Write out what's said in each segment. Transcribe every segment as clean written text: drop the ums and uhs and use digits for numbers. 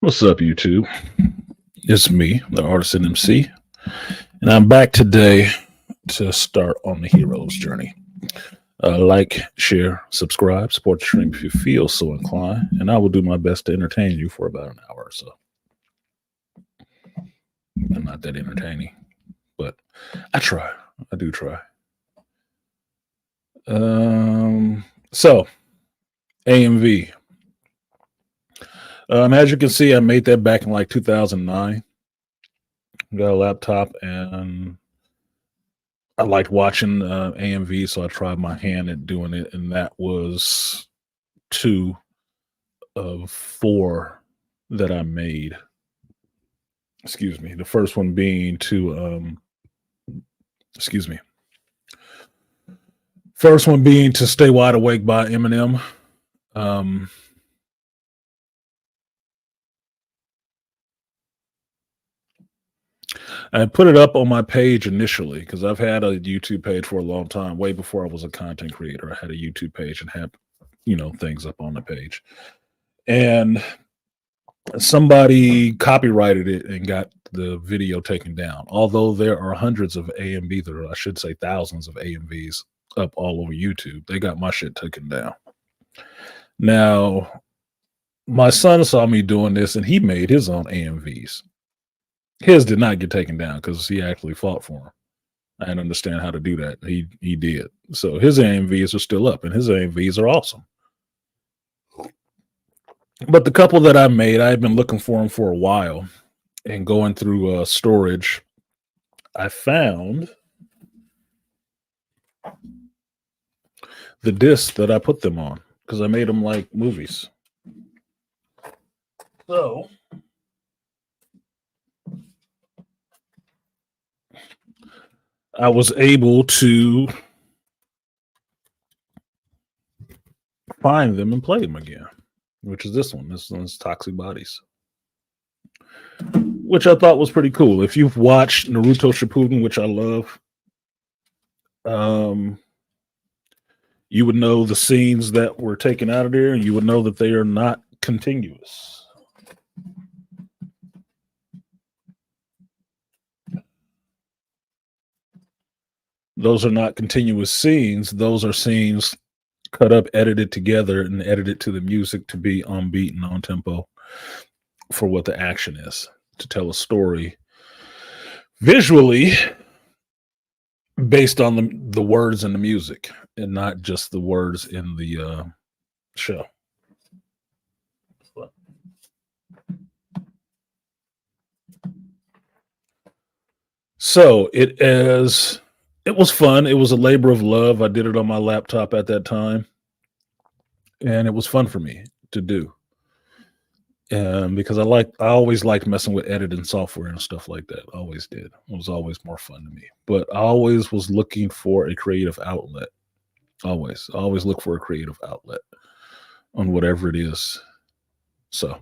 What's up, YouTube? It's me, the Artisan MC, and I'm back today to start on the hero's journey. Like, share, subscribe, support the stream if you feel so inclined, and I will do my best to entertain you for about an hour or so. I'm not that entertaining, but I try. I do try. So AMV. As you can see, I made that back in like 2009. Got a laptop and I liked watching AMV, so I tried my hand at doing it, and that was two of four that I made. Excuse me. The first one being to excuse me. First one being to Stay Wide Awake by Eminem. I put it up on my page initially because I've had a YouTube page for a long time, way before I was a content creator. I had a YouTube page and had, things up on the page. And somebody copyrighted it and got the video taken down. Although there are hundreds of AMVs, or I should say thousands of AMVs up all over YouTube, they got my shit taken down. Now, my son saw me doing this and he made his own AMVs. His did not get taken down because he actually fought for him. I didn't understand how to do that. He did. So his AMVs are still up, and his AMVs are awesome. But the couple that I made, I've been looking for them for a while, and going through storage, I found the disc that I put them on because I made them like movies. So I was able to find them and play them again, which is this one. This one's Toxic Bodies, which I thought was pretty cool. If you've watched Naruto Shippuden, which I love, you would know the scenes that were taken out of there, and you would know that they are not continuous. Those are not continuous scenes. Those are scenes cut up, edited together, and edited to the music to be on beat and on tempo for what the action is, to tell a story visually based on the words and the music, and not just the words in the show. So it was fun. It was a labor of love. I did it on my laptop at that time, and it was fun for me to do. Because I always liked messing with editing software and stuff like that. I always did. It was always more fun to me. But I always was looking for a creative outlet. I always look for a creative outlet on whatever it is. So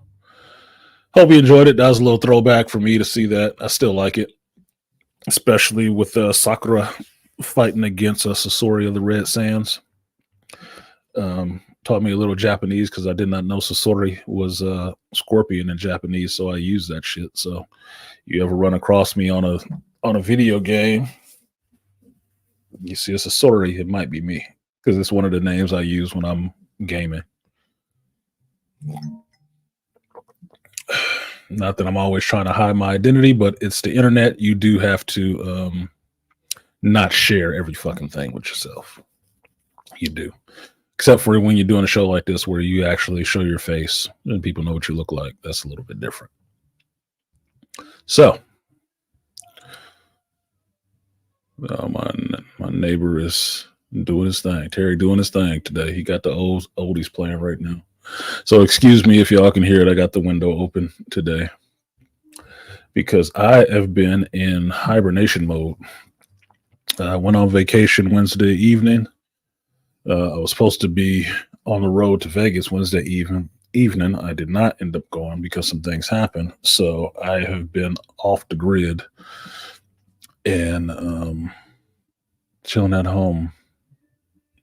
hope you enjoyed it. That was a little throwback for me to see that. I still like it, especially with Sakura fighting against Sasori of the Red Sands. Taught me a little Japanese because I did not know Sasori was Scorpion in Japanese, so I use that shit. So you ever run across me on a video game, you see a Sasori, it might be me because it's one of the names I use when I'm gaming. Not that I'm always trying to hide my identity, but it's the internet. You do have to not share every fucking thing with yourself. You do. Except for when you're doing a show like this where you actually show your face and people know what you look like. That's a little bit different. So, my neighbor is doing his thing. Terry doing his thing today. He got the oldies playing right now. So excuse me if y'all can hear it. I got the window open today because I have been in hibernation mode. I went on vacation Wednesday evening. I was supposed to be on the road to Vegas Wednesday evening. I did not end up going because some things happened. So I have been off the grid and chilling at home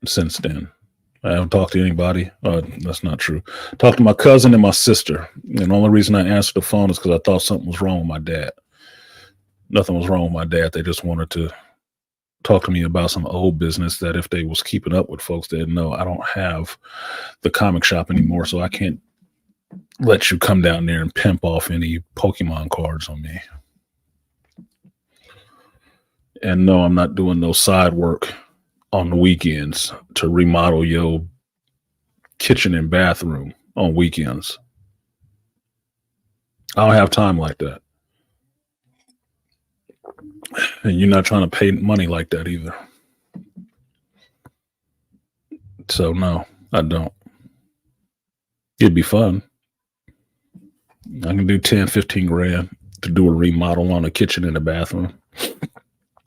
since then. I haven't talked to anybody. That's not true. Talked to my cousin and my sister. And the only reason I answered the phone is because I thought something was wrong with my dad. Nothing was wrong with my dad. They just wanted to talk to me about some old business that if they was keeping up with folks, they'd know I don't have the comic shop anymore, so I can't let you come down there and pimp off any Pokemon cards on me. And no, I'm not doing no side work on the weekends to remodel your kitchen and bathroom on weekends. I don't have time like that. And you're not trying to pay money like that either. So no, I don't. It'd be fun. I can do 10, 15 grand to do a remodel on a kitchen and a bathroom.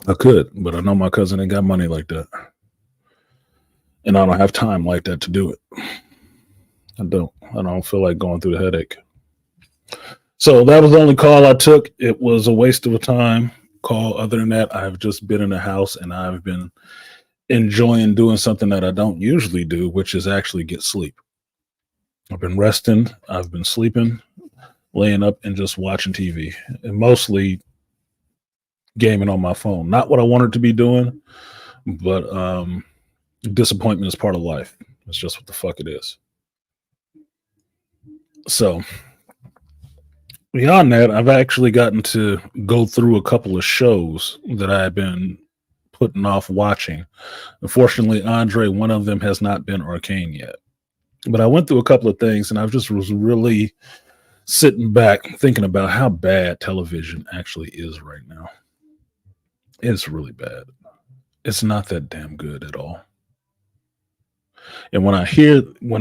I could, but I know my cousin ain't got money like that. And I don't have time like that to do it. I don't feel like going through the headache. So that was the only call I took. It was a waste of a time call. Other than that, I've just been in the house and I've been enjoying doing something that I don't usually do, which is actually get sleep. I've been resting. I've been sleeping, laying up and just watching TV, and mostly gaming on my phone. Not what I wanted to be doing, but disappointment is part of life. It's just what the fuck it is. So beyond that, I've actually gotten to go through a couple of shows that I've been putting off watching. Unfortunately, Andre, one of them has not been Arcane yet. But I went through a couple of things and I just was really sitting back thinking about how bad television actually is right now. It's really bad. It's not that damn good at all. And when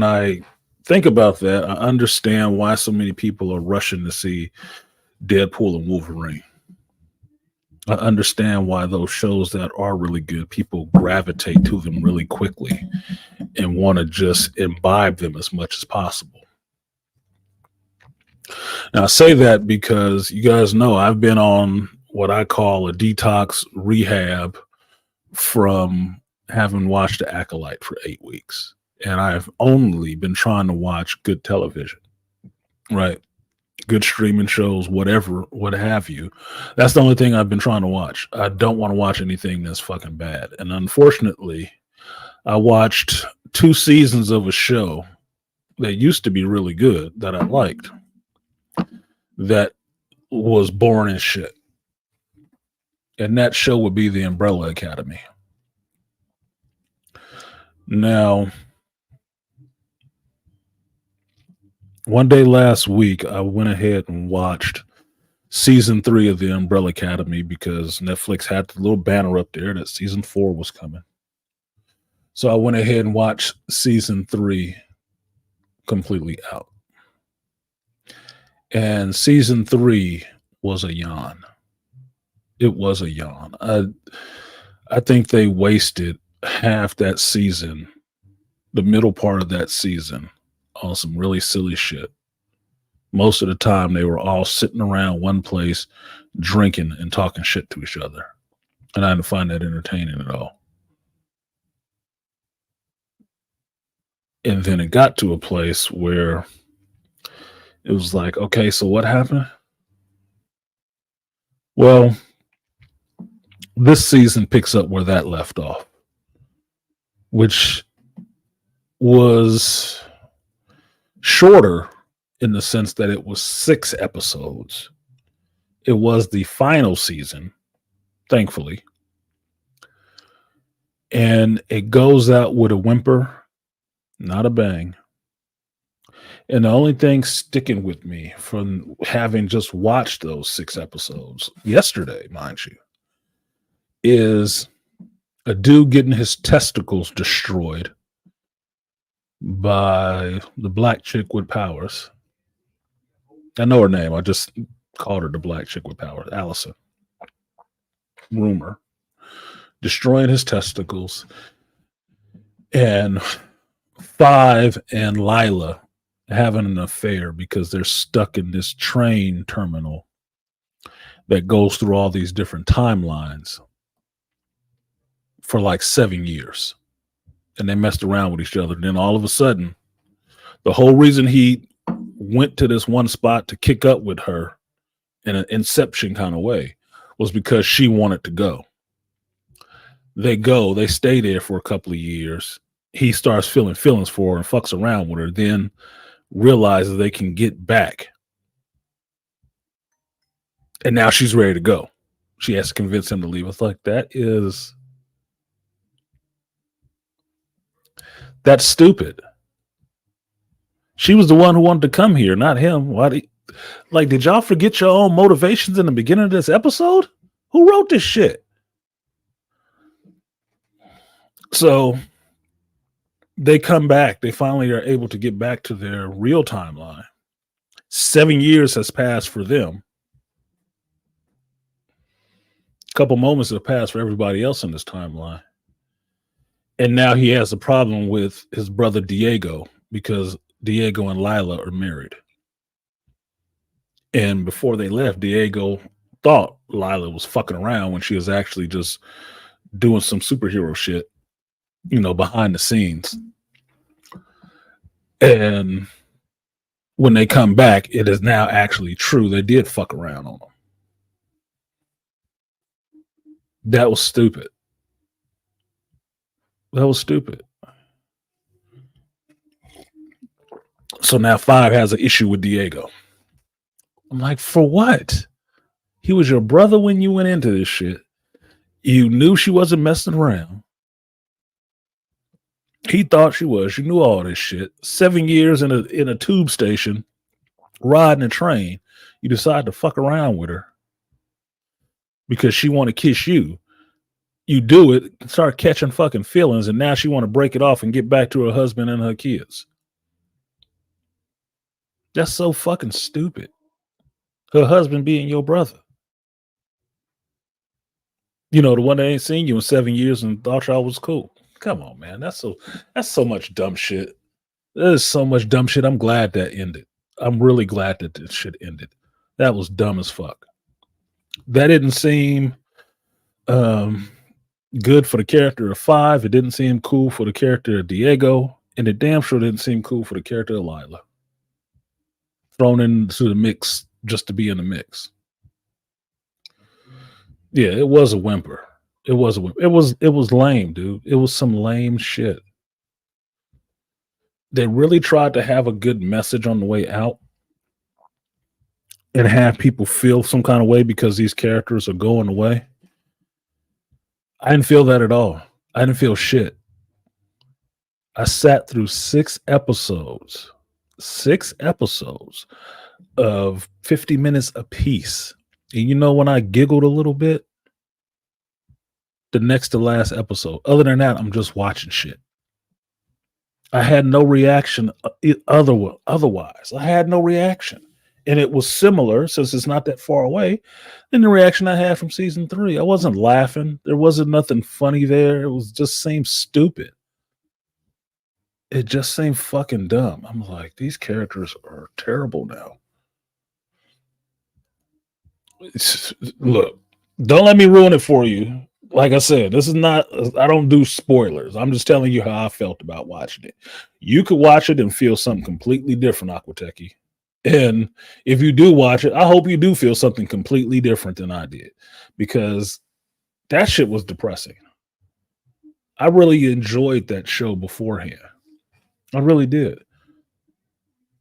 I think about that, I understand why so many people are rushing to see Deadpool and Wolverine. I understand why those shows that are really good, people gravitate to them really quickly and want to just imbibe them as much as possible. Now, I say that because you guys know I've been on what I call a detox rehab from having watched The Acolyte for 8 weeks. And I've only been trying to watch good television, right? Good streaming shows, whatever, what have you. That's the only thing I've been trying to watch. I don't want to watch anything that's fucking bad. And unfortunately, I watched 2 seasons of a show that used to be really good that I liked that was boring as shit. And that show would be The Umbrella Academy. Now, one day last week, I went ahead and watched season 3 of The Umbrella Academy because Netflix had the little banner up there that season 4 was coming. So I went ahead and watched season 3 completely out. And season 3 was a yawn. It was a yawn. I think they wasted half that season, the middle part of that season, on some really silly shit. Most of the time, they were all sitting around one place, drinking and talking shit to each other. And I didn't find that entertaining at all. And then it got to a place where it was like, okay, so what happened? Well, this season picks up where that left off, which was shorter in the sense that it was 6 episodes. It was the final season, thankfully. And it goes out with a whimper, not a bang. And the only thing sticking with me from having just watched those 6 episodes yesterday, mind you, is a dude getting his testicles destroyed by the black chick with powers. I know her name. I just called her the black chick with powers, Allison. Rumor. Destroying his testicles. And Five and Lila having an affair because they're stuck in this train terminal that goes through all these different timelines for like 7 years. and they messed around with each other. Then all of a sudden, the whole reason he went to this one spot to kick up with her in an Inception kind of way was because she wanted to go. They stay there for a couple of years. He starts feeling feelings for her and fucks around with her, then realizes they can get back. And now she's ready to go. She has to convince him to leave. It's like, that's stupid. She was the one who wanted to come here, not him. Did y'all forget your own motivations in the beginning of this episode? Who wrote this shit? So they come back. They finally are able to get back to their real timeline. 7 years has passed for them. A couple moments have passed for everybody else in this timeline. And now he has a problem with his brother Diego because Diego and Lila are married. And before they left, Diego thought Lila was fucking around when she was actually just doing some superhero shit, behind the scenes. And when they come back, it is now actually true. They did fuck around on them. That was stupid. So now 5 has an issue with Diego. I'm like, for what? He was your brother when you went into this shit. You knew she wasn't messing around. He thought she was. You knew all this shit. 7 years in a tube station, riding a train. You decide to fuck around with her because she want to kiss you. You do it, start catching fucking feelings, and now she want to break it off and get back to her husband and her kids. That's so fucking stupid. Her husband being your brother. The one that ain't seen you in 7 years and thought y'all was cool. Come on, man. That's so much dumb shit. There's so much dumb shit. I'm glad that ended. I'm really glad that this shit ended. That was dumb as fuck. That didn't seem good for the character of 5. It didn't seem cool for the character of Diego. And it damn sure didn't seem cool for the character of Lila. Thrown into the mix just to be in the mix. Yeah, it was a whimper. It was lame, dude. It was some lame shit. They really tried to have a good message on the way out and have people feel some kind of way because these characters are going away. I didn't feel that at all. I didn't feel shit. I sat through 6 episodes of 50 minutes apiece. And when I giggled a little bit, the next to last episode. Other than that, I'm just watching shit. I had no reaction otherwise. I had no reaction. And it was similar, since it's not that far away, than the reaction I had from season 3. I wasn't laughing. There wasn't nothing funny there. It was just seemed stupid. It just seemed fucking dumb. I'm like, these characters are terrible now. Look, don't let me ruin it for you. Like I said, I don't do spoilers. I'm just telling you how I felt about watching it. You could watch it and feel something completely different, Aquateki. And if you do watch it, I hope you do feel something completely different than I did, because that shit was depressing. I really enjoyed that show beforehand. I really did.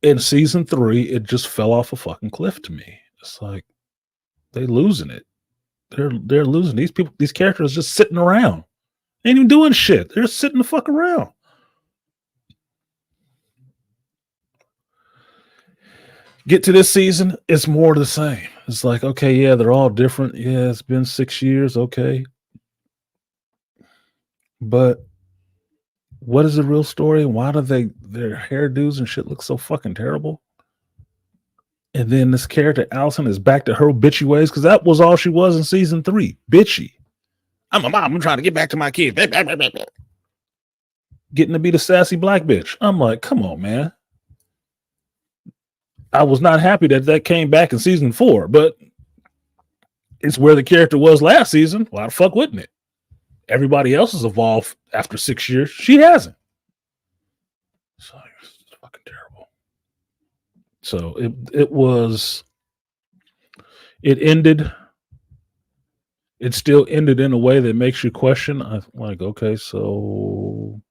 In season 3, it just fell off a fucking cliff to me. It's like they losing it. They're losing. These characters just sitting around. They ain't even doing shit. They're just sitting the fuck around. Get to this season, it's more of the same. It's like, okay, yeah, they're all different. Yeah, it's been 6 years, okay. But what is the real story? Why do their hairdos and shit look so fucking terrible? And then this character, Allison, is back to her bitchy ways, because that was all she was in season 3. Bitchy. I'm a mom. I'm trying to get back to my kids. Getting to be the sassy black bitch. I'm like, come on, man. I was not happy that came back in season 4, but it's where the character was last season. Why the fuck wouldn't it? Everybody else has evolved after 6 years. She hasn't. So it's fucking terrible. So it ended. It still ended in a way that makes you question. I'm like, okay, so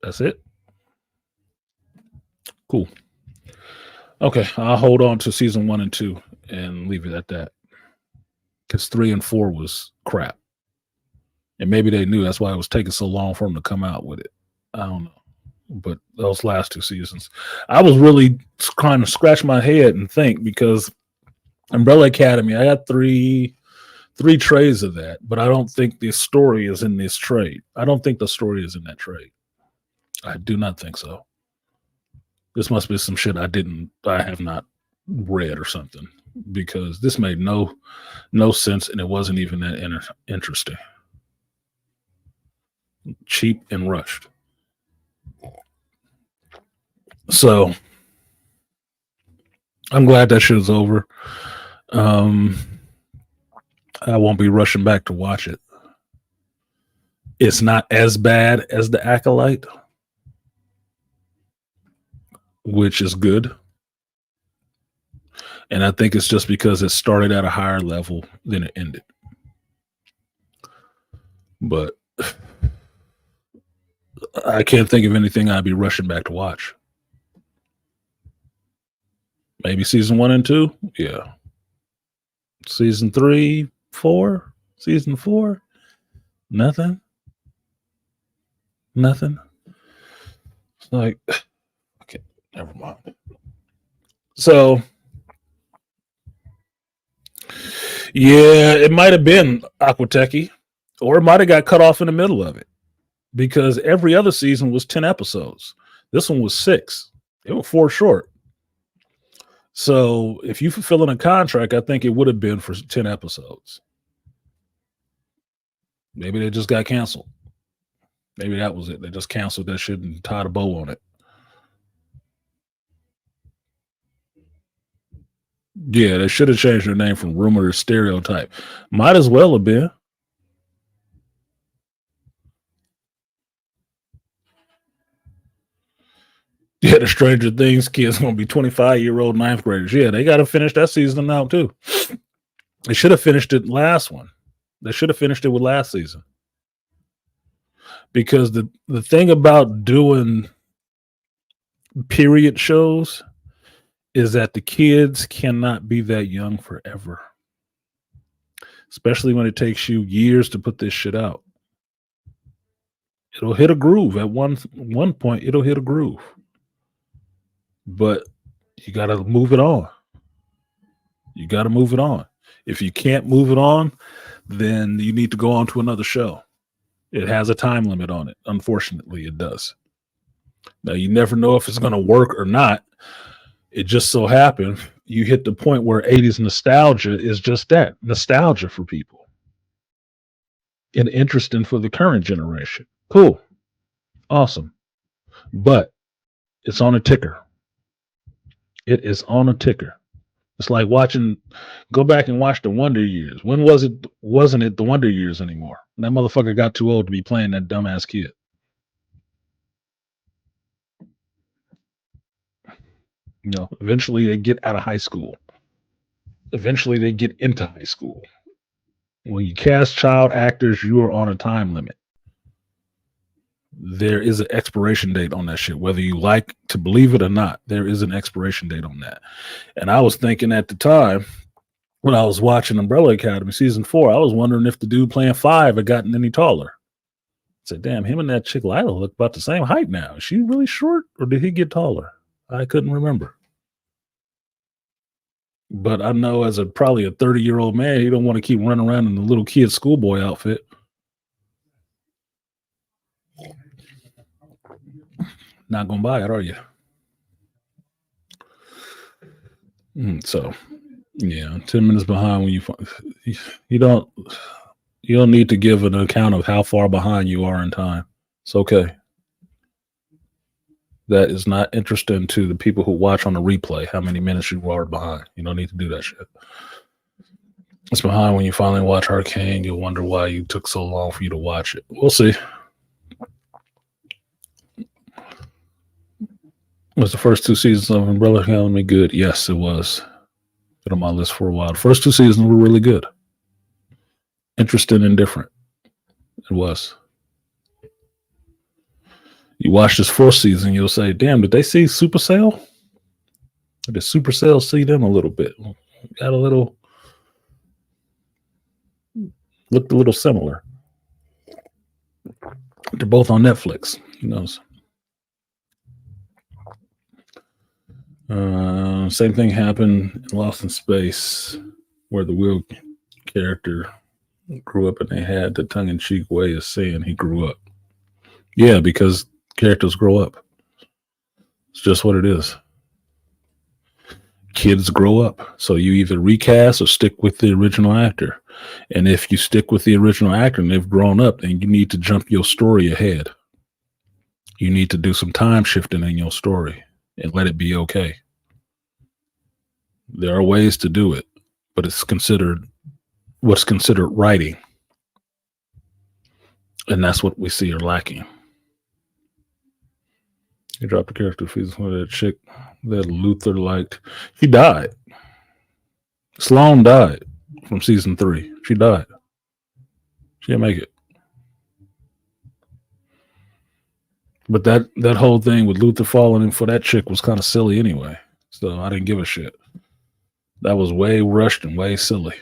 that's it. Cool. Okay, I'll hold on to season 1 and 2 and leave it at that. Because 3 and 4 was crap. And maybe they knew that's why it was taking so long for them to come out with it. I don't know. But those last 2 seasons, I was really trying to scratch my head and think, because Umbrella Academy, I got three trays of that, but I don't think the story is in this trade. I don't think the story is in that trade. I do not think so. This must be some shit I have not read or something, because this made no sense, and it wasn't even that interesting. Cheap and rushed. So I'm glad that shit is over. I won't be rushing back to watch it. It's not as bad as The Acolyte, which is good. And I think it's just because it started at a higher level than it ended. But I can't think of anything I'd be rushing back to watch. Maybe season 1 and 2? Yeah. Season 3, 4? Season 4? Nothing? It's like, okay, never mind. So, yeah, it might have been Aquateki, or it might have got cut off in the middle of it, because every other season was 10 episodes. This one was 6. It was 4 short. So if you fulfilling a contract, I think it would have been for 10 episodes. Maybe they just got canceled. Maybe that was it. They just canceled that shit and tied a bow on it. Yeah, they should have changed their name from Rumor to Stereotype. Might as well have been. Yeah, the Stranger Things kids gonna be 25-year-old ninth graders. Yeah, they got to finish that season now too. They should have finished it last one. They should have finished it with last season. Because the thing about doing period shows is that the kids cannot be that young forever. Especially when it takes you years to put this shit out. It'll hit a groove. At one point, it'll hit a groove. But you got to move it on. If you can't move it on, then you need to go on to another show. It has a time limit on it. Unfortunately, it does. Now, you never know if it's going to work or not. It just so happened you hit the point where 80s nostalgia is just that, nostalgia for people. And interesting for the current generation. Cool. Awesome. But it's on a ticker. It is on a ticker. It's like go back and watch the Wonder Years. When wasn't it the Wonder Years anymore? That motherfucker got too old to be playing that dumbass kid. You know, eventually they get out of high school. Eventually they get into high school. When you cast child actors, you are on a time limit. There is an expiration date on that shit, whether you like to believe it or not. There is an expiration date on that. And I was thinking at the time, when I was watching Umbrella Academy season 4, I was wondering if the dude playing 5 had gotten any taller. I said, damn, him and that chick Lila look about the same height now. Is she really short, or did he get taller? I couldn't remember. But I know as probably a 30-year-old man, he don't want to keep running around in the little kid schoolboy outfit. Not gonna buy it, are you? So, yeah, 10 minutes behind when you don't need to give an account of how far behind you are in time. It's okay. That is not interesting to the people who watch on the replay how many minutes you are behind. You don't need to do that shit. It's behind when you finally watch Arcane. You'll wonder why you took so long for you to watch it. We'll see. Was the first 2 seasons of Umbrella Academy good? Yes, it was. Been on my list for a while. The first 2 seasons were really good. Interesting and different. It was. You watch this 4th season, you'll say, damn, did they see Supercell? Did Supercell see them a little bit? Got a little, looked a little similar. They're both on Netflix. Who knows? Same thing happened in Lost in Space, where the Will character grew up and they had the tongue-in-cheek way of saying he grew up. Yeah, because characters grow up. It's just what it is. Kids grow up. So you either recast or stick with the original actor. And if you stick with the original actor and they've grown up, then you need to jump your story ahead. You need to do some time shifting in your story and let it be okay. There are ways to do it, but it's considered what's considered writing. And that's what we see are lacking. He dropped a character fees for that chick that Luther liked. She died. Sloane died from season 3. She died. She didn't make it. But that whole thing with Luther falling in for that chick was kind of silly anyway. So I didn't give a shit. That was way rushed and way silly.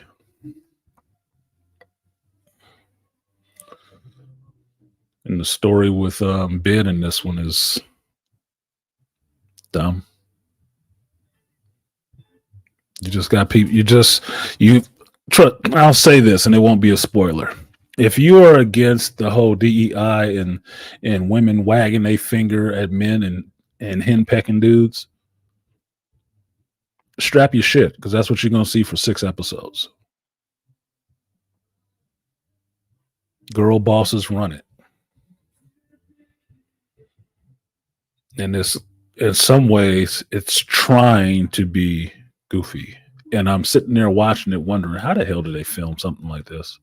And the story with Ben in this one is dumb. You just got people. I'll say this, and it won't be a spoiler. If you are against the whole DEI and women wagging their finger at men and henpecking dudes, strap your shit, because that's what you're going to see for 6 episodes. Girl bosses run it. And this, in some ways, it's trying to be goofy. And I'm sitting there watching it wondering, how the hell do they film something like this?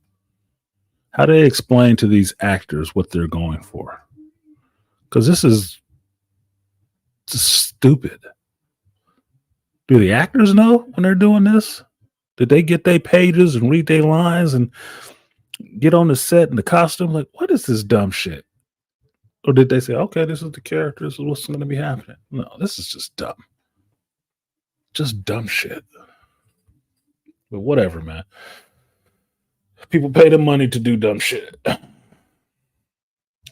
How do they explain to these actors what they're going for? Because this is stupid. Do the actors know when they're doing this? Did they get their pages and read their lines and get on the set in the costume? Like, what is this dumb shit? Or did they say, okay, this is the character, this is what's going to be happening? No, this is just dumb. Just dumb shit. But whatever, man. People pay the money to do dumb shit.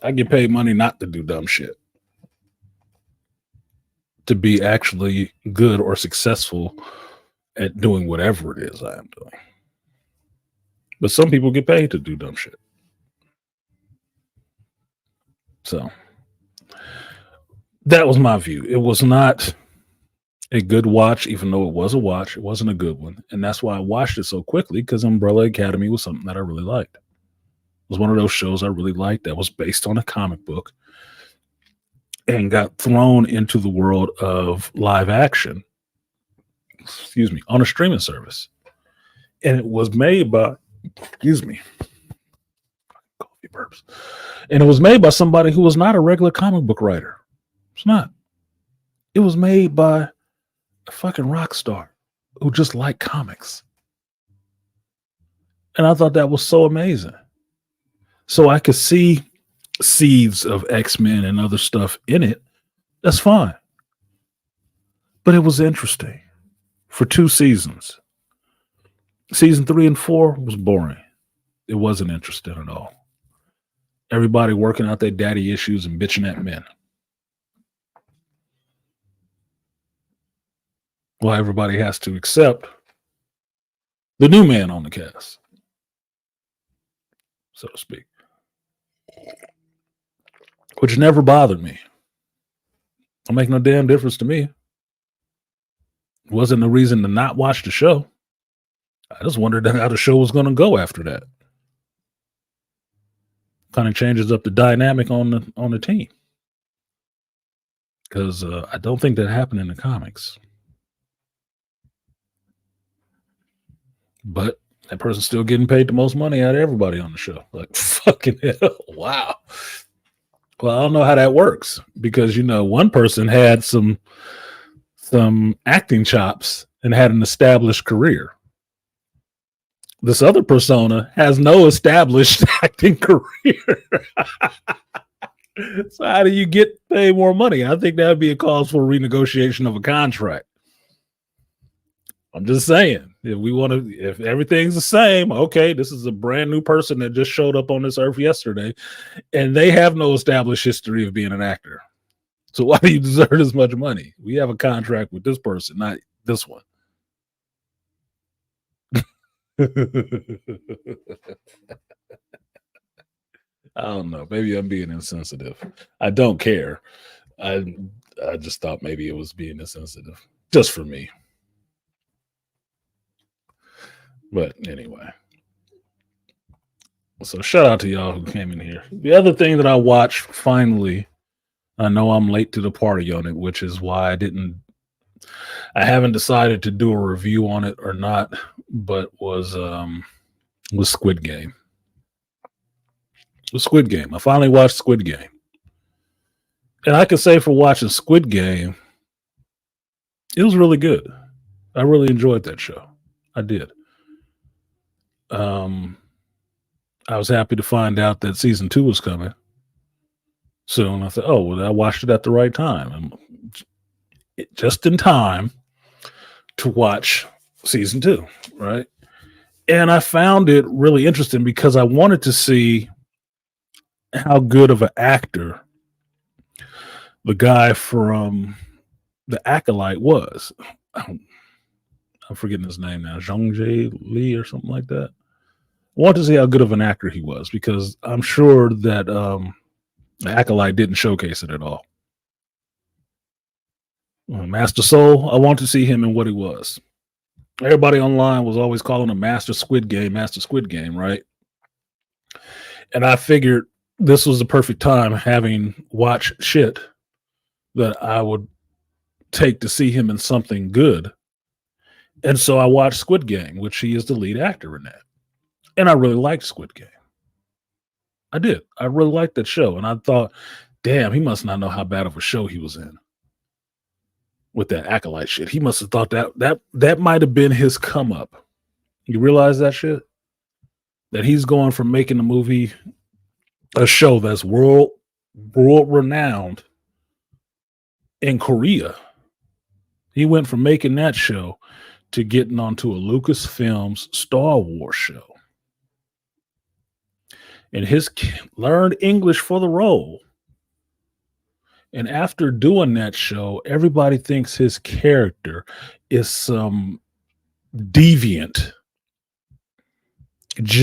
I get paid money not to do dumb shit. To be actually good or successful at doing whatever it is I am doing. But some people get paid to do dumb shit. So that was my view. It was not a good watch, even though it was a watch. It wasn't a good one. And that's why I watched it so quickly, because Umbrella Academy was something that I really liked. It was one of those shows I really liked that was based on a comic book and got thrown into the world of live action, on a streaming service. And it was made by, coffee burps. And it was made by somebody who was not a regular comic book writer. It's not. It was made by a fucking rock star who just liked comics. And I thought that was so amazing. So I could see seeds of X-Men and other stuff in it. That's fine. But it was interesting for 2 seasons. Season 3 and 4 was boring. It wasn't interesting at all. Everybody working out their daddy issues and bitching at men. Well, everybody has to accept the new man on the cast, so to speak, which never bothered me. Don't make no damn difference to me. It wasn't a reason to not watch the show. I just wondered how the show was going to go after that. Kind of changes up the dynamic on the team, because I don't think that happened in the comics. But That person's still getting paid the most money out of everybody on the show. Like, fucking hell. Wow. Well, I don't know how that works because, one person had some acting chops and had an established career. This other persona has no established acting career. So how do you get paid more money? I think that would be a cause for renegotiation of a contract. I'm just saying, if everything's the same, okay, this is a brand new person that just showed up on this earth yesterday, and they have no established history of being an actor. So why do you deserve as much money? We have a contract with this person, not this one. I don't know. Maybe I'm being insensitive. I don't care. I just thought maybe it was being insensitive, just for me. But anyway, so shout out to y'all who came in here. The other thing that I watched finally, I know I'm late to the party on it, which is why I haven't decided to do a review on it or not, but was Squid Game. The Squid Game. I finally watched Squid Game. And I can say for watching Squid Game, it was really good. I really enjoyed that show. I did. I was happy to find out that season 2 was coming soon. I thought, oh, well, I watched it at the right time. Just in time to watch season 2, right? And I found it really interesting because I wanted to see how good of an actor the guy from The Acolyte was. I'm forgetting his name now, Jung Jae Lee or something like that. I wanted to see how good of an actor he was because I'm sure that The Acolyte didn't showcase it at all. Master Soul, I want to see him in what he was. Everybody online was always calling him Master Squid Game, right? And I figured this was the perfect time, having watched shit, that I would take to see him in something good. And so I watched Squid Game, which he is the lead actor in that. And I really liked Squid Game. I did. I really liked that show. And I thought, damn, he must not know how bad of a show he was in with that Acolyte shit. He must have thought that might have been his come up. You realize that shit? That he's going from making a show that's world renowned in Korea. He went from making that show to getting onto a Lucasfilms Star Wars show. And learned English for the role. And after doing that show, everybody thinks his character is some deviant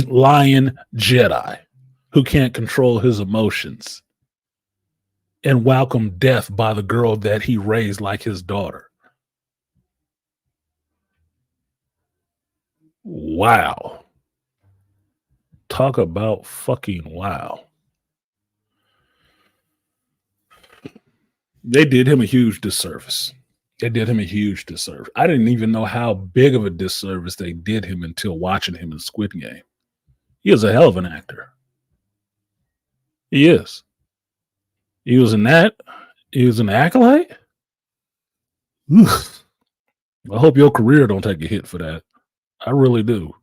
lion Jedi who can't control his emotions and welcome death by the girl that he raised like his daughter. Wow. Talk about fucking wow. They did him a huge disservice. I didn't even know how big of a disservice they did him until watching him in Squid Game. He is a hell of an actor. He is. He was in that. He was an Acolyte. Oof. I hope your career don't take a hit for that. I really do.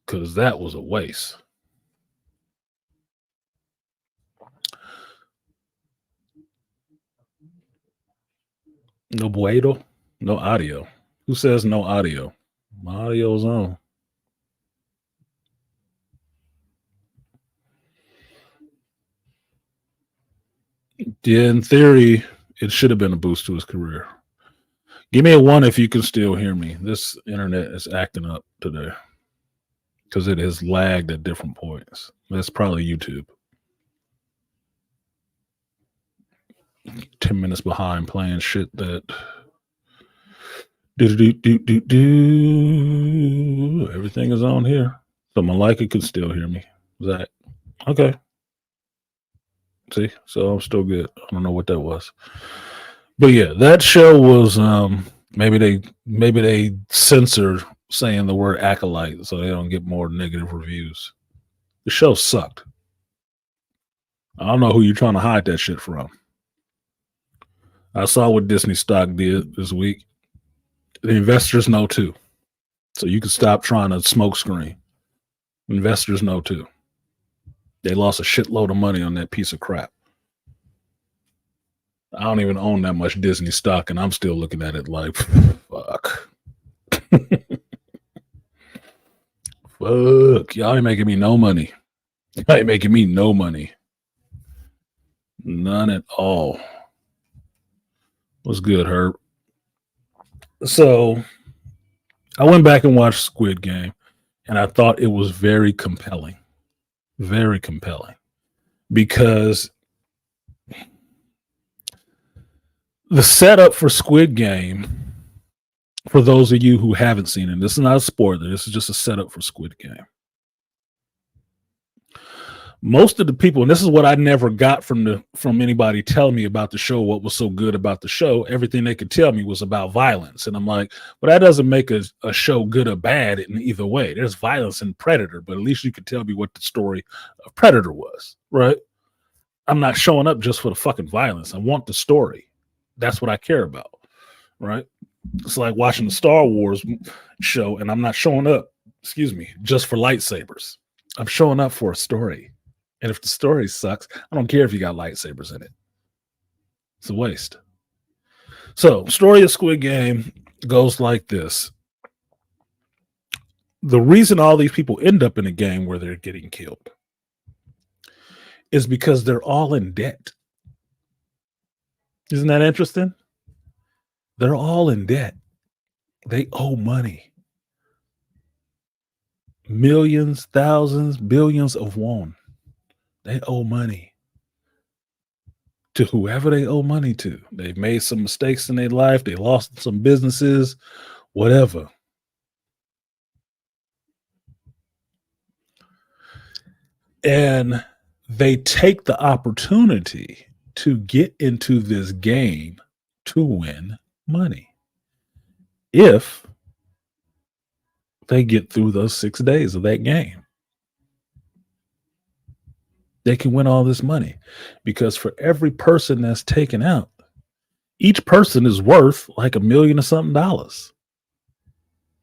Because that was a waste. No bueno? No audio. Who says no audio? My audio's on. Yeah, in theory, it should have been a boost to his career. Give me a 1 if you can still hear me. This internet is acting up today because it has lagged at different points. That's probably YouTube. 10 minutes behind playing shit that everything is on here. So Malika could still hear me. Zach. Okay. See, so I'm still good. I don't know what that was. But yeah, that show was maybe they censored saying the word acolyte so they don't get more negative reviews. The show sucked. I don't know who you're trying to hide that shit from. I saw what Disney stock did this week. The investors know too. So you can stop trying to smoke screen. Investors know too. They lost a shitload of money on that piece of crap. I don't even own that much Disney stock, and I'm still looking at it like, fuck. Fuck. Y'all ain't making me no money. Y'all ain't making me no money. None at all. What's good, Herb? So I went back and watched Squid Game, and I thought it was very compelling. Very compelling. Because the setup for Squid Game, for those of you who haven't seen it, this is not a spoiler. This is just a setup for Squid Game. Most of the people, and this is what I never got from anybody telling me about the show, what was so good about the show, everything they could tell me was about violence. And I'm like, well, that doesn't make a show good or bad in either way. There's violence in Predator, but at least you could tell me what the story of Predator was, right? I'm not showing up just for the fucking violence. I want the story. That's what I care about, right? It's like watching the Star Wars show, and I'm not showing up, just for lightsabers. I'm showing up for a story. And if the story sucks, I don't care if you got lightsabers in it. It's a waste. So, story of Squid Game goes like this. The reason all these people end up in a game where they're getting killed is because they're all in debt. Isn't that interesting? They're all in debt. They owe money. Millions, thousands, billions of won. They owe money to whoever they owe money to. They've made some mistakes in their life. They lost some businesses, whatever. And they take the opportunity to get into this game to win money. If they get through those 6 days of that game, they can win all this money, because for every person that's taken out, each person is worth like $1 million or something dollars.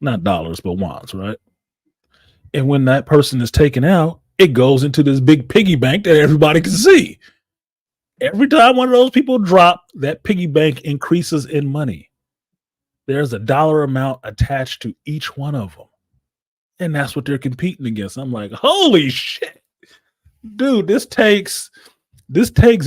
Not dollars, but wands, right? And when that person is taken out, it goes into this big piggy bank that everybody can see. Every time one of those people drop, that piggy bank increases in money. There's a dollar amount attached to each one of them. And that's what they're competing against. I'm like, holy shit. Dude, this takes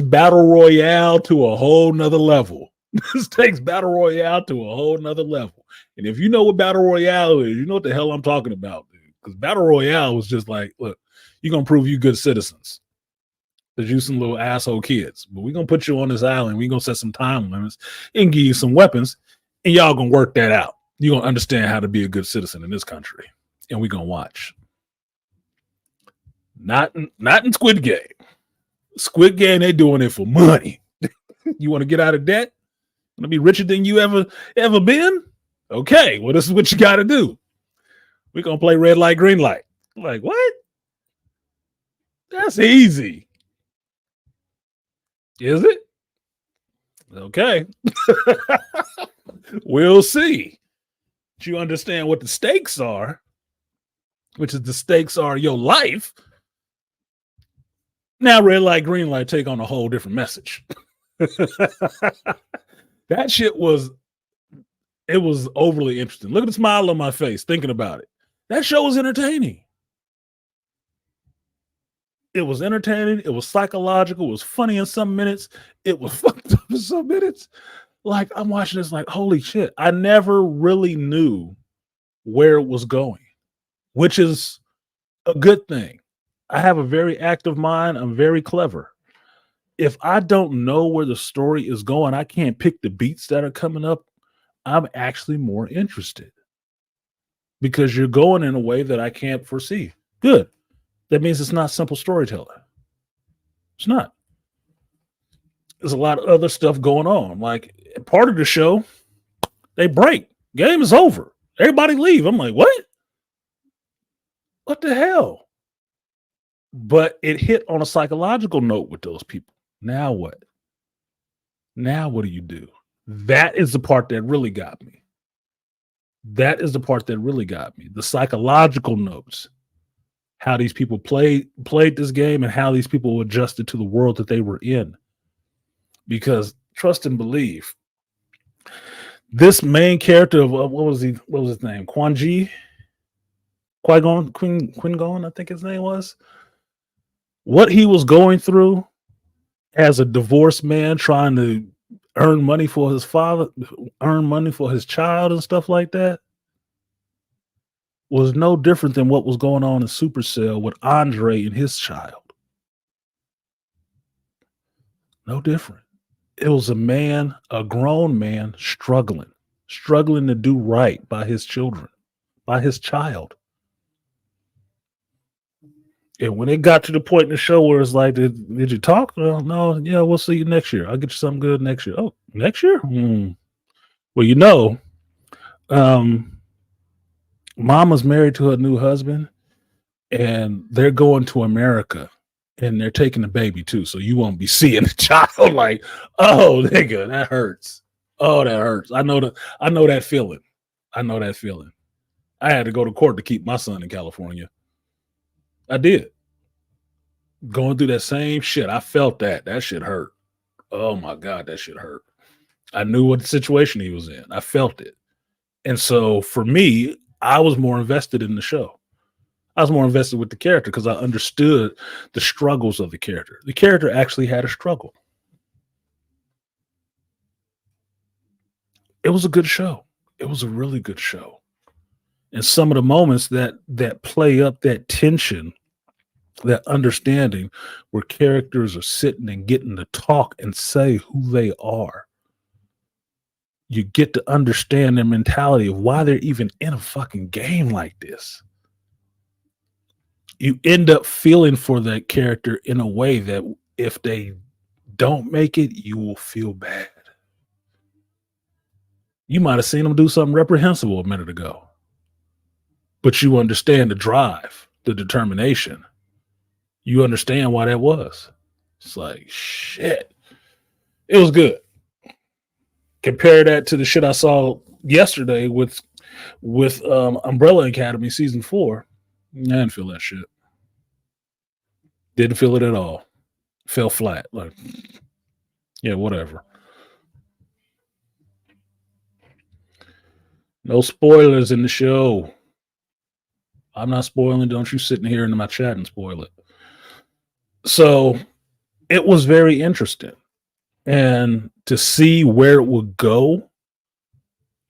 battle royale to a whole nother level. This takes battle royale to a whole nother level. And if you know what battle royale is, you know what the hell I'm talking about, dude. Because battle royale was just like, look, you're gonna prove you good citizens, because you some little asshole kids. But we're gonna put you on this island. We're gonna set some time limits and give you some weapons, and y'all gonna work that out. You're gonna understand how to be a good citizen in this country, and we're gonna watch. Not in Squid Game. Squid Game, they doing it for money. You want to get out of debt? Want to be richer than you ever been? Okay, well, this is what you got to do. We're going to play red light, green light. Like, what? That's easy. Is it? Okay. We'll see. But you understand what the stakes are, which is the stakes are your life. Now, red light, green light take on a whole different message. That shit was overly interesting. Look at the smile on my face thinking about it. That show was entertaining. It was entertaining. It was psychological. It was funny in some minutes. It was fucked up in some minutes. Like, I'm watching this like, holy shit. I never really knew where it was going, which is a good thing. I have a very active mind. I'm very clever. If I don't know where the story is going, I can't pick the beats that are coming up, I'm actually more interested, because you're going in a way that I can't foresee. Good. That means it's not simple storytelling. It's not. There's a lot of other stuff going on. Like, part of the show, they break. Game is over. Everybody leave. I'm like, what? What the hell? But it hit on a psychological note with those people. Now what? Now what do you do? That is the part that really got me. That is the part that really got me. The psychological notes. How these people played this game and how these people adjusted to the world that they were in. Because trust and believe, this main character of what was his name? Qui-Gon, I think his name was. What he was going through as a divorced man trying to earn money for his father, earn money for his child and stuff like that was no different than what was going on in Supercell with Andre and his child. No different. It was a grown man struggling to do right by his children, by his child. And when it got to the point in the show where it's like, did you talk? Well, no, yeah, we'll see you next year. I'll get you something good next year. Oh, next year? Well, Mama's married to her new husband, and they're going to America, and they're taking the baby too. So you won't be seeing the child. Like, oh, nigga, that hurts. Oh, that hurts. I know that feeling. I had to go to court to keep my son in California. I did. Going through that same shit. I felt that. That shit hurt. Oh my God, that shit hurt. I knew what situation he was in. I felt it. And so for me, I was more invested in the show. I was more invested with the character because I understood the struggles of the character. The character actually had a struggle. It was a good show. It was a really good show. And some of the moments that play up that tension, that understanding where characters are sitting and getting to talk and say who they are. You get to understand their mentality of why they're even in a fucking game like this. You end up feeling for that character in a way that if they don't make it, you will feel bad. You might have seen them do something reprehensible a minute ago, but you understand the drive, the determination. You understand why that was. It's like, shit. It was good. Compare that to the shit I saw yesterday with Umbrella Academy season 4. I didn't feel that shit. Didn't feel it at all. Fell flat. Like, yeah, whatever. No spoilers in the show. I'm not spoiling. Don't you sit in here into my chat and spoil it. So it was very interesting. And to see where it would go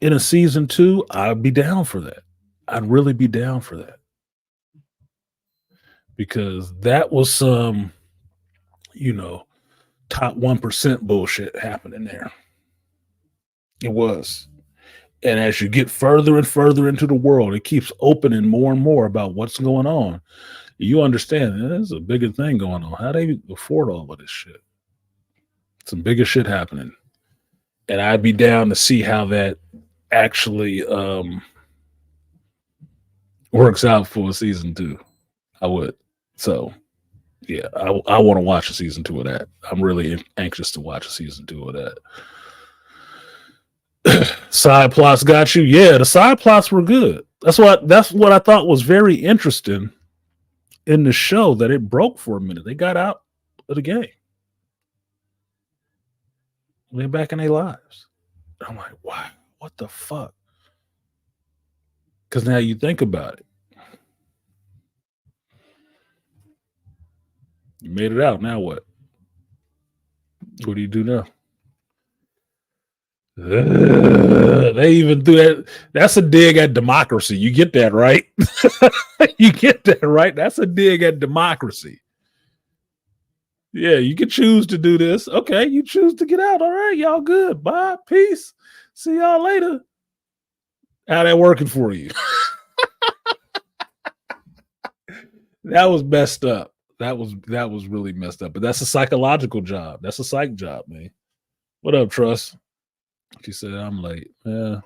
in a season 2, I'd be down for that. I'd really be down for that. Because that was some, top 1% bullshit happening there. It was. And as you get further and further into the world, it keeps opening more and more about what's going on. You understand there's a bigger thing going on. How they afford all of this shit? Some bigger shit happening. And I'd be down to see how that actually works out for season 2. I would. So, yeah, I want to watch a season 2 of that. I'm really anxious to watch a season 2 of that. Side plots got you. Yeah, the side plots were good. That's what I thought was very interesting in the show, that it broke for a minute. They got out of the game. They're back in their lives. I'm like, wow, what the fuck? Because now you think about it. You made it out. Now what? What do you do now? They even do that. That's a dig at democracy. You get that, right? You get that, right? That's a dig at democracy. Yeah, you can choose to do this. Okay, you choose to get out. All right, y'all good. Bye. Peace. See y'all later. How that working for you? That was messed up. That was really messed up. But that's a psychological job. That's a psych job, man. What up, Trust? She said, I'm late. Yeah,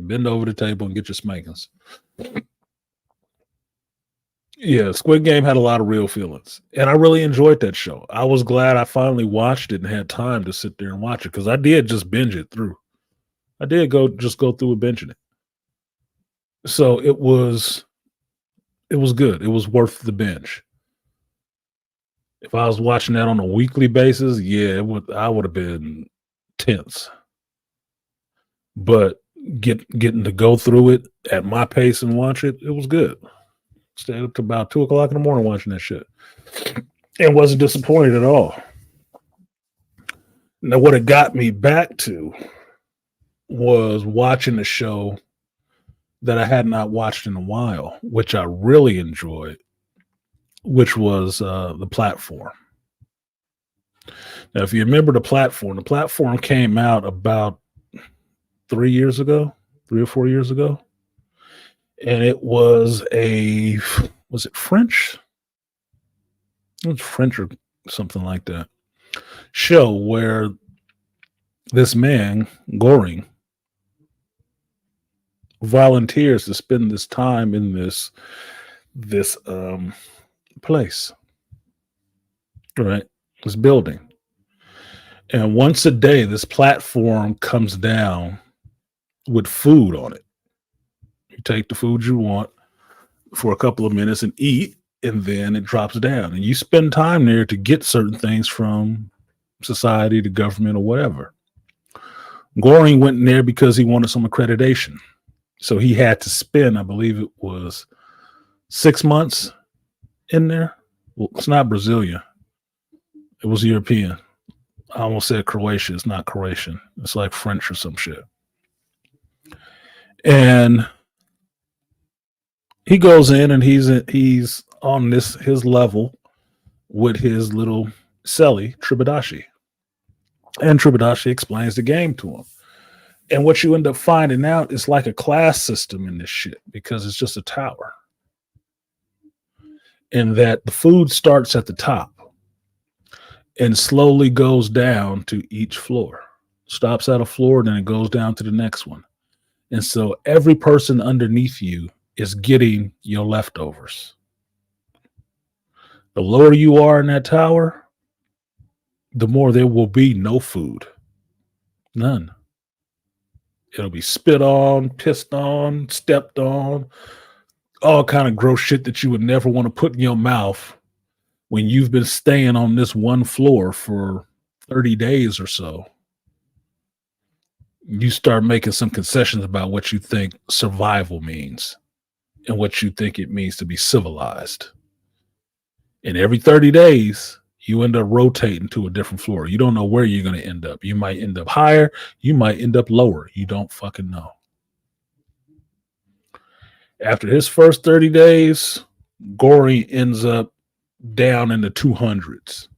Bend over the table and get your spankings. Yeah, Squid Game had a lot of real feelings, and I really enjoyed that show. I was glad I finally watched it and had time to sit there and watch it because I did just binge it through. I did go through and binging it. So it was good. It was worth the binge. If I was watching that on a weekly basis, yeah, I would have been tense. But getting to go through it at my pace and watch it, it was good. Stayed up to about 2 o'clock in the morning watching that shit. And wasn't disappointed at all. Now, what it got me back to was watching the show that I had not watched in a while, which I really enjoyed, which was The Platform. Now, if you remember the platform came out about 3 years ago, 3 or 4 years ago. And it was was it French? It was French or something like that. Show where this man, Goring, volunteers to spend this time in this place, right? This building. And once a day, this platform comes down with food on it. You take the food you want for a couple of minutes and eat, and then it drops down. And you spend time there to get certain things from society, the government, or whatever. Goring went in there because he wanted some accreditation. So he had to spend, I believe it was 6 months in there. Well, it's not Brazilian. It was European. I almost said Croatia. It's not Croatian. It's like French or some shit. And he goes in and he's on his level with his little celly, Tribadashi. And Tribadashi explains the game to him. And what you end up finding out is like a class system in this shit because it's just a tower. And that the food starts at the top and slowly goes down to each floor. Stops at a floor, then it goes down to the next one. And so every person underneath you is getting your leftovers. The lower you are in that tower, the more there will be no food. None. It'll be spit on, pissed on, stepped on, all kind of gross shit that you would never want to put in your mouth when you've been staying on this one floor for 30 days or so. You start making some concessions about what you think survival means and what you think it means to be civilized. And every 30 days, you end up rotating to a different floor. You don't know where you're going to end up. You might end up higher. You might end up lower. You don't fucking know. After his first 30 days, Goring ends up down in the 200s,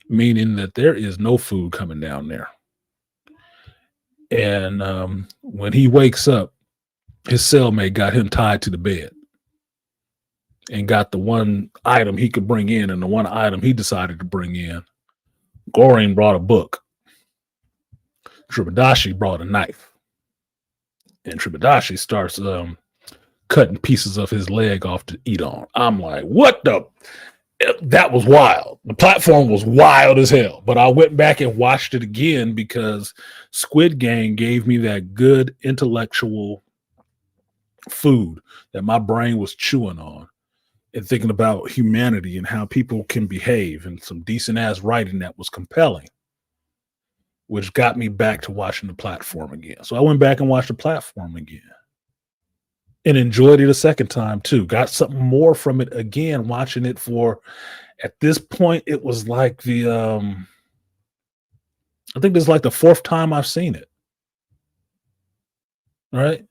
meaning that there is no food coming down there. And when he wakes up, his cellmate got him tied to the bed and got the one item he could bring in, and the one item he decided to bring in. Goring brought a book. Tribadashi brought a knife. And Tribadashi starts cutting pieces of his leg off to eat on. I'm like, what the? That was wild. The platform was wild as hell. But I went back and watched it again because Squid Game gave me that good intellectual food that my brain was chewing on and thinking about humanity and how people can behave, and some decent ass writing that was compelling, which got me back to watching The Platform again. So I went back and watched The Platform again and enjoyed it a second time too. Got something more from it again, watching it for, at this point, it was like I think this is like the fourth time I've seen it. All right.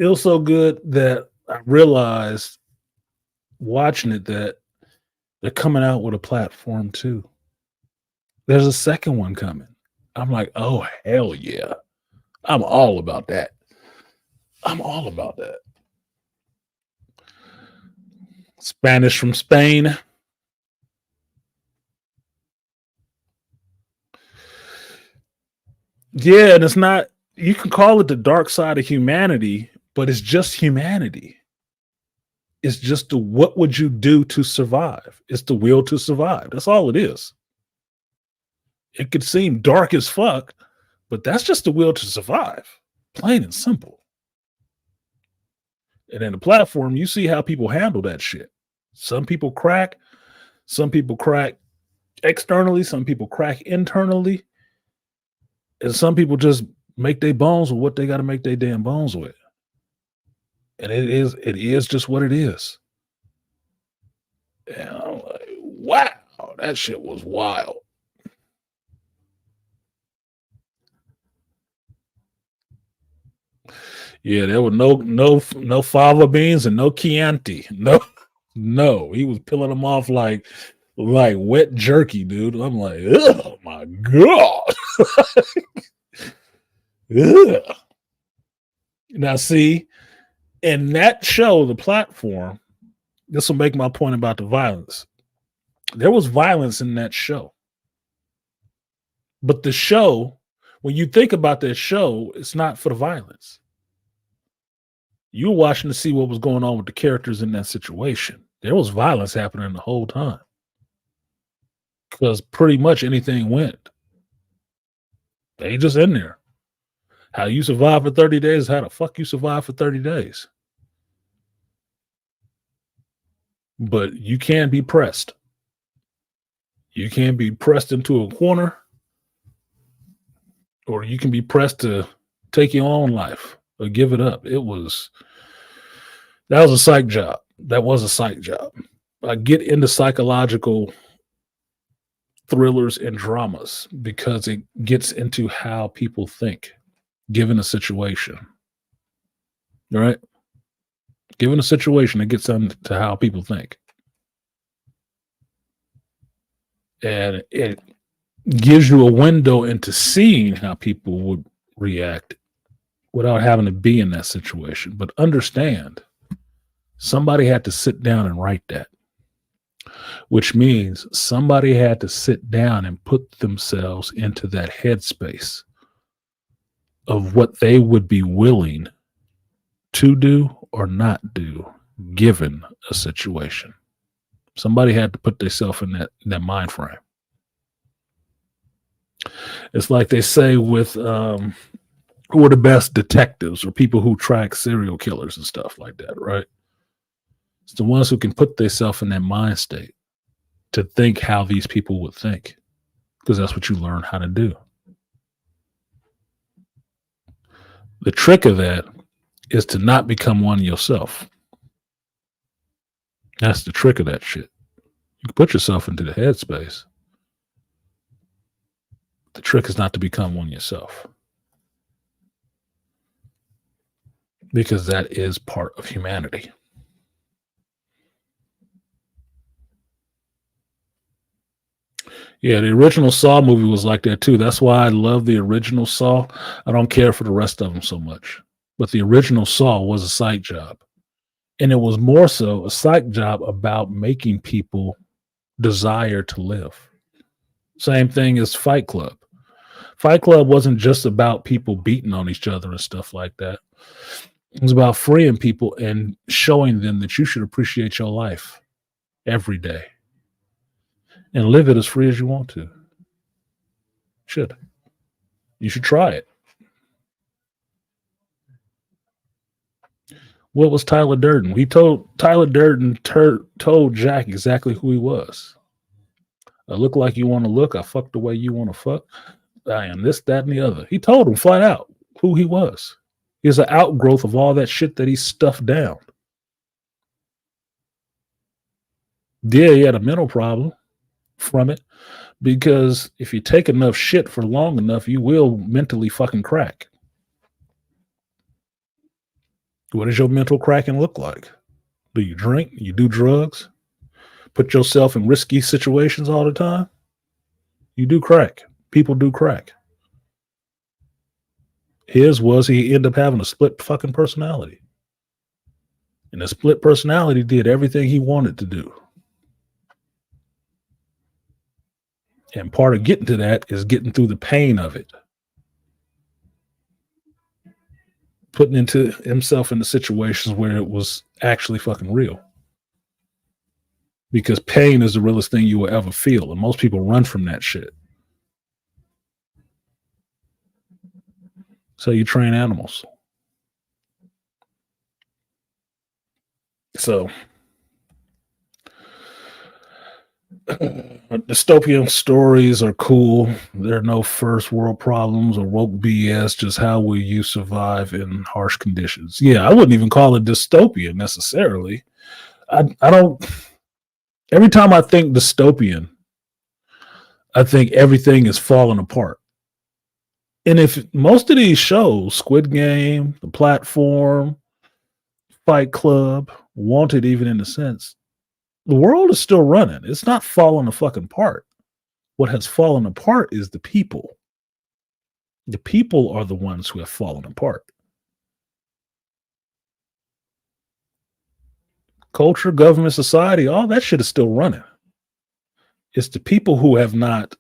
It was so good that I realized watching it that they're coming out with a platform too. There's a second one coming. I'm like, oh, hell yeah. I'm all about that. I'm all about that. Spanish from Spain. Yeah, and it's not, you can call it the dark side of humanity, but it's just humanity. It's just the what would you do to survive? It's the will to survive. That's all it is. It could seem dark as fuck, but that's just the will to survive. Plain and simple. And in the platform, you see how people handle that shit. Some people crack externally, some people crack internally, and some people just make their bones with what they got to make their damn bones with. And it is just what it is. And I'm like, wow, that shit was wild. Yeah, there were no fava beans and no Chianti. No, he was peeling them off like wet jerky, dude. I'm like, oh my god. Ugh. Now, see, in that show, the platform, this will make my point about the violence. There was violence in that show. But the show, when you think about that show, it's not for the violence. You were watching to see what was going on with the characters in that situation. There was violence happening the whole time. Because pretty much anything went. They just in there. How you survive for 30 days, how the fuck you survive for 30 days. But you can be pressed. You can be pressed into a corner, or you can be pressed to take your own life or give it up. That was a psych job. That was a psych job. I get into psychological thrillers and dramas because it gets into how people think given a situation. All right? Given a situation, it gets into how people think. And it gives you a window into seeing how people would react without having to be in that situation. But understand, somebody had to sit down and write that, which means somebody had to sit down and put themselves into that headspace of what they would be willing to do or not do given a situation. Somebody had to put themselves in that mind frame. It's like they say with who are the best detectives or people who track serial killers and stuff like that, right? It's the ones who can put themselves in that mind state to think how these people would think, because that's what you learn how to do. The trick of that is to not become one yourself. That's the trick of that shit. You can put yourself into the headspace. The trick is not to become one yourself, because that is part of humanity. Yeah, the original Saw movie was like that too. That's why I love the original Saw. I don't care for the rest of them so much. But the original Saw was a psych job. And it was more so a psych job about making people desire to live. Same thing as Fight Club. Fight Club wasn't just about people beating on each other and stuff like that. It was about freeing people and showing them that you should appreciate your life every day and live it as free as you want to. You should try it. What was Tyler Durden? Tyler Durden told Jack exactly who he was. I look like you want to look. I fuck the way you want to fuck. I am this, that, and the other. He told him flat out who he was. He's an outgrowth of all that shit that he stuffed down. Yeah, he had a mental problem from it, because if you take enough shit for long enough, you will mentally fucking crack. What does your mental cracking look like? Do you drink? You do drugs? Put yourself in risky situations all the time? You do crack. People do crack. His was he ended up having a split fucking personality. And the split personality did everything he wanted to do. And part of getting to that is getting through the pain of it. putting into himself into situations where it was actually fucking real. Because pain is the realest thing you will ever feel, and most people run from that shit. So you train animals. So dystopian stories are cool. There are no first world problems or woke BS, just how will you survive in harsh conditions. Yeah, I wouldn't even call it dystopian necessarily. I don't. Every time I think dystopian, I think everything is falling apart. And if most of these shows, Squid Game, The Platform, Fight Club, Wanted, even in a sense, the world is still running. It's not falling the fucking apart. What has fallen apart is the people. The people are the ones who have fallen apart. Culture, government, society, all that shit is still running. It's the people who have not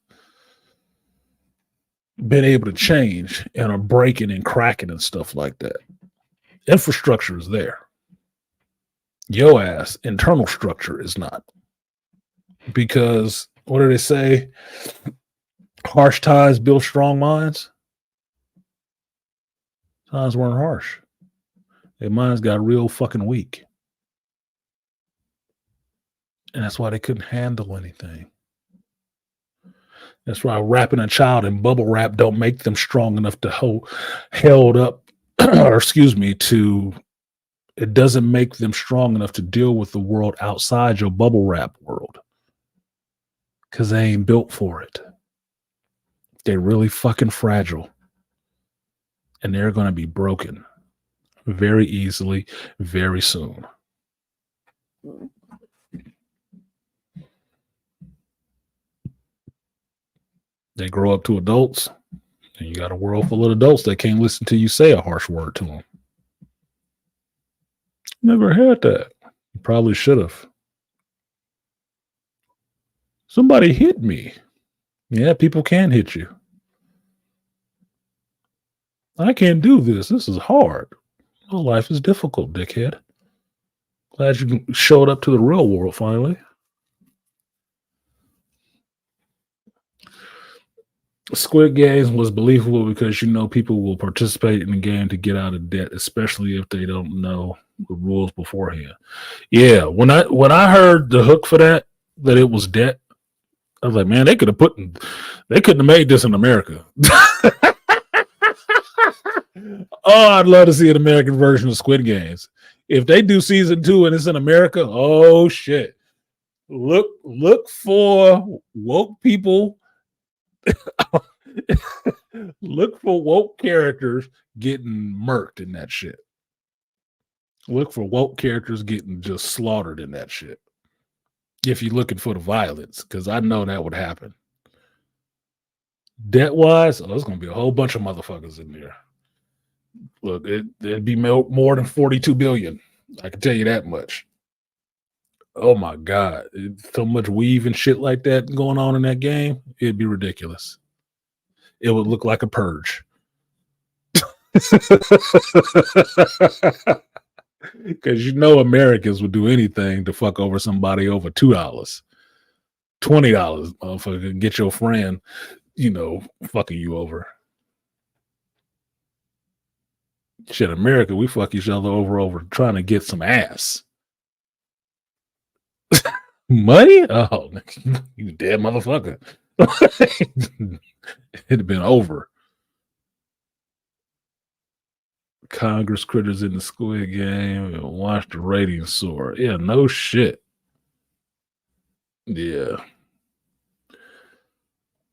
been able to change and are breaking and cracking and stuff like that. Infrastructure is there. Yo ass internal structure is not. Because what do they say? Harsh ties build strong minds. Times weren't harsh. Their minds got real fucking weak. And that's why they couldn't handle anything. That's why wrapping a child in bubble wrap don't make them strong enough to held up, or excuse me, it doesn't make them strong enough to deal with the world outside your bubble wrap world. Because they ain't built for it. They're really fucking fragile. And they're going to be broken very easily, very soon. They grow up to adults, and you got a world full of adults that can't listen to you say a harsh word to them. Never had that. You probably should have. Somebody hit me. Yeah, people can hit you. I can't do this. This is hard. Well, life is difficult, dickhead. Glad you showed up to the real world finally. Squid Games was believable because people will participate in the game to get out of debt, especially if they don't know the rules beforehand. Yeah, when I heard the hook for that it was debt, I was like, man, they couldn't have made this in America. Oh, I'd love to see an American version of Squid Games. If they do season 2 and it's in America, oh shit. Look for woke people. Look for woke characters getting murked in that shit. Look for woke characters getting just slaughtered in that shit. If you're looking for the violence, because I know that would happen. Debt-wise, there's going to be a whole bunch of motherfuckers in there. Look, it'd be more than 42 billion. I can tell you that much. Oh my God. So much weave and shit like that going on in that game. It'd be ridiculous. It would look like a purge. Because Americans would do anything to fuck over somebody over $2. $20, motherfucker, get your friend, fucking you over. Shit, America, we fuck each other over trying to get some ass. Money? Oh, you dead motherfucker. It'd have been over. Congress critters in the Squid Game and watch the ratings soar. Yeah, no shit. Yeah.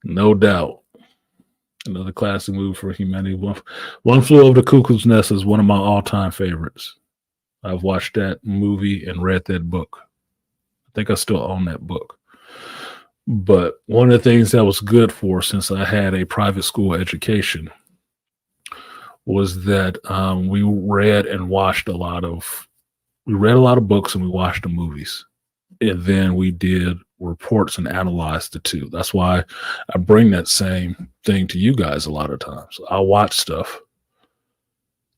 No doubt. Another classic movie for humanity. One Flew Over the Cuckoo's Nest is one of my all-time favorites. I've watched that movie and read that book. I think I still own that book. But one of the things that was good for, since I had a private school education, was that we read a lot of books and we watched the movies. And then we did reports and analyzed the two. That's why I bring that same thing to you guys a lot of times. I watch stuff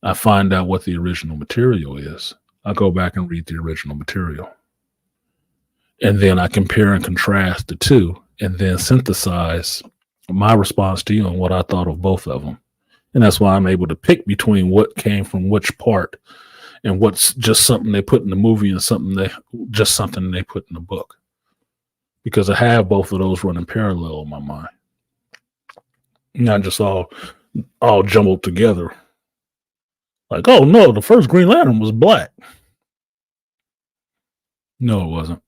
I find out what the original material is. I go back and read the original material. And then I compare and contrast the two and then synthesize my response to you and what I thought of both of them. And that's why I'm able to pick between what came from which part and what's just something they put in the movie and something they put in the book. Because I have both of those running parallel in my mind. Not just all jumbled together. Like, oh no, the first Green Lantern was black. No, it wasn't.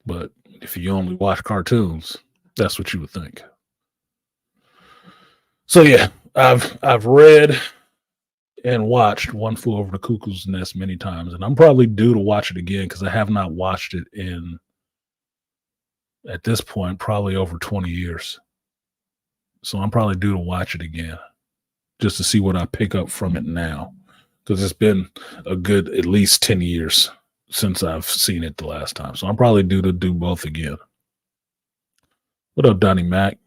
But if you only watch cartoons, that's what you would think. So yeah, I've read and watched One Flew Over the Cuckoo's Nest many times, and I'm probably due to watch it again because I have not watched it in, at this point, probably over 20 years. So I'm probably due to watch it again just to see what I pick up from it now, because it's been a good at least 10 years since I've seen it the last time. So I'm probably due to do both again. What up, Donnie Mac?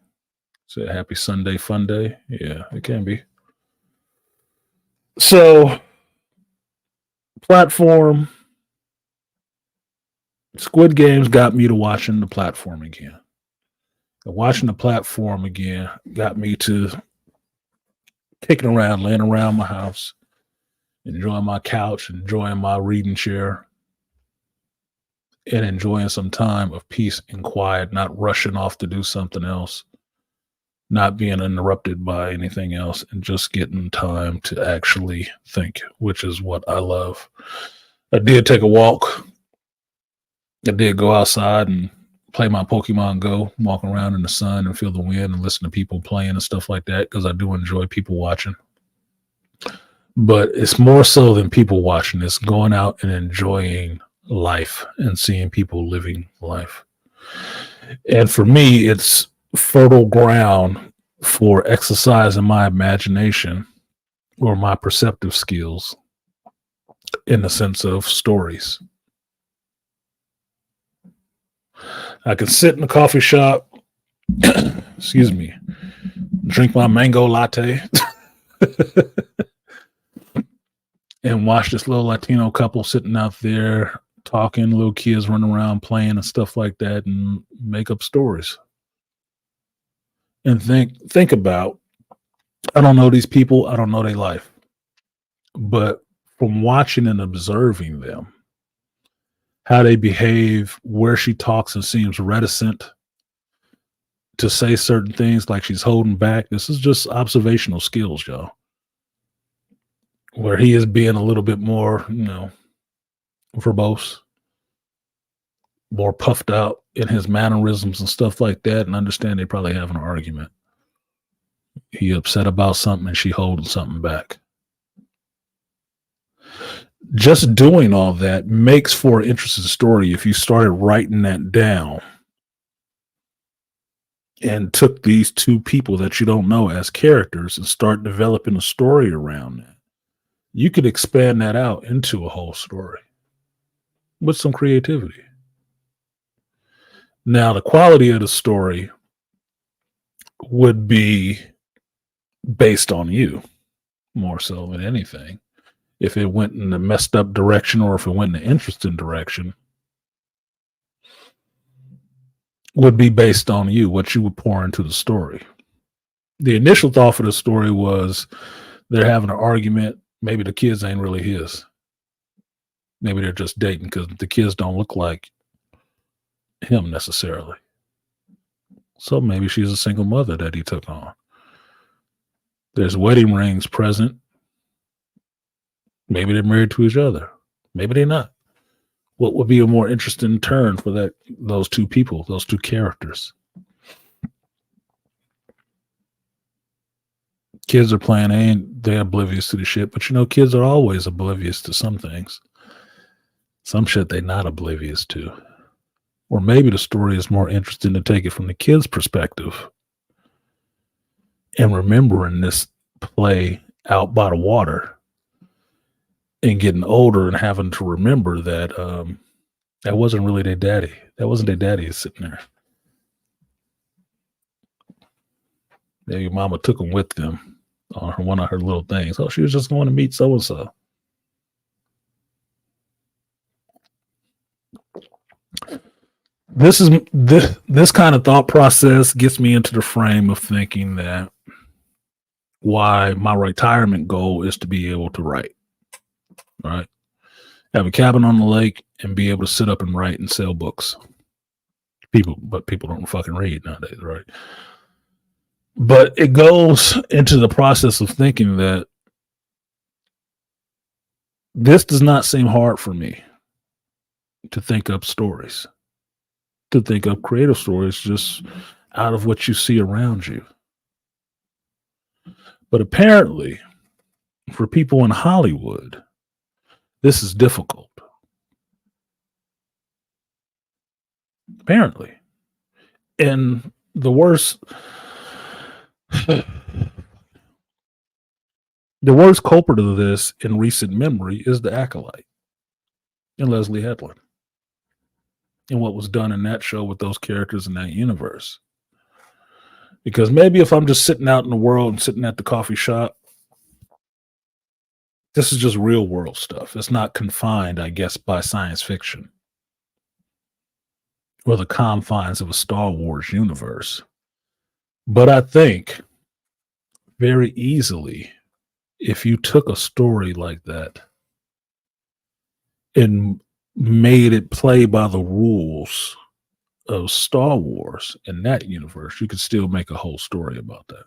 Say happy Sunday fun day. Yeah, it can be. So platform, Squid Games got me to watching the platform again. And watching the platform again got me to kicking around, laying around my house, enjoying my couch, enjoying my reading chair, and enjoying some time of peace and quiet, not rushing off to do something else, not being interrupted by anything else, and just getting time to actually think, which is what I love. I did take a walk. I did go outside and play my Pokemon Go, walk around in the sun and feel the wind and listen to people playing and stuff like that, because I do enjoy people watching. But it's more so than people watching. It's going out and enjoying life and seeing people living life. And for me, it's fertile ground for exercising my imagination or my perceptive skills in the sense of stories. I can sit in a coffee shop, excuse me, drink my mango latte, and watch this little Latino couple sitting out there talking, little kids running around playing and stuff like that, and make up stories. And think about, I don't know these people, I don't know their life, but from watching and observing them, how they behave, where she talks and seems reticent to say certain things, like she's holding back. This is just observational skills, y'all. Where he is being a little bit more, verbose, more puffed out in his mannerisms and stuff like that, and understand they probably have an argument. He upset about something and she holding something back. Just doing all that makes for an interesting story if you started writing that down and took these two people that you don't know as characters and start developing a story around that. You could expand that out into a whole story with some creativity. Now, the quality of the story would be based on you more so than anything. If it went in a messed up direction or if it went in an interesting direction, would be based on you, what you would pour into the story. The initial thought for the story was they're having an argument. Maybe the kids ain't really his. Maybe they're just dating because the kids don't look like him necessarily. So maybe she's a single mother that he took on. There's wedding rings present. Maybe they're married to each other. Maybe they're not. What would be a more interesting turn for those two people, those two characters? Kids are playing, they're oblivious to the shit, but kids are always oblivious to some things. Some shit they're not oblivious to. Or maybe the story is more interesting to take it from the kid's perspective and remembering this play out by the water and getting older and having to remember that that wasn't really their daddy. That wasn't their daddy sitting there. Maybe mama took them with them on one of her little things. Oh, she was just going to meet so and so. This kind of thought process gets me into the frame of thinking that why my retirement goal is to be able to write, right? Have a cabin on the lake and be able to sit up and write and sell books. But people don't fucking read nowadays, right? But it goes into the process of thinking that this does not seem hard for me to think up stories, to think up creative stories just out of what you see around you. But apparently, for people in Hollywood, this is difficult. Apparently. And the worst culprit of this in recent memory is The Acolyte and Leslie Hedlund and what was done in that show with those characters in that universe. Because maybe if I'm just sitting out in the world and sitting at the coffee shop, this is just real world stuff. It's not confined, I guess, by science fiction or the confines of a Star Wars universe. But I think very easily, if you took a story like that and made it play by the rules of Star Wars in that universe, you could still make a whole story about that.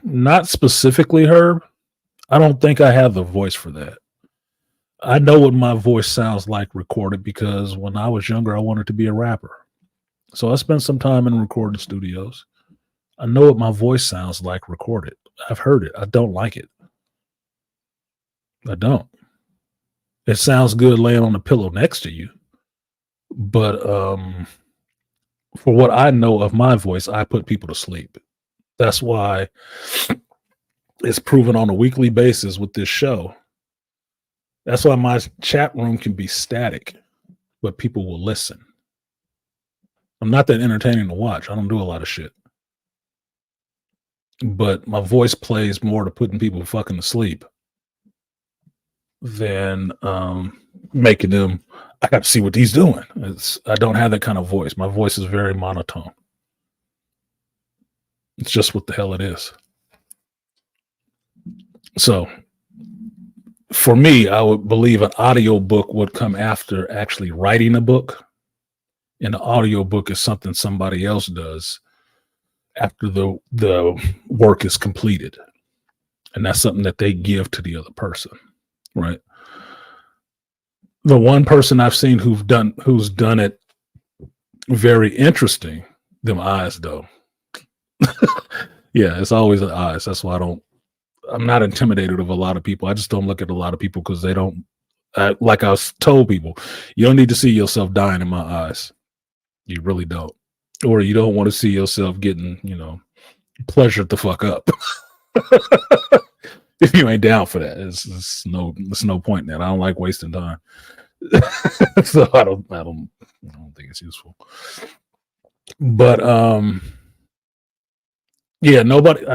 Not specifically Herb. I don't think I have the voice for that. I know what my voice sounds like recorded because when I was younger, I wanted to be a rapper. So I spent some time in recording studios. I know what my voice sounds like recorded. I've heard it. I don't like it. I don't. It sounds good laying on the pillow next to you. But for what I know of my voice, I put people to sleep. That's why it's proven on a weekly basis with this show. That's why my chat room can be static, but people will listen. I'm not that entertaining to watch. I don't do a lot of shit. But my voice plays more to putting people fucking to sleep than making them, I got to see what he's doing. I don't have that kind of voice. My voice is very monotone. It's just what the hell it is. So for me, I would believe an audio book would come after actually writing a book. And the audio book is something somebody else does after the work is completed. And that's something that they give to the other person, right? The one person I've seen who's done it very interesting, them eyes though. Yeah, it's always the eyes. That's why I'm not intimidated of a lot of people. I just don't look at a lot of people because they don't, like I was told people, you don't need to see yourself dying in my eyes. You really don't. Or you don't want to see yourself getting, pleasured the fuck up. If you ain't down for that, it's no point in that. I don't like wasting time. So I don't think it's useful. But yeah, nobody.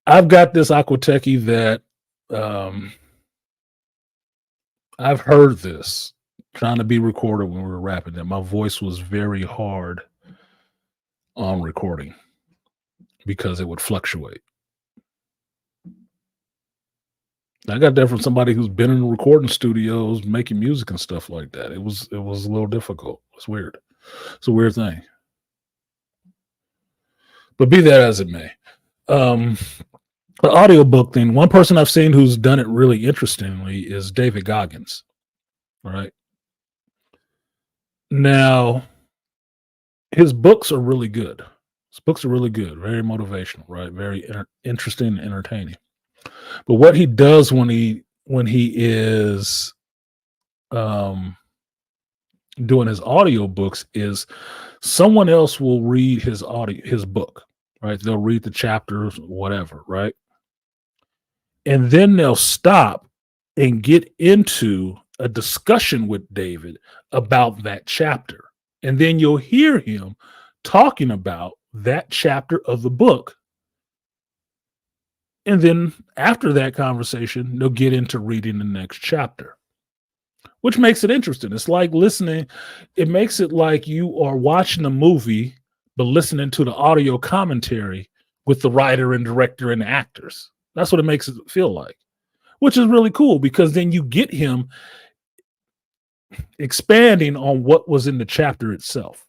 I've got this Aquatechie that I've heard this trying to be recorded when we were rapping that my voice was very hard on recording because it would fluctuate. I got that from somebody who's been in recording studios making music and stuff like that. It was a little difficult. It's weird. It's a weird thing. But be that as it may. The audiobook thing, one person I've seen who's done it really interestingly is David Goggins. All right. Now, his books are really good. His books are really good, very motivational, right? Very interesting and entertaining. But what he does when he is doing his audio books is someone else will read his book, right? They'll read the chapters, whatever, right? And then they'll stop and get into a discussion with David about that chapter. And then you'll hear him talking about that chapter of the book. And then after that conversation, they'll get into reading the next chapter, which makes it interesting. It's like listening. It makes it like you are watching a movie, but listening to the audio commentary with the writer and director and the actors. That's what it makes it feel like, which is really cool because then you get him expanding on what was in the chapter itself.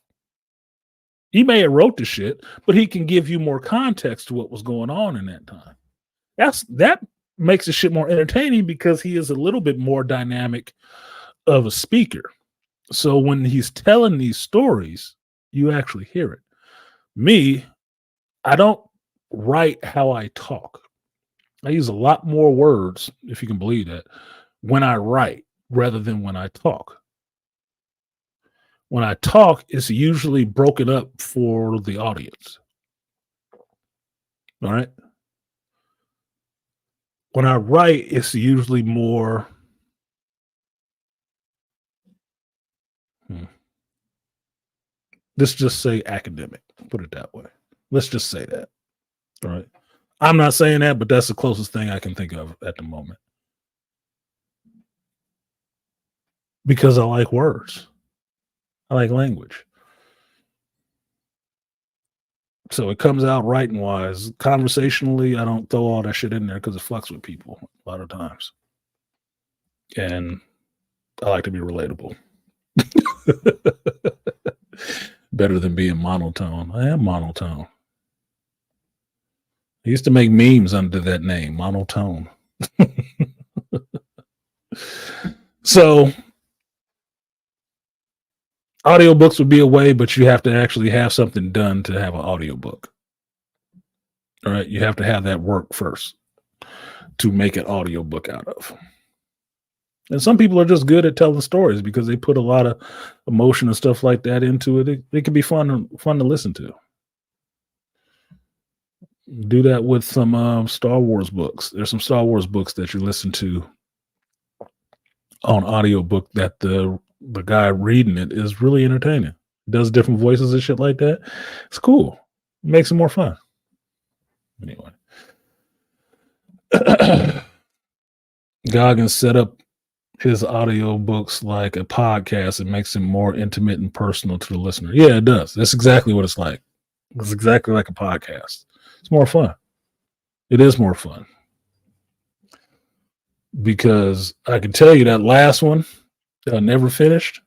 He may have wrote the shit, but he can give you more context to what was going on in that time. That makes the shit more entertaining because he is a little bit more dynamic of a speaker. So when he's telling these stories, you actually hear it. Me, I don't write how I talk. I use a lot more words, if you can believe that, when I write rather than when I talk. When I talk, it's usually broken up for the audience. All right. When I write, it's usually more. Let's just say academic. Put it that way. Let's just say that. All right. I'm not saying that, but that's the closest thing I can think of at the moment. Because I like words. I like language. So it comes out writing wise. Conversationally, I don't throw all that shit in there because it fucks with people a lot of times. And I like to be relatable. Better than being monotone. I am monotone. I used to make memes under that name, monotone. So audiobooks would be a way, but you have to actually have something done to have an audiobook. All right. You have to have that work first to make an audiobook out of. And some people are just good at telling stories because they put a lot of emotion and stuff like that into it. It can be fun to listen to. Do that with some Star Wars books. There's some Star Wars books that you listen to on audiobook that the guy reading it is really entertaining. Does different voices and shit like that. It's cool. It makes it more fun. Anyway. Goggins set up his audiobooks like a podcast. It makes it more intimate and personal to the listener. Yeah, it does. That's exactly what it's like. It's exactly like a podcast. It's more fun. It is more fun. Because I can tell you that last one that I never finished,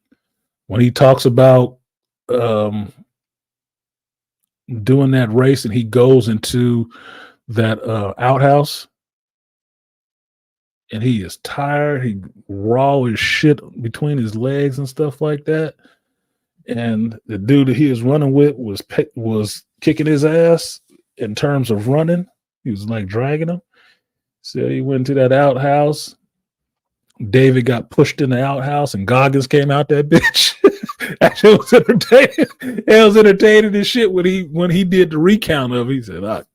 when he talks about doing that race and he goes into that outhouse and he is tired, he raw as shit between his legs and stuff like that. And the dude that he was running with was kicking his ass in terms of running. He was like dragging him. So he went to that outhouse. David got pushed in the outhouse and Goggins came out that bitch. It was entertaining. It was entertaining as shit when he did the recount of it. He said,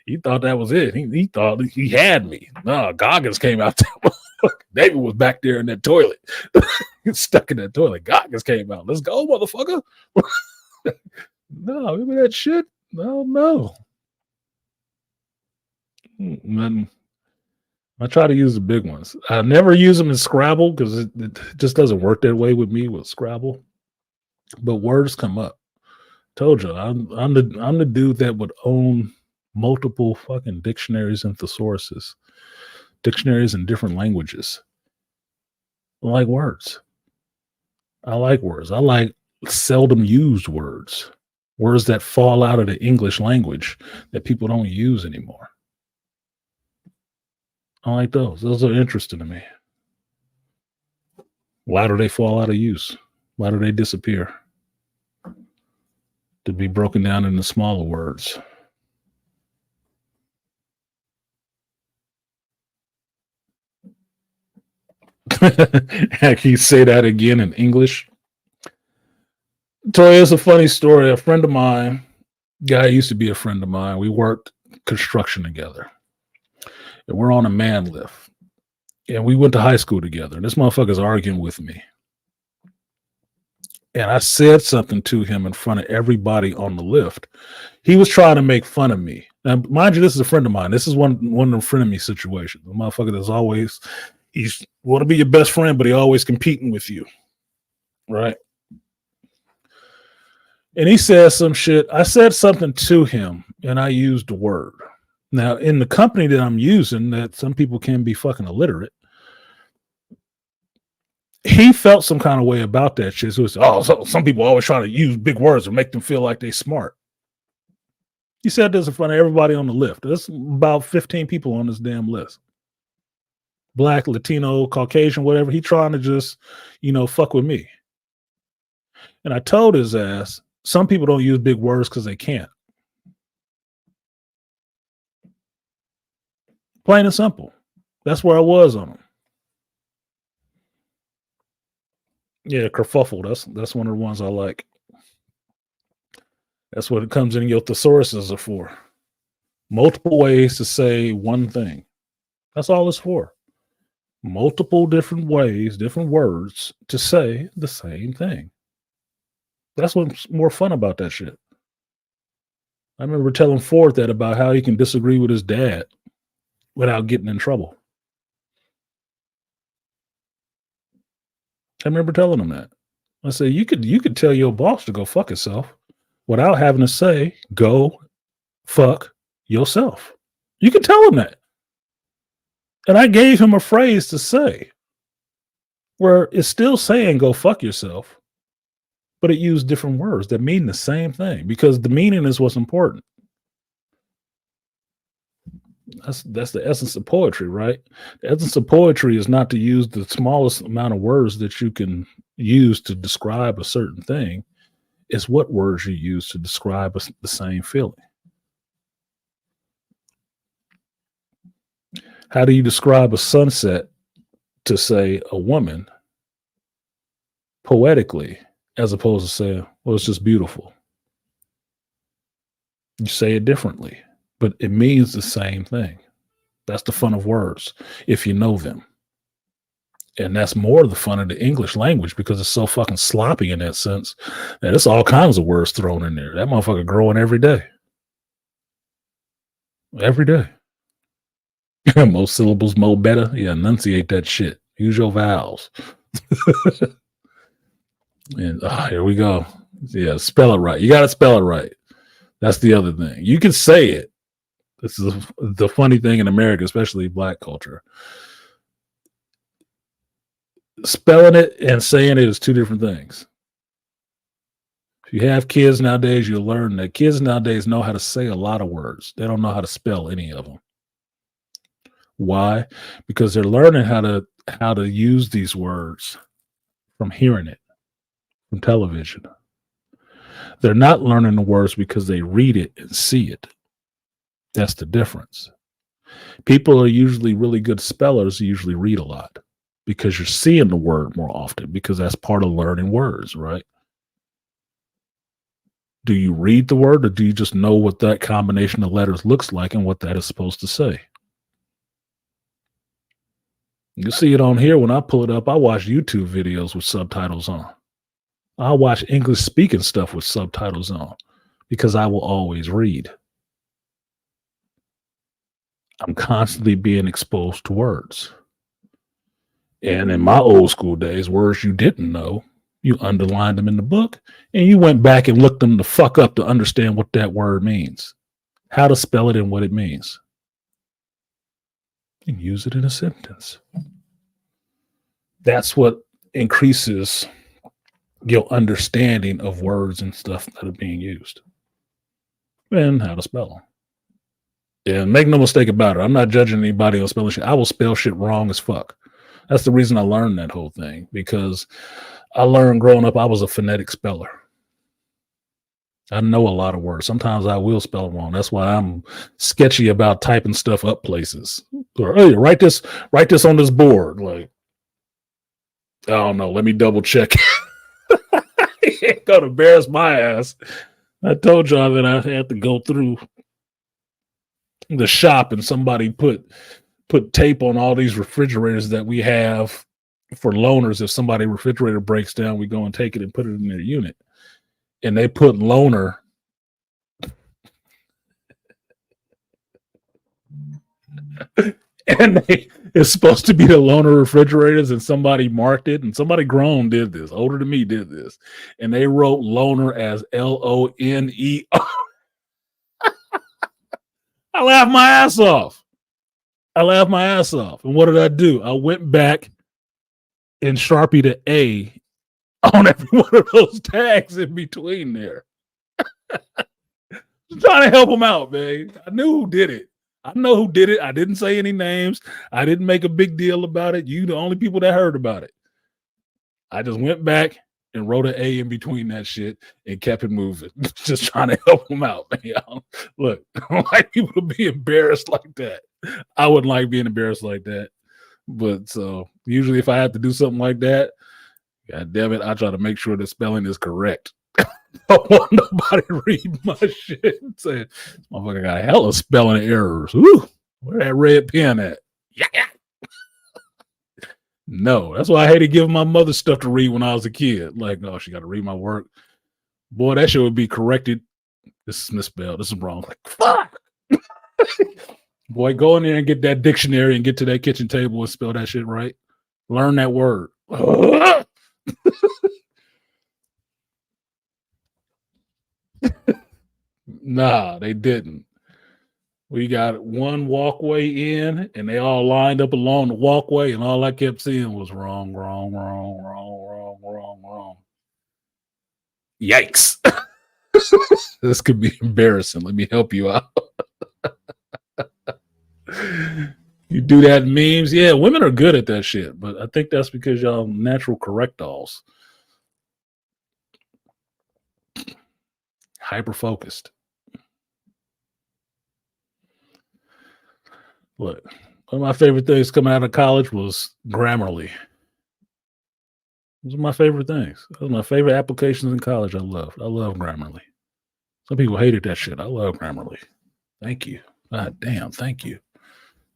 he thought that was it. He thought he had me. No, Goggins came out. David was back there in that toilet. Stuck in that toilet. Goggins came out. Let's go, motherfucker. No, remember that shit? No. Nothing. I try to use the big ones. I never use them in Scrabble because it just doesn't work that way with me with Scrabble. But words come up. Told you, I'm the dude that would own multiple fucking dictionaries and thesauruses, dictionaries in different languages. I like words. I like seldom used words that fall out of the English language that people don't use anymore. I like those. Those are interesting to me. Why do they fall out of use? Why do they disappear? To be broken down into smaller words. Can you say that again in English? Toy, it's a funny story. A friend of mine, guy used to be a friend of mine. We worked construction together. and we're on a man lift. And we went to high school together. And this motherfucker's arguing with me. And I said something to him in front of everybody on the lift. He was trying to make fun of me. Now, mind you, this is a friend of mine. This is one of the frenemy situations. The motherfucker that's always, he's want to be your best friend, but he always competing with you. Right? And he said some shit. I said something to him, and I used the word. Now, in the company that I'm using, that some people can be fucking illiterate, he felt some kind of way about that shit. So it's, so some people always try to use big words and make them feel like they smart. He said this in front of everybody on the lift. There's about 15 people on this damn list. Black, Latino, Caucasian, whatever. He trying to just, fuck with me. And I told his ass, some people don't use big words because they can't. Plain and simple. That's where I was on him. Yeah, kerfuffle. That's one of the ones I like. That's what it comes in your thesauruses are for. Multiple ways to say one thing. That's all it's for. Multiple different ways, different words to say the same thing. That's what's more fun about that shit. I remember telling Ford that about how he can disagree with his dad without getting in trouble. I remember telling him that. I said, you could tell your boss to go fuck himself without having to say, go fuck yourself. You could tell him that. And I gave him a phrase to say where it's still saying go fuck yourself, but it used different words that mean the same thing because the meaning is what's important. That's the essence of poetry, right? The essence of poetry is not to use the smallest amount of words that you can use to describe a certain thing. It's what words you use to describe the same feeling. How do you describe a sunset to, say, a woman poetically as opposed to saying, well, it's just beautiful? You say it differently, but it means the same thing. That's the fun of words, if you know them. And that's more the fun of the English language because it's so fucking sloppy in that sense that it's all kinds of words thrown in there. That motherfucker growing every day. Every day. Most syllables, more better. Yeah, enunciate that shit. Use your vowels. And here we go. Yeah, spell it right. You got to spell it right. That's the other thing. You can say it. This is the funny thing in America, especially Black culture. Spelling it and saying it is two different things. If you have kids nowadays, you'll learn that kids nowadays know how to say a lot of words. They don't know how to spell any of them. Why? Because they're learning how to use these words from hearing it, from television. They're not learning the words because they read it and see it. That's the difference. People are usually really good spellers, usually read a lot because you're seeing the word more often because that's part of learning words, right? Do you read the word or do you just know what that combination of letters looks like and what that is supposed to say? You see it on here when I pull it up. I watch YouTube videos with subtitles on. I watch English speaking stuff with subtitles on because I will always read. I'm constantly being exposed to words. And in my old school days, words you didn't know, you underlined them in the book and you went back and looked them the fuck up to understand what that word means, how to spell it and what it means. And use it in a sentence. That's what increases your understanding of words and stuff that are being used and how to spell them. And make no mistake about it, I'm not judging anybody on spelling shit. I will spell shit wrong as fuck. That's the reason I learned that whole thing, because I learned growing up I was a phonetic speller. I know a lot of words. Sometimes I will spell wrong. That's why I'm sketchy about typing stuff up places. Or, hey, write this on this board. Like, I don't know. Let me double check. He ain't gonna embarrass my ass. I told y'all that I had to go through the shop and somebody put put tape on all these refrigerators that we have for loaners. If somebody's refrigerator breaks down, we go and take it and put it in their unit. And they put loaner and it's supposed to be the loaner refrigerators, and somebody marked it, and somebody grown did this, older than me did this, and they wrote loaner as L-O-N-E-R. I laughed my ass off. And what did I do? I went back and Sharpie the A on every one of those tags in between there. Trying to help them out, man. I knew who did it. I know who did it. I didn't say any names. I didn't make a big deal about it. You the only people that heard about it. I just went back and wrote an A in between that shit and kept it moving. Just trying to help them out, man. Look, I don't like people to be embarrassed like that. I wouldn't like being embarrassed like that. But so usually if I have to do something like that, God damn it, I try to make sure the spelling is correct. I don't want nobody to read my shit and say, this motherfucker got hella spelling errors. Ooh, where that red pen at? Yeah. No, that's why I hated giving my mother stuff to read when I was a kid. Like, no, she got to read my work. Boy, that shit would be corrected. This is misspelled. This is wrong. Like, fuck. Boy, go in there and get that dictionary and get to that kitchen table and spell that shit right. Learn that word. Nah, they didn't. We got one walkway in, and they all lined up along the walkway, and all I kept seeing was wrong. Yikes. This could be embarrassing. Let me help you out. You do that in memes. Yeah, women are good at that shit, but I think that's because y'all natural correctals. Hyper-focused. Look, one of my favorite things coming out of college was Grammarly. Those are my favorite things. Those are my favorite applications in college. I love Grammarly. Some people hated that shit. I love Grammarly. Thank you. God damn, thank you.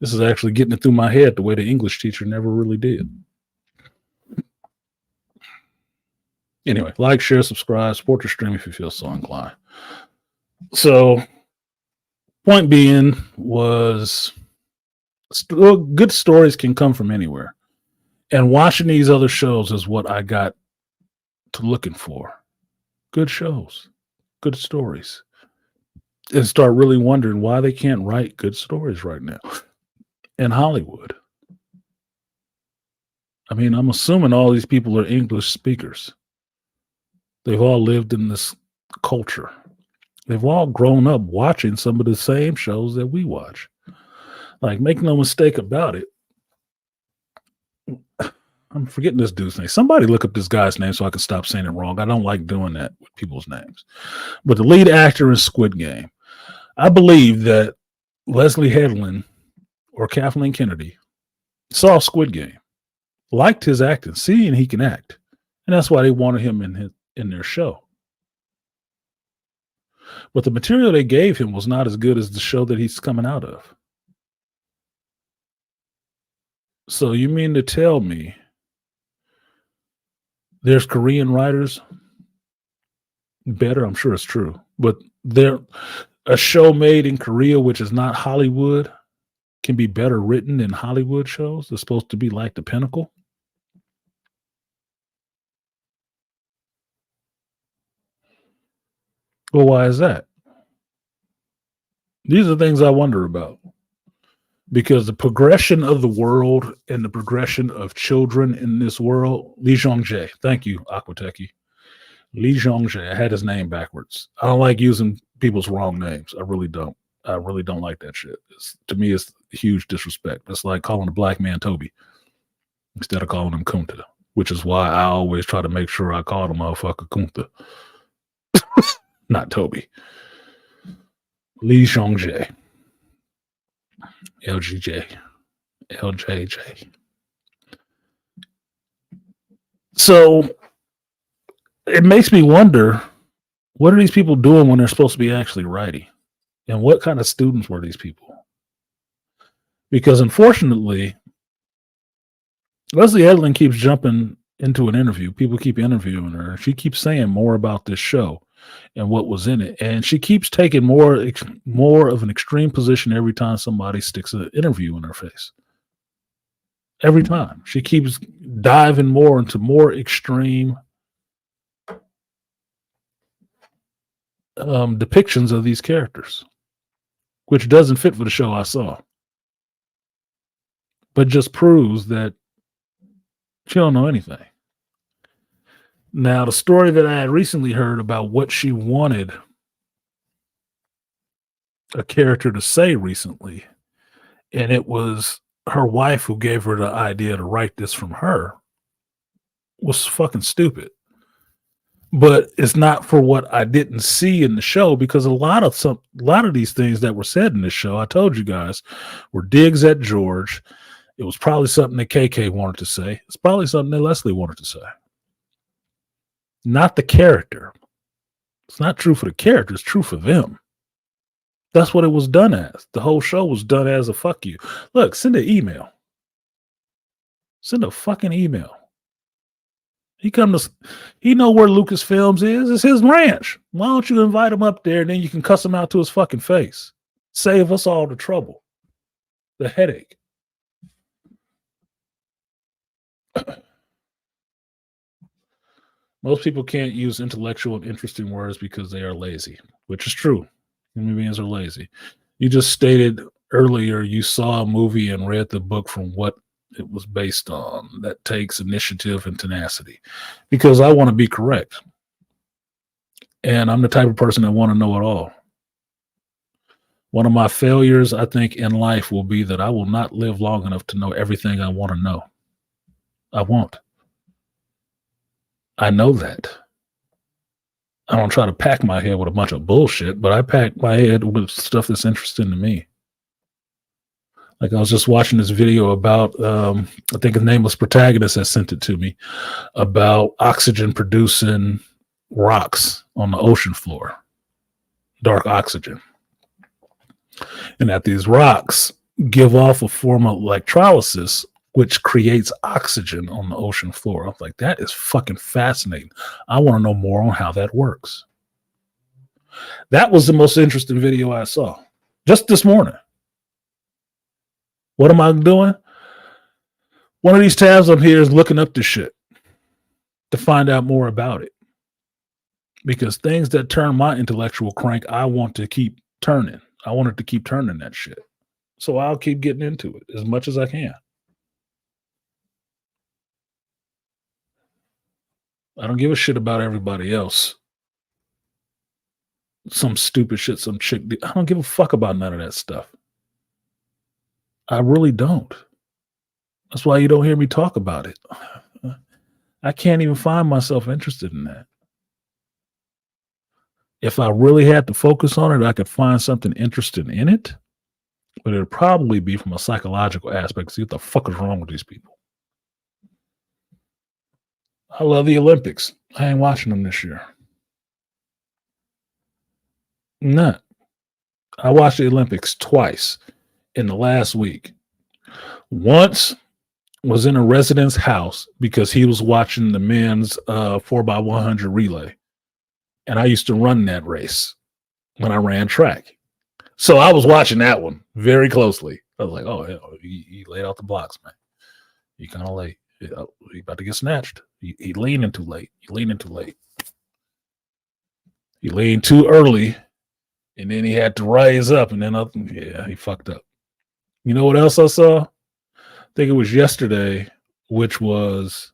This is actually getting it through my head the way the English teacher never really did. Anyway, like, share, subscribe, support the stream if you feel so inclined. So, point being was good stories can come from anywhere. And watching these other shows is what I got to looking for. Good shows, good stories. And start really wondering why they can't write good stories right now in Hollywood. I mean, I'm assuming all these people are English speakers. They've all lived in this culture. They've all grown up watching some of the same shows that we watch. Like, make no mistake about it. I'm forgetting this dude's name. Somebody look up this guy's name so I can stop saying it wrong. I don't like doing that with people's names. But the lead actor in Squid Game, I believe that Leslie Headland or Kathleen Kennedy saw Squid Game, liked his acting, seeing he can act, and that's why they wanted him in their show. But the material they gave him was not as good as the show that he's coming out of. So you mean to tell me there's Korean writers better? I'm sure it's true. But a show made in Korea, which is not Hollywood, can be better written than Hollywood shows. They're supposed to be like the pinnacle. Well, why is that? These are things I wonder about. Because the progression of the world and the progression of children in this world, Lee Jong-jae, thank you, Aquateki. Lee Jong-jae, I had his name backwards. I don't like using people's wrong names. I really don't. I really don't like that shit. To me, it's huge disrespect. It's like calling a black man Toby instead of calling him Kunta, which is why I always try to make sure I call the motherfucker Kunta, not Toby. Lee Jong-jae. LJJ. So it makes me wonder, what are these people doing when they're supposed to be actually writing? And what kind of students were these people? Because unfortunately, Leslie Edlin keeps jumping into an interview. People keep interviewing her. She keeps saying more about this show and what was in it, and she keeps taking more of an extreme position every time somebody sticks an interview in her face. Every time she keeps diving more into more extreme depictions of these characters, which doesn't fit for the show I saw, but just proves that she don't know anything. Now, the story that I had recently heard about what she wanted a character to say recently, and it was her wife who gave her the idea to write this from her, was fucking stupid. But it's not for what I didn't see in the show, because a lot of these things that were said in the show, I told you guys, were digs at George. It was probably something that KK wanted to say. It's probably something that Leslie wanted to say. Not the character. It's not true for the character. It's true for them. That's what it was done as. The whole show was done as a fuck you. Look, send an email. Send a fucking email. He know where Lucasfilms is. It's his ranch. Why don't you invite him up there and then you can cuss him out to his fucking face? Save us all the trouble, the headache. Most people can't use intellectual and interesting words because they are lazy, which is true. Human beings are lazy. You just stated earlier you saw a movie and read the book from what it was based on. That takes initiative and tenacity, because I want to be correct. And I'm the type of person that want to know it all. One of my failures, I think, in life will be that I will not live long enough to know everything I want to know. I won't. I know that. I don't try to pack my head with a bunch of bullshit, but I pack my head with stuff that's interesting to me. Like, I was just watching this video about, I think a nameless protagonist has sent it to me, about oxygen producing rocks on the ocean floor, dark oxygen. And that these rocks give off a form of electrolysis, which creates oxygen on the ocean floor. I'm like, that is fucking fascinating. I want to know more on how that works. That was the most interesting video I saw just this morning. What am I doing? One of these tabs up here is looking up this shit to find out more about it. Because things that turn my intellectual crank, I want to keep turning. I want it to keep turning that shit. So I'll keep getting into it as much as I can. I don't give a shit about everybody else. Some stupid shit, some chick. I don't give a fuck about none of that stuff. I really don't. That's why you don't hear me talk about it. I can't even find myself interested in that. If I really had to focus on it, I could find something interesting in it, but it'd probably be from a psychological aspect. See what the fuck is wrong with these people. I love the Olympics. I ain't watching them this year. Not. I watched the Olympics twice in the last week. Once was in a resident's house because he was watching the men's 4x100 relay. And I used to run that race when I ran track. So I was watching that one very closely. I was like, oh, hell, he laid out the blocks, man. He kind of late. He about to get snatched. He leaning too late. He leaning too late. He leaned too early, and then he had to rise up, and then he fucked up. You know what else I saw? I think it was yesterday, which was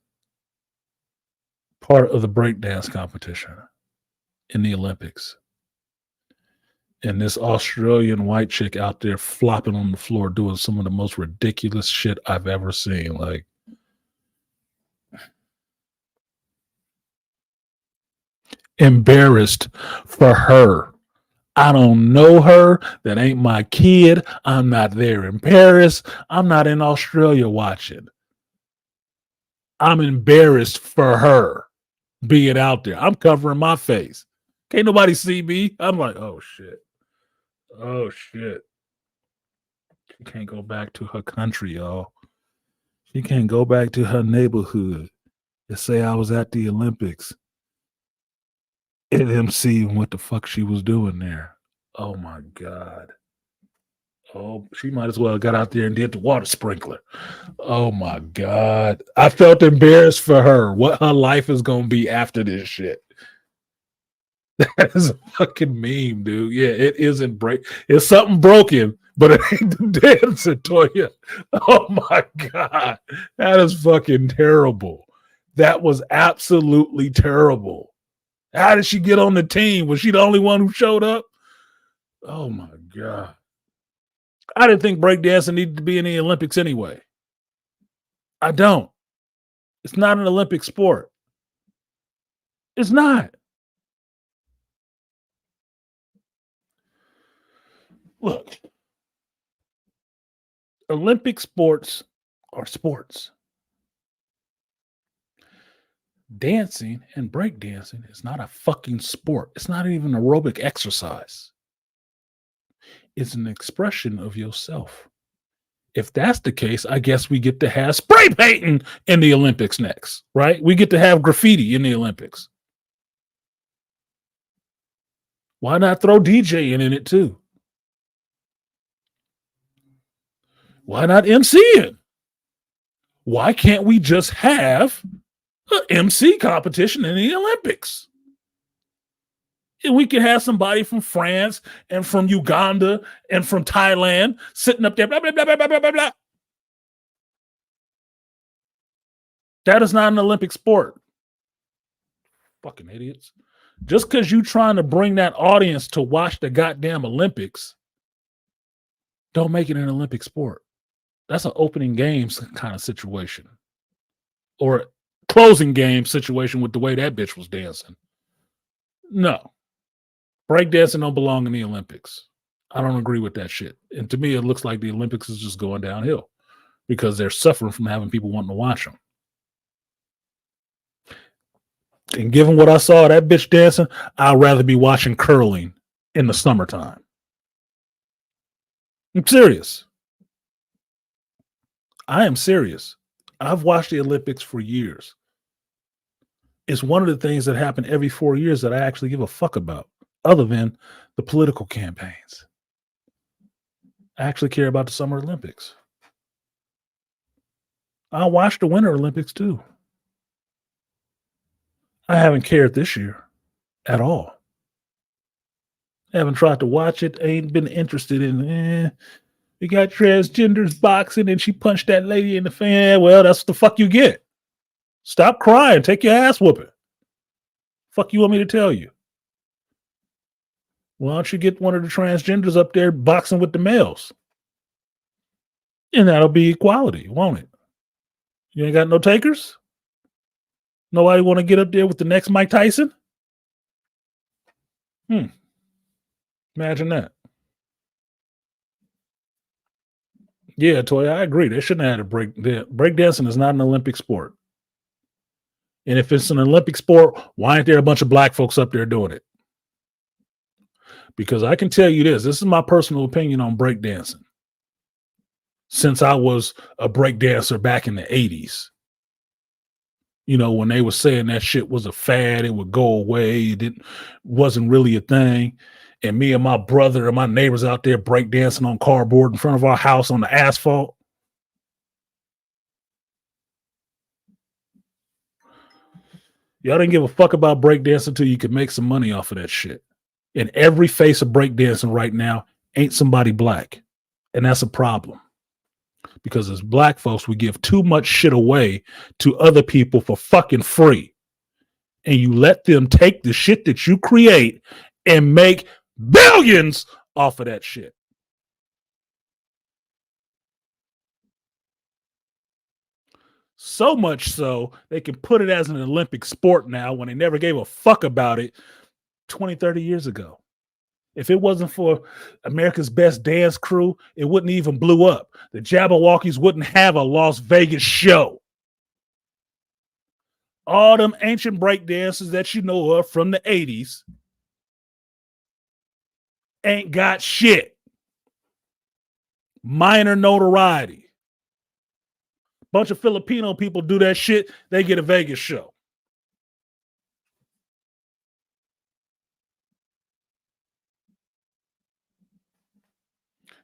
part of the breakdance competition in the Olympics. And this Australian white chick out there flopping on the floor doing some of the most ridiculous shit I've ever seen. Like, embarrassed for her. I don't know her. That ain't my kid. I'm not there in Paris. I'm not in Australia watching. I'm embarrassed for her being out there. I'm covering my face. Can't nobody see me. I'm like, oh shit. Oh shit. She can't go back to her country, y'all. She can't go back to her neighborhood and say I was at the Olympics and MC what the fuck she was doing there. Oh my God. Oh, she might as well have got out there and did the water sprinkler. Oh my God. I felt embarrassed for her. What her life is going to be after this shit. That is a fucking meme, dude. Yeah, it isn't break. It's something broken, but it ain't the dancer, Toya. Oh my God. That is fucking terrible. That was absolutely terrible. How did she get on the team? Was she the only one who showed up? Oh my God. I didn't think breakdancing needed to be in the Olympics anyway. I don't. It's not an Olympic sport. It's not. Look, Olympic sports are sports. Dancing and breakdancing is not a fucking sport. It's not even aerobic exercise. It's an expression of yourself. If that's the case, I guess we get to have spray painting in the Olympics next, right? We get to have graffiti in the Olympics. Why not throw DJing in it too? Why not MCing? Why can't we just have an MC competition in the Olympics? And we can have somebody from France and from Uganda and from Thailand sitting up there, blah, blah, blah, blah, blah, blah, blah. That is not an Olympic sport. Fucking idiots. Just because you're trying to bring that audience to watch the goddamn Olympics, don't make it an Olympic sport. That's an opening games kind of situation. Or closing game situation with the way that bitch was dancing. No. Breakdancing don't belong in the Olympics. I don't agree with that shit. And to me, it looks like the Olympics is just going downhill because they're suffering from having people wanting to watch them. And given what I saw that bitch dancing, I'd rather be watching curling in the summertime. I'm serious. I am serious. I've watched the Olympics for years. It's one of the things that happen every 4 years that I actually give a fuck about, other than the political campaigns. I actually care about the Summer Olympics. I watched the Winter Olympics too. I haven't cared this year at all. I haven't tried to watch it. I ain't been interested in we got transgenders boxing and she punched that lady in the face. Well, that's what the fuck you get. Stop crying. Take your ass whooping. Fuck you want me to tell you? Why don't you get one of the transgenders up there boxing with the males? And that'll be equality, won't it? You ain't got no takers? Nobody want to get up there with the next Mike Tyson? Imagine that. Yeah, Toy, I agree. They shouldn't have had a break. Breakdancing is not an Olympic sport. And if it's an Olympic sport, why aren't there a bunch of black folks up there doing it? Because I can tell you this is my personal opinion on breakdancing. Since I was a breakdancer back in the 80s, you know, when they were saying that shit was a fad, it would go away, wasn't really a thing. And me and my brother and my neighbors out there breakdancing on cardboard in front of our house on the asphalt. Y'all didn't give a fuck about breakdancing until you could make some money off of that shit. And every face of breakdancing right now ain't somebody black. And that's a problem. Because as black folks, we give too much shit away to other people for fucking free. And you let them take the shit that you create and make billions off of that shit. So much so, they can put it as an Olympic sport now when they never gave a fuck about it 20, 30 years ago. If it wasn't for America's Best Dance Crew, it wouldn't even blew up. The Jabberwockies wouldn't have a Las Vegas show. All them ancient break dances that you know of from the 80s ain't got shit. Minor notoriety. Bunch of Filipino people do that shit, they get a Vegas show.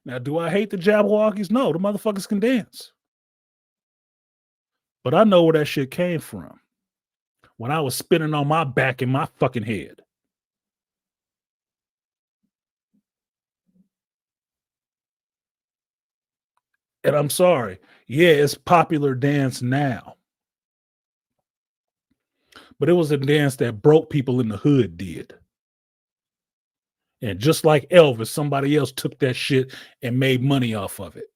Now, do I hate the Jabberwockies? No, the motherfuckers can dance. But I know where that shit came from. When I was spinning on my back in my fucking head. And I'm sorry. Yeah, it's popular dance now. But it was a dance that broke people in the hood did. And just like Elvis, somebody else took that shit and made money off of it.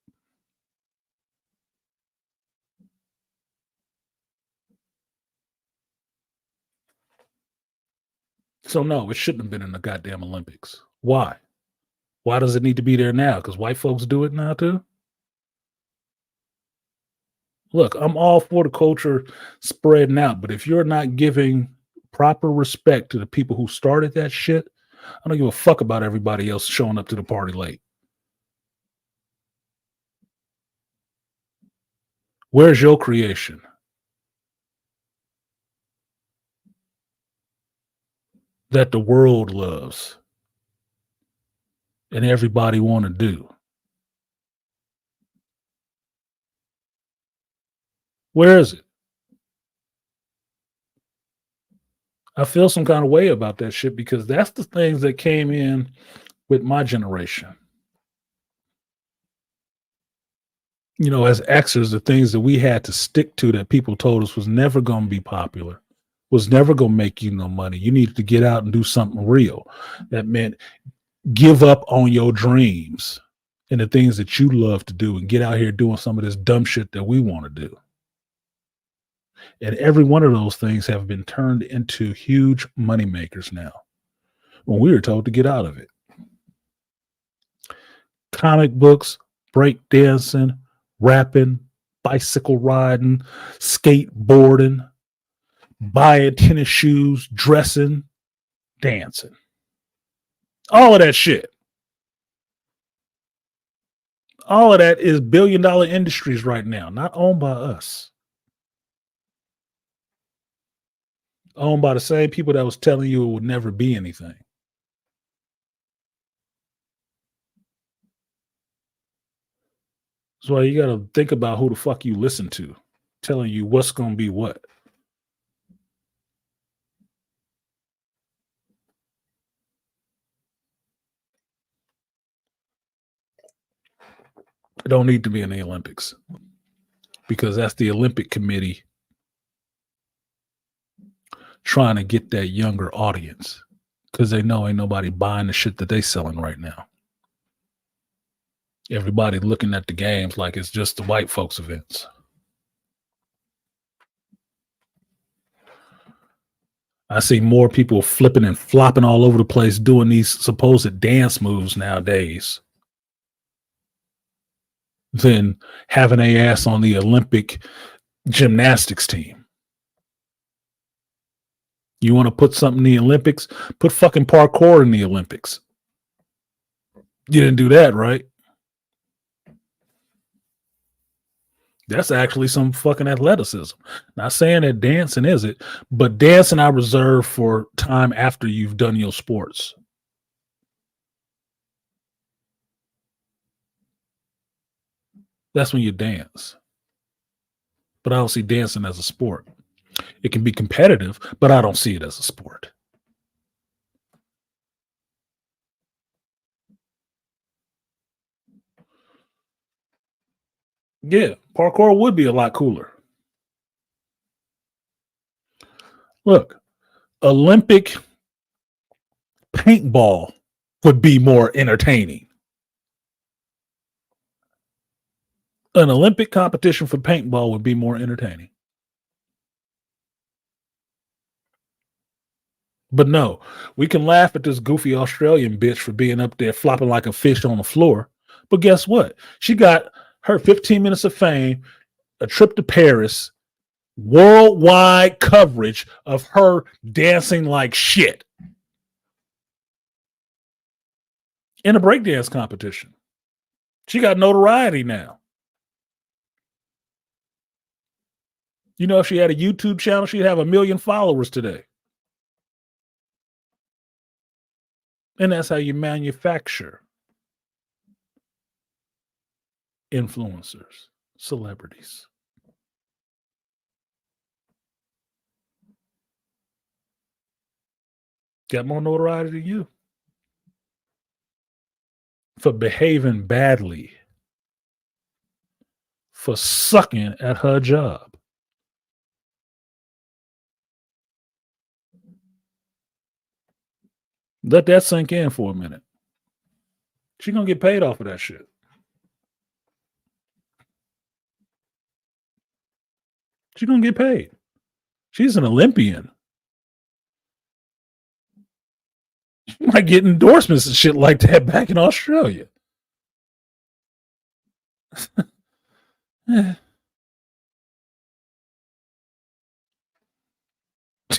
So no, it shouldn't have been in the goddamn Olympics. Why? Why does it need to be there now? Because white folks do it now too? Look, I'm all for the culture spreading out, but if you're not giving proper respect to the people who started that shit, I don't give a fuck about everybody else showing up to the party late. Where's your creation? That the world loves and everybody want to do. Where is it? I feel some kind of way about that shit because that's the things that came in with my generation. You know, as Xers, the things that we had to stick to that people told us was never going to be popular, was never going to make you no money. You needed to get out and do something real. That meant give up on your dreams and the things that you love to do and get out here doing some of this dumb shit that we want to do. And every one of those things have been turned into huge money makers now when we were told to get out of it. Comic books, break dancing, rapping, bicycle riding, skateboarding, buying tennis shoes, dressing, dancing. All of that shit. All of that is billion-dollar industries right now, not owned by us. Owned by the same people that was telling you it would never be anything. So you got to think about who the fuck you listen to, telling you what's going to be what. It don't need to be in the Olympics because that's the Olympic Committee trying to get that younger audience because they know ain't nobody buying the shit that they selling right now. Everybody looking at the games like it's just the white folks events. I see more people flipping and flopping all over the place doing these supposed dance moves nowadays than having a ass on the Olympic gymnastics team. You want to put something in the Olympics? Put fucking parkour in the Olympics. You didn't do that, right? That's actually some fucking athleticism. Not saying that dancing is it, but dancing I reserve for time after you've done your sports. That's when you dance. But I don't see dancing as a sport. It can be competitive, but I don't see it as a sport. Yeah, parkour would be a lot cooler. Look, Olympic paintball would be more entertaining. An Olympic competition for paintball would be more entertaining. But no, we can laugh at this goofy Australian bitch for being up there flopping like a fish on the floor. But guess what? She got her 15 minutes of fame, a trip to Paris, worldwide coverage of her dancing like shit in a breakdance competition. She got notoriety now. You know, if she had a YouTube channel, she'd have 1 million followers today. And that's how you manufacture influencers, celebrities. Got more notoriety than you for behaving badly, for sucking at her job. Let that sink in for a minute. She's going to get paid off of that shit. She's going to get paid. She's an Olympian. She might get endorsements and shit like that back in Australia.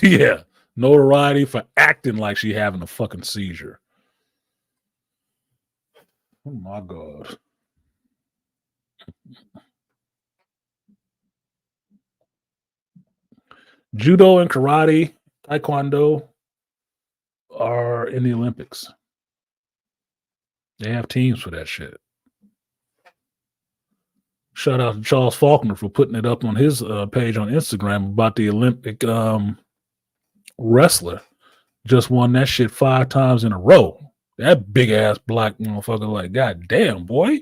Yeah. Notoriety for acting like she having a fucking seizure. Oh my God. Judo and karate, taekwondo are in the Olympics. They have teams for that shit. Shout out to Charles Faulkner for putting it up on his page on Instagram about the Olympic wrestler. Just won that shit 5 times in a row. That big ass black motherfucker, like, God damn, boy.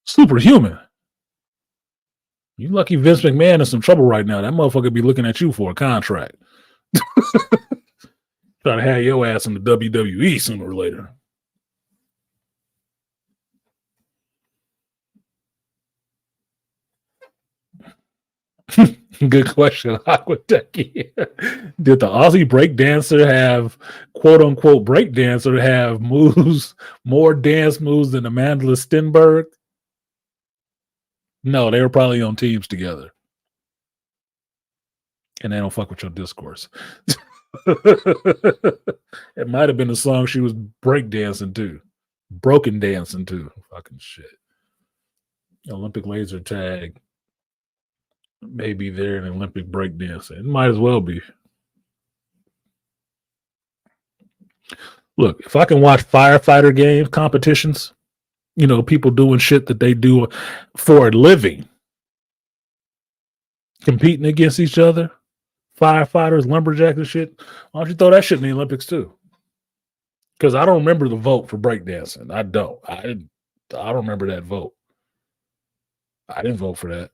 Superhuman. You lucky Vince McMahon in some trouble right now. That motherfucker be looking at you for a contract. Try to have your ass in the WWE sooner or later. Good question. Did the Aussie breakdancer have, quote unquote, breakdancer have moves, more dance moves than Amanda Stenberg? No, they were probably on teams together. And they don't fuck with your discourse. It might have been the song she was breakdancing to. Broken dancing to. Fucking shit. Olympic laser tag. Maybe they're an Olympic breakdancing. It might as well be. Look, if I can watch firefighter game competitions, you know, people doing shit that they do for a living, competing against each other, firefighters, lumberjacks and shit, why don't you throw that shit in the Olympics too? Because I don't remember the vote for breakdancing. I don't. I don't remember that vote. I didn't vote for that.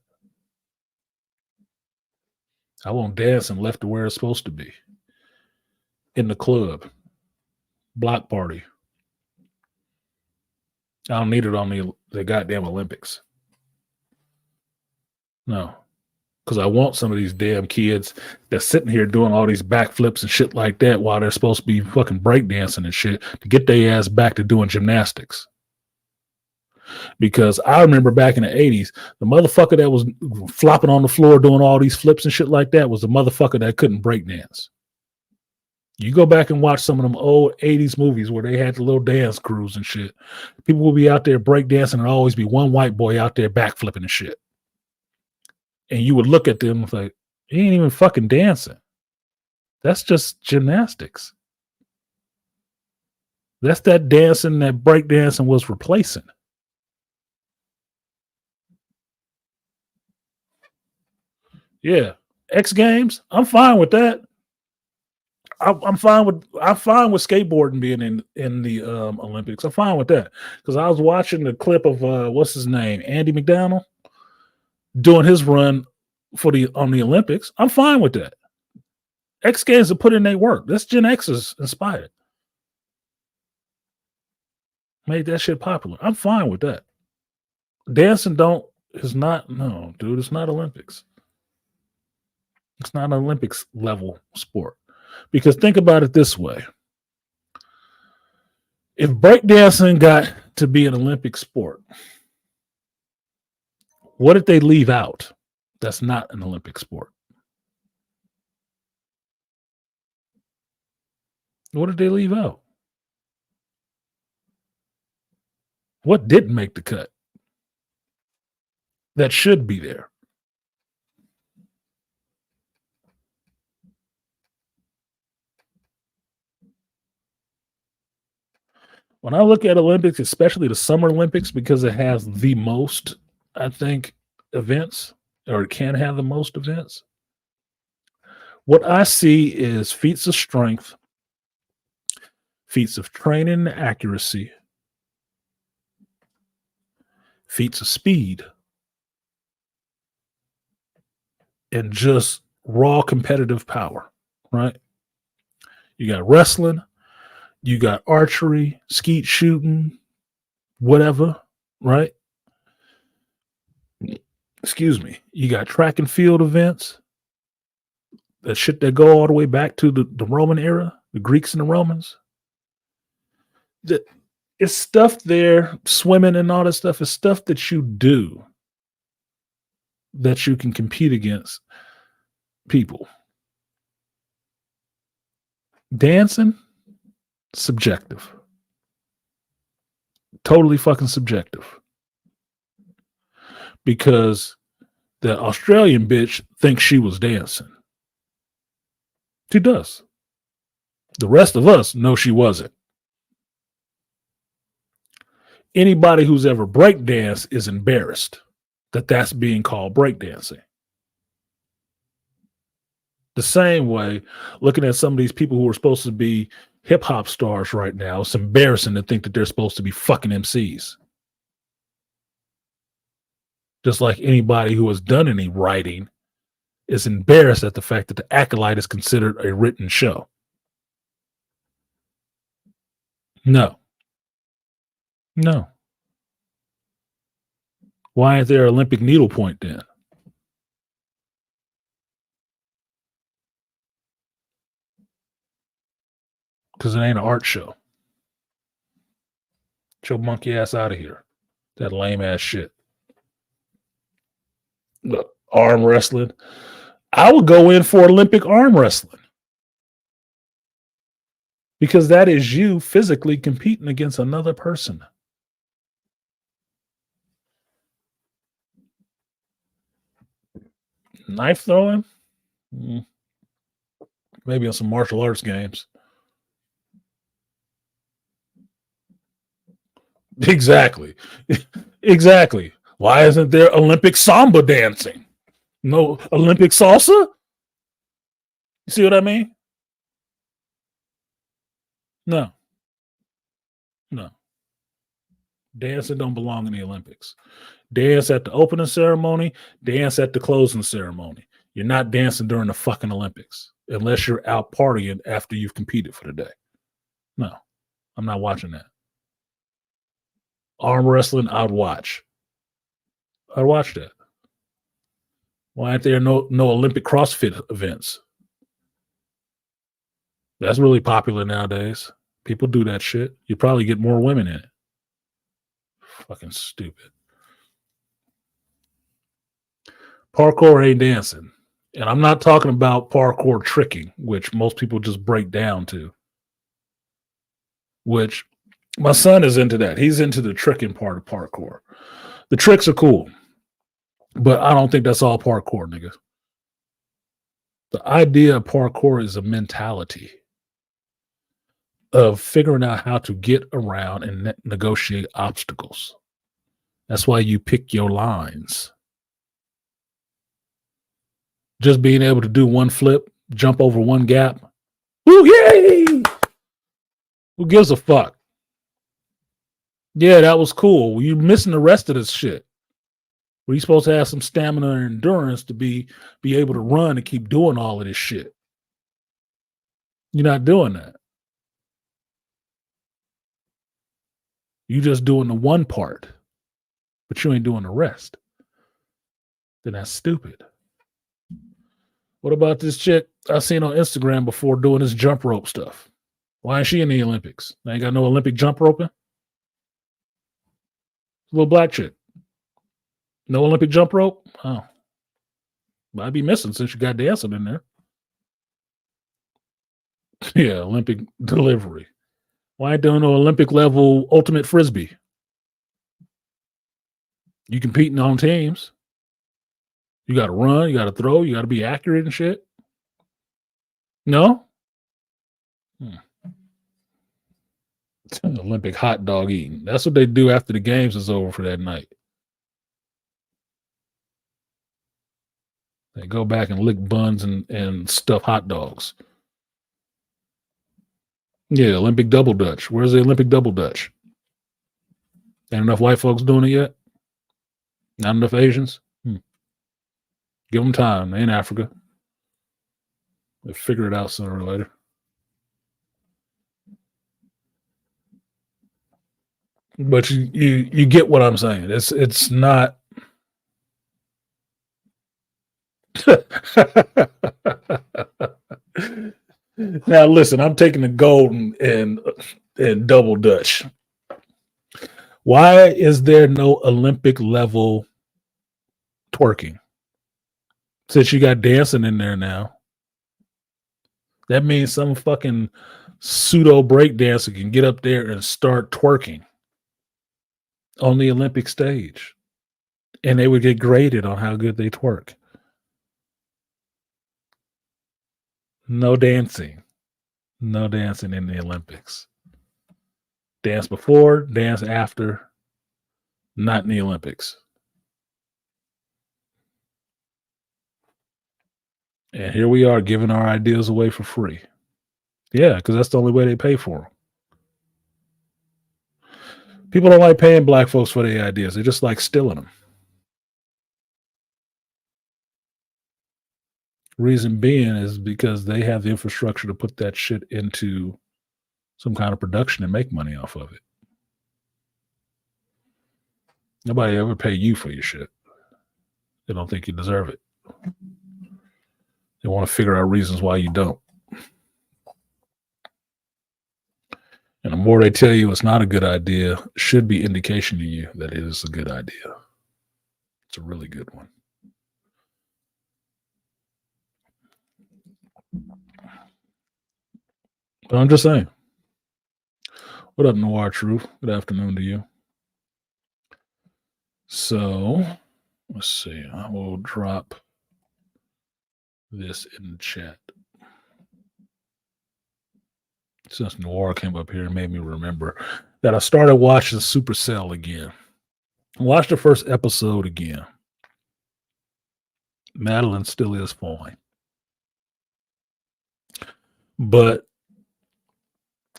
I won't dance and left to where it's supposed to be. In the club. Block party. I don't need it on the goddamn Olympics. No. Because I want some of these damn kids that's sitting here doing all these backflips and shit like that while they're supposed to be fucking breakdancing and shit to get their ass back to doing gymnastics. Because I remember back in the 80s, the motherfucker that was flopping on the floor doing all these flips and shit like that was the motherfucker that couldn't breakdance. You go back and watch some of them old 80s movies where they had the little dance crews and shit. People will be out there breakdancing and always be one white boy out there backflipping and shit. And you would look at them like, he ain't even fucking dancing. That's just gymnastics. That's that dancing that breakdancing was replacing. Yeah. X Games, I'm fine with that. I'm fine with skateboarding being in the Olympics. I'm fine with that because I was watching the clip of what's his name, Andy McDonald, doing his run on the Olympics. I'm fine with that. X Games have put in their work. That's Gen X's inspired. Made that shit popular. I'm fine with that. Dancing it's not Olympics. It's not an Olympics level sport. Because think about it this way. If breakdancing got to be an Olympic sport, what did they leave out that's not an Olympic sport? What did they leave out? What didn't make the cut that should be there? When I look at Olympics, especially the Summer Olympics, because it has the most, I think, events, or it can have the most events, what I see is feats of strength, feats of training and accuracy, feats of speed, and just raw competitive power, right? You got wrestling, you got archery, skeet shooting, whatever, right? Excuse me. You got track and field events, that shit that go all the way back to the Roman era, the Greeks and the Romans. It's stuff there, swimming and all that stuff is stuff that you do that you can compete against people. Dancing, subjective. Totally fucking subjective. Because the Australian bitch thinks she was dancing. She does. The rest of us know she wasn't. Anybody who's ever breakdanced is embarrassed that that's being called breakdancing. The same way, looking at some of these people who are supposed to be hip hop stars right now, it's embarrassing to think that they're supposed to be fucking MCs. Just like anybody who has done any writing is embarrassed at the fact that the Acolyte is considered a written show. No. Why ain't there Olympic needlepoint then? Because it ain't an art show. Get your monkey ass out of here. That lame ass shit. Look, arm wrestling. I would go in for Olympic arm wrestling. Because that is you physically competing against another person. Knife throwing? Maybe on some martial arts games. Exactly. Exactly. Why isn't there Olympic samba dancing? No Olympic salsa? You see what I mean? No. Dancing don't belong in the Olympics. Dance at the opening ceremony, dance at the closing ceremony. You're not dancing during the fucking Olympics unless you're out partying after you've competed for the day. No, I'm not watching that. Arm wrestling, I'd watch. I'd watch that. Why aren't there no Olympic CrossFit events? That's really popular nowadays. People do that shit. You probably get more women in it. Fucking stupid. Parkour ain't dancing. And I'm not talking about parkour tricking, which most people just break down to. Which my son is into that. He's into the tricking part of parkour. The tricks are cool, but I don't think that's all parkour, nigga. The idea of parkour is a mentality of figuring out how to get around and negotiate obstacles. That's why you pick your lines. Just being able to do one flip, jump over one gap. Woo, yay! Who gives a fuck? Yeah, that was cool. You're missing the rest of this shit. Were you supposed to have some stamina and endurance to be able to run and keep doing all of this shit? You're not doing that. You just doing the one part, but you ain't doing the rest. Then that's stupid. What about this chick I seen on Instagram before doing this jump rope stuff? Why ain't she in the Olympics? They ain't got no Olympic jump roping? Little black chick. No Olympic jump rope? Oh. Might be missing since you got dancing in there. Yeah, Olympic delivery. Why ain't there no Olympic level ultimate frisbee? You competing on teams. You got to run. You got to throw. You got to be accurate and shit. No? Olympic hot dog eating. That's what they do after the games is over for that night. They go back and lick buns and stuff hot dogs. Yeah, Olympic double Dutch. Where's the Olympic double Dutch? Ain't enough white folks doing it yet? Not enough Asians? Give them time. They in Africa. They'll figure it out sooner or later. But you get what I'm saying. It's not. Now listen, I'm taking the gold and double Dutch. Why is there no Olympic level twerking? Since you got dancing in there now, that means some fucking pseudo break dancer can get up there and start twerking on the Olympic stage, and they would get graded on how good they twerk. No dancing in the Olympics. Dance before, dance after, not in the Olympics. And here we are giving our ideas away for free. Yeah, because that's the only way they pay for them. People don't like paying black folks for their ideas. They just like stealing them. Reason being is because they have the infrastructure to put that shit into some kind of production and make money off of it. Nobody ever pay you for your shit. They don't think you deserve it. They want to figure out reasons why you don't. And the more they tell you it's not a good idea, should be indication to you that it is a good idea. It's a really good one. But I'm just saying. What up, Noir Truth? Good afternoon to you. So, let's see. I will drop this in the chat. Since Noir came up here and made me remember that I started watching Supercell again. I watched the first episode again. Madeline still is fine. But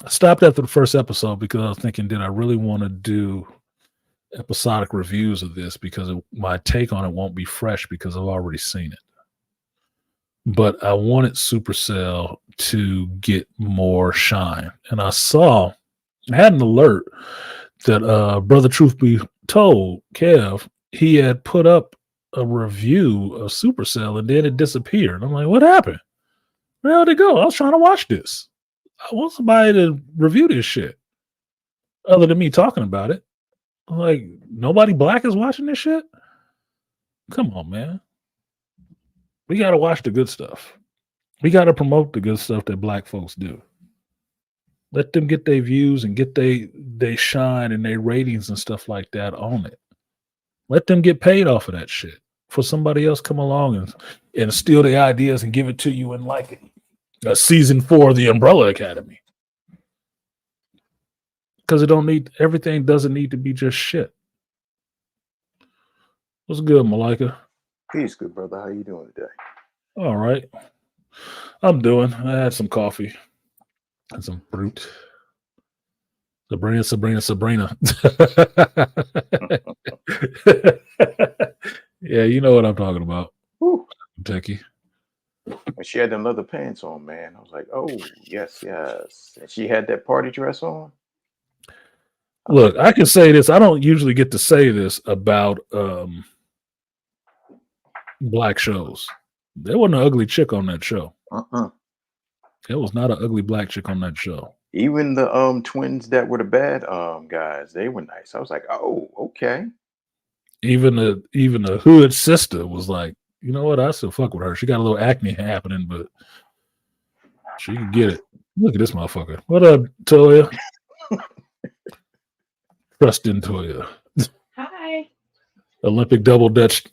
I stopped after the first episode because I was thinking, did I really want to do episodic reviews of this? Because my take on it won't be fresh because I've already seen it. But I wanted Supercell to get more shine. And I had an alert that Brother Truth Be Told, Kev, he had put up a review of Supercell and then it disappeared. I'm like, what happened? Where did it go? I was trying to watch this. I want somebody to review this shit other than me talking about it. I'm like, nobody black is watching this shit? Come on, man. We got to watch the good stuff. We got to promote the good stuff that black folks do. Let them get their views and get they shine and their ratings and stuff like that on it. Let them get paid off of that shit for somebody else come along and steal their ideas and give it to you in like a season 4 of the Umbrella Academy. Because everything doesn't need to be just shit. What's good, Malika? Peace, good brother. How you doing today? All right. I'm doing. I had some coffee and some fruit. Sabrina. Yeah, you know what I'm talking about. Woo. Techie. When she had them leather pants on, man, I was like, oh, yes. And she had that party dress on. Look, I can say this. I don't usually get to say this about black shows. There wasn't an ugly chick on that show. There was not an ugly black chick on that show. Even the twins that were the bad guys, they were nice. I was like, oh, okay. Even the hood sister was like, you know what? I still fuck with her. She got a little acne happening, but she can get it. Look at this motherfucker. What up, Toya? Trust in Toya. Hi. Olympic double dutch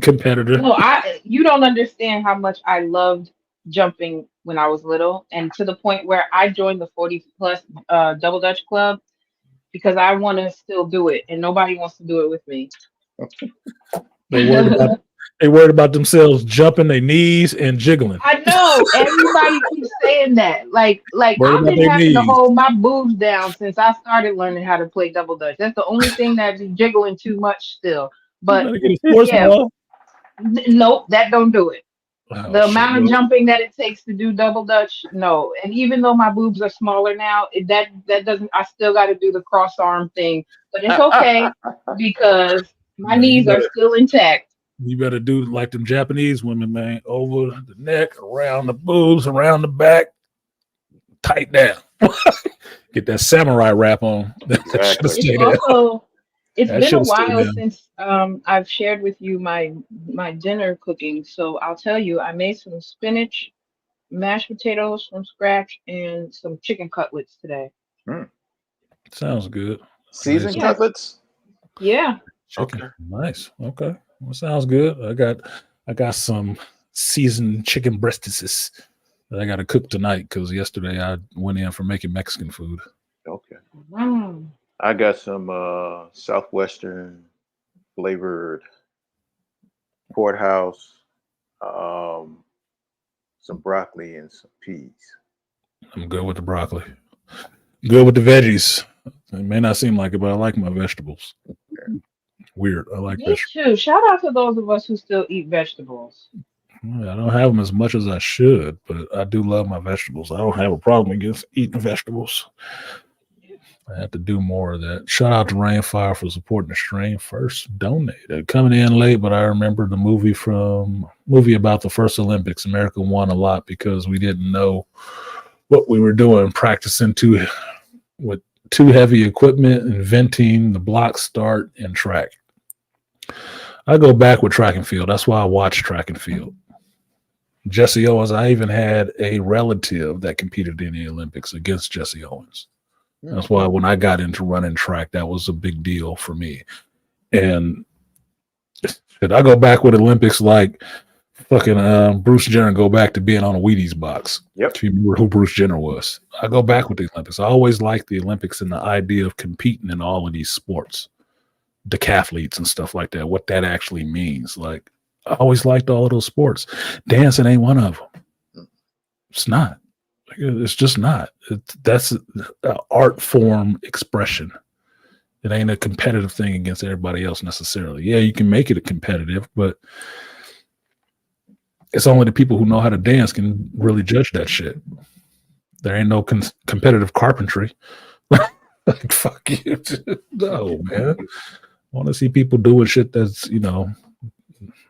competitor. No, you don't understand how much I loved jumping when I was little, and to the point where I joined the 40 plus double dutch club because I want to still do it, and nobody wants to do it with me. They worried about they worried about themselves jumping their knees and jiggling. I know everybody keeps saying that. Like Worried I've about been their having to knees. hold my boobs down since I started learning how to play double dutch. That's the only thing that be jiggling too much still. You But better get a sports yeah, ball. nope, that don't do it. Oh The shit! amount of jumping that it takes to do double dutch, no. And even though my boobs are smaller now, that doesn't. I still got to do the cross arm thing, but it's okay because my Man, knees are still intact. you better do like them Japanese women, man. Over the neck, around the boobs, around the back, tight down. Get that samurai wrap on. That should have Exactly. It's stayed down. also it's That been should a have stayed while down. since I've shared with you my dinner cooking. So I'll tell you, I made some spinach, mashed potatoes from scratch, and some chicken cutlets today. Mm. Sounds good. Seasoned Yes, cutlets. yeah. Chicken. Okay. Nice. Okay. Well, sounds good. I got some seasoned chicken breastises that I got to cook tonight because yesterday I went in for making Mexican food. Okay. Mm. I got some southwestern flavored porterhouse, um, some broccoli and some peas. I'm good with the broccoli. Good with the veggies. It may not seem like it, but I like my vegetables. Weird. I like Me vegetables. too. Shout out to those of us who still eat vegetables. I don't have them as much as I should, but I do love my vegetables. I don't have a problem against eating vegetables. I have to do more of that. Shout out to Rainfire for supporting the stream. First donated. Coming in late, but I remember the movie about the first Olympics. America won a lot because we didn't know what we were doing, practicing with too heavy equipment, inventing the block start and track. I go back with track and field. That's why I watch track and field. Jesse Owens, I even had a relative that competed in the Olympics against Jesse Owens. That's why when I got into running track, that was a big deal for me. And should I go back with Olympics like fucking Bruce Jenner go back to being on a Wheaties box? Yep. If you remember who Bruce Jenner was. I go back with the Olympics. I always liked the Olympics and the idea of competing in all of these sports, decathletes and stuff like that, what that actually means. Like, I always liked all of those sports. Dancing ain't one of them. It's not. It's just not. That's an art form expression. It ain't a competitive thing against everybody else necessarily. Yeah, you can make it a competitive, but it's only the people who know how to dance can really judge that shit. There ain't no competitive carpentry. Like, fuck you. No, man. I want to see people doing shit that's, I don't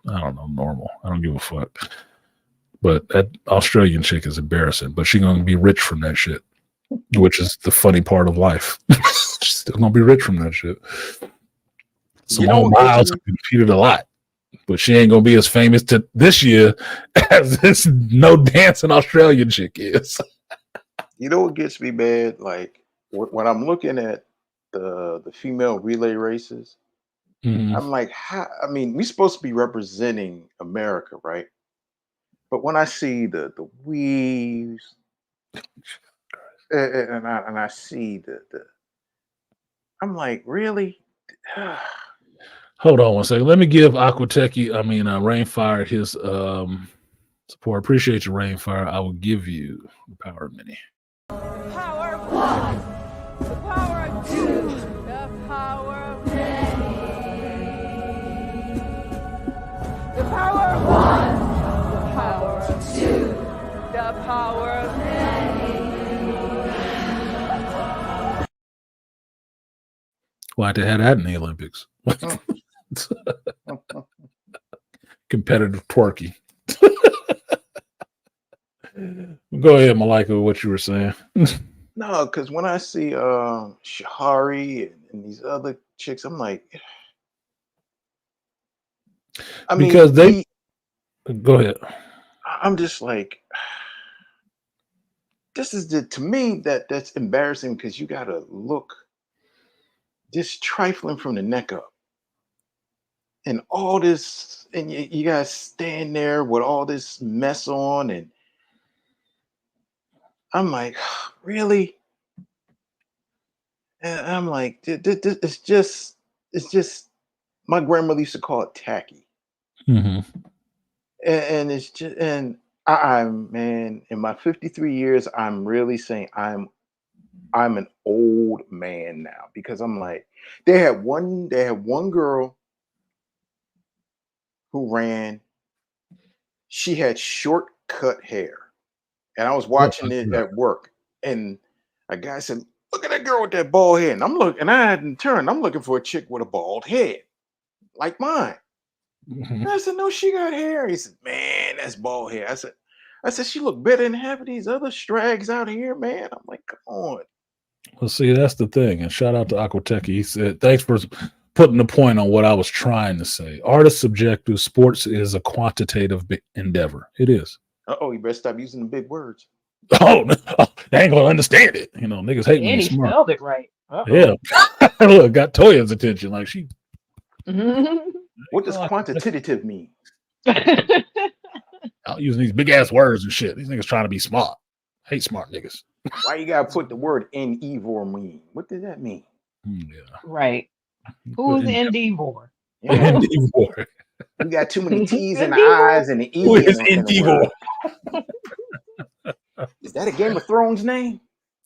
know, normal. I don't give a fuck. But that Australian chick is embarrassing, but she's going to be rich from that shit, which is the funny part of life. She's still going to be rich from that shit. Simone Biles competed a lot, but she ain't going to be as famous this year as this no dancing Australian chick is. You know what gets me bad? Like when I'm looking at the female relay races, I'm like, we're supposed to be representing America, right? But when I see the weaves, and I see the I'm like, really? Hold on one second. Let me give Rainfire his support. Appreciate you, Rainfire. I will give you the power mini. Power of one, the power of two, the power of many. The power of one, the power of two, the power of many. Why'd they have that in the Olympics? Competitive twerky. Go ahead, Malika, what you were saying. No, because when I see Shahari and these other chicks, I'm like, go ahead. I'm just like, this is to me that's embarrassing because you gotta look just trifling from the neck up. and all this, and you guys stand there with all this mess on, and I'm like, really? And I'm like, it's just. My grandmother used to call it tacky, Mm-hmm. and it's just, and I'm man, in my 53 years, I'm really saying I'm an old man now because I'm like, they had one girl who ran. She had short cut hair, and I was watching it at work, and a guy said, "Look at that girl with that bald head." And I'm looking, and I hadn't turned. I'm looking for a chick with a bald head, like mine. And I said, "No, she got hair." He said, "Man, that's bald hair." I said, "She look better than half of these other strags out here, man." I'm like, "Come on." Well, see, that's the thing. And shout out to Aquatech. He said, "Thanks for putting the point on what I was trying to say. Art is subjective. Sports is a quantitative endeavor. It is." Oh, you better stop using the big words. Oh, no, they ain't gonna understand it. You know, niggas hate me. And he Smart. spelled it right. Yeah. Look, got Toya's attention. Like she. What does quantitative mean? Out using these big ass words and shit. These niggas trying to be smart. I hate smart niggas. Why you gotta put the word endeavor mean? What does that mean? Yeah. Right. Who's endeavor? Yeah. Endeavor. We got too many T's and the I's and the E's. Who is in the Endeavor? word. Is that a Game of Thrones name?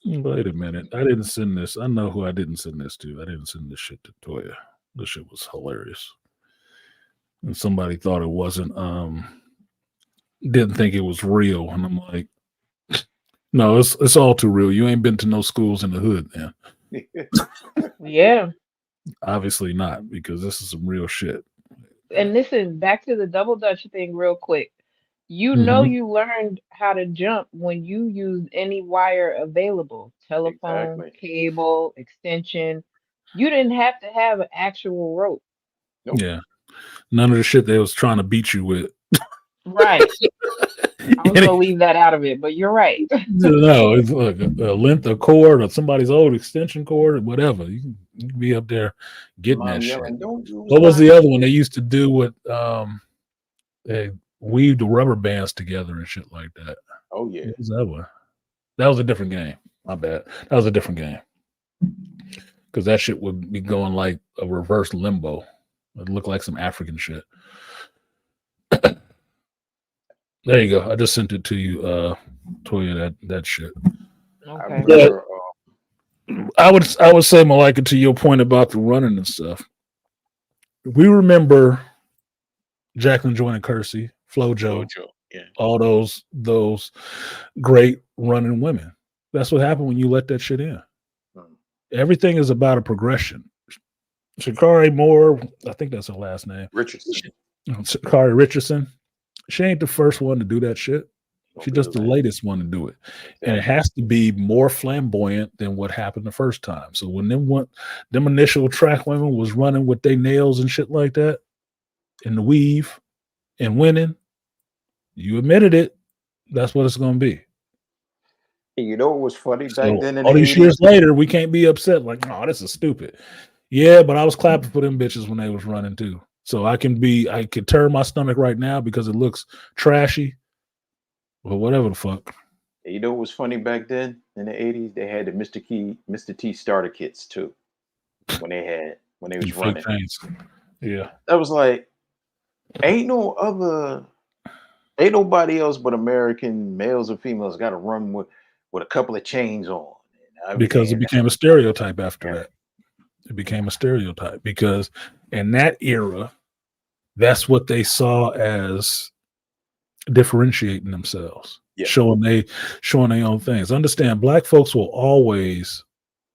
Wait a minute. I didn't send this. I know who I didn't send this to. I didn't send this shit to Toya. This shit was hilarious. And somebody thought it wasn't, didn't think it was real. And I'm like, no, it's all too real. You ain't been to no schools in the hood, man. Yeah. Obviously not, because this is some real shit. And listen, back to the double dutch thing real quick. You know you learned how to jump when you used any wire available. Telephone, cable, extension. You didn't have to have an actual rope. Nope. Yeah. None of the shit they was trying to beat you with. Right. I was gonna leave that out of it, but you're right. No, it's like a length of cord or somebody's old extension cord or whatever. You can be up there getting that shit. What was the other one they used to do with they weaved the rubber bands together and shit like that? Oh yeah. What was that one? That was a different game. My bad. That was a different game. Because that shit would be going like a reverse limbo. It looked like some African shit. There you go. I just sent it to you, Toya, that shit. Okay. I would say, Malika, to your point about the running and stuff. We remember Jacqueline Joyner Kersey, FloJo, yeah, all those great running women. That's what happened when you let that shit in. Everything is about a progression. Sha'Carri Moore, I think that's her last name. Richardson. Sha'Carri Richardson. She ain't the first one to do that shit. She's just the latest one to do it. And it has to be more flamboyant than what happened the first time. So when them initial track women was running with their nails and shit like that, and the weave and winning, you admitted it. That's what it's going to be. You know what was funny back then? All these years later, we can't be upset like, oh, this is stupid. Yeah, but I was clapping for them bitches when they was running too. So I could turn my stomach right now because it looks trashy. Well, whatever the fuck. You know what was funny back then in the 80s? They had the Mr. T starter kits too. When they was running. Yeah. That was like, ain't nobody else but American males and females got to run with a couple of chains on. Because it became a stereotype after that. It became a stereotype because in that era, that's what they saw as differentiating themselves, showing their own things. Understand, black folks will always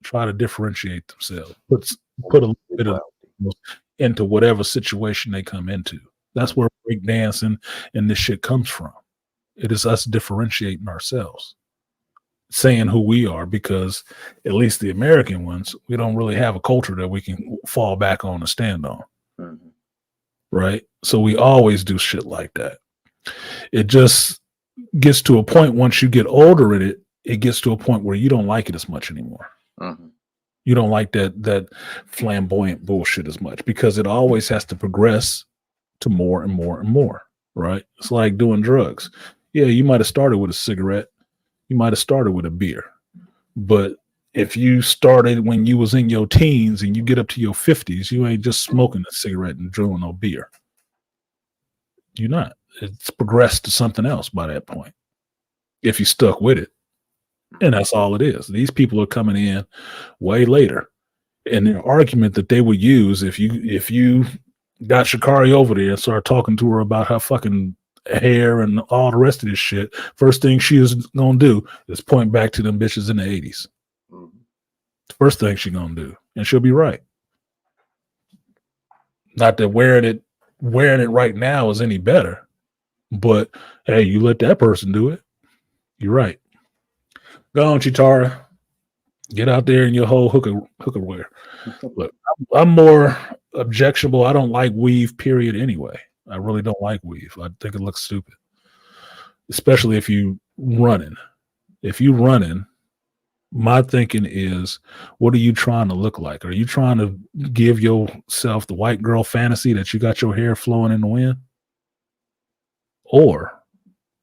try to differentiate themselves, put a little bit of into whatever situation they come into. That's where breakdancing and this shit comes from. It is us differentiating ourselves, saying who we are, because at least the American ones, we don't really have a culture that we can fall back on and stand on. Mm-hmm. Right? So we always do shit like that. It just gets to a point once you get older in it, it gets to a point where you don't like it as much anymore. Mm-hmm. You don't like that flamboyant bullshit as much because it always has to progress to more and more and more, right? It's like doing drugs. Yeah, you might have started with a cigarette, you might have started with a beer, but if you started when you was in your teens and you get up to your 50s, you ain't just smoking a cigarette and drilling no beer. You're not. It's progressed to something else by that point. If you stuck with it. And that's all it is. These people are coming in way later. And the argument that they would use if you got Sha'Carri over there and started talking to her about her fucking hair and all the rest of this shit, first thing she is gonna do is point back to them bitches in the 80s. First thing she's gonna do, and she'll be right. Not that wearing it right now is any better, but hey, you let that person do it. You're right. Go on, Chitara. Get out there in your whole hooker wear. Look, I'm more objectionable. I don't like weave, period, anyway. I really don't like weave. I think it looks stupid. Especially if you running. If you running, my thinking is, what are you trying to look like? Are you trying to give yourself the white girl fantasy that you got your hair flowing in the wind? Or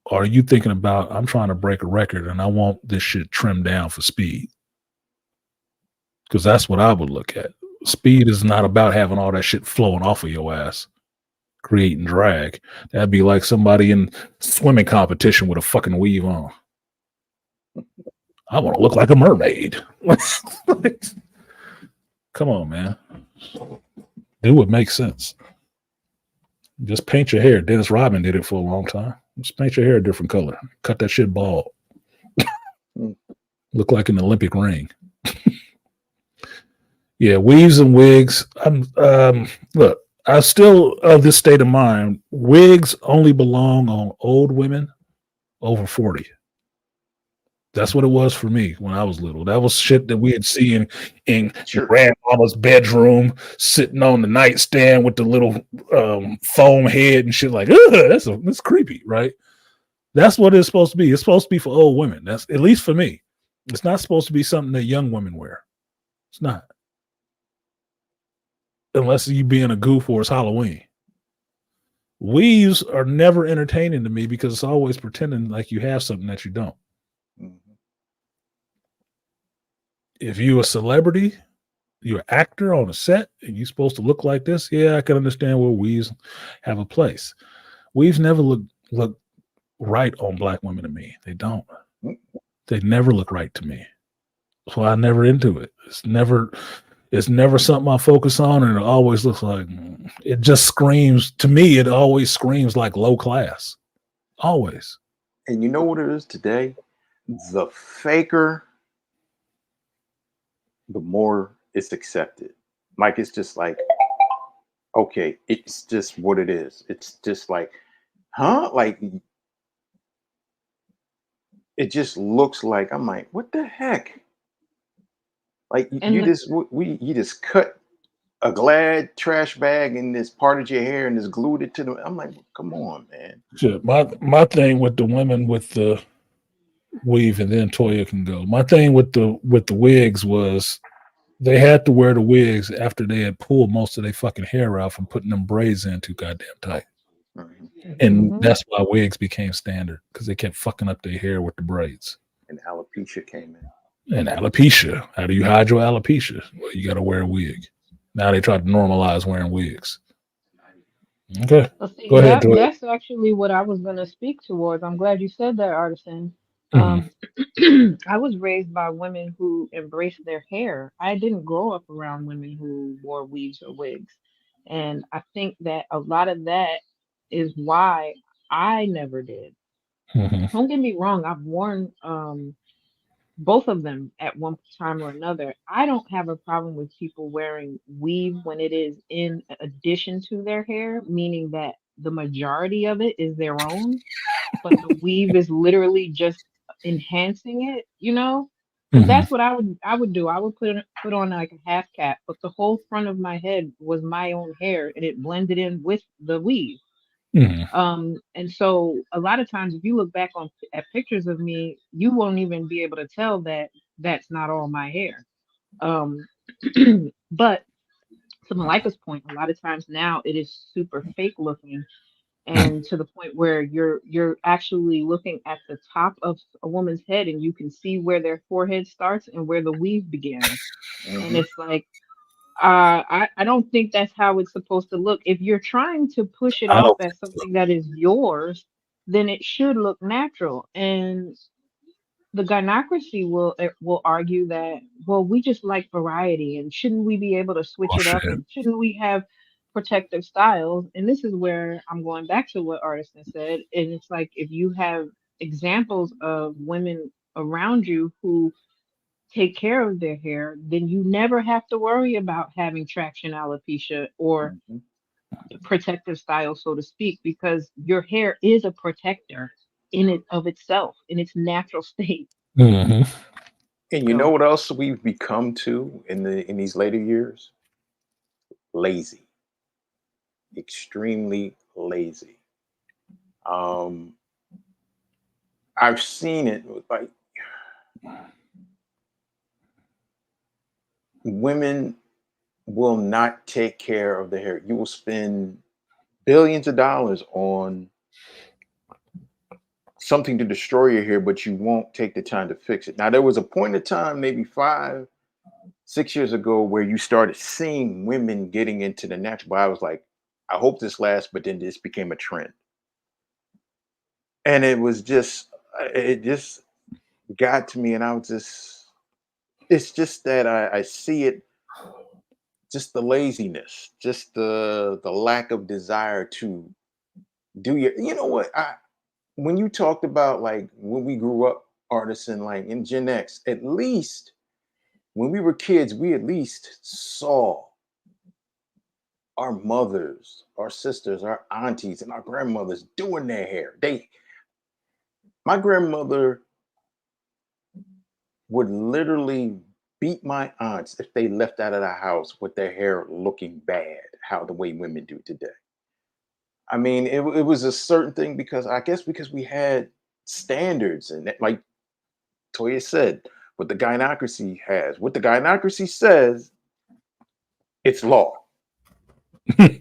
are you thinking about, I'm trying to break a record and I want this shit trimmed down for speed? Because that's what I would look at. Speed is not about having all that shit flowing off of your ass, creating drag. That'd be like somebody in swimming competition with a fucking weave on. I want to look like a mermaid. Come on, man. Do what makes sense. Just paint your hair. Dennis Rodman did it for a long time. Just paint your hair a different color. Cut that shit bald. Look like an Olympic ring. Yeah, weaves and wigs. Look, I still of this state of mind. Wigs only belong on old women over 40. That's what it was for me when I was little. That was shit that we had seen in your grandmama's bedroom, sitting on the nightstand with the little foam head and shit. Like, that's creepy, right? That's what it's supposed to be. It's supposed to be for old women. That's at least for me. It's not supposed to be something that young women wear. It's not. Unless you being a goof or it's Halloween. Weaves are never entertaining to me because it's always pretending like you have something that you don't. If you're a celebrity, you're an actor on a set, and you're supposed to look like this, yeah, I can understand where weaves have a place. Weaves never look right on black women to me. They don't. They never look right to me. So I'm never into it. It's never something I focus on, and it always looks like it just screams to me. It always screams like low class. Always. And you know what it is today? The faker, the more it's accepted. Like, it's just like, okay, it's just what it is. It's just like, huh? Like, it just looks like, I'm like, what the heck? Like, you just cut a Glad trash bag and this parted your hair and just glued it to the. I'm like, come on, man. Shit, my thing with the women with the weave, and then Toya can go. My thing with the wigs was they had to wear the wigs after they had pulled most of their fucking hair out from putting them braids in too goddamn tight. And that's why wigs became standard, because they kept fucking up their hair with the braids. And alopecia came in. And alopecia. How do you hide your alopecia? Well, you got to wear a wig. Now they try to normalize wearing wigs. Okay. Well, see, go ahead, Joy. that's actually what I was going to speak towards. I'm glad you said that, Artisan. I was raised by women who embraced their hair. I didn't grow up around women who wore weaves or wigs. And I think that a lot of that is why I never did. Don't get me wrong. I've worn both of them at one time or another. I don't have a problem with people wearing weave when it is in addition to their hair, meaning that the majority of it is their own, but the weave is literally just enhancing it, you know? That's what I would do. I would put on like a half cap, but the whole front of my head was my own hair and it blended in with the weave. And so a lot of times if you look back at pictures of me, you won't even be able to tell that that's not all my hair. But to Malika's point, a lot of times now it is super fake looking, and to the point where you're actually looking at the top of a woman's head and you can see where their forehead starts and where the weave begins. And Mhm. it's like, I don't think that's how it's supposed to look. If you're trying to push it I off don't as think so. something that is yours, then it should look natural. And the gynocracy will argue that, well, we just like variety, and shouldn't we be able to switch it up, Bullshit. and shouldn't we have protective styles? And this is where I'm going back to what Artisan said, and it's like, if you have examples of women around you who take care of their hair, then you never have to worry about having traction alopecia or Mhm. protective style, so to speak, because your hair is a protector in it of itself, in its natural state. Hmm. And you know So what else we've become to in these later years? Lazy, extremely lazy. Um, I've seen it with, like, women will not take care of their hair. You will spend billions of dollars on something to destroy your hair, but you won't take the time to fix it. Now, there was a point in time, maybe 5, 6 years ago, where you started seeing women getting into the natural. But I was like, I hope this lasts, but then this became a trend. And it was just, it just got to me. And I was just, it's just that I see it, just the laziness, just the lack of desire to do your, you know what? When you talked about, like, when we grew up, Artisan, like in Gen X, at least when we were kids, we at least saw our mothers, our sisters, our aunties, and our grandmothers doing their hair. My grandmother would literally beat my aunts if they left out of the house with their hair looking bad, how the way women do today. I mean, it was a certain thing, because I guess because we had standards, and like Toya said, what the gynocracy has, what the gynocracy says, it's law. Yeah,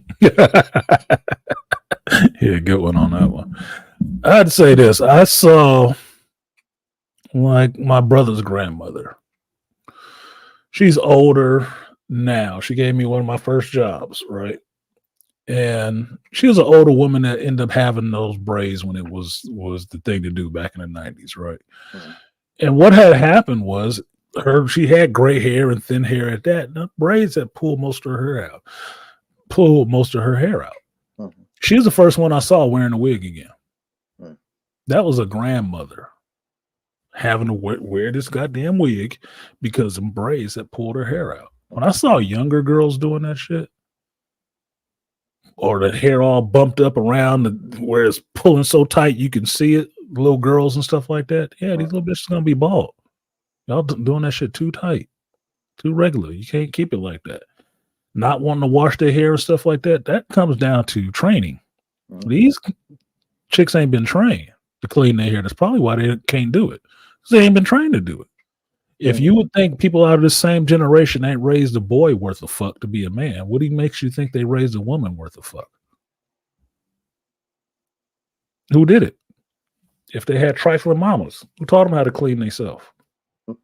good one on that one. I'd say this. I saw, like, my brother's grandmother. She's older now. She gave me one of my first jobs, right? And she was an older woman that ended up having those braids when it was the thing to do back in the 90s, right? Mhm. And what had happened was, she had gray hair and thin hair at that. The braids had pulled most of her hair out. Mhm. She was the first one I saw wearing a wig again. Mhm. That was a grandmother having to wear this goddamn wig because of braids that pulled her hair out. When I saw younger girls doing that shit, or the hair all bumped up around where it's pulling so tight you can see it, little girls and stuff like that. Yeah, these little bitches gonna be bald. Y'all doing that shit too tight, too regular. You can't keep it like that. Not wanting to wash their hair and stuff like that. That comes down to training. Mhm. These chicks ain't been trained to clean their hair. That's probably why they can't do it. Because they ain't been trained to do it. If you would think people out of the same generation ain't raised a boy worth a fuck to be a man, what makes you think they raised a woman worth a fuck? Who did it? If they had trifling mamas, who taught them how to clean themselves,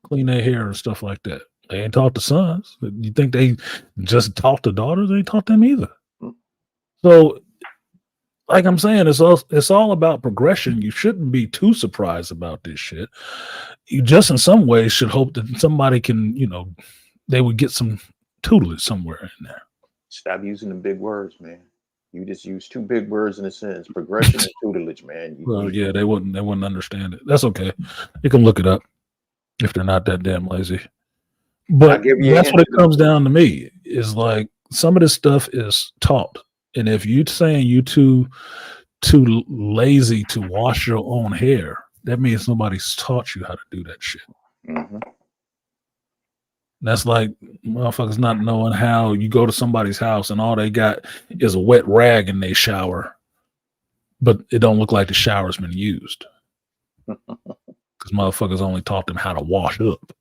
clean their hair and stuff like that? They ain't taught the sons. You think they just taught the daughters? They ain't taught them either. So, like I'm saying, it's all about progression. You shouldn't be too surprised about this shit. You just in some ways should hope that somebody can, they would get some tutelage somewhere in there. Stop using the big words, man. You just use two big words in a sentence: progression and tutelage, man. Well, yeah, they wouldn't understand it. That's okay. You can look it up if they're not that damn lazy. But that's what it comes down to me, is like some of this stuff is taught. And if you're saying you too lazy to wash your own hair, that means nobody's taught you how to do that shit. Mm-hmm. That's like motherfuckers not knowing how you go to somebody's house and all they got is a wet rag in their shower, but it don't look like the shower's been used. Because motherfuckers only taught them how to wash up.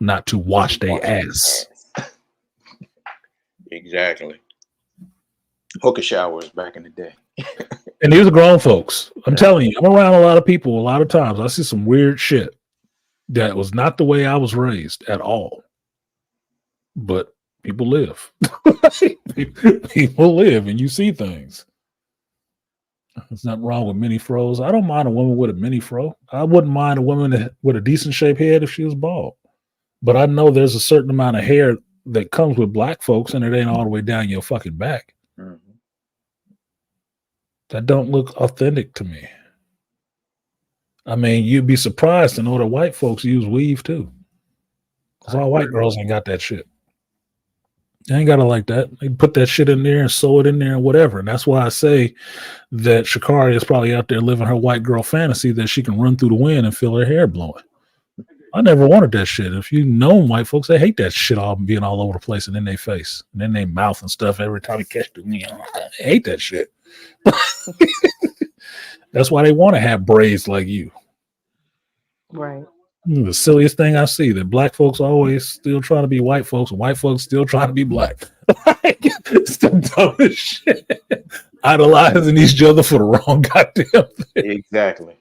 not to wash their ass. Exactly. Hooker showers back in the day. And these are grown folks. I'm telling you, I'm around a lot of people. A lot of times I see some weird shit that was not the way I was raised at all. But people live. People live, and you see things. There's nothing wrong with mini fros. I don't mind a woman with a mini fro. I wouldn't mind a woman with a decent shaped head if she was bald. But I know there's a certain amount of hair that comes with black folks, and it ain't all the way down your fucking back. Mm-hmm. That don't look authentic to me. I mean, you'd be surprised to know that white folks use weave too. Because all white girls ain't got that shit. They ain't got it like that. They put that shit in there and sew it in there and whatever. And that's why I say that Sha'Carri is probably out there living her white girl fantasy that she can run through the wind and feel her hair blowing. I never wanted that shit. If you know white folks, they hate that shit all being all over the place and in their face and in their mouth and stuff every time you catch them. They hate that shit. That's why they want to have braids like you. Right. The silliest thing I see, that black folks always still trying to be white folks and white folks still trying to be black. It's the dumbest shit. Idolizing each other for the wrong goddamn thing. Exactly.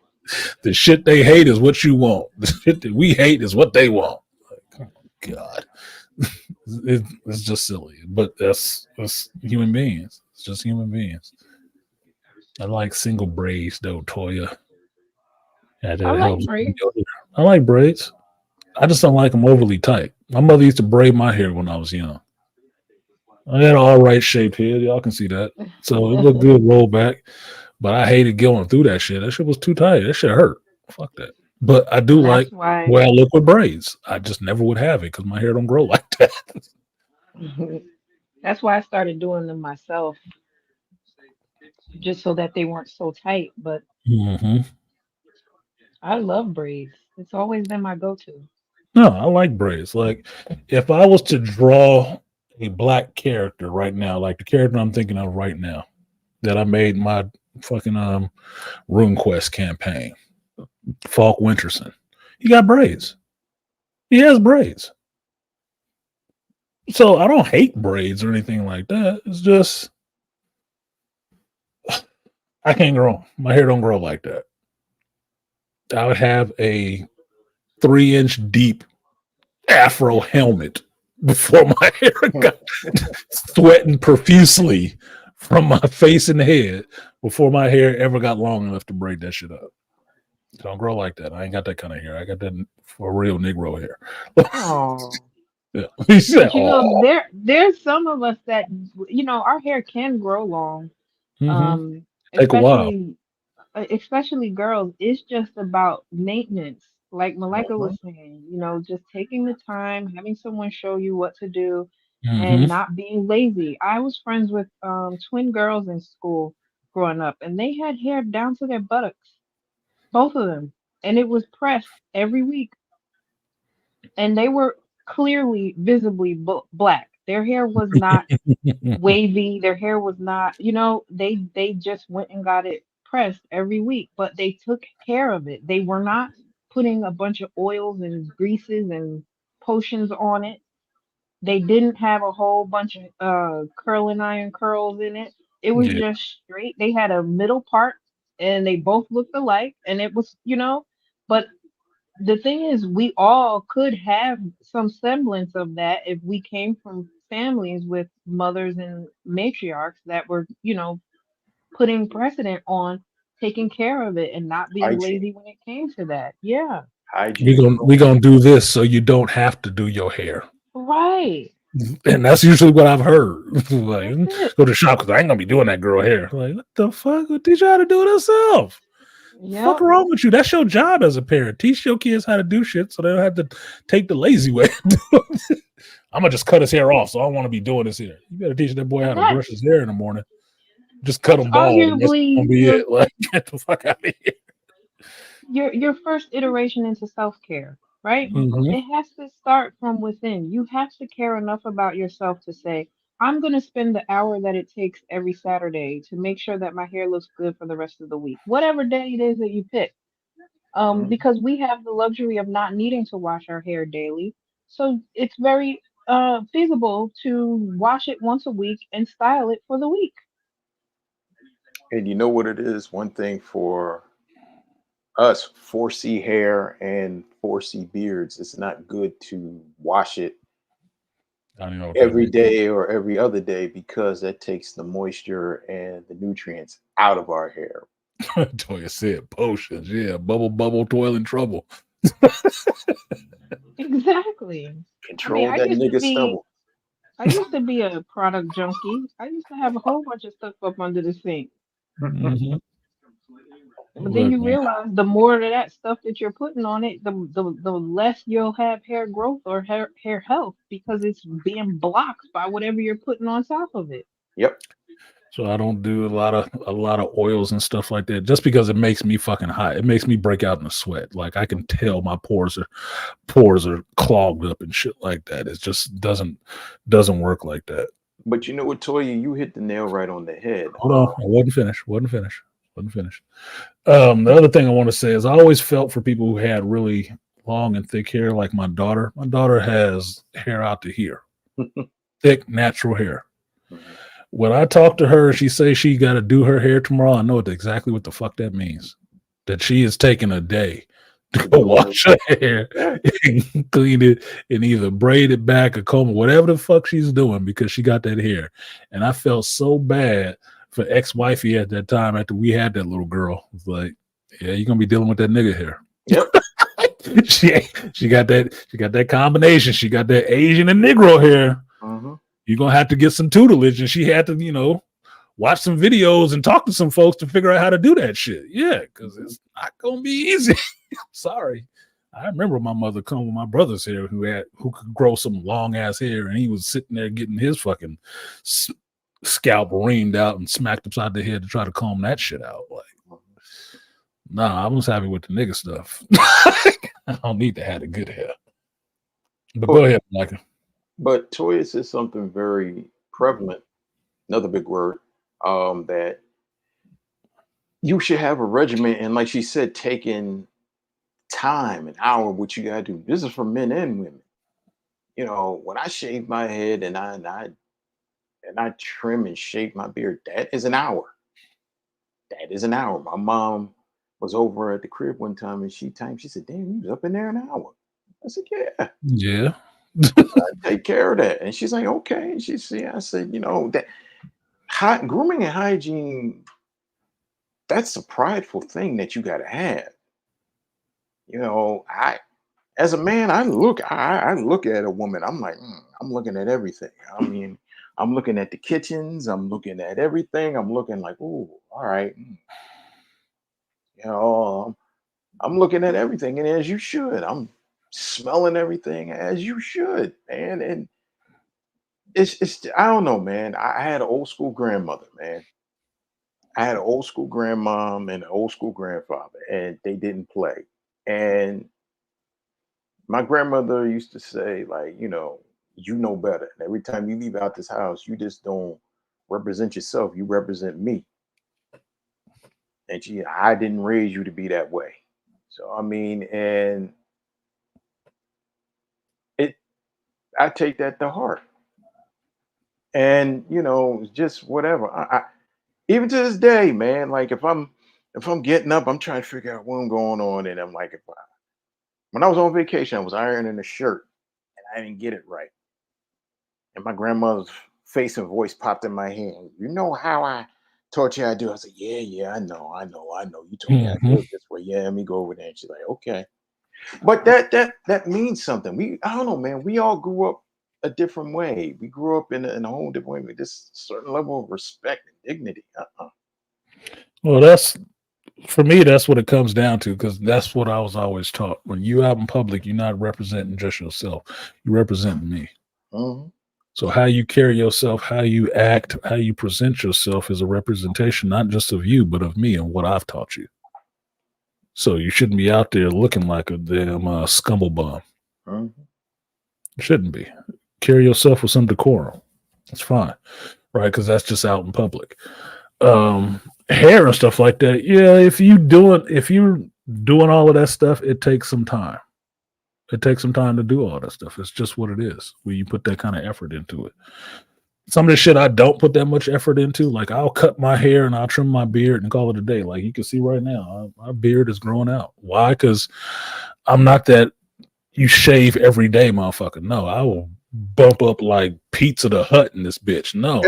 The shit they hate is what you want. The shit that we hate is what they want. Like, oh God. It's just silly. But that's human beings. It's just human beings. I like single braids though, Toya. Yeah, that helps. I like braids. I just don't like them overly tight. My mother used to braid my hair when I was young. I had an all right shaped head. Y'all can see that. So it looked good rolled back. But I hated going through that shit. That shit was too tight. That shit hurt. Fuck that. But I do like where I look with braids. I just never would have it because my hair don't grow like that. That's why I started doing them myself. Just so that they weren't so tight. But I love braids. It's always been my go-to. No, I like braids. Like, if I was to draw a black character right now, like the character I'm thinking of right now, that I made my fucking RuneQuest campaign, Falk Winterson, he got braids. He has braids. So I don't hate braids or anything like that. It's just I can't grow. My hair don't grow like that. I would have a 3-inch deep afro helmet before my hair got sweating profusely from my face and head before my hair ever got long enough to braid that shit up. It don't grow like that. I ain't got that kind of hair. I got that for real Negro hair. Oh. Yeah. But, you know, there's some of us that, you know, our hair can grow long. Take a while. Especially girls. It's just about maintenance. Like Malika was saying, you know, just taking the time, having someone show you what to do, and not being lazy. I was friends with twin girls in school growing up, and they had hair down to their buttocks, both of them, and it was pressed every week, and they were clearly visibly black. Their hair was not wavy. Their hair was not, you know, they just went and got it pressed every week, but they took care of it. They were not putting a bunch of oils and greases and potions on it. They didn't have a whole bunch of curling iron curls in it. It was just straight. They had a middle part and they both looked alike, and it was, you know, but the thing is, we all could have some semblance of that if we came from families with mothers and matriarchs that were, you know, putting precedent on taking care of it and not being lazy when it came to that. Yeah. We're gonna do this so you don't have to do your hair. Right. And that's usually what I've heard. Like, go to the shop because I ain't gonna be doing that girl hair. Like, what the fuck? We'll teach you how to do it herself. Yep. Fuck wrong with you? That's your job as a parent. Teach your kids how to do shit so they don't have to take the lazy way. I'm gonna just cut his hair off, so I don't want to be doing this here. You better teach that boy how to brush his hair in the morning. Just cut him bald. That's gonna be it. Like, get the fuck out of here. Your first iteration into self-care, right? It has to start from within. You have to care enough about yourself to say, I'm going to spend the hour that it takes every Saturday to make sure that my hair looks good for the rest of the week, whatever day it is that you pick. Because we have the luxury of not needing to wash our hair daily. So it's very feasible to wash it once a week and style it for the week. And you know what it is? One thing for us, 4C hair and 4C beards, it's not good to wash it I don't even know what that every means. day or every other day because that takes the moisture and the nutrients out of our hair. Toya said potions. Yeah, bubble, toil and trouble. Exactly. I mean, Control that nigga stubble. I used to be a product junkie. I used to have a whole bunch of stuff up under the sink. Mhm. But then Look, you man. realize the more of that stuff that you're putting on it, the less you'll have hair growth or hair health because it's being blocked by whatever you're putting on top of it. Yep. So I don't do a lot of oils and stuff like that just because it makes me fucking hot. It makes me break out in a sweat. Like I can tell my pores are clogged up and shit like that. It just doesn't work like that. But you know what, Toya, you hit the nail right on the head. Hold on. I wasn't finished. The other thing I want to say is I always felt for people who had really long and thick hair, like my daughter. My daughter has hair out to here. Thick, natural hair. When I talk to her, she says she got to do her hair tomorrow. I know exactly what the fuck that means. That she is taking a day to go wash her hair and clean it and either braid it back or comb it, whatever the fuck she's doing because she got that hair. And I felt so bad for ex-wifey at that time after we had that little girl. It was like, yeah, you're gonna be dealing with that nigga hair. Yep. she got that combination. She got that Asian and Negro hair. You're gonna have to get some tutelage, and she had to, watch some videos and talk to some folks to figure out how to do that shit. Yeah, because it's not gonna be easy. Sorry. I remember my mother come with my brother's hair who could grow some long ass hair, and he was sitting there getting his fucking scalp reamed out and smacked upside the head to try to comb that shit out. Like, nah, I was happy with the nigga stuff. I don't need to have the good hair. But go ahead, Micah. But Toya says something very prevalent, another big word, that you should have a regimen. And like she said, taking time, an hour, what you gotta do. This is for men and women. When I shave my head and I trim and shape my beard, that is an hour. That is an hour. My mom was over at the crib one time and she said, damn, you was up in there an hour. I said, yeah. Yeah. I take care of that. And she's like, okay. And I said, that grooming and hygiene, that's a prideful thing that you gotta have. As a man, I look at a woman, I'm like, I'm looking at everything. I mean, I'm looking at the kitchens, I'm looking at everything. I'm looking like, oh, all right. I'm looking at everything, and as you should. I'm smelling everything as you should, man. And it's I don't know, man. I had an old school grandmother, man. I had an old school grandmom and an old school grandfather, and they didn't play. And my grandmother used to say, like, you know better. And every time you leave out this house, you just don't represent yourself. You represent me. And I didn't raise you to be that way. So I mean, and I take that to heart. And just whatever. I even to this day, man, like if I'm getting up, I'm trying to figure out what's going on. And I'm like, when I was on vacation, I was ironing a shirt and I didn't get it right. And my grandmother's face and voice popped in my head. You know how I taught you how to do it? I said, yeah, I know. You told me how to do it this way. Yeah, let me go over there. And she's like, okay. But that means something. I don't know, man. We all grew up a different way. We grew up in a whole different way with this certain level of respect and dignity. Well, for me, that's what it comes down to, because that's what I was always taught. When you out in public, you're not representing just yourself. You're representing me. Mm-hmm. So how you carry yourself, how you act, how you present yourself is a representation, not just of you, but of me and what I've taught you. So you shouldn't be out there looking like a damn scumblebum. Mm-hmm. You shouldn't be. Carry yourself with some decorum. That's fine, right? Because that's just out in public. Hair and stuff like that. Yeah, if you're doing all of that stuff, it takes some time. It takes some time to do all that stuff. It's just what it is when you put that kind of effort into it. Some of the shit I don't put that much effort into, like I'll cut my hair and I'll trim my beard and call it a day. Like you can see right now, my beard is growing out. Why? Because I'm not that you shave every day, motherfucker. No, I will bump up like Pizza the Hut in this bitch. No,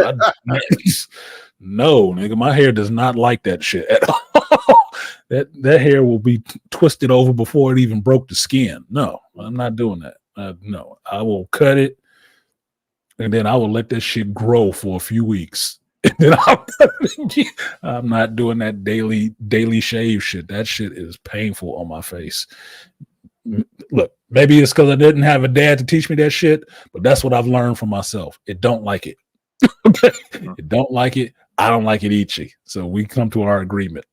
no, nigga, my hair does not like that shit at all. that hair will be twisted over before it even broke the skin. No, I'm not doing that. No, I will cut it. And then I will let that shit grow for a few weeks. And then I'm not doing that daily shave shit. That shit is painful on my face. Look, maybe it's because I didn't have a dad to teach me that shit, but that's what I've learned from myself. It don't like it. Okay? It don't like it. I don't like it itchy. So we come to our agreement.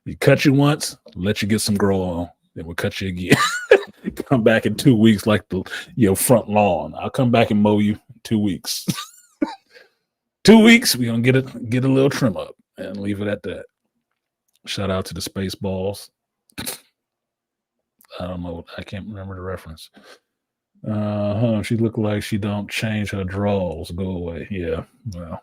We cut you once, let you get some grow on, then we'll cut you again. Come back in 2 weeks like the front lawn. I'll come back and mow you in 2 weeks. 2 weeks, we're gonna get a little trim up and leave it at that. Shout out to the Spaceballs. I don't know, I can't remember the reference. She looked like she don't change her draws. Go away. Yeah, well.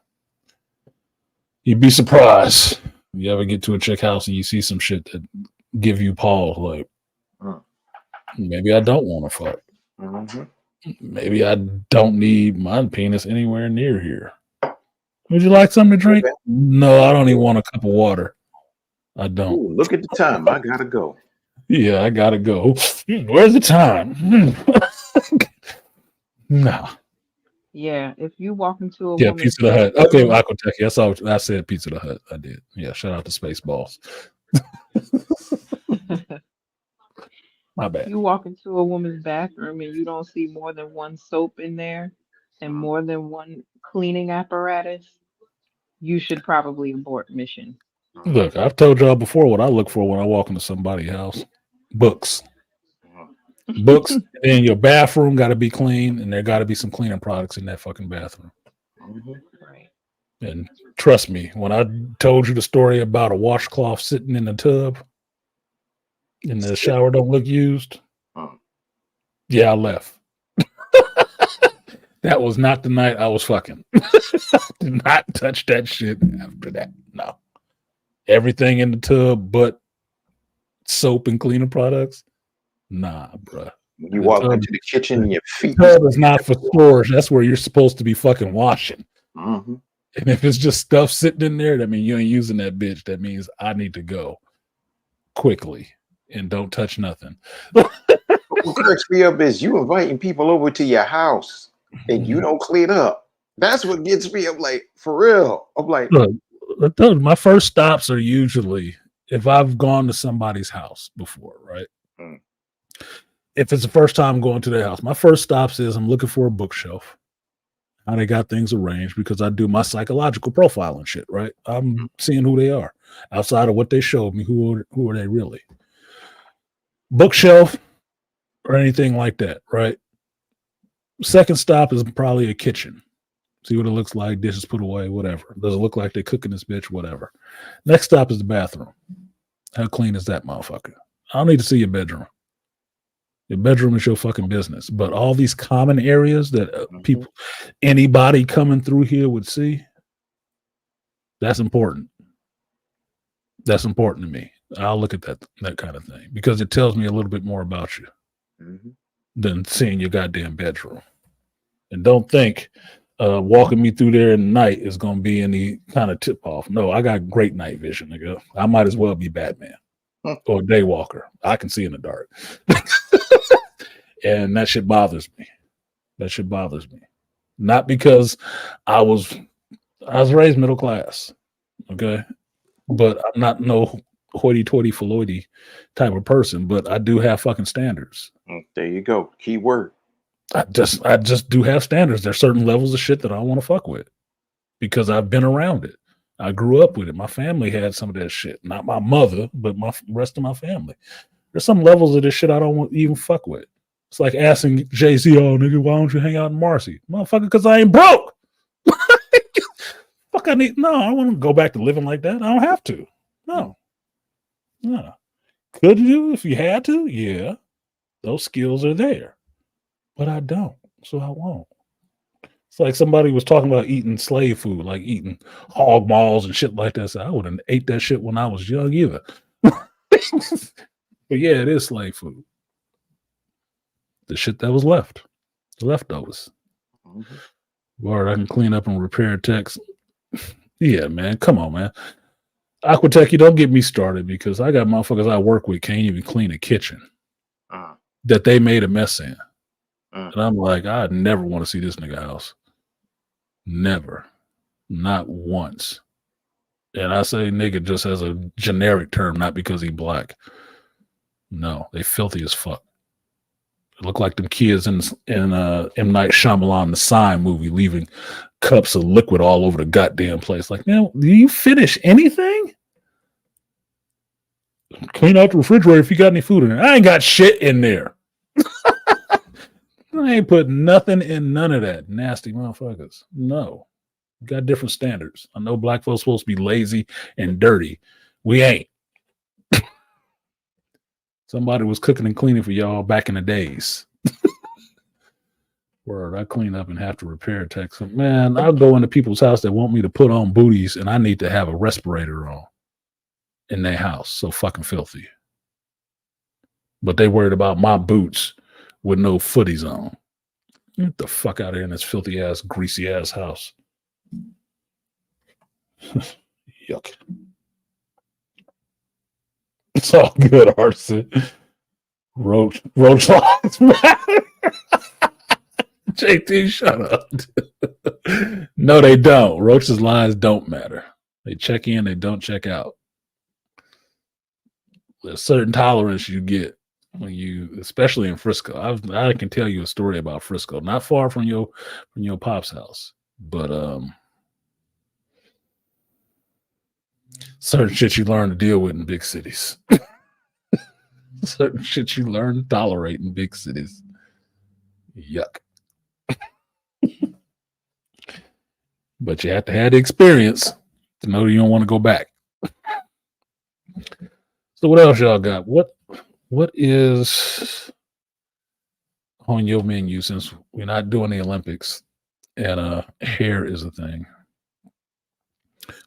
You'd be surprised. You ever get to a chick house and you see some shit that give you pause, like maybe I don't want to fuck. Mm-hmm. Maybe I don't need my penis anywhere near here. Would you like something to drink? Okay. No, I don't even want a cup of water. I don't. Ooh, look at the time. I gotta go. Yeah, I gotta go. Where's the time? No. Yeah, if you walk into a Pizza the Hut. Okay, Aquatech. I said Pizza the Hut. I did. Yeah, shout out to Spaceballs. My bad. You walk into a woman's bathroom and you don't see more than one soap in there and more than one cleaning apparatus, you should probably abort mission. Look, I've told y'all before what I look for when I walk into somebody's house. Books. Books, and your bathroom got to be clean, and there got to be some cleaning products in that fucking bathroom. Right. And trust me, when I told you the story about a washcloth sitting in the tub and the shower don't look used, yeah, I left. That was not the night I was fucking. Did not touch that shit after that. No. Everything in the tub but soap and cleaning products. Nah, bruh. When you walk into the kitchen and your feet. The tub is not for storage. That's where you're supposed to be fucking washing. Mm-hmm. And if it's just stuff sitting in there, that means you ain't using that bitch. That means I need to go quickly and don't touch nothing. What cracks me up is you inviting people over to your house and you don't clean up. That's what gets me. I'm like, for real. I'm like, look, my first stops are usually if I've gone to somebody's house before, right? If it's the first time going to their house, my first stops is I'm looking for a bookshelf. How they got things arranged because I do my psychological profile and shit, right? I'm seeing who they are outside of what they showed me. Who are they really? Bookshelf or anything like that, right? Second stop is probably a kitchen. See what it looks like, dishes put away, whatever. Does it look like they're cooking this bitch, whatever. Next stop is the bathroom. How clean is that motherfucker? I don't need to see your bedroom. Your bedroom is your fucking business. But all these common areas that people, anybody coming through here would see, that's important. That's important to me. I'll look at that kind of thing because it tells me a little bit more about you than seeing your goddamn bedroom. And don't think walking me through there at night is going to be any kind of tip off. No, I got great night vision, nigga. I might as well be Batman or Daywalker. I can see in the dark. And that shit bothers me. That shit bothers me. Not because I was raised middle class, okay? But I'm not no hoity-toity philoity type of person, but I do have fucking standards. There you go. Key word. I just do have standards. There's certain levels of shit that I want to fuck with because I've been around it. I grew up with it. My family had some of that shit. Not my mother, but my rest of my family. There's some levels of this shit I don't want even fuck with. It's like asking Jay-Z, oh, nigga, why don't you hang out in Marcy? Motherfucker, because I ain't broke. Fuck, I want to go back to living like that. I don't have to. No. Could you if you had to? Yeah. Those skills are there, but I don't, so I won't. It's like somebody was talking about eating slave food, like eating hog maws and shit like that. So I wouldn't ate that shit when I was young either. But yeah, it is slave food. The shit that was left, the leftovers. Mhm. Lord, I can clean up and repair techs. Yeah, man, come on, man. Aquatech, you don't get me started because I got motherfuckers I work with can't even clean a kitchen that they made a mess in. And I'm like, I'd never want to see this nigga house. Never. Not once. And I say nigga just as a generic term, not because he black. No, they filthy as fuck. It look like them kids in M. Night Shyamalan, The Sign movie, leaving cups of liquid all over the goddamn place. Like, man, do you finish anything? Clean out the refrigerator if you got any food in there. I ain't got shit in there. I ain't put nothing in none of that. Nasty motherfuckers. No. We got different standards. I know black folks supposed to be lazy and dirty. We ain't. Somebody was cooking and cleaning for y'all back in the days. Word, I clean up and have to repair techs. Man, I'll go into people's house that want me to put on booties and I need to have a respirator on in their house. So fucking filthy. But they worried about my boots with no footies on. Get the fuck out of here in this filthy ass, greasy ass house. Yuck. It's all good, Artisan. Roach lines matter. JT, shut up. No, they don't. Roach's lines don't matter. They check in, they don't check out. There's certain tolerance you get when you, especially in Frisco. I can tell you a story about Frisco, not far from your pop's house, but certain shit you learn to deal with in big cities. Certain shit you learn to tolerate in big cities. Yuck. But you have to have the experience to know you don't want to go back. So what else y'all got? What is on your menu since we're not doing the Olympics and hair is a thing?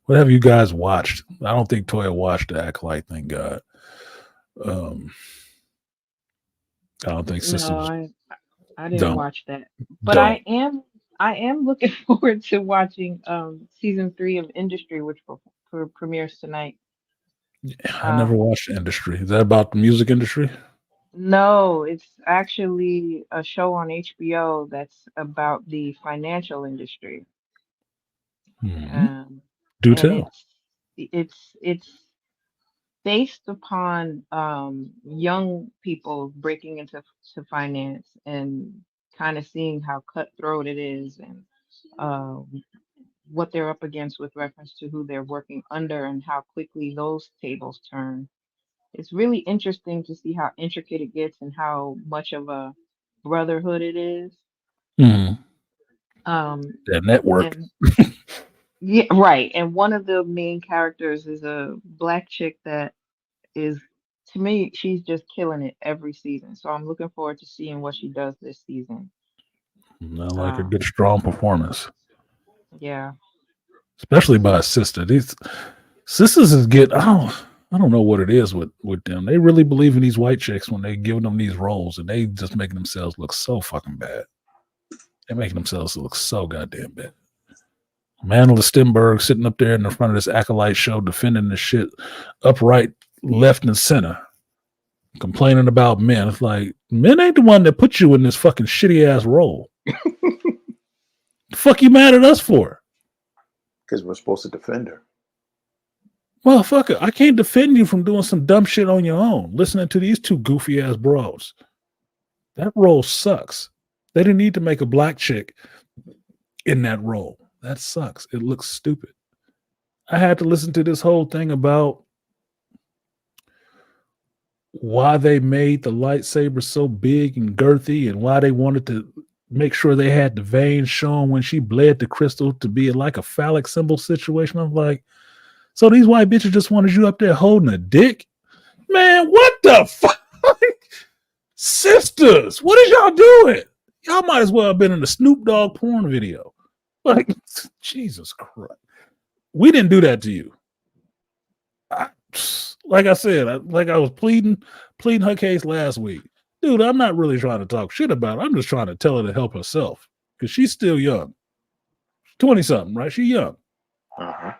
What have you guys watched? I don't think Toya watched the Acolyte, thank God. I don't think Sister. No, I didn't watch that. But I am looking forward to watching season 3 of Industry, which premieres tonight. I never watched Industry. Is that about the music industry? No, it's actually a show on HBO that's about the financial industry. Mm-hmm. Do tell. It's based upon young people breaking into finance and kind of seeing how cutthroat it is and what they're up against with reference to who they're working under and how quickly those tables turn. It's really interesting to see how intricate it gets and how much of a brotherhood it is. Mm-hmm. That network. Yeah, right. And one of the main characters is a black chick that is, to me, she's just killing it every season. So I'm looking forward to seeing what she does this season. I like a good, strong performance. Yeah. Especially by a sister. These sisters is I don't know what it is with them. They really believe in these white chicks when they give them these roles, and they just making themselves look so fucking bad. They're making themselves look so goddamn bad. Manila Stenberg sitting up there in the front of this Acolyte show defending the shit upright, left and center, complaining about men. It's like, men ain't the one that put you in this fucking shitty ass role. The fuck you mad at us for? Because we're supposed to defend her. Motherfucker, I can't defend you from doing some dumb shit on your own. Listening to these two goofy ass bros. That role sucks. They didn't need to make a black chick in that role. That sucks. It looks stupid. I had to listen to this whole thing about why they made the lightsaber so big and girthy and why they wanted to make sure they had the veins shown when she bled the crystal to be like a phallic symbol situation. I'm like, so these white bitches just wanted you up there holding a dick? Man, what the fuck? Sisters, what is y'all doing? Y'all might as well have been in the Snoop Dogg porn video. Like, Jesus Christ. We didn't do that to you. Like I said, I was pleading her case last week. Dude, I'm not really trying to talk shit about her. I'm just trying to tell her to help herself because she's still young. 20-something, right? She's young. Uh-huh.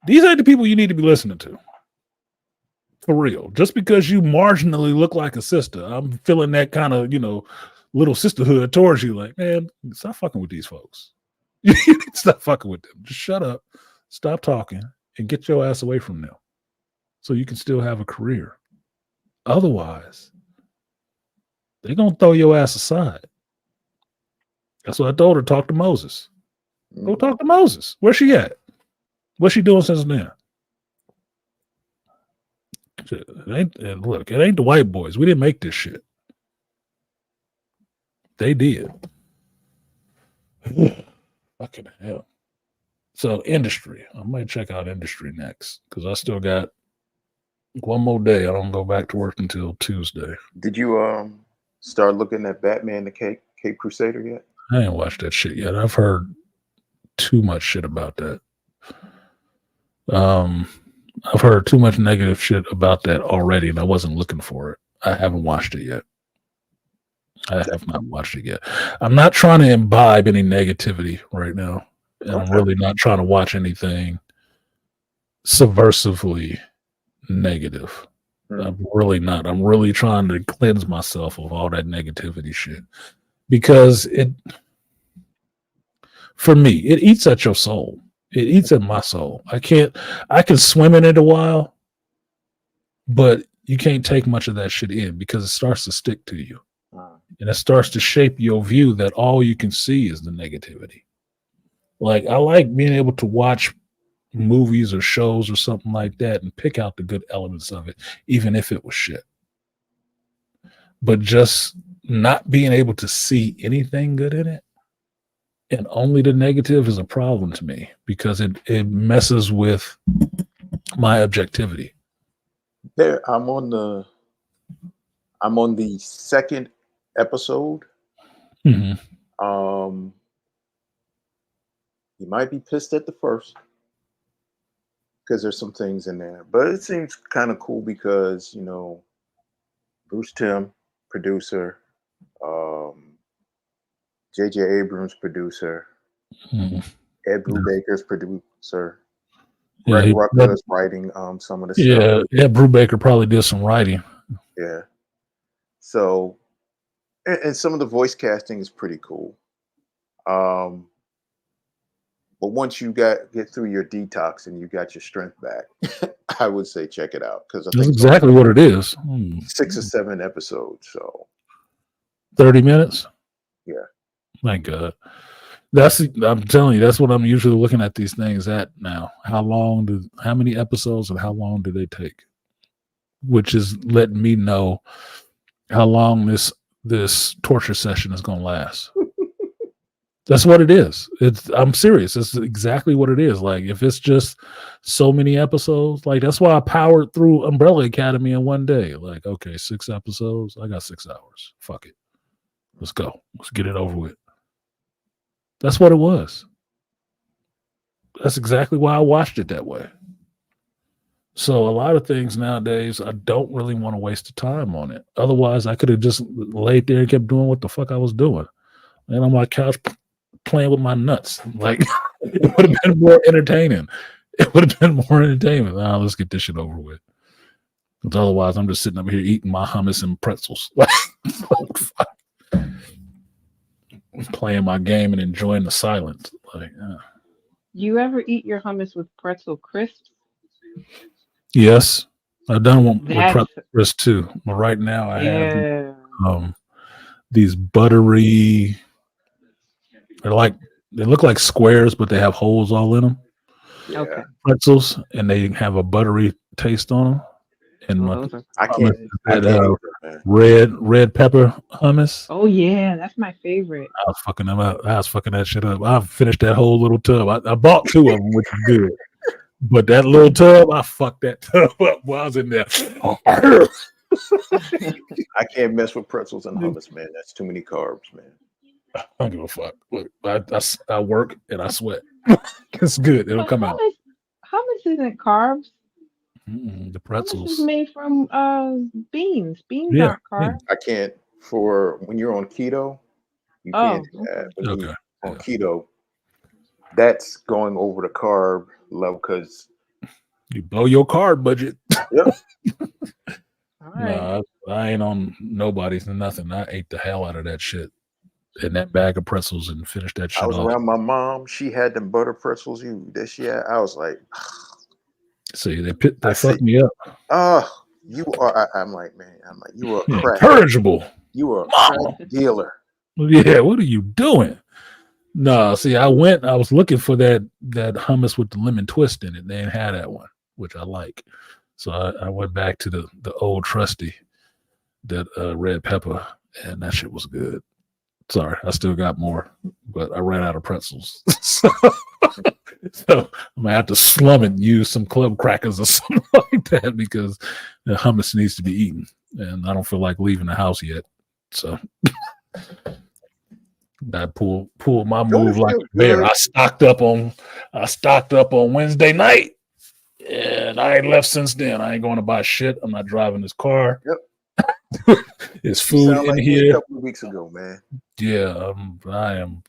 These ain't the people you need to be listening to. For real. Just because you marginally look like a sister, I'm feeling that kind of, little sisterhood towards you. Like, man, stop fucking with these folks. You need to stop fucking with them. Just shut up, stop talking, and get your ass away from them so you can still have a career. Otherwise, they're going to throw your ass aside. That's what I told her. Talk to Moses. Go talk to Moses. Where's she at? What's she doing since then? It ain't the white boys. We didn't make this shit. They did. Fucking hell. So industry. I might check out industry next because I still got one more day. I don't go back to work until Tuesday. Did you start looking at Batman the Cape Crusader yet? I ain't watched that shit yet. I've heard too much shit about that. I've heard too much negative shit about that already, and I wasn't looking for it. I haven't watched it yet. I have not watched it yet. I'm not trying to imbibe any negativity right now. And I'm really not trying to watch anything subversively negative. I'm really not. I'm really trying to cleanse myself of all that negativity shit. Because for me, it eats at your soul. It eats at my soul. I can swim in it a while, but you can't take much of that shit in because it starts to stick to you. And it starts to shape your view that all you can see is the negativity. Like, I like being able to watch movies or shows or something like that and pick out the good elements of it, even if it was shit. But just not being able to see anything good in it and only the negative is a problem to me because it messes with my objectivity. There, I'm on the second episode. Mm-hmm. You might be pissed at the first because there's some things in there, but it seems kind of cool because Bruce Timm, producer, J.J. Abrams, producer, Ed Brubaker's producer. Greg Rucka is writing some of the stuff. Yeah, Brubaker probably did some writing. Yeah. So, and some of the voice casting is pretty cool. But once you get through your detox and you got your strength back, I would say check it out because that's exactly what it is. 6 or 7 episodes. So 30 minutes. Yeah. My God. I'm telling you, that's what I'm usually looking at these things at now. How many episodes and how long do they take? Which is letting me know how long this torture session is going to last. That's what it is. I'm serious. It's exactly what it is. Like, if it's just so many episodes, like, that's why I powered through Umbrella Academy in one day. Like, okay, 6 episodes. I got 6 hours. Fuck it. Let's go. Let's get it over with. That's what it was. That's exactly why I watched it that way. So a lot of things nowadays, I don't really want to waste the time on it. Otherwise, I could have just laid there and kept doing what the fuck I was doing. And on my couch playing with my nuts. Like, it would have been more entertaining. It would have been more entertainment. Nah, let's get this shit over with. Because otherwise, I'm just sitting up here eating my hummus and pretzels. Like, playing my game and enjoying the silence. Like, You ever eat your hummus with pretzel crisps? Yes, I've done one with pretzel crisps too. But right now, I have these buttery. They look like squares, but they have holes all in them. Okay. Pretzels, and they have a buttery taste on them. And I can't. Red pepper hummus. Oh yeah, that's my favorite. I was fucking them up. I was fucking that shit up. I finished that whole little tub. I bought 2 of them, which is good. But that little tub, I fucked that tub up while I was in there. I can't mess with pretzels and hummus, man. That's too many carbs, man. I don't give a fuck. Look, I work and I sweat. It's good. It'll But come out. hummus isn't carbs. The Hummus is pretzels. made from beans. Beans Yeah, aren't carbs. I can't for when you're on keto, you can't do that. When Okay. you're on keto, that's going over the carb level because You blow your carb budget. yep. All right. No, I ain't on nobody's and nothing. I ate the hell out of that shit and that bag of pretzels and finished that shit I was off. around my mom. She had them butter pretzels. That she had. I was like, See, they fucked me up. oh, you are. I'm like, man. I'm like, you are a crack. Incorrigible. You are a crack dealer. Yeah, what are you doing? No, see, I was looking for that hummus with the lemon twist in it. They didn't have that one, which I like. So I went back to the old trusty, that red pepper, and that shit was good. Sorry, I still got more, but I ran out of pretzels. so I'm gonna have to slum it and use some club crackers or something like that because the hummus needs to be eaten, and I don't feel like leaving the house yet. So I pull my move like a bear. I stocked up on Wednesday night, and I ain't left since then. I ain't going to buy shit. I'm not driving this car. Yep. There's food in like here. A couple of weeks ago, man. Yeah, I am.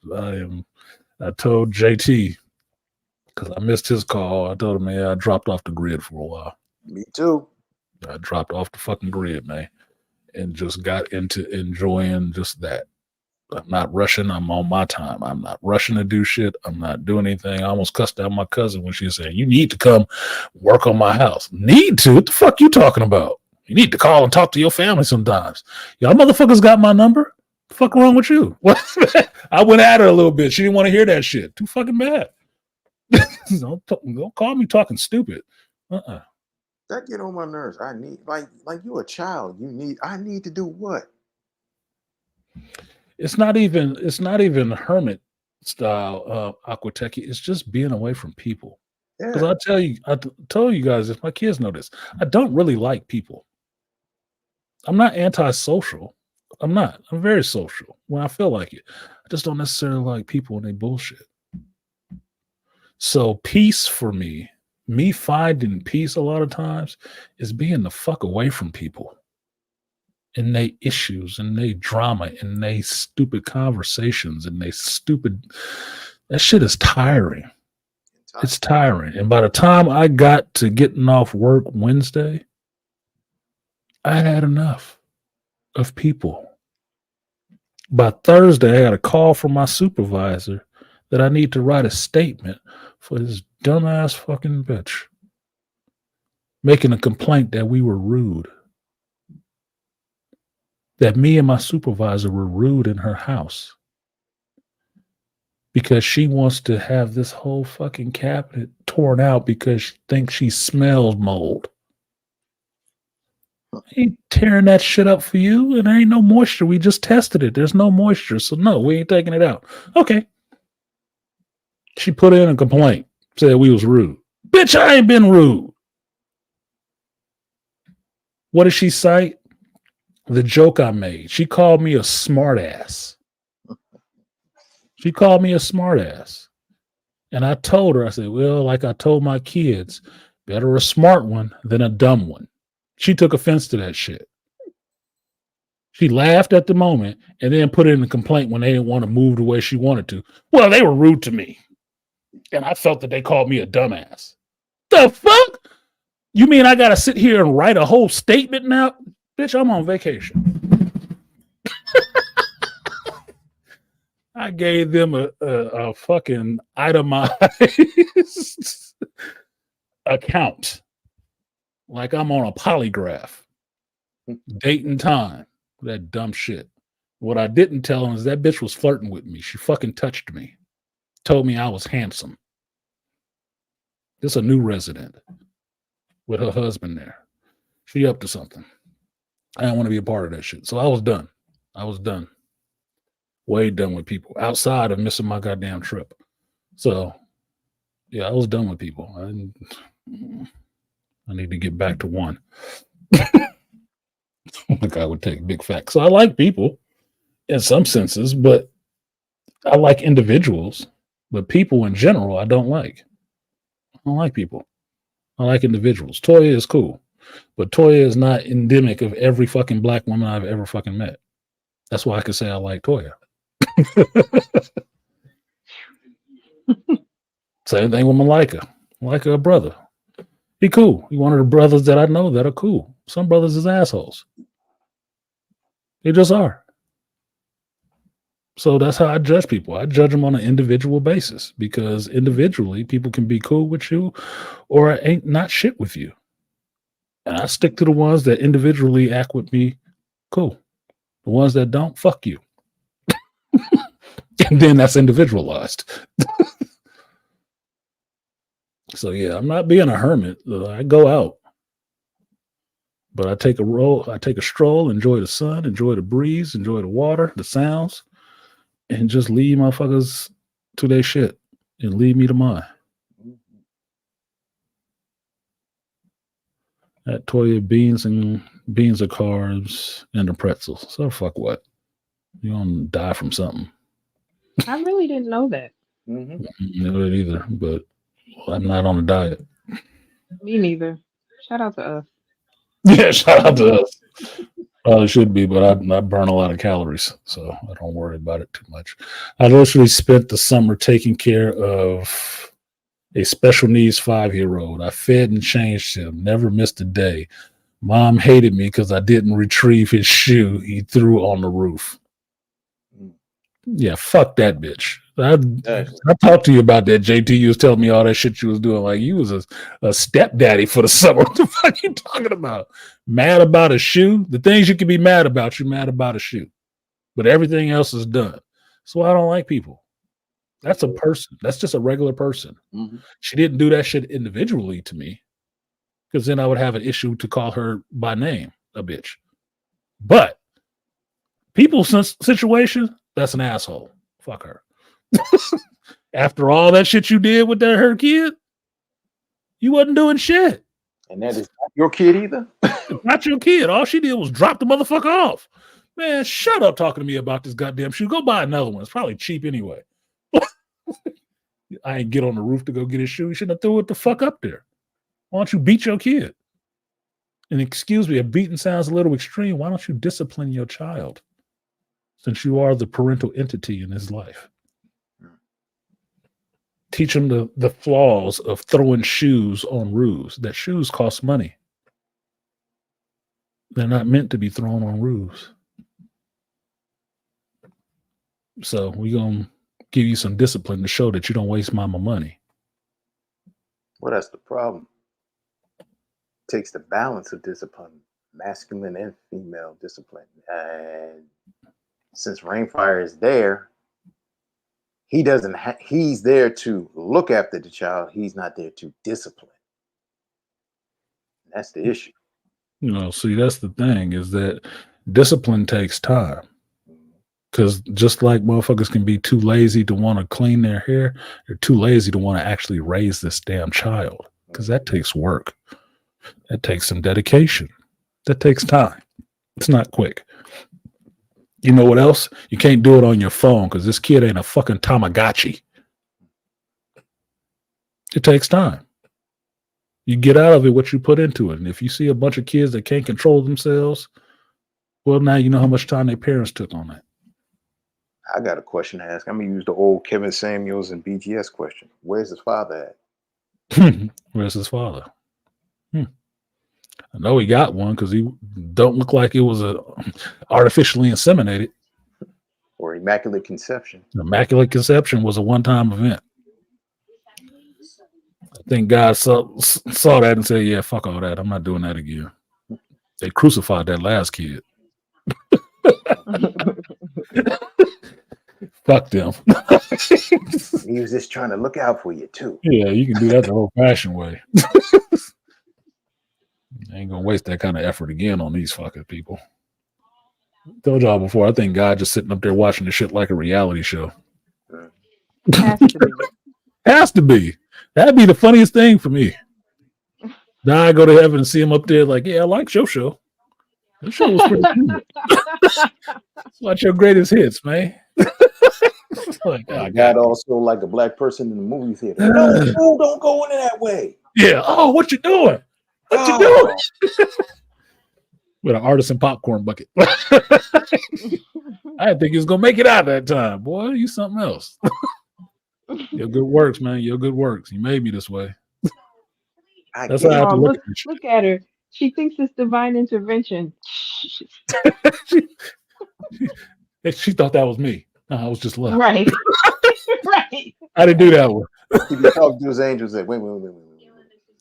I told JT because I missed his call. I told him, man, I dropped off the grid for a while. Me too. I dropped off the fucking grid, man, and just got into enjoying just that. I'm not rushing. I'm on my time. I'm not rushing to do shit. I'm not doing anything. I almost cussed out my cousin when she said, "You need to come work on my house." Need to? What the fuck you talking about? You need to call and talk to your family sometimes. Y'all motherfuckers got my number. What the fuck wrong with you? What? I went at her a little bit. She didn't want to hear that shit. Too fucking bad. Don't call me talking stupid. That get on my nerves. I need like you're a child. I need to do what? It's not even hermit style Aquateki. It's just being away from people. Because I told you guys, if my kids know this, I don't really like people. I'm not antisocial. I'm not. I'm very social when I feel like it. I just don't necessarily like people and they bullshit. So peace for me finding peace a lot of times is being the fuck away from people and they issues and they drama and they stupid conversations and that shit is tiring. It's tiring. And by the time I got to getting off work Wednesday, I had enough of people. By Thursday, I got a call from my supervisor that I need to write a statement for this dumbass fucking bitch making a complaint that we were rude. That me and my supervisor were rude in her house. Because she wants to have this whole fucking cabinet torn out because she thinks she smells mold. I ain't tearing that shit up for you, and there ain't no moisture. We just tested it. There's no moisture, so no, we ain't taking it out. Okay. She put in a complaint, said we was rude. Bitch, I ain't been rude. What did she cite? The joke I made. She called me a smartass. She called me a smartass. And I told her, I said, well, like I told my kids, better a smart one than a dumb one. She took offense to that shit. She laughed at the moment and then put in a complaint when they didn't want to move the way she wanted to. Well, they were rude to me. And I felt that they called me a dumbass. The fuck? You mean I got to sit here and write a whole statement now? Bitch, I'm on vacation. I gave them a fucking itemized account. Like I'm on a polygraph. Date and time. That dumb shit. What I didn't tell them is that bitch was flirting with me. She fucking touched me. Told me I was handsome. This a new resident with her husband there. She up to something. I didn't want to be a part of that shit. So I was done. Way done with people outside of missing my goddamn trip. So yeah, I was done with people. I need to get back to one. Like I would take big facts. So I like people in some senses, but I like individuals. But people in general, I don't like. I don't like people. I like individuals. Toya is cool, but Toya is not endemic of every fucking black woman I've ever fucking met. That's why I could say I like Toya. Same thing with Malika. Malika, a brother. He cool. He one of the brothers that I know that are cool. Some brothers is assholes. They just are. So that's how I judge people. I judge them on an individual basis because individually people can be cool with you or ain't not shit with you. And I stick to the ones that individually act with me cool. The ones that don't, fuck you. And then that's individualized. So yeah, I'm not being a hermit. I go out. But I take a stroll, enjoy the sun, enjoy the breeze, enjoy the water, the sounds, and just leave motherfuckers to their shit and leave me to mine. That Toya beans are carbs and the pretzels. So fuck what? You don't die from something. I really didn't know that. Know it either, but I'm not on a diet. Me neither. Shout out to us. Yeah, shout out to us. Probably should be, but I burn a lot of calories, so I don't worry about it too much. I literally spent the summer taking care of a special needs 5-year-old. I fed and changed him, never missed a day. Mom hated me because I didn't retrieve his shoe he threw on the roof. Yeah, fuck that bitch. I talked to you about that, JT. You was telling me all that shit you was doing. Like you was a stepdaddy for the summer. What the fuck you talking about? Mad about a shoe? The things you can be mad about, you're mad about a shoe. But everything else is done. So I don't like people. That's a person. That's just a regular person. Mm-hmm. She didn't do that shit individually to me. Because then I would have an issue to call her by name a bitch. But people's situation, that's an asshole. Fuck her. After all that shit you did with her kid, you wasn't doing shit. And that is not your kid either? Not your kid. All she did was drop the motherfucker off. Man, shut up talking to me about this goddamn shoe. Go buy another one. It's probably cheap anyway. I ain't get on the roof to go get his shoe. You shouldn't have threw it the fuck up there. Why don't you beat your kid? And excuse me, if beating sounds a little extreme, why don't you discipline your child? Since you are the parental entity in his life. Teach him the flaws of throwing shoes on roofs. That shoes cost money. They're not meant to be thrown on roofs. So we're going to give you some discipline to show that you don't waste mama money. Well, that's the problem. It takes the balance of discipline, masculine and female discipline. And since Rainfire is there, he doesn't. He's there to look after the child. He's not there to discipline. That's the issue. You know, see, that's the thing is that discipline takes time. Because just like motherfuckers can be too lazy to want to clean their hair, they're too lazy to want to actually raise this damn child. Because that takes work. That takes some dedication. That takes time. It's not quick. You know what else? You can't do it on your phone because this kid ain't a fucking Tamagotchi. It takes time. You get out of it what you put into it. And if you see a bunch of kids that can't control themselves, well, now you know how much time their parents took on that. I got a question to ask. I'm going to use the old Kevin Samuels and BGS question. Where's his father at? Where's his father? I know he got one because he don't look like it was artificially inseminated. Or immaculate conception. Immaculate conception was a one-time event. I think God saw that and said, yeah, fuck all that. I'm not doing that again. They crucified that last kid. Fuck them. He was just trying to look out for you, too. Yeah, you can do that the old-fashioned way. I ain't gonna waste that kind of effort again on these fucking people. Told y'all before, I think God just sitting up there watching the shit like a reality show. Has to be. Has to be. That'd be the funniest thing for me. Now I go to heaven and see him up there like, yeah, I like your show. The show was pretty good. Watch your greatest hits, man. Like, oh, God, also like a black person in the movie theater. No, don't go in that way. Yeah. Oh, what you doing? What you doing? With an artisan popcorn bucket. I didn't think he was gonna make it out that time, boy. You something else. Your good works, man. Your good works. You made me this way. That's how I have to look at her. She thinks it's divine intervention. She thought that was me. No, I was just love. Right. Right. I didn't do that one. He be talking to his angels like, wait.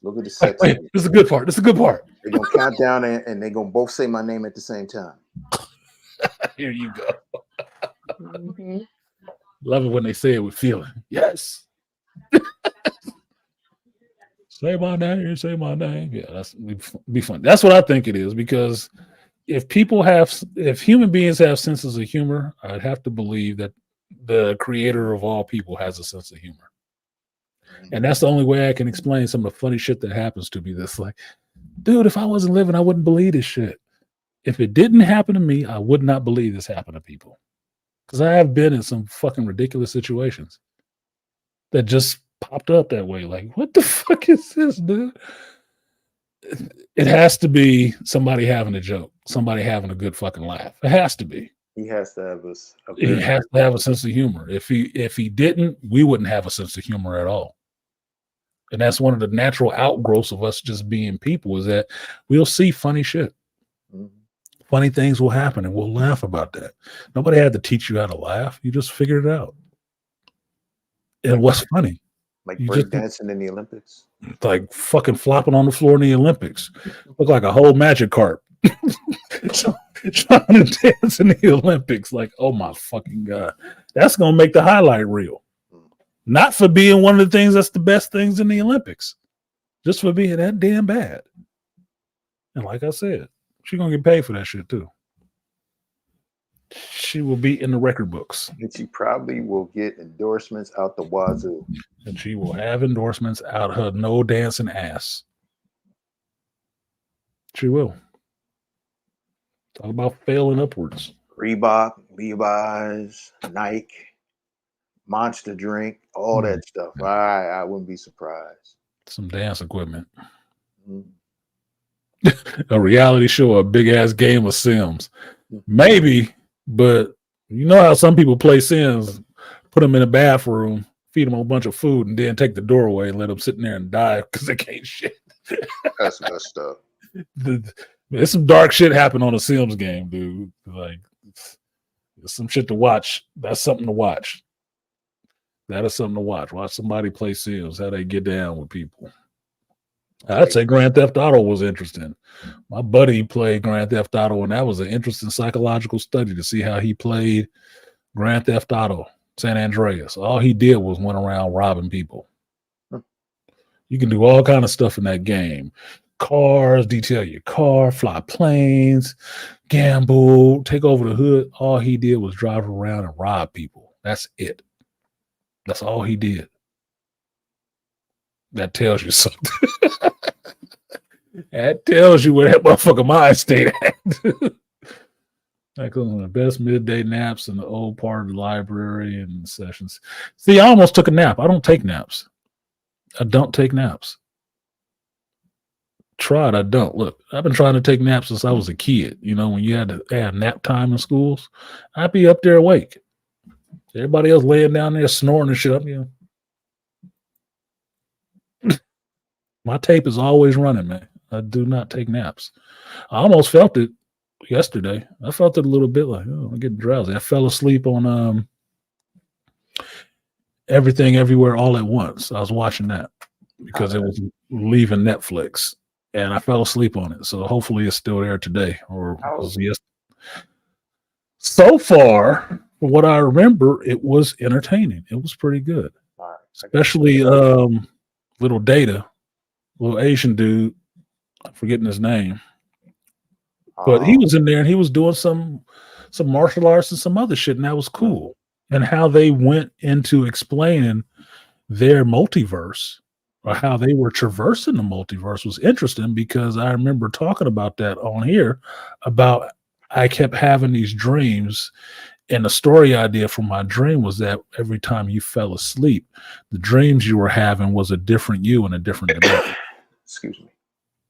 Look at the sex. Wait, this is a good part. This is a good part. They're gonna count down and they're gonna both say my name at the same time. Here you go. Mm-hmm. Love it when they say it with feeling. Yes. Say my name, say my name. Yeah, that's be fun. That's what I think it is, because if human beings have senses of humor, I'd have to believe that the creator of all people has a sense of humor. And that's the only way I can explain some of the funny shit that happens to me. That's like, dude, if I wasn't living, I wouldn't believe this shit. If it didn't happen to me, I would not believe this happened to people. Because I have been in some fucking ridiculous situations that just popped up that way. Like, what the fuck is this, dude? It has to be somebody having a joke, somebody having a good fucking laugh. It has to be. He has to have He has to have a sense of humor. If he didn't, we wouldn't have a sense of humor at all. And that's one of the natural outgrowths of us just being people, is that we'll see funny shit. Mm-hmm. Funny things will happen and we'll laugh about that. Nobody had to teach you how to laugh. You just figured it out. And what's funny? Like breakdancing in the Olympics. Like fucking flopping on the floor in the Olympics. Look like a whole magic carp. Trying to dance in the Olympics. Like, oh my fucking God. That's going to make the highlight reel. Not for being one of the things that's the best things in the Olympics. Just for being that damn bad. And like I said, she's going to get paid for that shit too. She will be in the record books. And she probably will get endorsements out the wazoo. And she will have endorsements out her no dancing ass. She will. Talk about failing upwards. Reebok, Levi's, Nike, Monster Drink, all that stuff. I wouldn't be surprised. Some dance equipment. A reality show, a big ass game of Sims. Maybe, but you know how some people play Sims, put them in a bathroom, feed them a bunch of food, and then take the door away and let them sit in there and die because they can't shit. That's messed up. There's some dark shit happen on a Sims game, dude. Like, there's some shit to watch. That's something to watch. That is something to watch. Watch somebody play Sims, how they get down with people. I'd say Grand Theft Auto was interesting. My buddy played Grand Theft Auto, and that was an interesting psychological study to see how he played Grand Theft Auto, San Andreas. All he did was went around robbing people. You can do all kind of stuff in that game. Cars, detail your car, fly planes, gamble, take over the hood. All he did was drive around and rob people. That's it. That's all he did. That tells you something. That tells you where that motherfucker mind state at. Like one of the best midday naps in the old part of the library and sessions. See, I almost took a nap. I don't take naps. I don't take naps. Tried, I don't. Look, I've been trying to take naps since I was a kid. You know, when you had to have nap time in schools, I'd be up there awake. Everybody else laying down there snoring and shit up, you know. My tape is always running, man. I do not take naps. I almost felt it yesterday. I felt it a little bit like, oh, I'm getting drowsy. I fell asleep on Everything Everywhere All at Once. I was watching that because it was leaving Netflix, and I fell asleep on it. So hopefully it's still there today. Or yes. So far, from what I remember, it was entertaining. It was pretty good, especially little Data, little Asian dude. I'm forgetting his name, but he was in there and he was doing some martial arts and some other shit, and that was cool. And how they went into explaining their multiverse or how they were traversing the multiverse was interesting, because I remember talking about that on here about I kept having these dreams, and the story idea from my dream was that every time you fell asleep, the dreams you were having was a different you in a different dimension. Excuse me.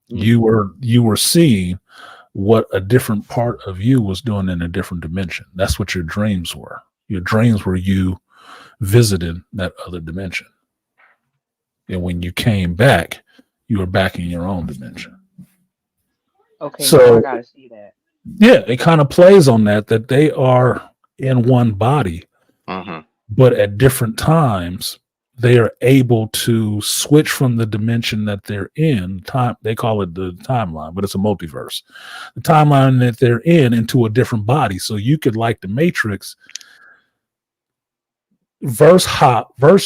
You were seeing what a different part of you was doing in a different dimension. That's what your dreams were. Your dreams were you visited that other dimension. And when you came back, you were back in your own dimension. Okay, So now I gotta see that. yeah, it kind of plays on that they are in one body, but at different times they are able to switch from the dimension that they're in. Time, they call it the timeline, but it's a multiverse. The timeline that they're in into a different body. So you could, like the Matrix, verse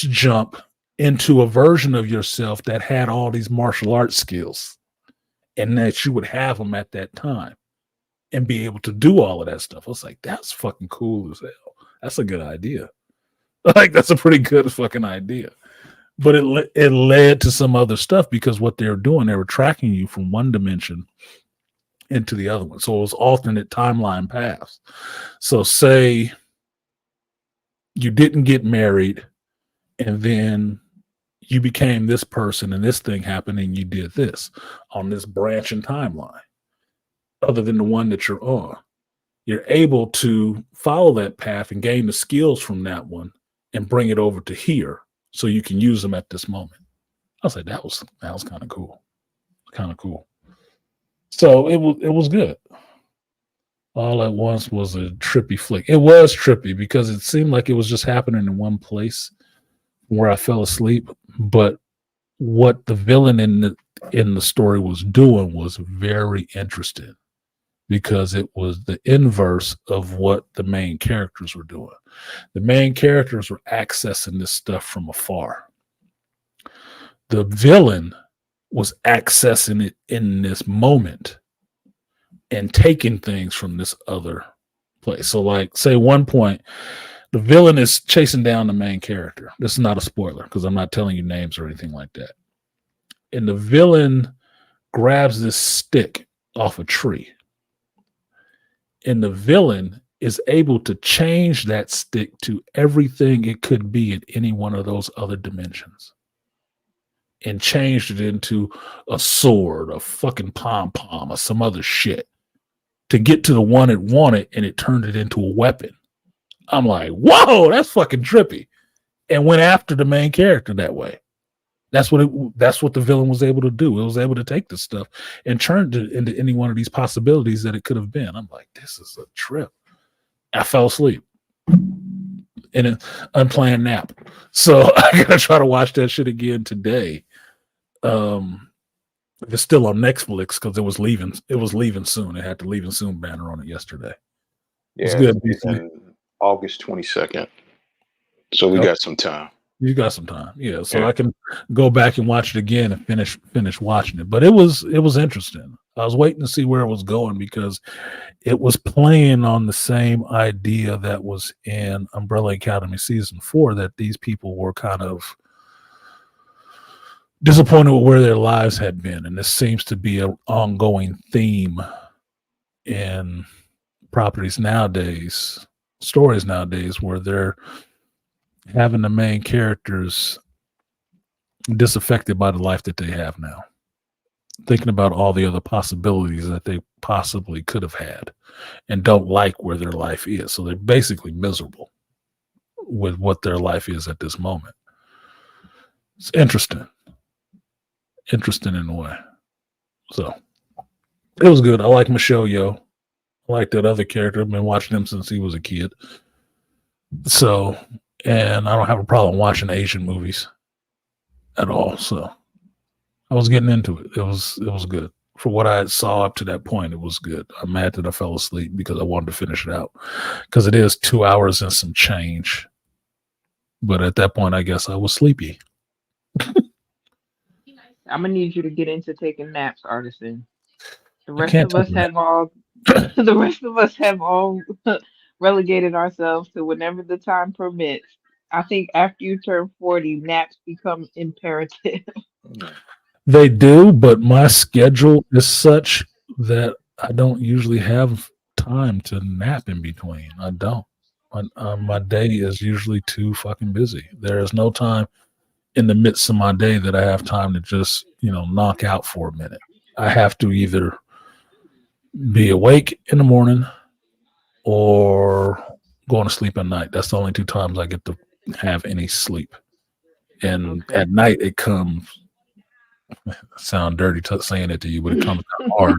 jump into a version of yourself that had all these martial arts skills, and that you would have them at that time and be able to do all of that stuff. I was like, that's fucking cool as hell. That's a good idea. Like, that's a pretty good fucking idea. But it led to some other stuff, because what they were doing, they were tracking you from one dimension into the other one. So it was alternate timeline paths. So say you didn't get married, and then you became this person, and this thing happened, and you did this on this branching timeline, other than the one that you're on. You're able to follow that path and gain the skills from that one and bring it over to here, so you can use them at this moment. I was like, that was kind of cool. Kind of cool. So it was good. All at Once was a trippy flick. It was trippy because it seemed like it was just happening in one place where I fell asleep. But what the villain in the story was doing was very interesting, because it was the inverse of what the main characters were doing. The main characters were accessing this stuff from afar. The villain was accessing it in this moment and taking things from this other place. So, like, say one point, the villain is chasing down the main character. This is not a spoiler, because I'm not telling you names or anything like that. And the villain grabs this stick off a tree. And the villain is able to change that stick to everything it could be in any one of those other dimensions, and changed it into a sword, a fucking pom-pom, or some other shit to get to the one it wanted, and it turned it into a weapon. I'm like, whoa, that's fucking trippy. And went after the main character that way. That's what the villain was able to do. It was able to take this stuff and turn it into any one of these possibilities that it could have been. I'm like, this is a trip. I fell asleep in an unplanned nap. So I gotta try to watch that shit again today. It's still on Netflix, because it was leaving soon. It had the leaving soon banner on it yesterday. Yeah, it's good. It's in August 22nd. So we got some time. You got some time, yeah. So I can go back and watch it again and finish watching it. But it was interesting. I was waiting to see where it was going, because it was playing on the same idea that was in Umbrella Academy season 4, that these people were kind of disappointed with where their lives had been, and this seems to be an ongoing theme in stories nowadays, where they're having the main characters disaffected by the life that they have now, thinking about all the other possibilities that they possibly could have had, and don't like where their life is. So they're basically miserable with what their life is at this moment. It's interesting in a way. So it was good. I like Michelle Yeoh. I like that other character. I've been watching him since he was a kid. So, and I don't have a problem watching Asian movies at all. So I was getting into it. It was good. For what I saw up to that point, it was good. I'm mad that I fell asleep, because I wanted to finish it out, because it is 2 hours and some change. But at that point, I guess I was sleepy. I'm gonna need you to get into taking naps, Artisan. The rest of us have all relegated ourselves to whenever the time permits. I think after you turn 40, naps become imperative. They do, but my schedule is such that I don't usually have time to nap in between. I don't. My day is usually too fucking busy. There is no time in the midst of my day that I have time to just, knock out for a minute. I have to either be awake in the morning or going to sleep at night. That's the only two times I get to have any sleep. And at night it comes, sound dirty saying it to you, but it comes kind of hard.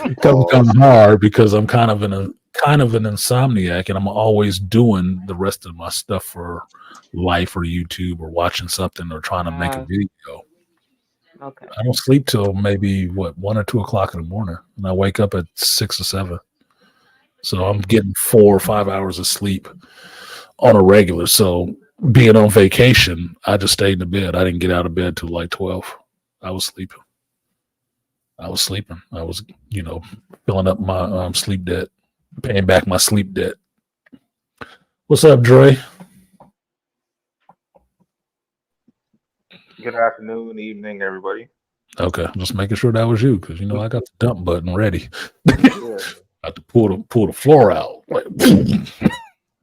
It comes kind of hard because I'm kind of an insomniac, and I'm always doing the rest of my stuff for life or YouTube or watching something or trying to make a video. Okay. I don't sleep till maybe 1 or 2 o'clock in the morning, and I wake up at 6 or 7. So I'm getting 4 or 5 hours of sleep on a regular. So being on vacation, I just stayed in the bed. I didn't get out of bed till like 12. I was sleeping. I was, filling up my sleep debt, paying back my sleep debt. What's up, Dre? Good afternoon, evening, everybody. Okay, just making sure that was you because I got the dump button ready. I have to pull the floor out.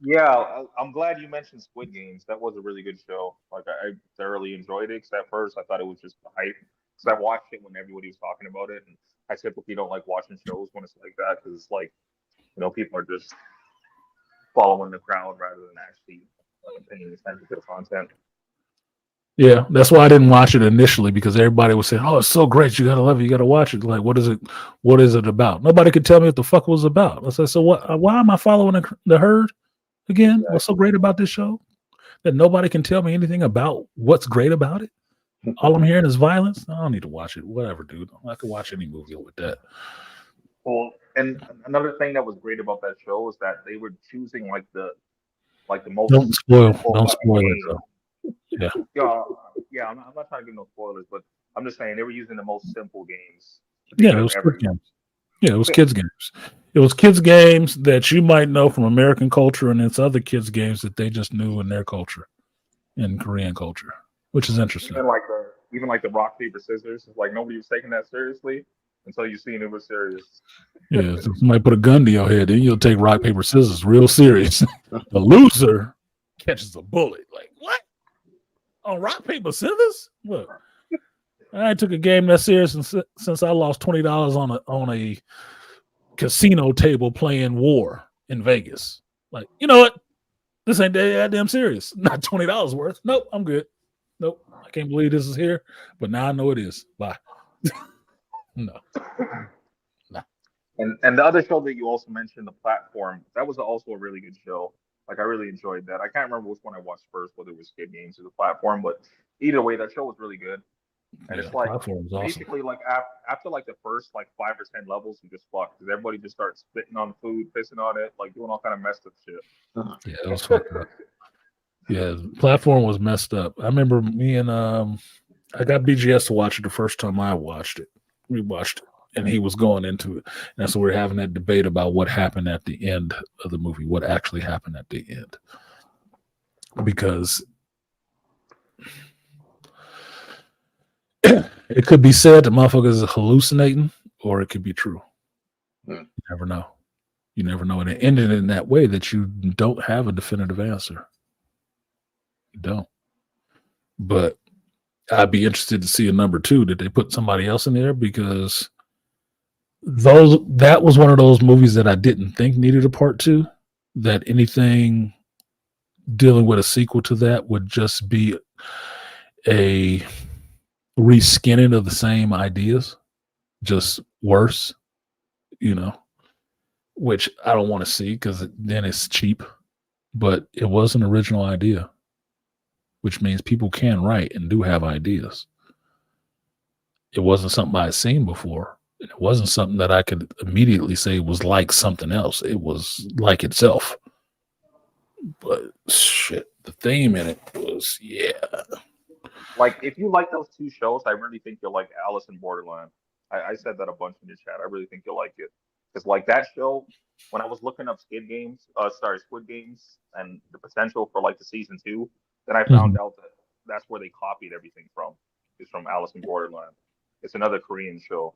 Yeah, I'm glad you mentioned Squid Games. That was a really good show. Like I thoroughly enjoyed it. Cause at first I thought it was just hype. Because I watched it when everybody was talking about it, and I typically don't like watching shows when it's like that because it's like, people are just following the crowd rather than actually paying attention to the content. Yeah, that's why I didn't watch it initially because everybody was saying, "Oh, it's so great! You gotta love it. You gotta watch it." Like, what is it? What is it about? Nobody could tell me what the fuck it was about. I said, "So what? Why am I following the herd again? What's so great about this show that nobody can tell me anything about? What's great about it? All I'm hearing is violence. I don't need to watch it. Whatever, dude. I could watch any movie with that." Well, and another thing that was great about that show is that they were choosing like the most. Don't spoil it though. Yeah. Yeah. I'm not trying to give no spoilers, but I'm just saying they were using the most simple games. Yeah, it was kids games. Yeah, it was kids games. It was kids games that you might know from American culture, and it's other kids games that they just knew in their culture, in Korean culture, which is interesting. Even like the rock paper scissors, like nobody was taking that seriously until you seen it was serious. Yeah, so somebody put a gun to your head, then you'll take rock paper scissors real serious. The loser catches a bullet. Like what? On rock paper scissors? Look, I took a game that serious since I lost $20 on a casino table playing War in Vegas. Like, you know what? This ain't that damn serious. Not $20 worth. Nope, I'm good. Nope, I can't believe this is here, but now I know it is. Bye. No. And the other show that you also mentioned, The Platform, that was also a really good show. Like I really enjoyed that. I can't remember which one I watched first, whether it was Squid Games or The Platform, but either way, that show was really good. And it's like basically awesome. Like after like the first like 5 or 10 levels, you just fuck because everybody just starts spitting on food, pissing on it, like doing all kind of messed up shit. Yeah, it was fucked up. Yeah, The Platform was messed up. I remember me and I got BGS to watch it the first time I watched it. We watched it, and he was going into it. And so we're having that debate about what happened at the end of the movie, what actually happened at the end. Because it could be said that motherfuckers are hallucinating, or it could be true. You never know. You never know. And it ended in that way that you don't have a definitive answer. You don't. But I'd be interested to see a number 2. Did they put somebody else in there? Because that was one of those movies that I didn't think needed a part 2. That anything dealing with a sequel to that would just be a reskinning of the same ideas, just worse, which I don't want to see because then it's cheap. But it was an original idea, which means people can write and do have ideas. It wasn't something I had seen before. It wasn't something that I could immediately say was like something else. It was like itself. But shit, the theme in it was, yeah. Like, if you like those 2 shows, I really think you'll like Alice in Borderland. I said that a bunch in the chat. I really think you'll like it. Because, like, that show, when I was looking up Squid Games, and the potential for, like, the season 2, then I found out that that's where they copied everything from. is from Alice in Borderland. It's another Korean show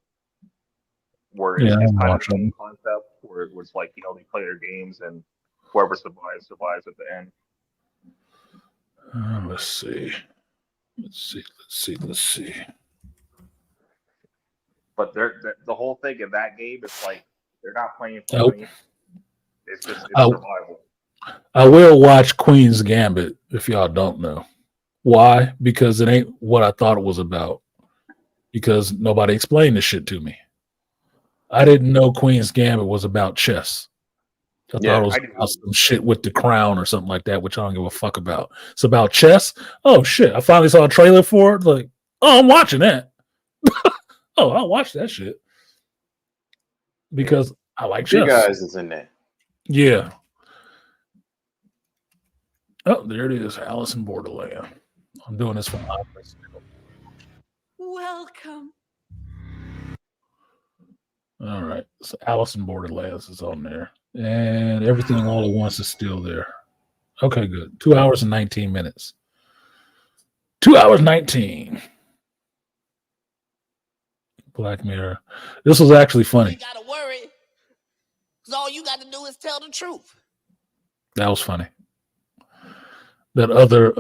where Yeah, it's I'm kind of the watching. same concept where it's like, they play their games and whoever survives at the end. Let's see. But the whole thing in that game is like they're not playing for Nope. money. It's Oh. survival. I will watch Queen's Gambit if y'all don't know. Why? Because it ain't what I thought it was about. Because nobody explained this shit to me. I didn't know Queen's Gambit was about chess. I thought it was about some shit with the crown or something like that, which I don't give a fuck about. It's about chess. Oh shit! I finally saw a trailer for it. Like, oh, I'm watching that. Oh, I'll watch that shit because I like chess. You guys is in there. Yeah. Oh, there it is. Alice in Borderland. I'm doing this for Opera. Welcome. All right. So Alice in Borderlands is on there. And Everything All at Once is still there. Okay, good. 2 hours and 19 minutes. 2 hours 19. Black Mirror. This was actually funny. You gotta worry. Because all you got to do is tell the truth. That was funny. That other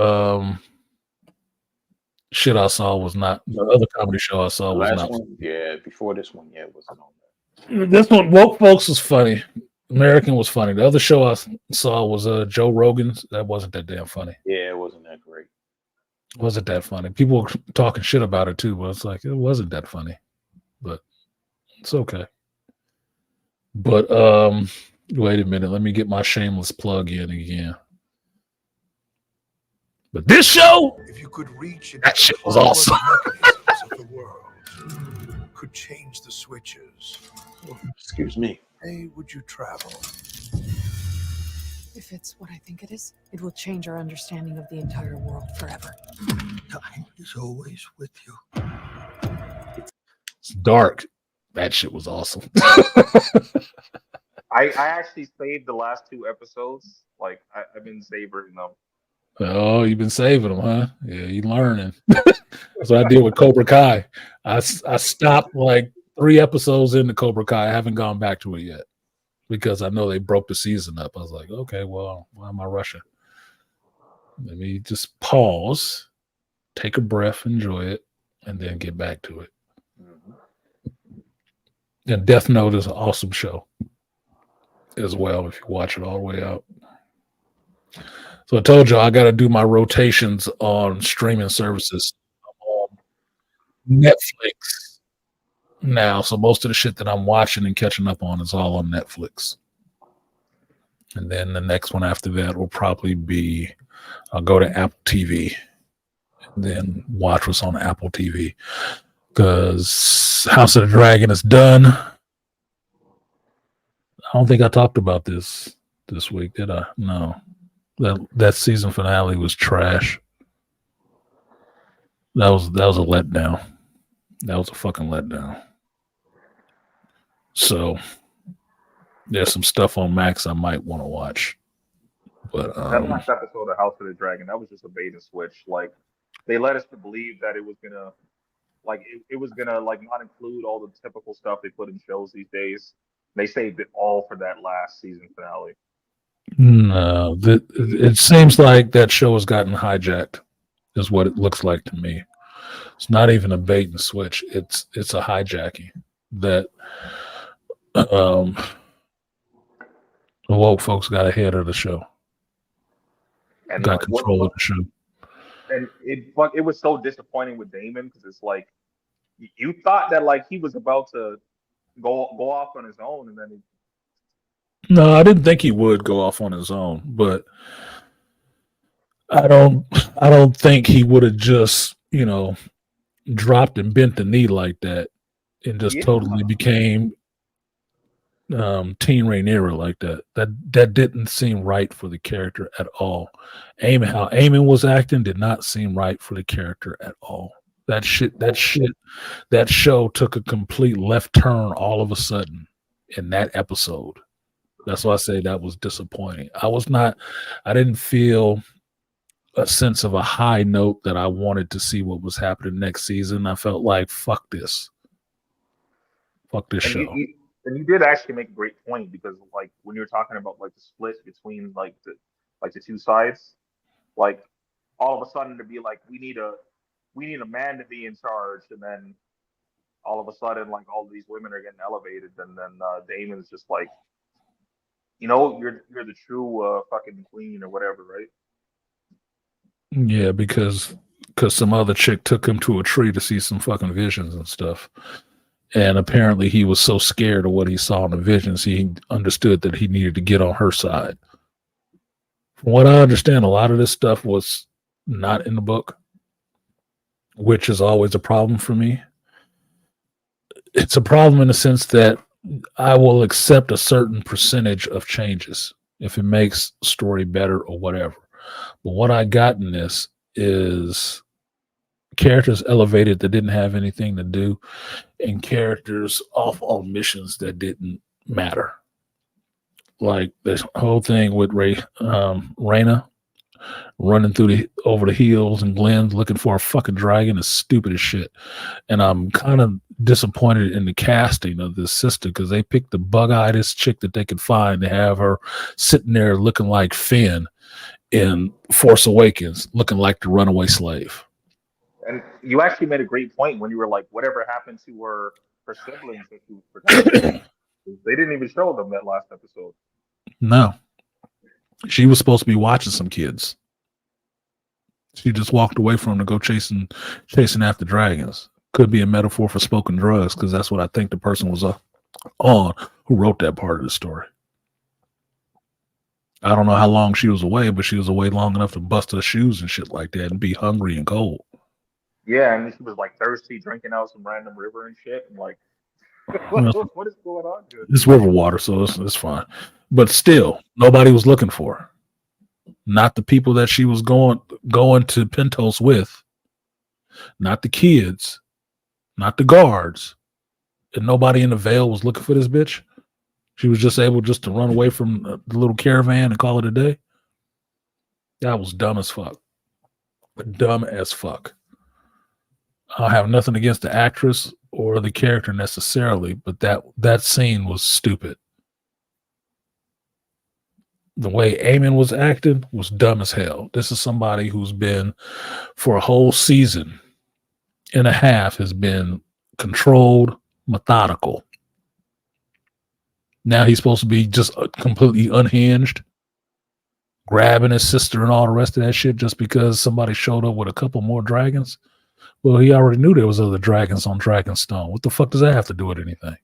shit I saw was not the other comedy show I saw was Last not. one, yeah, before this one, yeah, it wasn't on there. This one, Woke Folks, was funny. American was funny. The other show I saw was Joe Rogan's. That wasn't that damn funny. Yeah, it wasn't that great. Wasn't that funny. People were talking shit about it too, but it's like it wasn't that funny. But it's okay. But wait a minute, let me get my shameless plug in again. But this show, if you could reach that shit was awesome. of the world, could change the switches. Excuse me. Hey, would you travel? If it's what I think it is, it will change our understanding of the entire world forever. Time is always with you. It's dark. That shit was awesome. I actually saved the last 2 episodes. Like I've been savoring them. Oh, you've been saving them, huh? Yeah, you learning. That's what I did with Cobra Kai. I stopped like 3 episodes into Cobra Kai. I haven't gone back to it yet because I know they broke the season up. I was like, okay, well, why am I rushing? Let me just pause, take a breath, enjoy it, and then get back to it. And Death Note is an awesome show as well if you watch it all the way out. So I told you I got to do my rotations on streaming services. I'm on Netflix now, so most of the shit that I'm watching and catching up on is all on Netflix. And then the next one after that will probably be I'll go to Apple TV and then watch what's on Apple TV because House of the Dragon is done. I don't think I talked about this week, did I? No. That season finale was trash. That was a letdown. That was a fucking letdown. So there's some stuff on Max I might want to watch. But that last episode of House of the Dragon, that was just a bait and switch. Like they led us to believe that it was gonna like not include all the typical stuff they put in shows these days. They saved it all for that last season finale. No, it seems like that show has gotten hijacked, is what it looks like to me. It's not even a bait and switch. It's a hijacking that the woke folks got ahead of the show. And got control of the show. And it was so disappointing with Damon because it's like you thought that like he was about to go off on his own, and then No, I didn't think he would go off on his own, but I don't think he would have just, dropped and bent the knee like that and just totally became Teen Rhaenyra like that. That didn't seem right for the character at all. How Eamon was acting did not seem right for the character at all. That show took a complete left turn all of a sudden in that episode. That's why I say that was disappointing. I didn't feel a sense of a high note that I wanted to see what was happening next season. I felt like, fuck this show. And you did actually make a great point, because like when you're talking about like the split between like the two sides, like all of a sudden to be like we need a man to be in charge, and then all of a sudden like all these women are getting elevated, and then Damon's just like, you're the true fucking queen or whatever, right? Yeah, because some other chick took him to a tree to see some fucking visions and stuff. And apparently he was so scared of what he saw in the visions, he understood that he needed to get on her side. From what I understand, a lot of this stuff was not in the book, which is always a problem for me. It's a problem in the sense that I will accept a certain percentage of changes if it makes the story better or whatever. But what I got in this is characters elevated that didn't have anything to do, and characters off on missions that didn't matter. Like this whole thing with Reyna running over the hills and Glenn looking for a fucking dragon is stupid as shit. And I'm kind of disappointed in the casting of this sister, because they picked the bug-eyedest chick that they could find to have her sitting there looking like Finn in Force Awakens, looking like the runaway slave. And you actually made a great point when you were like, whatever happened to her siblings that she was protecting? They didn't even show them that last episode. No. She was supposed to be watching some kids. She just walked away from them to go chasing after dragons. Could be a metaphor for smoking drugs, because that's what I think the person was on who wrote that part of the story. I don't know how long she was away, but she was away long enough to bust her shoes and shit like that and be hungry and cold. Yeah, and she was like thirsty, drinking out some random river and shit. And like, what is going on, dude? It's river water, so it's fine. But still, nobody was looking for her. Not the people that she was going to Pentos with. Not the kids. Not the guards. And nobody in the Vale was looking for this bitch. She was just able to run away from the little caravan and call it a day. That was dumb as fuck. Dumb as fuck. I have nothing against the actress or the character necessarily, but that scene was stupid. The way Aemon was acting was dumb as hell. This is somebody who's been, for a whole season and a half, has been controlled, methodical. Now he's supposed to be just completely unhinged, grabbing his sister and all the rest of that shit just because somebody showed up with a couple more dragons. Well, he already knew there was other dragons on Dragonstone. What the fuck does that have to do with anything?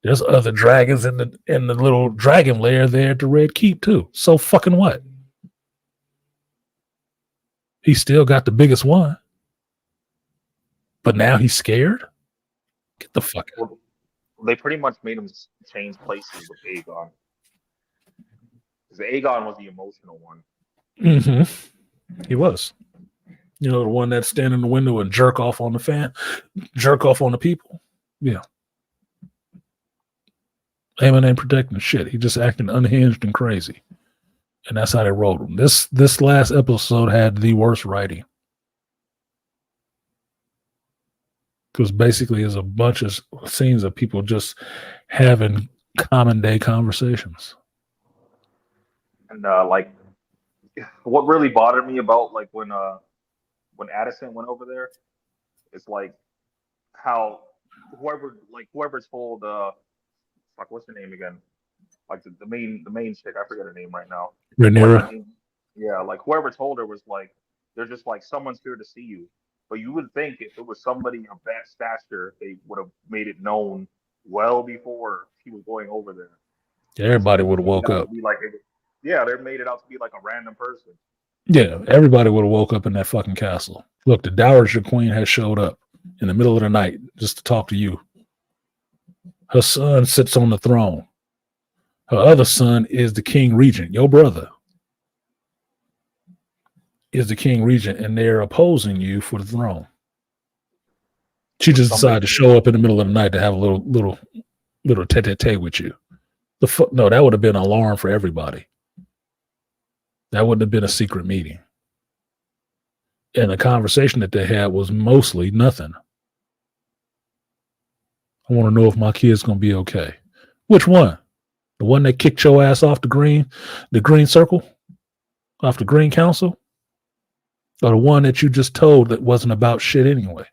There's other dragons in the little dragon lair there at the Red Keep too. So fucking what? He still got the biggest one. But now he's scared? Get the fuck out. They pretty much made him change places with Aegon. Because Aegon was the emotional one. Mm-hmm. He was. You know, the one that stand in the window and jerk off on the people. Yeah. Aemon ain't protecting shit. He just acting unhinged and crazy. And that's how they wrote him. This last episode had the worst writing. Because basically it's a bunch of scenes of people just having common day conversations. And like, what really bothered me about like when Addison went over there, it's like how whoever told what's her name again? Like the main chick, I forget her name right now. Rhaenyra. Yeah, like whoever told her was like, they're just like, someone's here to see you. But you would think if it was somebody of that stature, they would have made it known well before she was going over there. Everybody would have woke up. They made it out to be like a random person. Yeah, everybody would have woke up in that fucking castle. Look, the Dowager Queen has showed up in the middle of the night just to talk to you. Her son sits on the throne. Her other son is the King Regent. Your brother is the King Regent, and they're opposing you for the throne. She just decided to show up in the middle of the night to have a little tete-a-tete with you. No, that would have been an alarm for everybody. That wouldn't have been a secret meeting. And the conversation that they had was mostly nothing. I want to know if my kid's going to be okay. Which one? The one that kicked your ass off the green circle? Off the green council? Or the one that you just told that wasn't about shit anyway?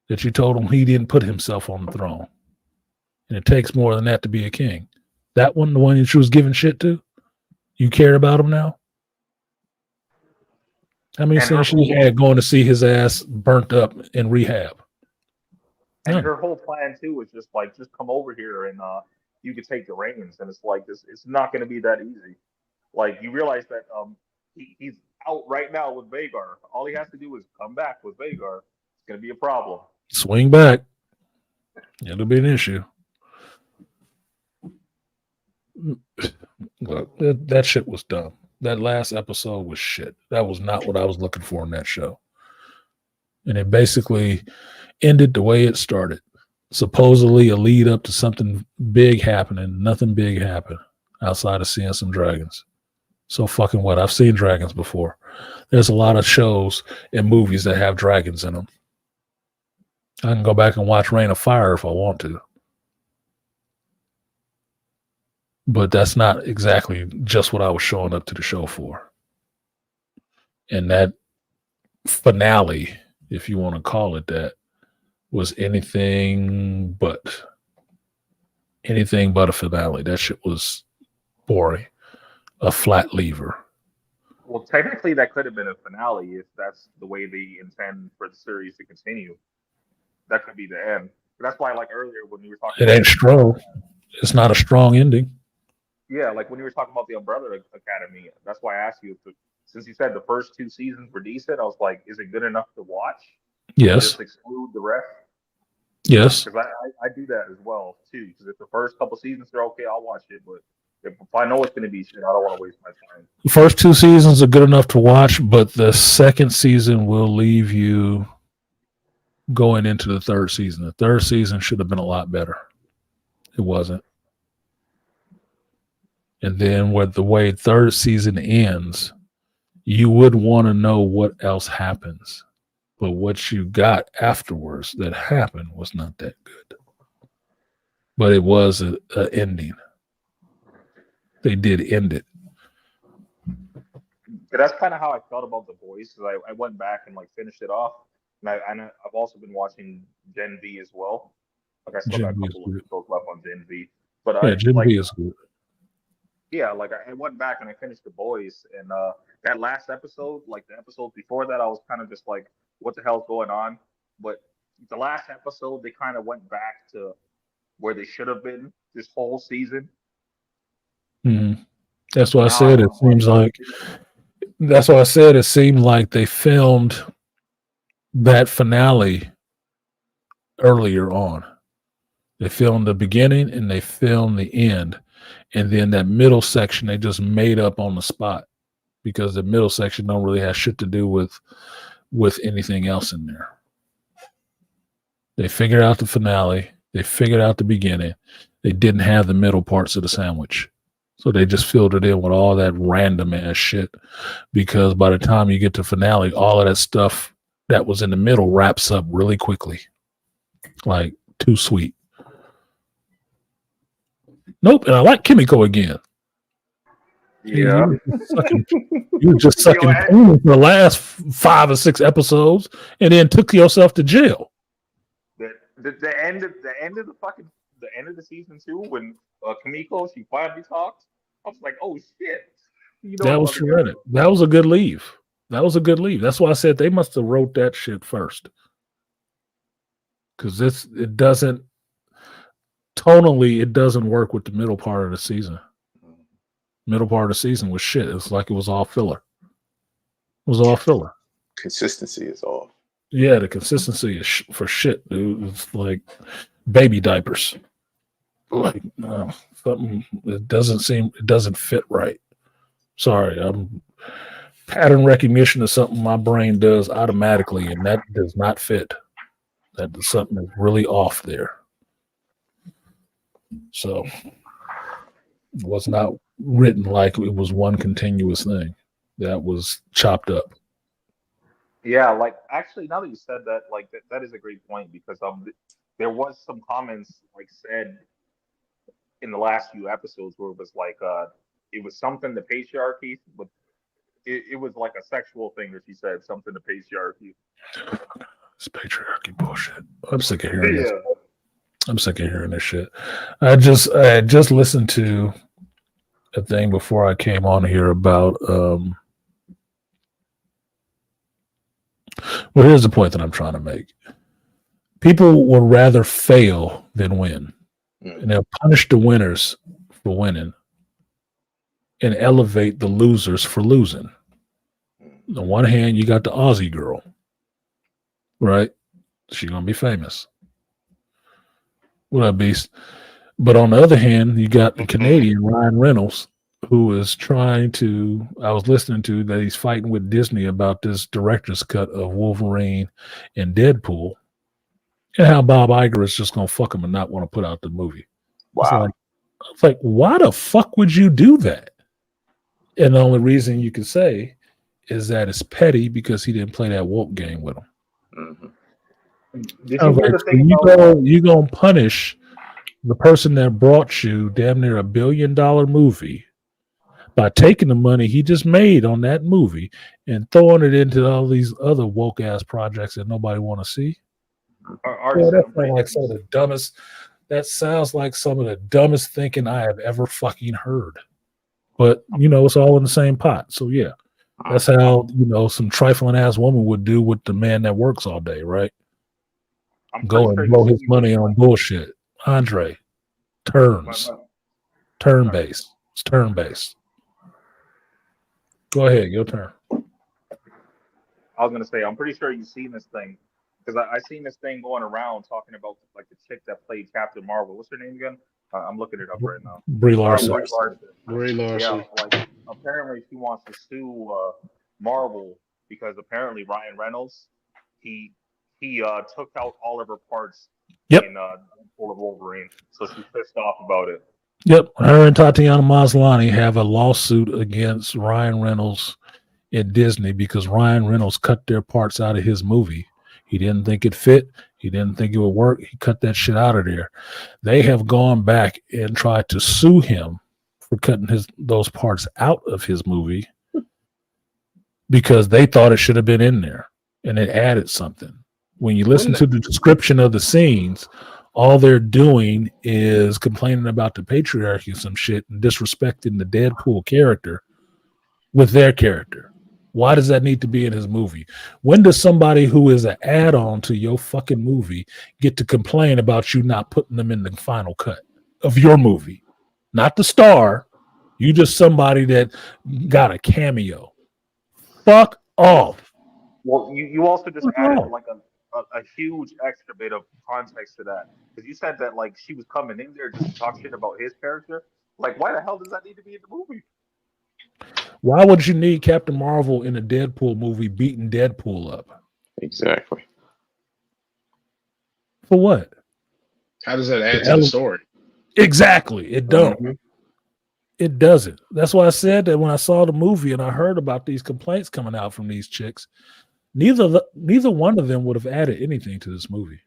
That you told him he didn't put himself on the throne. And it takes more than that to be a king. That one, the one that you was giving shit to? You care about him now? How many scenes she had going to see his ass burnt up in rehab? And her whole plan too was just like, just come over here and you could take the reins. And it's like this. It's not going to be that easy. Like you realize that he's out right now with Vhagar. All he has to do is come back with Vhagar. It's going to be a problem. Swing back. It'll be an issue. Look, that shit was dumb. That last episode was shit. That was not what I was looking for in that show. And it basically ended the way it started. Supposedly a lead up to something big happening. Nothing big happened outside of seeing some dragons. So fucking what? I've seen dragons before. There's a lot of shows and movies that have dragons in them. I can go back and watch Reign of Fire if I want to. But that's not exactly just what I was showing up to the show for. And that finale, if you want to call it that, was anything but a finale. That shit was boring. A flat lever. Well, technically that could have been a finale if that's the way they intend for the series to continue. That could be the end. That's why, like earlier when we were talking, it ain't strong. It's not a strong ending. Yeah, like when you were talking about the Umbrella Academy, that's why I asked you since you said the first 2 seasons were decent. I was like, is it good enough to watch? Yes. Just exclude the rest. Yes. Because I do that as well too. Because if the first couple seasons are okay, I'll watch it. But if I know it's going to be shit, I don't want to waste my time. The first 2 seasons are good enough to watch, but the second season will leave you going into the third season. The third season should have been a lot better. It wasn't. And then with the way third season ends, you would want to know what else happens. But what you got afterwards that happened was not that good. But it was an ending. They did end it. But that's kind of how I felt about The Boys. Because I went back and like finished it off. And I've also been watching Gen V as well. Like I still got a couple of episodes left on Gen V. But yeah, Gen V is good. Yeah, like I went back and I finished The Boys, and that last episode, like the episode before that, I was kind of just like, what the hell's going on? But the last episode, they kind of went back to where they should have been this whole season. Mm-hmm. That's why I said it seems like. That's why I said it seemed like they filmed that finale earlier on. They filmed the beginning and they filmed the end. And then that middle section, they just made up on the spot because the middle section don't really have shit to do with anything else in there. They figured out the finale. They figured out the beginning. They didn't have the middle parts of the sandwich. So they just filled it in with all that random ass shit because by the time you get to finale, all of that stuff that was in the middle wraps up really quickly. Like, too sweet. Nope, and I like Kimiko again. Yeah. You were just sucking for the last 5 or 6 episodes and then took yourself to jail. The end of the season 2 when Kimiko, she finally talked. I was like, oh shit. That was shredded. That was a good leave. That's why I said they must have wrote that shit first. Because it doesn't tonally, it doesn't work with the middle part of the season. Middle part of the season was shit. It's like it was all filler. Consistency is off. Yeah, the consistency is for shit, dude. It's like baby diapers. Like something. It doesn't fit right. Sorry, pattern recognition is something my brain does automatically, and that does not fit. That something is really off there. So it was not written like it was one continuous thing. that was chopped up. Yeah, like actually, now that you said that, like that is a great point because there was some comments like said in the last few episodes where it was like it was something to patriarchy, but it was like a sexual thing that she said something to patriarchy. It's patriarchy bullshit. I'm sick of hearing this. Yeah. I'm sick of hearing this shit. I just listened to a thing before I came on here about well, here's the point that I'm trying to make. People would rather fail than win. And they'll punish the winners for winning and elevate the losers for losing. On the one hand, you got the Aussie girl, right? She's going to be famous. What up, Beast? But on the other hand, you got the Canadian Ryan Reynolds, who is trying to, I was listening to that he's fighting with Disney about this director's cut of Wolverine and Deadpool, and how Bob Iger is just going to fuck him and not want to put out the movie. Wow. It's like, why the fuck would you do that? And the only reason you can say is that it's petty because he didn't play that woke game with him. Did I was you hear like, the thing about- you gonna punish the person that brought you damn near $1 billion movie by taking the money he just made on that movie and throwing it into all these other woke ass projects that nobody want to see? That sounds like some of the dumbest thinking I have ever fucking heard. But it's all in the same pot. So yeah, that's how some trifling ass woman would do with the man that works all day, right? Go and blow his money on bullshit. Andre, turn base. It's turn base. Go ahead, your turn. I was gonna say, I'm pretty sure you've seen this thing because I seen this thing going around talking about like the chick that played Captain Marvel. What's her name again? I'm looking it up right now. Brie Larson. Brie Larson. Yeah, like apparently she wants to sue Marvel because apparently Ryan Reynolds he took out all of her parts in Deadpool of Wolverine, so she's pissed off about it. Yep, her and Tatiana Maslany have a lawsuit against Ryan Reynolds and Disney because Ryan Reynolds cut their parts out of his movie. He didn't think it fit. He didn't think it would work. He cut that shit out of there. They have gone back and tried to sue him for cutting those parts out of his movie because they thought it should have been in there and it added something. When you listen to the description of the scenes, all they're doing is complaining about the patriarchy and some shit and disrespecting the Deadpool character with their character. Why does that need to be in his movie? When does somebody who is an add-on to your fucking movie get to complain about you not putting them in the final cut of your movie? Not the star. You just somebody that got a cameo. Fuck off. Well, you also just added like a huge extra bit of context to that because you said that like she was coming in there just to talk shit about his character. Like, why the hell does that need to be in the movie? Why would you need Captain Marvel in a Deadpool movie beating Deadpool up? Exactly. For what? How does that add to the story? Exactly. It don't. It doesn't. That's why I said that when I saw the movie and I heard about these complaints coming out from these chicks, neither one of them would have added anything to this movie.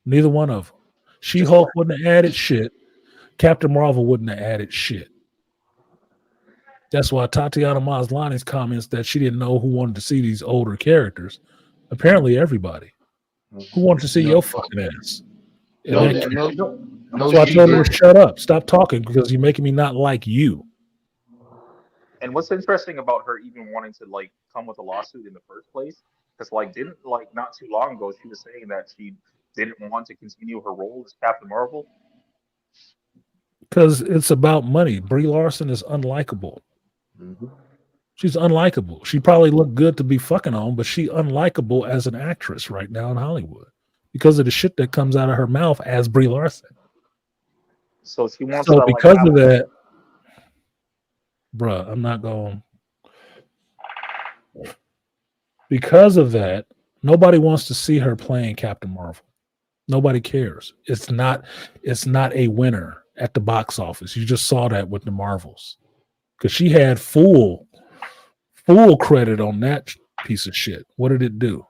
Neither one of them. She-Hulk wouldn't have added shit. Captain Marvel wouldn't have added shit. That's why Tatiana Maslany's comments that she didn't know who wanted to see these older characters. Apparently everybody. Who wanted to see your fucking ass? So I told her to shut up. Stop talking because you're making me not like you. And what's interesting about her even wanting to like come with a lawsuit in the first place, because like didn't like not too long ago she was saying that she didn't want to continue her role as Captain Marvel. Because it's about money. Brie Larson is unlikable. She's unlikable. She probably looked good to be fucking on, but she unlikable as an actress right now in Hollywood because of the shit that comes out of her mouth as Brie Larson. So she wants so to, because of that, bruh, I'm not going. Because of that, nobody wants to see her playing Captain Marvel. Nobody cares. It's not a winner at the box office. You just saw that with the Marvels. Because she had full full credit on that piece of shit. What did it do?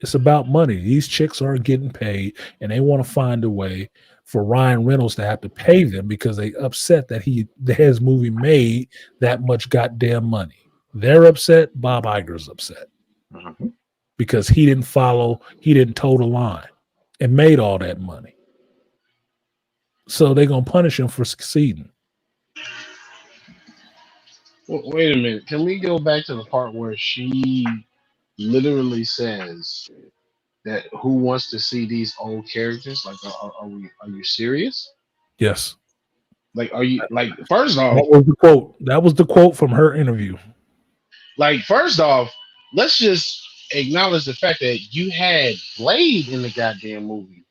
It's about money. These chicks aren't getting paid, and they want to find a way for Ryan Reynolds to have to pay them because they upset that his movie made that much goddamn money. They're upset. Bob Iger's upset because he didn't toe the line and made all that money. So they're gonna punish him for succeeding. Well, wait a minute. Can we go back to the part where she literally says that who wants to see these old characters? Like, are you serious? Yes. Like, are you like? First off, that was the quote. That was the quote from her interview. Like, first off, let's just acknowledge the fact that you had Blade in the goddamn movie.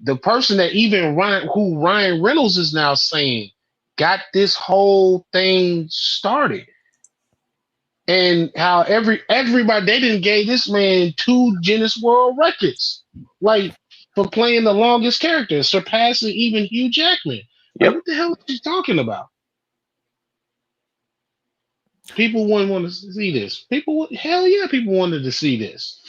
The person that who Ryan Reynolds is now saying got this whole thing started. And how everybody they didn't gave this man 2 Guinness World Records, like for playing the longest character, surpassing even Hugh Jackman. Yep. Like, what the hell are you talking about? People wouldn't want to see this. Hell yeah, people wanted to see this.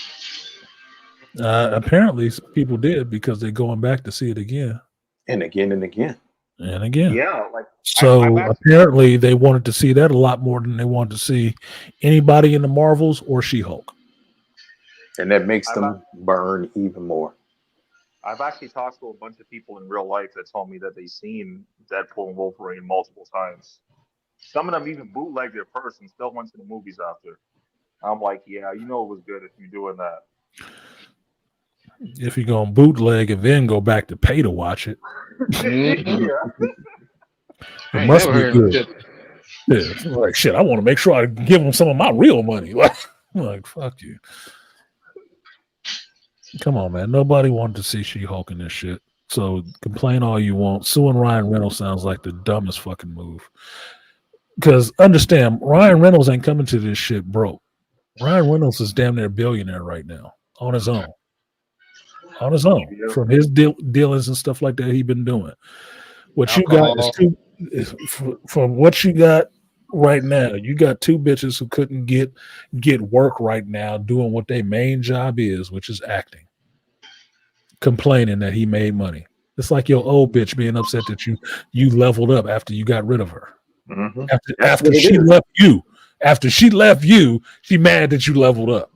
Apparently, people did because they're going back to see it again and again and again and again. Yeah, like so. Apparently, they wanted to see that a lot more than they wanted to see anybody in the Marvels or She-Hulk, and that makes them burn even more. I've actually talked to a bunch of people in real life that told me that they've seen Deadpool and Wolverine multiple times. Some of them even bootlegged it first and still went to the movies after. I'm like, yeah, you know it was good if you're doing that. If you're going to bootleg and then go back to pay to watch it. It must be good. Yeah, like, shit, I want to make sure I give them some of my real money. Like, fuck you. Come on, man. Nobody wanted to see She-Hulk in this shit. So complain all you want. Suing Ryan Reynolds sounds like the dumbest fucking move. Because understand, Ryan Reynolds ain't coming to this shit broke. Ryan Reynolds is damn near a billionaire right now on his own. On his own, from his dealings and stuff like that he's been doing. What you got is from what you got right now. You got 2 bitches who couldn't get work right now doing what their main job is, which is acting. Complaining that he made money. It's like your old bitch being upset that you leveled up after you got rid of her. Mm-hmm. After she left you. After she left you, she mad that you leveled up.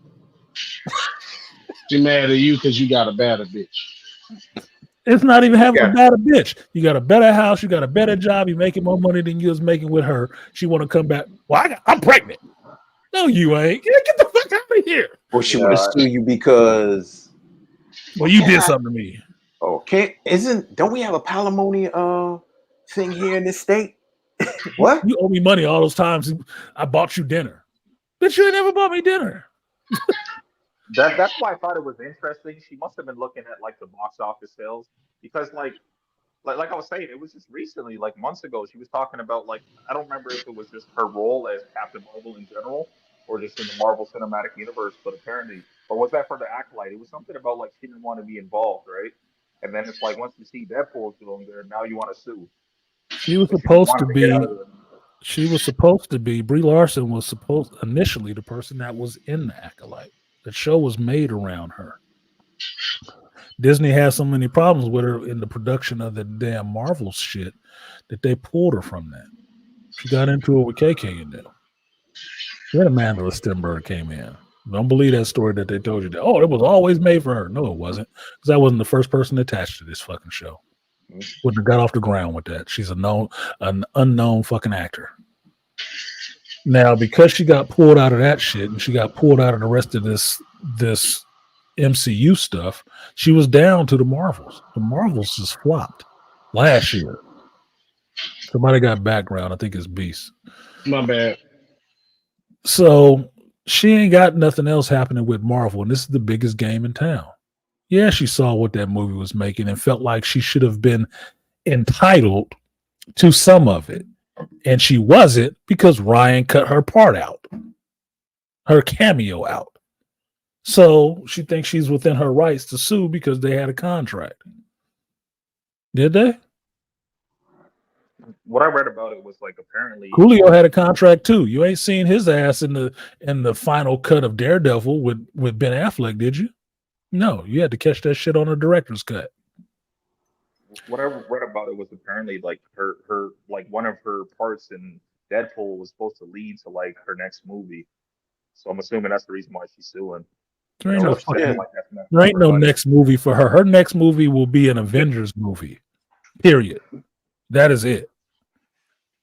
She mad at you because you got a better bitch. It's not even having a better bitch. You got a better house. You got a better job. You're making more money than you was making with her. She want to come back. Well, I'm pregnant. No, you ain't. Get the fuck out of here. Well, she want to sue you because. Well, you did something to me. Okay, don't we have a palimony thing here in this state? What? You owe me money all those times I bought you dinner. But you ain't never bought me dinner. That's why I thought it was interesting. She must have been looking at like the box office sales because like I was saying, it was just recently, like months ago, she was talking about like I don't remember if it was just her role as Captain Marvel in general or just in the Marvel Cinematic Universe, but apparently, or was that for the Acolyte? It was something about like she didn't want to be involved, right? And then it's like once you see Deadpool's doing there, now you want to sue. She was supposed to be. She was supposed to be. Brie Larson was supposed initially the person that was in the Acolyte. The show was made around her. Disney had so many problems with her in the production of the damn Marvel shit that they pulled her from that. She got into it with KK and them. Then Amanda Stenberg came in. Don't believe that story that they told you that, oh, it was always made for her. No, it wasn't. Because I wasn't the first person attached to this fucking show. Wouldn't have got off the ground with that. She's an unknown fucking actor. Now, because she got pulled out of that shit and she got pulled out of the rest of this MCU stuff, she was down to the Marvels. The Marvels just flopped last year. Somebody got background. I think it's Beast. My bad. So she ain't got nothing else happening with Marvel, and this is the biggest game in town. Yeah, she saw what that movie was making and felt like she should have been entitled to some of it. And she wasn't because Ryan cut her part out, her cameo out. So she thinks she's within her rights to sue because they had a contract. Did they? what I read about it was like apparently Coolio had a contract too. You ain't seen his ass in the final cut of Daredevil with Ben Affleck, did you? No, you had to catch that shit on a director's cut. what I read about it was apparently like her like one of her parts in Deadpool was supposed to lead to like her next movie. So I'm assuming that's the reason why she's suing. There ain't You know, no it's saying, fucking, like, that's not there ain't no everybody. next movie for her. Her next movie will be an Avengers movie. Period. That is it.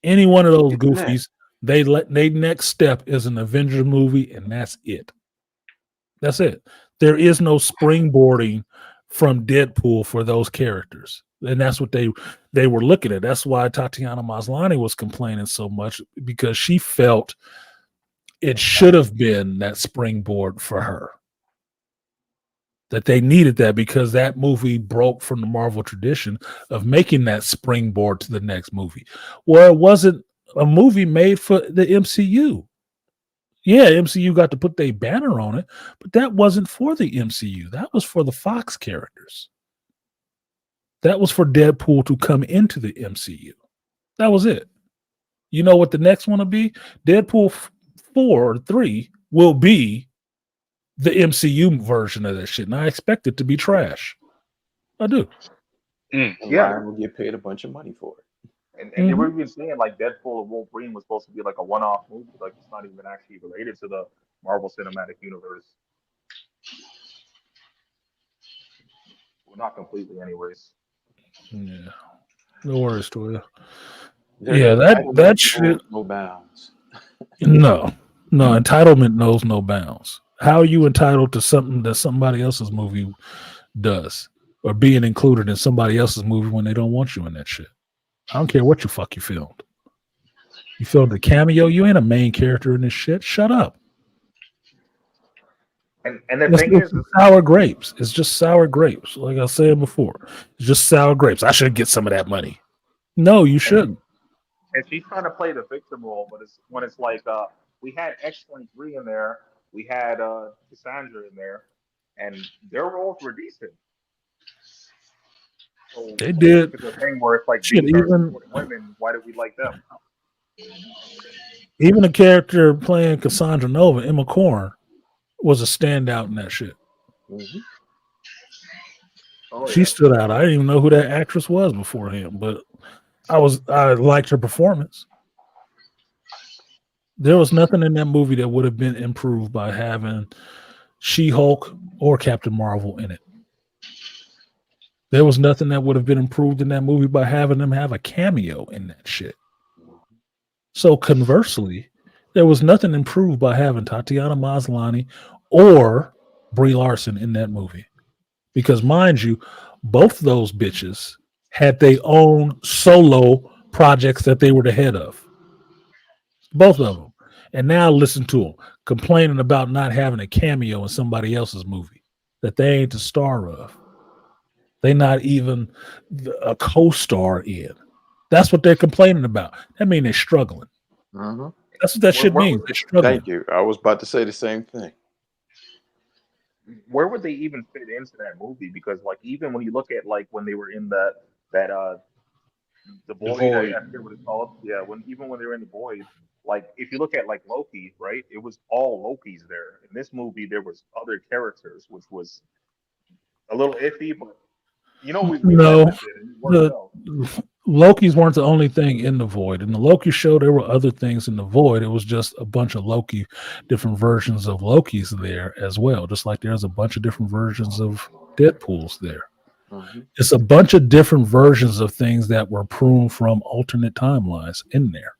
Any one of those goofies, they next step is an Avengers movie, and that's it. That's it. There is no springboarding from Deadpool for those characters. And that's what they were looking at. That's why Tatiana Maslany was complaining so much, because she felt it should have been that springboard for her. That they needed that because that movie broke from the Marvel tradition of making that springboard to the next movie. Well, it wasn't a movie made for the MCU. Yeah, MCU got to put their banner on it, but that wasn't for the MCU. That was for the Fox characters. That was for Deadpool to come into the MCU. That was it. You know what the next one will be? Deadpool 4 or 3 will be the MCU version of that shit, and I expect it to be trash. I do. And Ryan will get paid a bunch of money for it. And they were even saying like Deadpool and Wolverine was supposed to be like a one-off movie, like it's not even actually related to the Marvel Cinematic Universe. Well, not completely, anyways. Yeah. No worries, Toya. Yeah, that shit. No bounds. No, entitlement knows no bounds. How are you entitled to something that somebody else's movie does, or being included in somebody else's movie when they don't want you in that shit? I don't care what you filmed. You filmed a cameo. You ain't a main character in this shit. Shut up. And the thing is, sour grapes. It's just sour grapes. Like I was saying before, it's just sour grapes. I should get some of that money. No, you shouldn't. And she's trying to play the victim role, but it's when it's like we had X-23 in there, we had Cassandra in there, and their roles were decent. So they did. The thing where it's like shit, even women, why did we like them? Even a character playing Cassandra Nova, Emma Corrin, was a standout in that shit. Mm-hmm. Oh, she stood out. I didn't even know who that actress was before him, but I liked her performance. There was nothing in that movie that would have been improved by having She-Hulk or Captain Marvel in it. There was nothing that would have been improved in that movie by having them have a cameo in that shit. So conversely, there was nothing improved by having Tatiana Maslany or Brie Larson in that movie. Because mind you, both those bitches had their own solo projects that they were the head of. Both of them. And now listen to them complaining about not having a cameo in somebody else's movie that they ain't the star of. They not even a co-star in. That's what they're complaining about. That means they're struggling. Mm-hmm. That's what that shit means. They're struggling. Thank you. I was about to say the same thing. Where would they even fit into that movie? Because like even when you look at like when they were in the Void, I forget what it's called. Yeah, when they were in the Void, like if you look at like Loki, right? It was all Loki's there. In this movie, there was other characters, which was a little iffy, but you know Loki's weren't the only thing in the Void. In the Loki show, there were other things in the Void. It was just a bunch of Loki, different versions of Loki's there as well. Just like there's a bunch of different versions of Deadpool's there. Mm-hmm. It's a bunch of different versions of things that were pruned from alternate timelines in there.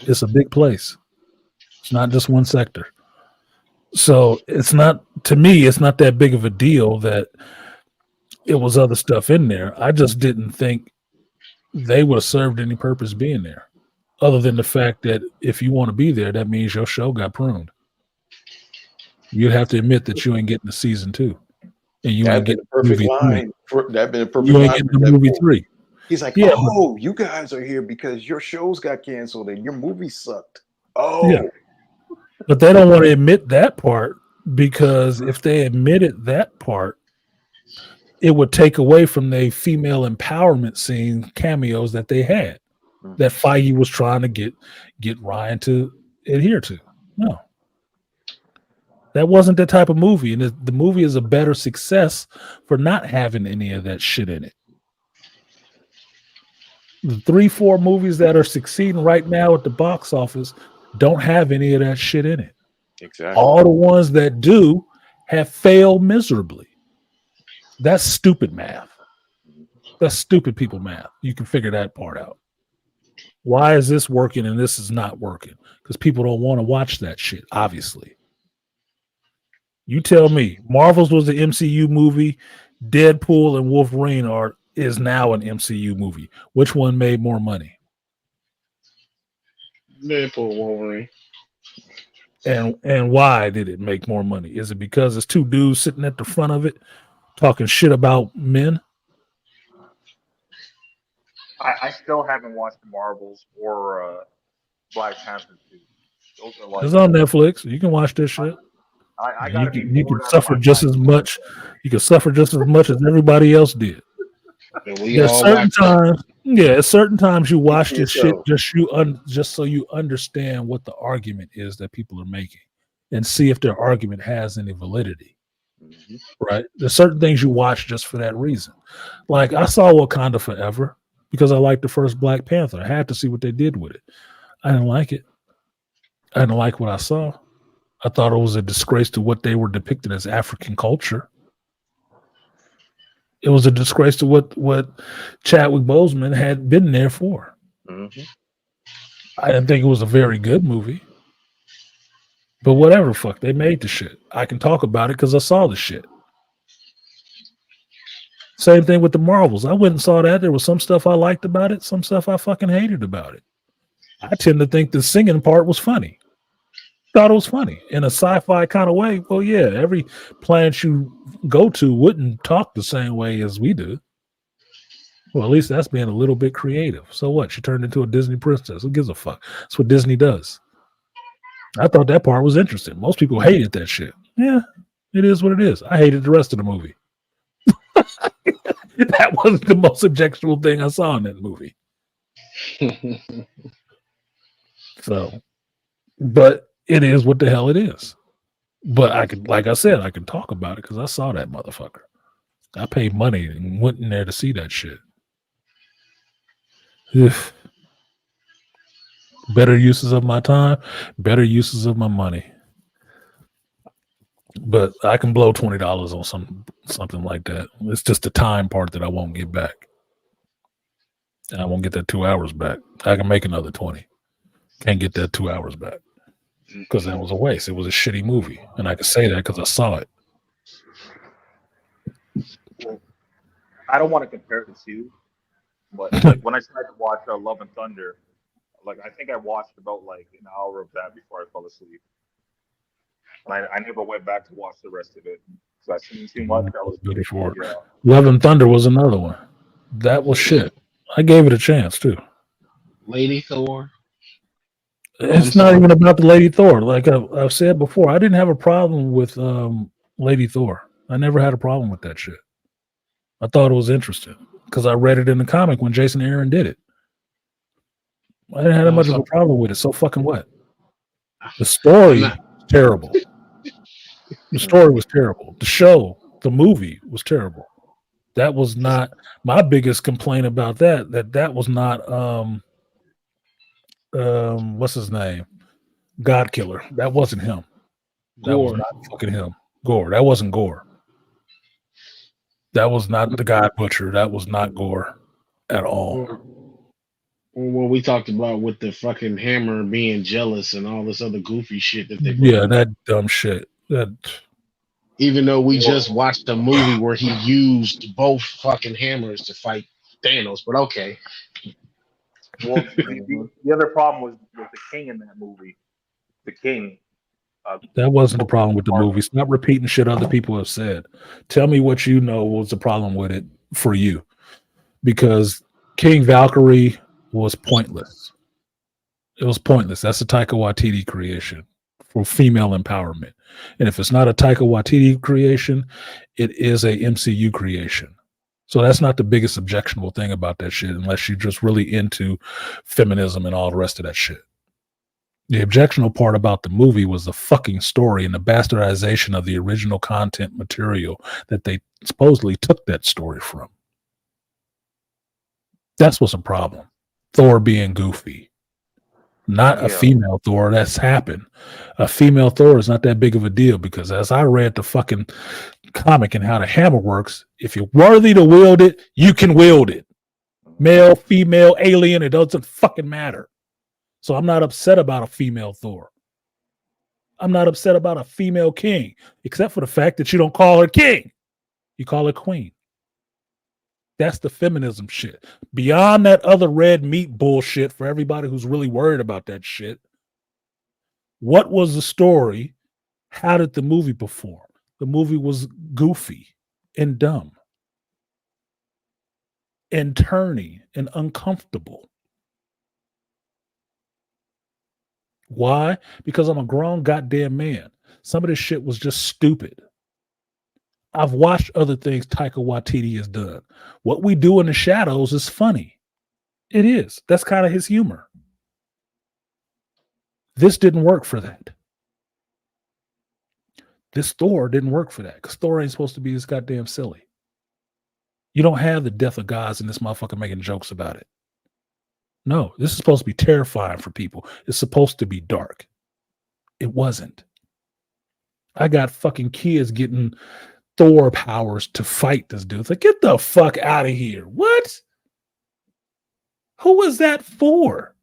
It's a big place. It's not just one sector. So it's not, to me, it's not that big of a deal that it was other stuff in there. I just didn't think they would have served any purpose being there, other than the fact that if you want to be there, that means your show got pruned. You'd have to admit that you ain't getting the season 2, and you ain't getting the perfect line. That'd been a perfect you ain't line getting the movie 3. He's like, oh, you guys are here because your shows got canceled and your movie sucked. Oh, yeah. But they don't want to admit that part, because if they admitted that part, it would take away from the female empowerment scene cameos that they had. that Feige was trying to get Ryan to adhere to. No. That wasn't the type of movie. And the movie is a better success for not having any of that shit in it. The 3-4 movies that are succeeding right now at the box office don't have any of that shit in it. Exactly. All the ones that do have failed miserably. That's stupid math. That's stupid people math. You can figure that part out. Why is this working and this is not working? Because people don't want to watch that shit, obviously. You tell me, Marvel's was the MCU movie, Deadpool and Wolverine is now an MCU movie. Which one made more money? Deadpool, Wolverine. And why did it make more money? Is it because it's two dudes sitting at the front of it talking shit about men? I still haven't watched the Marvels or Black Panther 2. Those are like, It's on Netflix. You can watch this shit. I You can suffer just as much. You can suffer just as much as everybody else did. There's certain times, at certain times you watch this shit just so you understand what the argument is that people are making and see if their argument has any validity. Right? There's certain things you watch just for that reason. Like I saw Wakanda Forever because I liked the first Black Panther. I had to see what they did with it. I didn't like it. I didn't like what I saw. I thought it was a disgrace to what they were depicting as African culture. It was a disgrace to what Chadwick Boseman had been there for. Mm-hmm. I didn't think it was a very good movie. But whatever, fuck, they made the shit. I can talk about it because I saw the shit. Same thing with the Marvels. I went and saw that. There was some stuff I liked about it, some stuff I fucking hated about it. I tend to think the singing part was funny. Thought it was funny in a sci-fi kind of way. Well, yeah, every planet you go to wouldn't talk the same way as we do. Well, at least that's being a little bit creative. So what? She turned into a Disney princess. Who gives a fuck? That's what Disney does. I thought that part was interesting. Most people hated that shit. Yeah, it is what it is. I hated the rest of the movie. That wasn't the most objectionable thing I saw in that movie. So, but it is what the hell it is. But I could, like I said, I can talk about it because I saw that motherfucker. I paid money and went in there to see that shit. Better uses of my time, better uses of my money. But I can blow $20 on something like that. It's just the time part that I won't get back. And I won't get that 2 hours back. I can make another 20. Can't get that 2 hours back. Because that was a waste. It was a shitty movie. And I can say that because I saw it. Well, I don't want to compare the two, but like when I tried to watch Love and Thunder, like I think I watched about like an hour of that before I fell asleep. And I never went back to watch the rest of it because I seen too much. That was before. Yeah. Love and Thunder was another one. That was shit. I gave it a chance too. Lady Thor. It's not even about the Lady Thor. Like I've said before, I didn't have a problem with Lady Thor. I never had a problem with that shit. I thought it was interesting because I read it in the comic when Jason Aaron did it. I didn't have that much of a problem with it. So fucking what? The story, terrible. The story was terrible. The show, the movie was terrible. That was not my biggest complaint about that. That was not what's his name? God Killer. That wasn't him. That was not fucking him. Gore. That wasn't Gore. That was not the God Butcher. That was not Gore at all. What we talked about with the fucking hammer being jealous and all this other goofy shit that they that dumb shit. That even though we just watched a movie where he used both fucking hammers to fight Thanos, but okay. Well, the other problem was with the King in that movie. The King. That wasn't the problem with the movie. Stop repeating shit other people have said. Tell me what you know was the problem with it for you. Because King Valkyrie was pointless. It was pointless. That's a Taika Waititi creation for female empowerment. And if it's not a Taika Waititi creation, it is a MCU creation. So that's not the biggest objectionable thing about that shit, unless you're just really into feminism and all the rest of that shit. The objectionable part about the movie was the fucking story and the bastardization of the original content material that they supposedly took that story from. That's what's a problem. Thor being goofy. Not a female Thor. That's happened. A female Thor is not that big of a deal because as I read the fucking comic and how the hammer works, if you're worthy to wield it, you can wield it. Male, female, alien, it doesn't fucking matter. So I'm not upset about a female Thor. I'm not upset about a female king, except for the fact that you don't call her king. You call her queen. That's the feminism shit. Beyond that other red meat bullshit for everybody who's really worried about that shit, what was the story? How did the movie perform? The movie was goofy and dumb and turny and uncomfortable. Why? Because I'm a grown goddamn man. Some of this shit was just stupid. I've watched other things Taika Waititi has done. What we do in the shadows is funny. It is. That's kind of his humor. This didn't work for that. This Thor didn't work for that because Thor ain't supposed to be this goddamn silly. You don't have the death of gods and this motherfucker making jokes about it. No, this is supposed to be terrifying for people. It's supposed to be dark. It wasn't. I got fucking kids getting Thor powers to fight this dude. It's like, get the fuck out of here. What? Who was that for?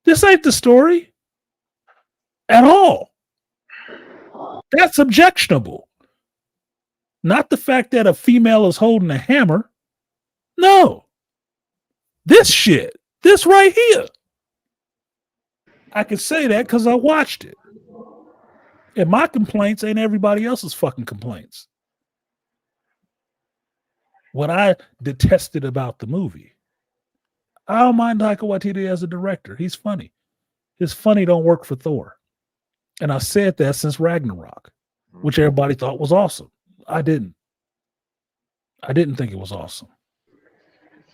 This ain't the story at all. That's objectionable. Not the fact that a female is holding a hammer. No. This shit. This right here. I can say that because I watched it. And my complaints ain't everybody else's fucking complaints. What I detested about the movie, I don't mind Taika Waititi as a director. He's funny. His funny don't work for Thor. And I said that since Ragnarok, which everybody thought was awesome. I didn't. I didn't think it was awesome.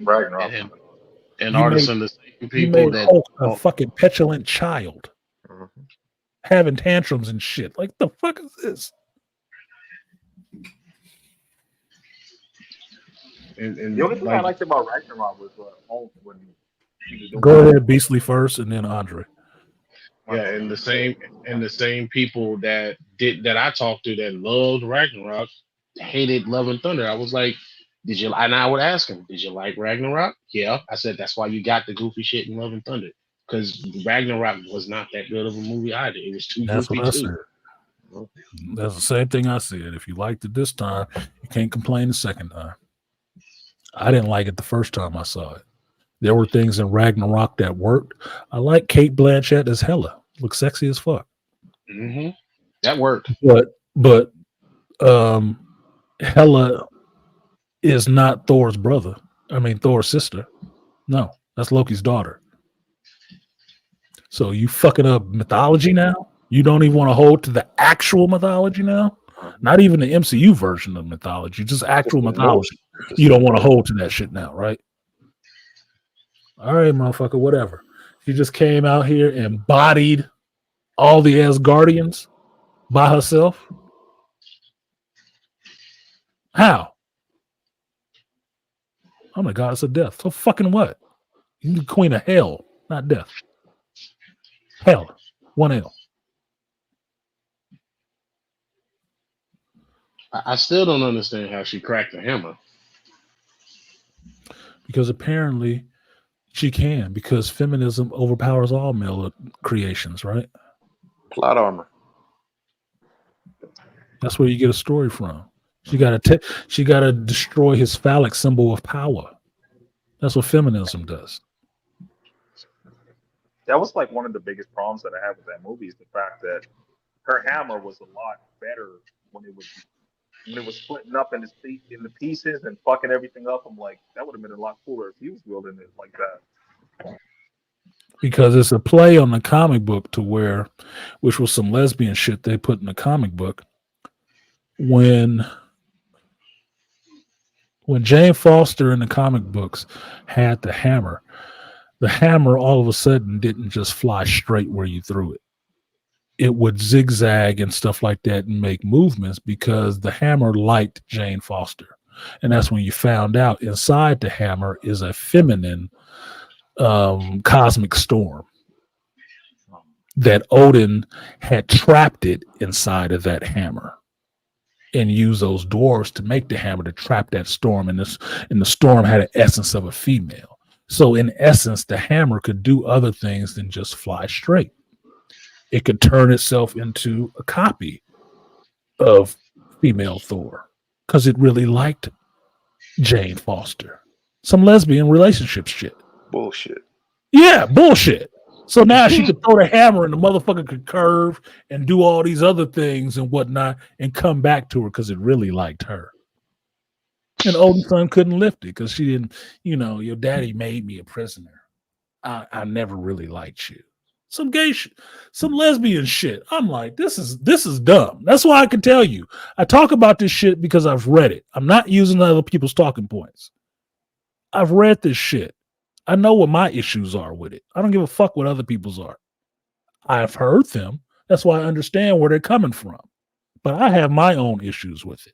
Ragnarok. And artists and the same people that Hulk a fucking petulant child. Having tantrums and shit. Like, the fuck is this? And the only thing I liked about Ragnarok was when he was doing Go ahead, Beastly first, and then Andre. Yeah, and the same people that I talked to that loved Ragnarok hated Love and Thunder. I was like, did you? And I would ask him, did you like Ragnarok? Yeah. I said that's why you got the goofy shit in Love and Thunder. Because Ragnarok was not that good of a movie either. It was too That's goofy what I too. said. That's the same thing I said. If you liked it this time, you can't complain the second time. I didn't like it the first time I saw it. There were things in Ragnarok that worked. I like Kate Blanchett as Hela. Looks sexy as fuck. Mm-hmm. That worked. But Hela is not Thor's brother. I mean, Thor's sister. No, that's Loki's daughter. So you fucking up mythology now? You don't even want to hold to the actual mythology now? Not even the MCU version of mythology, just actual mythology. You don't want to hold to that shit now, right? All right, motherfucker, whatever. She just came out here and bodied all the Asgardians by herself. How? I'm the goddess of death. So fucking what? You're the queen of hell, not death. Hell, 1L. I still don't understand how she cracked the hammer. Because apparently she can, because feminism overpowers all male creations, right? Plot armor. That's where you get a story from. She got to destroy his phallic symbol of power. That's what feminism does. That was like one of the biggest problems that I have with that movie is the fact that her hammer was a lot better when it was splitting up in the pieces and fucking everything up. I'm like, that would have been a lot cooler if he was wielding it like that. Because it's a play on the comic book which was some lesbian shit they put in the comic book, when When Jane Foster in the comic books had the hammer all of a sudden didn't just fly straight where you threw it. It would zigzag and stuff like that and make movements because the hammer liked Jane Foster. And that's when you found out inside the hammer is a feminine cosmic storm that Odin had trapped it inside of that hammer and used those dwarves to make the hammer to trap that storm. And the storm had an essence of a female. So in essence, the hammer could do other things than just fly straight. It could turn itself into a copy of female Thor because it really liked Jane Foster. Some lesbian relationship shit. Bullshit. Yeah, bullshit. So now she could throw the hammer and the motherfucker could curve and do all these other things and whatnot and come back to her because it really liked her. And Odin's son couldn't lift it because she didn't, your daddy made me a prisoner. I never really liked you. Some gay shit, some lesbian shit. I'm like, this is dumb. That's why I can tell you. I talk about this shit because I've read it. I'm not using other people's talking points. I've read this shit. I know what my issues are with it. I don't give a fuck what other people's are. I've heard them. That's why I understand where they're coming from. But I have my own issues with it.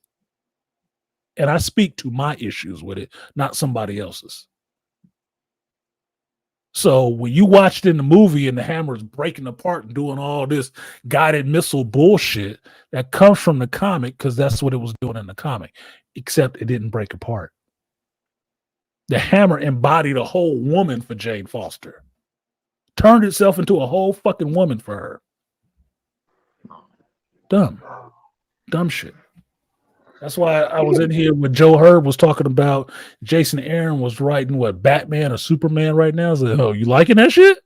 And I speak to my issues with it, not somebody else's. So when you watched in the movie and the hammer's breaking apart and doing all this guided missile bullshit, that comes from the comic because that's what it was doing in the comic, except it didn't break apart. The hammer embodied a whole woman for Jane Foster. Turned itself into a whole fucking woman for her. Dumb shit. That's why I was in here when Joe Herb was talking about Jason Aaron was writing what, Batman or Superman right now. I was like, oh, you liking that shit?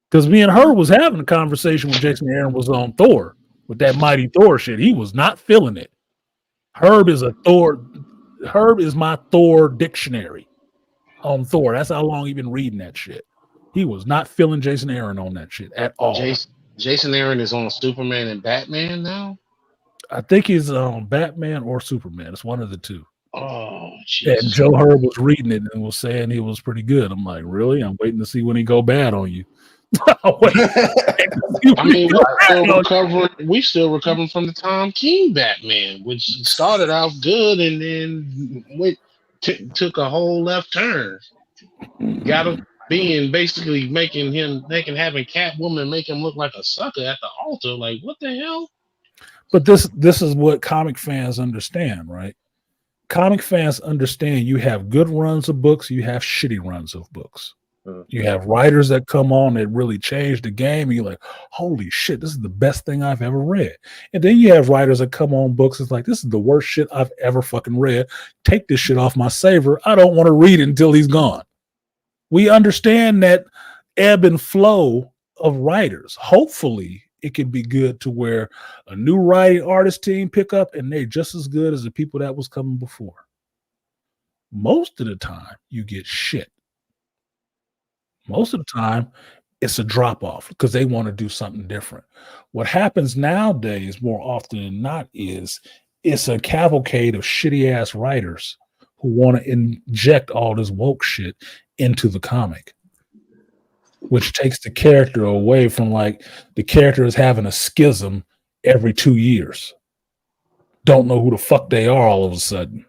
Because me and Herb was having a conversation when Jason Aaron was on Thor with that Mighty Thor shit. He was not feeling it. Herb is my Thor dictionary on Thor. That's how long he's been reading that shit. He was not feeling Jason Aaron on that shit at all. Jason Aaron is on Superman and Batman now? I think he's on Batman or Superman. It's one of the two. Oh, jeez. And Joe Herb was reading it and was saying he was pretty good. I'm like, really? I'm waiting to see when he go bad on you. I mean, we're still recovering from the Tom King Batman, which started off good and then took a whole left turn. Got him basically having Catwoman make him look like a sucker at the altar. Like, what the hell? But this is what comic fans understand, right? Comic fans understand you have good runs of books, you have shitty runs of books. You have writers that come on that really change the game, and you're like, holy shit, this is the best thing I've ever read. And then you have writers that come on books, it's like, this is the worst shit I've ever fucking read. Take this shit off my saver. I don't want to read it until he's gone. We understand that ebb and flow of writers. Hopefully, it can be good to where a new writing artist team pick up and they're just as good as the people that was coming before. Most of the time, you get shit. Most of the time, it's a drop-off because they want to do something different. What happens nowadays, more often than not, is it's a cavalcade of shitty-ass writers who want to inject all this woke shit into the comic, which takes the character away from, like, the character is having a schism every 2 years. Don't know who the fuck they are all of a sudden.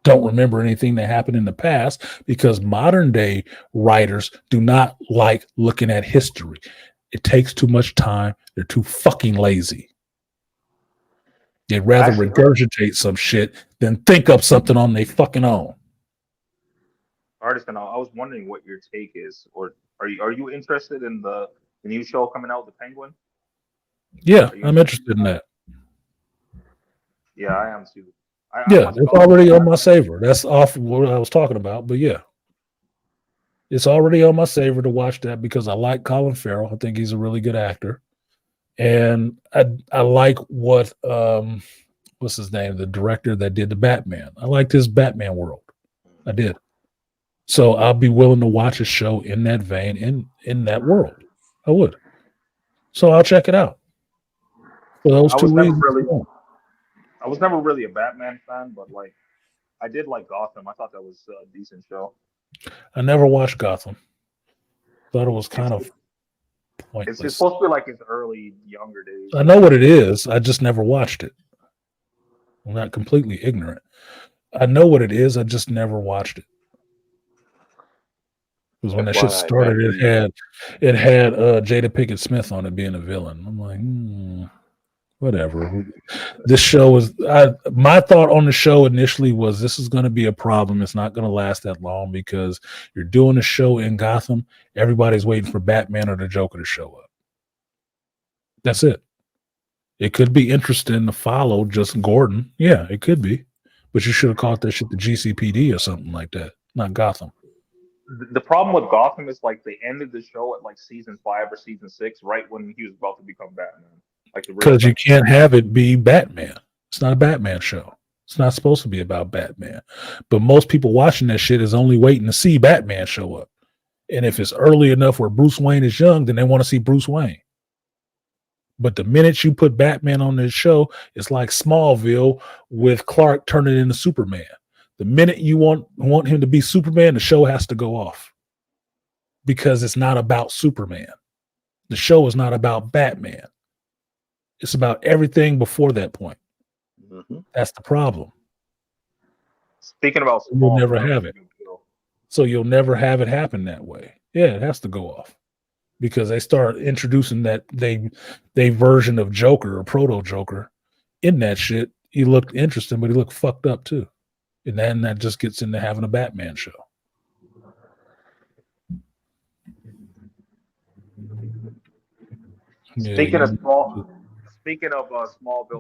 Don't remember anything that happened in the past because modern day writers do not like looking at history. It takes too much time. They're too fucking lazy. They'd rather regurgitate some shit than think up something on their fucking own. Artist, and I was wondering what your take is, or are you interested in the new show coming out with the Penguin? Yeah, I'm interested in that. Yeah, I am too. It's already on my saver. That's off what I was talking about, but yeah. It's already on my saver to watch that because I like Colin Farrell. I think he's a really good actor. And I like what what's his name? The director that did the Batman. I liked his Batman world. I did. So I'll be willing to watch a show in that vein, in that world. I would. So I'll check it out. For those two reasons. I was never really a Batman fan, but like I did like Gotham. I thought that was a decent show. I never watched Gotham. Thought it was kind of pointless. It's supposed to be like his early, younger days. I know what it is. I just never watched it. I'm not completely ignorant. I know what it is. I just never watched it. Because when that shit started, it had Jada Pinkett Smith on it being a villain. I'm like, whatever. This show was. My thought on the show initially was this is going to be a problem. It's not going to last that long because you're doing a show in Gotham. Everybody's waiting for Batman or the Joker to show up. That's it. It could be interesting to follow just Gordon. Yeah, it could be. But you should have called that shit the GCPD or something like that, not Gotham. The problem with Gotham is like they ended the show at like season 5 or season 6, right when he was about to become Batman. Like because you can't have it be Batman. It's not a Batman show. It's not supposed to be about Batman. But most people watching that shit is only waiting to see Batman show up. And if it's early enough where Bruce Wayne is young, then they want to see Bruce Wayne. But the minute you put Batman on this show, it's like Smallville with Clark turning into Superman. The minute you want him to be Superman, the show has to go off. Because it's not about Superman. The show is not about Batman. It's about everything before that point. Mm-hmm. That's the problem. Speaking about you'll never have it. So you'll never have it happen that way. Yeah, it has to go off. Because they start introducing that they version of Joker or proto Joker in that shit. He looked interesting, but he looked fucked up too. And then that just gets into having a Batman show. Speaking of Smallville,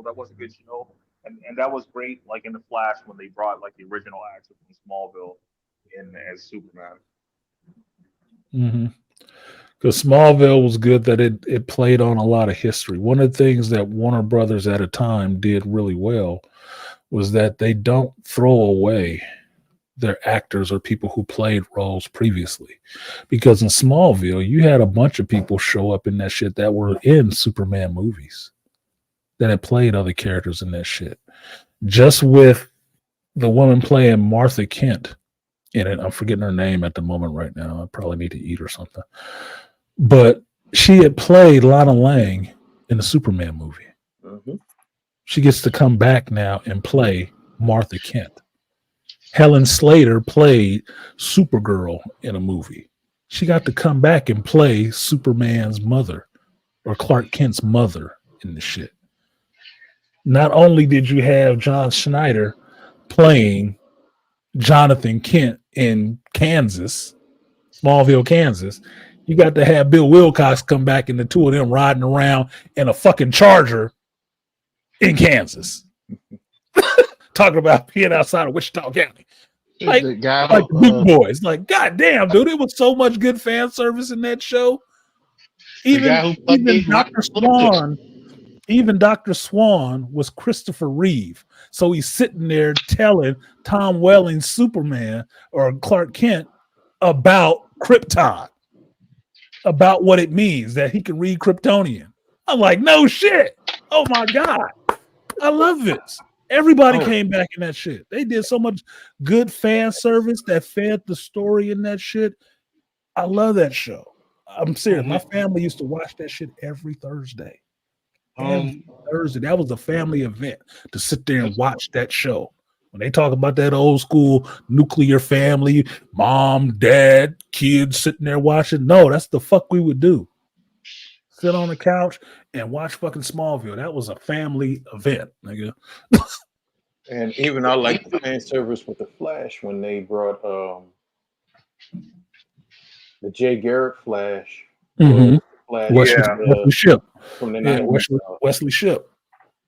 that was a good show, and that was great. Like in the Flash when they brought like the original actor from Smallville in as Superman. Mm-hmm. Because Smallville was good that it played on a lot of history. One of the things that Warner Brothers at a time did really well was that they don't throw away their actors or people who played roles previously. Because in Smallville, you had a bunch of people show up in that shit that were in Superman movies that had played other characters in that shit. Just with the woman playing Martha Kent in it. I'm forgetting her name at the moment right now. I probably need to eat or something. But she had played Lana Lang in the Superman movie. Mm-hmm. She gets to come back now and play Martha Kent. Helen Slater played Supergirl in a movie. She got to come back and play Superman's mother or Clark Kent's mother in the shit. Not only did you have John Schneider playing Jonathan Kent in Kansas, Smallville, Kansas, you got to have Bill Wilcox come back and the two of them riding around in a fucking Charger in Kansas. Talking about being outside of Wichita County. Like the big boys. Like, goddamn, dude, it was so much good fan service in that show. Even Dr. Swan was Christopher Reeve. So he's sitting there telling Tom Welling's Superman or Clark Kent about Krypton. About what it means that he can read Kryptonian. I'm like, no shit. Oh my God. I love this. Everybody came back in that shit. They did so much good fan service that fed the story in that shit. I love that show. I'm serious. My family used to watch that shit every Thursday. Thursday. That was a family event to sit there and watch that show. When they talk about that old school nuclear family, mom, dad, kids sitting there watching, no, that's the fuck we would do. Sit on the couch and watch fucking Smallville. That was a family event, nigga. And even I like the fan service with the Flash when they brought the Jay Garrick Flash. Mm-hmm. Flash Wesley Shipp. From the night Wesley Shipp.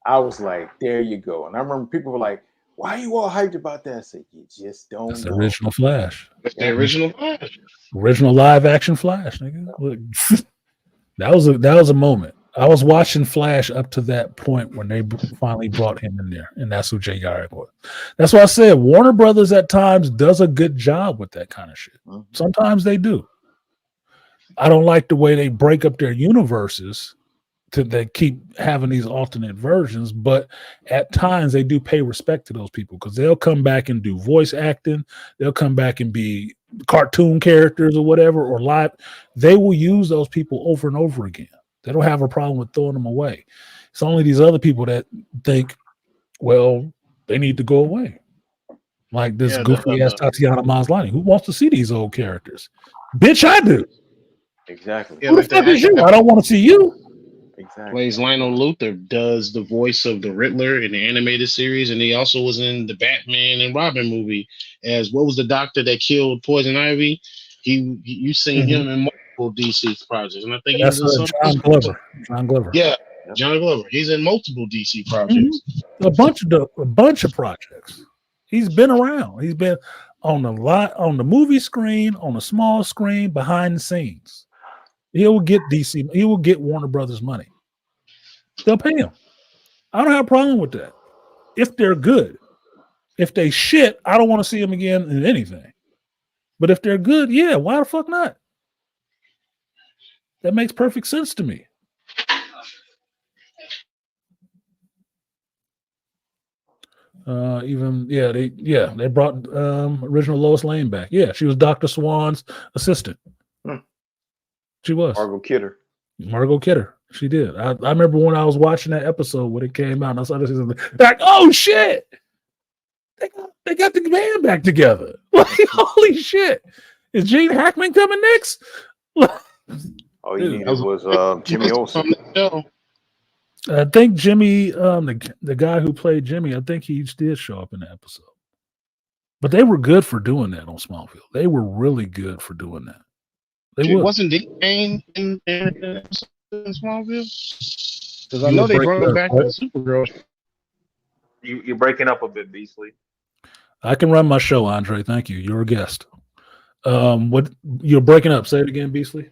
I was like, there you go. And I remember people were like, why are you all hyped about that? I said, you just don't That's know. The original Flash. That's the original Flash. Original live action Flash, nigga. Look, that was a moment. I was watching Flash up to that point when they finally brought him in there, and that's who Jay Garrick was. That's why I said Warner Brothers at times does a good job with that kind of shit. Mm-hmm. Sometimes they do. I don't like the way they break up their universes they keep having these alternate versions, but at times they do pay respect to those people because they'll come back and do voice acting. They'll come back and be cartoon characters or whatever, or live. They will use those people over and over again. They don't have a problem with throwing them away. It's only these other people that think, well, they need to go away. Like this goofy ass Tatiana Maslany. Who wants to see these old characters? Bitch, I do. Exactly. Yeah, Who the fuck is you? I don't want to see you. Exactly. Plays Lionel Luthor, does the voice of the Riddler in the animated series, and he also was in the Batman and Robin movie as what was the doctor that killed Poison Ivy? You seen him in multiple DC projects, and I think That's he's in John Glover. John Glover. Yeah, John Glover. He's in multiple DC projects. A bunch of projects. He's been around. He's been on the movie screen, on the small screen, behind the scenes. He will get DC. He will get Warner Brothers money. They'll pay him. I don't have a problem with that. If they're good. If they shit, I don't want to see them again in anything. But if they're good, yeah, why the fuck not? That makes perfect sense to me. They brought original Lois Lane back. Yeah, she was Dr. Swan's assistant. She was Margot Kidder. She did. I remember when I was watching that episode when it came out, and I saw this like, oh shit, they got the band back together. Like, holy shit, is Gene Hackman coming next? All you needed was Jimmy Olsen. I think Jimmy, the guy who played Jimmy, I think he did show up in the episode. But they were good for doing that on Smallville. They were really good for doing that. Wasn't Dick Kane in Smallville? Because I know they brought him back to Supergirl. You're breaking up a bit, Beasley. I can run my show, Andre. Thank you. You're a guest. What you're breaking up? Say it again, Beasley.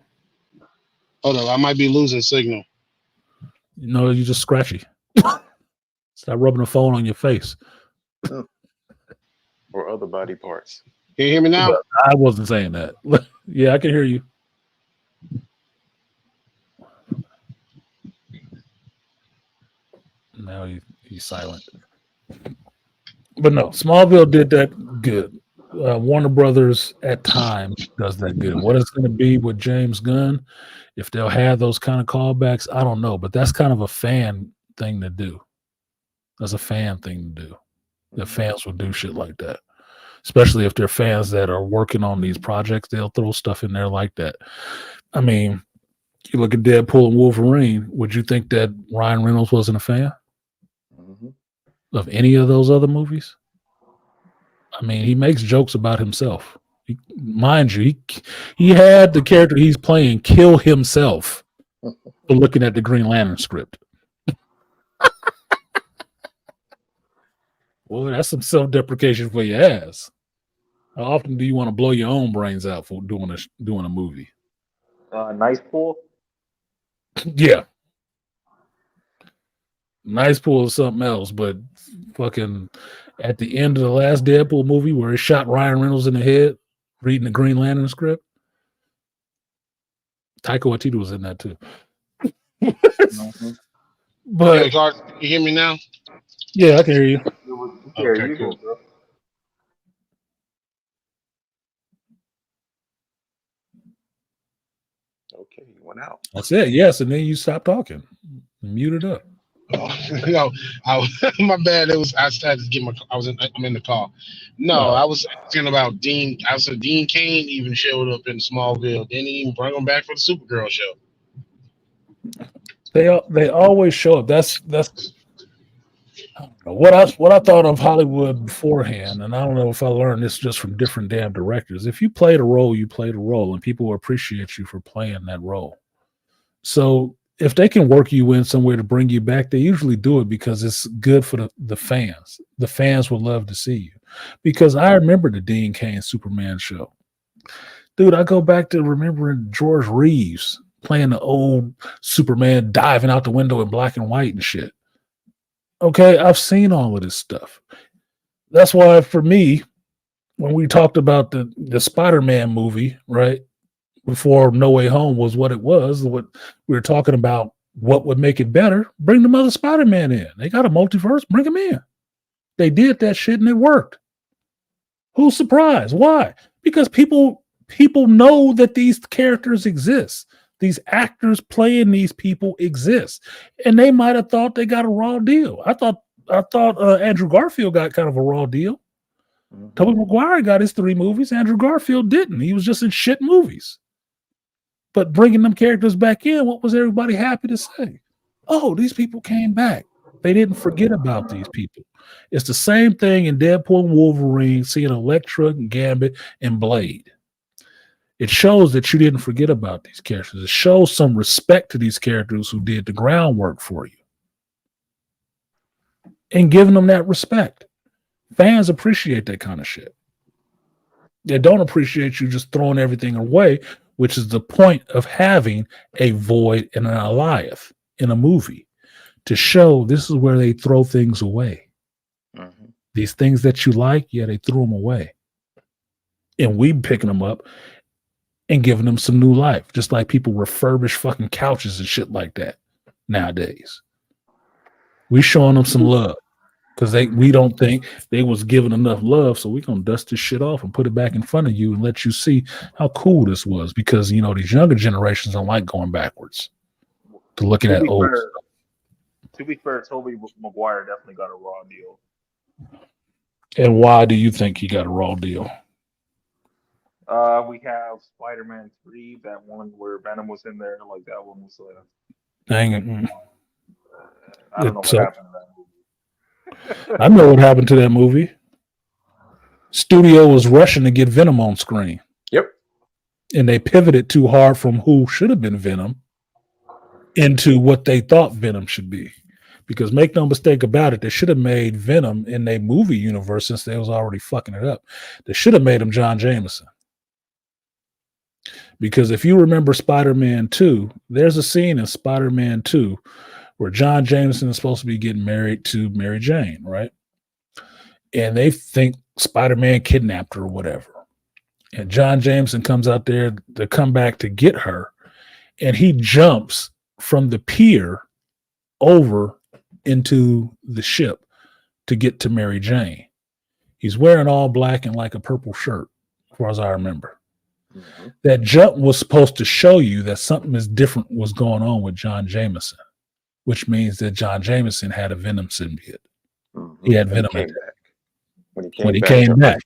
Hold on, I might be losing signal. No, you're just scratchy. Stop rubbing the phone on your face. Or other body parts. Can you hear me now? I wasn't saying that. Yeah, I can hear you. Now he's silent. But no, Smallville did that good. Warner Brothers at times does that good. What it's going to be with James Gunn, if they'll have those kind of callbacks, I don't know. But that's kind of a fan thing to do. That's a fan thing to do. The fans will do shit like that. Especially if they're fans that are working on these projects, they'll throw stuff in there like that. I mean, you look at Deadpool and Wolverine, would you think that Ryan Reynolds wasn't a fan of any of those other movies? I mean, he makes jokes about himself. Mind you, he had the character he's playing kill himself for looking at the Green Lantern script. Well, that's some self-deprecation for your ass. How often do you want to blow your own brains out for doing a movie? Nice Pool. Yeah. Nice Pool is something else, but fucking at the end of the last Deadpool movie where it shot Ryan Reynolds in the head reading the Green Lantern script, Taika Waititi was in that too. But can you hear me now? Yeah, I can hear you. Okay, cool. Okay, you went out. That's it. Yes, and then you stopped talking. Muted up. No, my bad. I had to get I'm in the car. No, I was asking about Dean. I said Dean Cain even showed up in Smallville. Didn't even bring him back for the Supergirl show. They always show up. That's what I thought of Hollywood beforehand, and I don't know if I learned this just from different damn directors. If you played a role, you played a role, and people will appreciate you for playing that role. So if they can work you in somewhere to bring you back, they usually do it because it's good for the fans. The fans would love to see you. Because I remember the Dean Cain Superman show. Dude, I go back to remembering George Reeves playing the old Superman diving out the window in black and white and shit. Okay, I've seen all of this stuff. That's why for me, when we talked about the Spider-Man movie, right, before No Way Home was what it was, what we were talking about What would make it better? Bring the mother Spider-Man in. They got a multiverse. Bring him in. They did that shit and it worked. Who's surprised? Why? Because people know that these characters exist. These actors playing these people exist, and they might have thought they got a raw deal. I thought Andrew Garfield got kind of a raw deal. Tobey Maguire got his 3 movies. Andrew Garfield didn't. He was just in shit movies. But bringing them characters back in, what was everybody happy to say? Oh, these people came back. They didn't forget about these people. It's the same thing in Deadpool and Wolverine, seeing Elektra, Gambit, and Blade. It shows that you didn't forget about these characters. It shows some respect to these characters who did the groundwork for you. And giving them that respect. Fans appreciate that kind of shit. They don't appreciate you just throwing everything away, which is the point of having a Void and an Alioth in a movie, to show this is where they throw things away. Mm-hmm. These things that you like, yeah, they threw them away. And we picking them up and giving them some new life, just like people refurbish fucking couches and shit like that nowadays. We showing them some love because we don't think they was given enough love, so we gonna dust this shit off and put it back in front of you and let you see how cool this was, because you know these younger generations don't like going backwards to looking at old stuff. To be fair, Tobey Maguire definitely got a raw deal. And why do you think he got a raw deal? We have Spider-Man 3, that one where Venom was in there, like that one was dang it. I don't know what happened to that movie. I know what happened to that movie. Studio was rushing to get Venom on screen. Yep. And they pivoted too hard from who should have been Venom into what they thought Venom should be. Because make no mistake about it, they should have made Venom in their movie universe, since they was already fucking it up. They should have made him John Jameson. Because if you remember Spider-Man 2, there's a scene in Spider-Man 2 where John Jameson is supposed to be getting married to Mary Jane, right? And they think Spider-Man kidnapped her or whatever. And John Jameson comes out there to come back to get her, and he jumps from the pier over into the ship to get to Mary Jane. He's wearing all black and like a purple shirt, as far as I remember. Mm-hmm. That jump was supposed to show you that something is different was going on with John Jameson, which means that John Jameson had a Venom symbiote. Mm-hmm. He had Venom when he came back.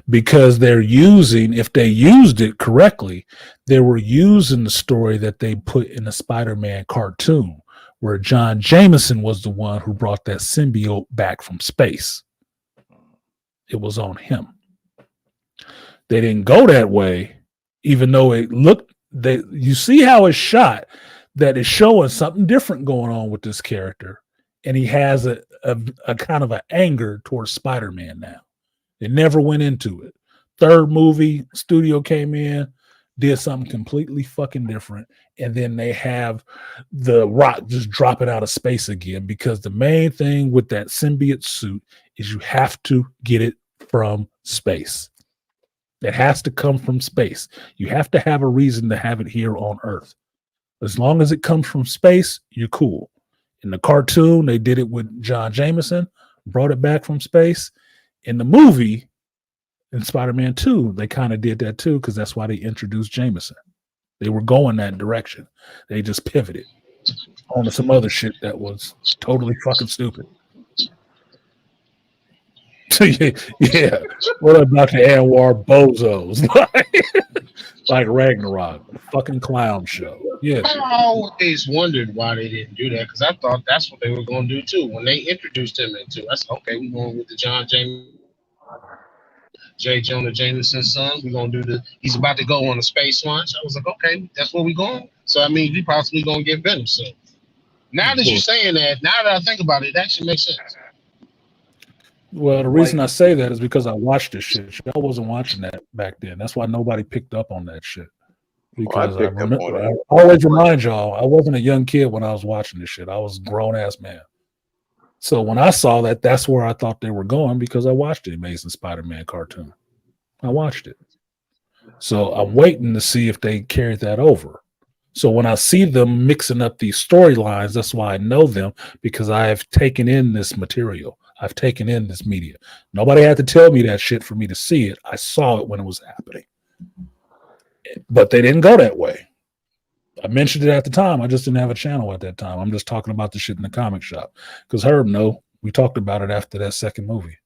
Because if they used it correctly, they were using the story that they put in the Spider-Man cartoon, where John Jameson was the one who brought that symbiote back from space. It was on him. They didn't go that way, even though it looked, you see how it's shot, that is showing something different going on with this character. And he has a kind of an anger towards Spider-Man now. They never went into it. Third movie, studio came in, did something completely fucking different. And then they have the Rock just drop it out of space again, because the main thing with that symbiote suit is you have to get it from space. It has to come from space. You have to have a reason to have it here on Earth. As long as it comes from space, you're cool. In the cartoon, they did it with John Jameson, brought it back from space. In the movie, in Spider-Man 2, they kind of did that too, because that's why they introduced Jameson. They were going that direction. They just pivoted onto some other shit that was totally fucking stupid. Yeah. What about the Anwar bozos? Like Ragnarok, fucking clown show. Yeah. I always wondered why they didn't do that, because I thought that's what they were going to do too. When they introduced him into, I said, okay, we're going with the J. Jonah Jameson's son. We're going to do he's about to go on a space launch. I was like, okay, that's where we're going. So, I mean, we possibly going to get Venom soon. Now that you're saying that, now that I think about it, it actually makes sense. Well, the reason I say that is because I watched this shit. I wasn't watching that back then. That's why nobody picked up on that shit. Because I always remind y'all, I wasn't a young kid when I was watching this shit. I was a grown-ass man. So when I saw that, that's where I thought they were going, because I watched the Amazing Spider-Man cartoon. I watched it. So I'm waiting to see if they carried that over. So when I see them mixing up these storylines, that's why I know them, because I have taken in this material. I've taken in this media. Nobody had to tell me that shit for me to see it. I saw it when it was happening. But they didn't go that way. I mentioned it at the time. I just didn't have a channel at that time. I'm just talking about the shit in the comic shop. Because Herb, we talked about it after that second movie.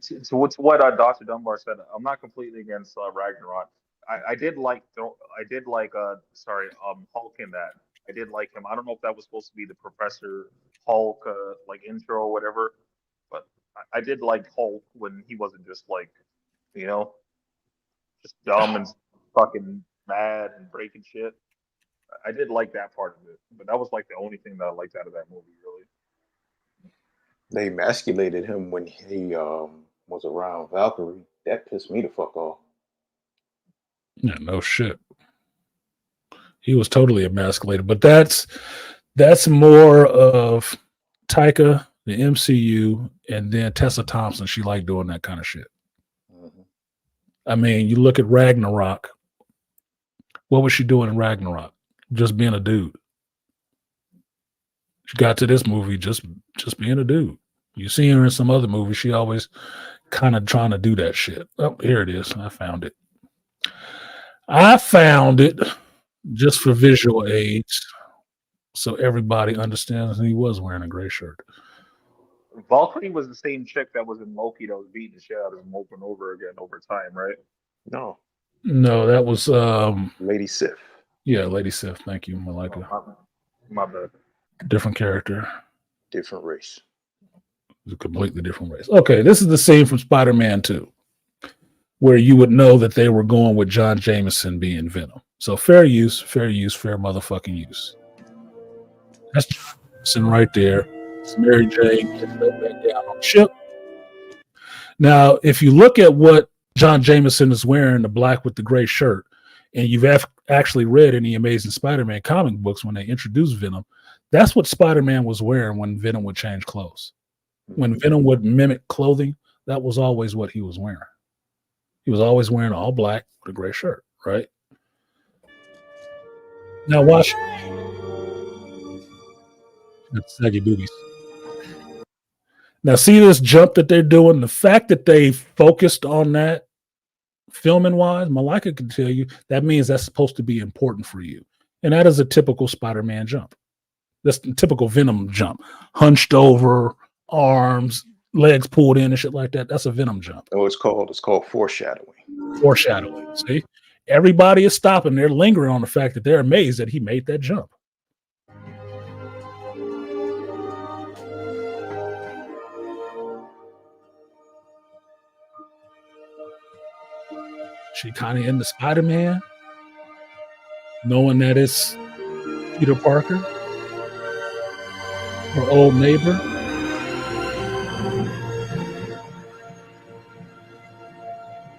So what's what Dr. Dunbar said. I'm not completely against Ragnarok. I did like Hulk in that. I did like him. I don't know if that was supposed to be the Professor Hulk like intro or whatever, but I did like Hulk when he wasn't just like, you know, just dumb and fucking mad and breaking shit. I did like that part of it, but that was like the only thing that I liked out of that movie, really. They emasculated him when he was around Valkyrie. That pissed me the fuck off. Yeah, no shit. He was totally emasculated, but that's more of Taika, the MCU, and then Tessa Thompson. She liked doing that kind of shit. Mm-hmm. I mean, you look at Ragnarok. What was she doing in Ragnarok? Just being a dude. She got to this movie just being a dude. You see her in some other movies, she always kind of trying to do that shit. Oh, here it is. I found it. Just for visual aids, so everybody understands he was wearing a gray shirt. Valkyrie was the same chick that was in Loki that was beating the shit out of him over and over again over time, right? No, that was Lady Sif. Yeah, Lady Sif. Thank you, Malika. My bad. Different character. Different race. It's a completely different race. Okay, this is the scene from Spider-Man 2, where you would know that they were going with John Jameson being Venom. So fair use, fair motherfucking use. That's Jameson right there. It's Mary Jane gets back down on the ship. Now, if you look at what John Jameson is wearing, the black with the gray shirt, and you've actually read any Amazing Spider-Man comic books when they introduced Venom, that's what Spider-Man was wearing when Venom would change clothes. When Venom would mimic clothing, that was always what he was wearing. He was always wearing all black with a gray shirt, right? Now watch. That's saggy boobies. Now see this jump that they're doing? The fact that they focused on that filming wise, Malika can tell you that means that's supposed to be important for you. And that is a typical Spider-Man jump. That's the typical Venom jump. Hunched over, arms, legs pulled in and shit like that. That's a Venom jump. Oh, it's called foreshadowing. Foreshadowing. See? Everybody is stopping. They're lingering on the fact that they're amazed that he made that jump. She kind of into Spider-Man, knowing that it's Peter Parker, her old neighbor.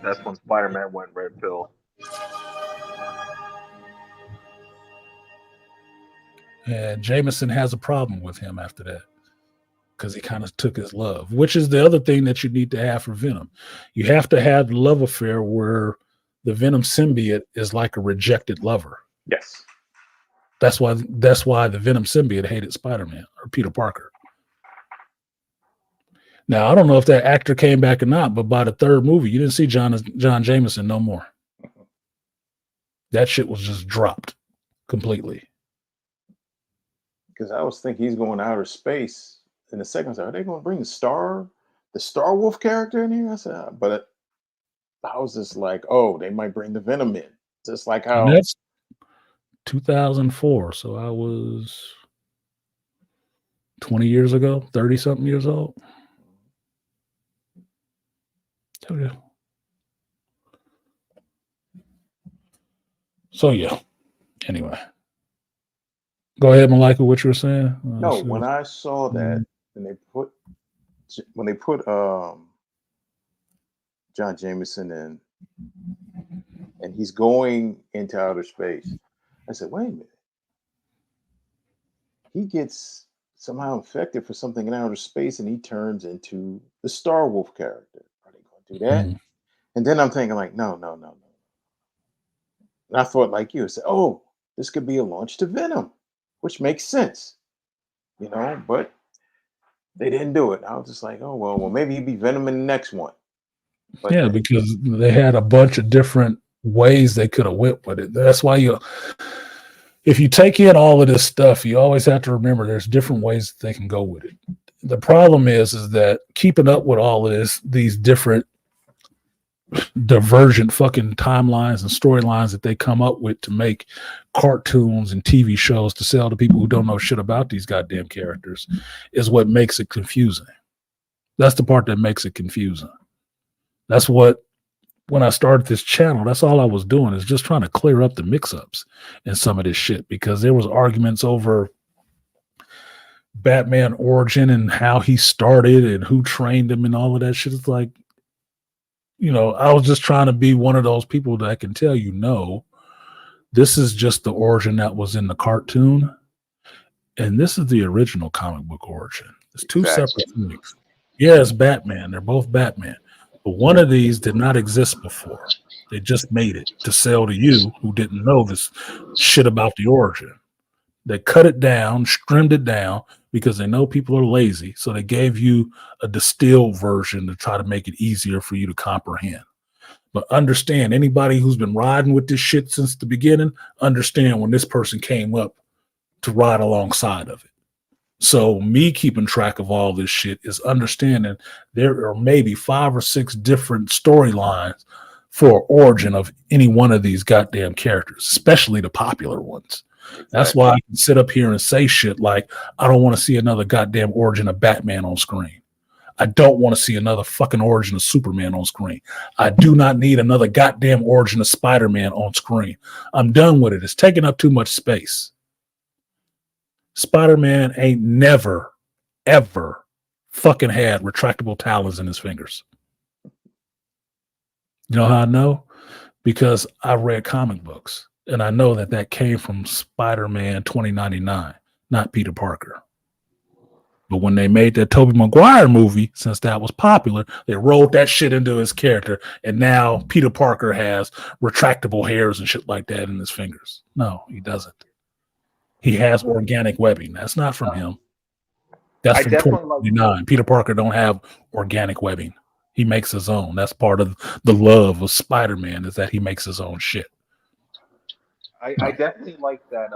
That's when Spider-Man went red pill. And Jameson has a problem with him after that because he kind of took his love, which is the other thing that you need to have for Venom. You have to have the love affair where the Venom symbiote is like a rejected lover. Yes. That's why the Venom symbiote hated Spider-Man or Peter Parker. Now, I don't know if that actor came back or not, but by the third movie, you didn't see John Jameson no more. That shit was just dropped completely. Because I was thinking he's going outer space. In the second, are they going to bring the Star Wolf character in here? I said, but I was just like, oh, they might bring the Venom in. Just like how. And that's 2004. So I was 20 years ago, 30-something years old. Okay. So yeah. Anyway, go ahead, Malika. What you were saying? No, when I saw that, and when they put John Jameson in, and he's going into outer space, I said, wait a minute. He gets somehow infected for something in outer space, and he turns into the Star Wolf character. Are they going to do that? And then I'm thinking like, no. And I thought like you said, oh, this could be a launch to Venom, which makes sense, but they didn't do it. I was just like, oh, well, maybe he'd be Venom in the next one. But yeah, because they had a bunch of different ways they could have went with it. That's why if you take in all of this stuff, you always have to remember there's different ways that they can go with it. The problem is that keeping up with all of these different divergent fucking timelines and storylines that they come up with to make cartoons and TV shows to sell to people who don't know shit about these goddamn characters is what makes it confusing. That's the part that makes it confusing. That's what, when I started this channel, that's all I was doing, is just trying to clear up the mix-ups in some of this shit, because there was arguments over Batman origin and how he started and who trained him and all of that shit. It's like, I was just trying to be one of those people that can tell you, no, this is just the origin that was in the cartoon, and this is the original comic book origin. It's two separate things. Yeah, it's Batman. They're both Batman. But one of these did not exist before. They just made it to sell to you who didn't know this shit about the origin. They cut it down, trimmed it down, because they know people are lazy. So they gave you a distilled version to try to make it easier for you to comprehend. But understand, anybody who's been riding with this shit since the beginning, understand when this person came up to ride alongside of it. So me keeping track of all this shit is understanding there are maybe 5 or 6 different storylines for origin of any one of these goddamn characters, especially the popular ones. That's why I can sit up here and say shit like, I don't want to see another goddamn origin of Batman on screen. I don't want to see another fucking origin of Superman on screen. I do not need another goddamn origin of Spider-Man on screen. I'm done with it. It's taking up too much space. Spider-Man ain't never, ever fucking had retractable talons in his fingers. You know how I know? Because I read comic books. And I know that came from Spider-Man 2099, not Peter Parker. But when they made that Tobey Maguire movie, since that was popular, they rolled that shit into his character. And now Peter Parker has retractable hairs and shit like that in his fingers. No, he doesn't. He has organic webbing. That's not from him. That's from 2099. Peter Parker don't have organic webbing. He makes his own. That's part of the love of Spider-Man, is that he makes his own shit. I definitely like that.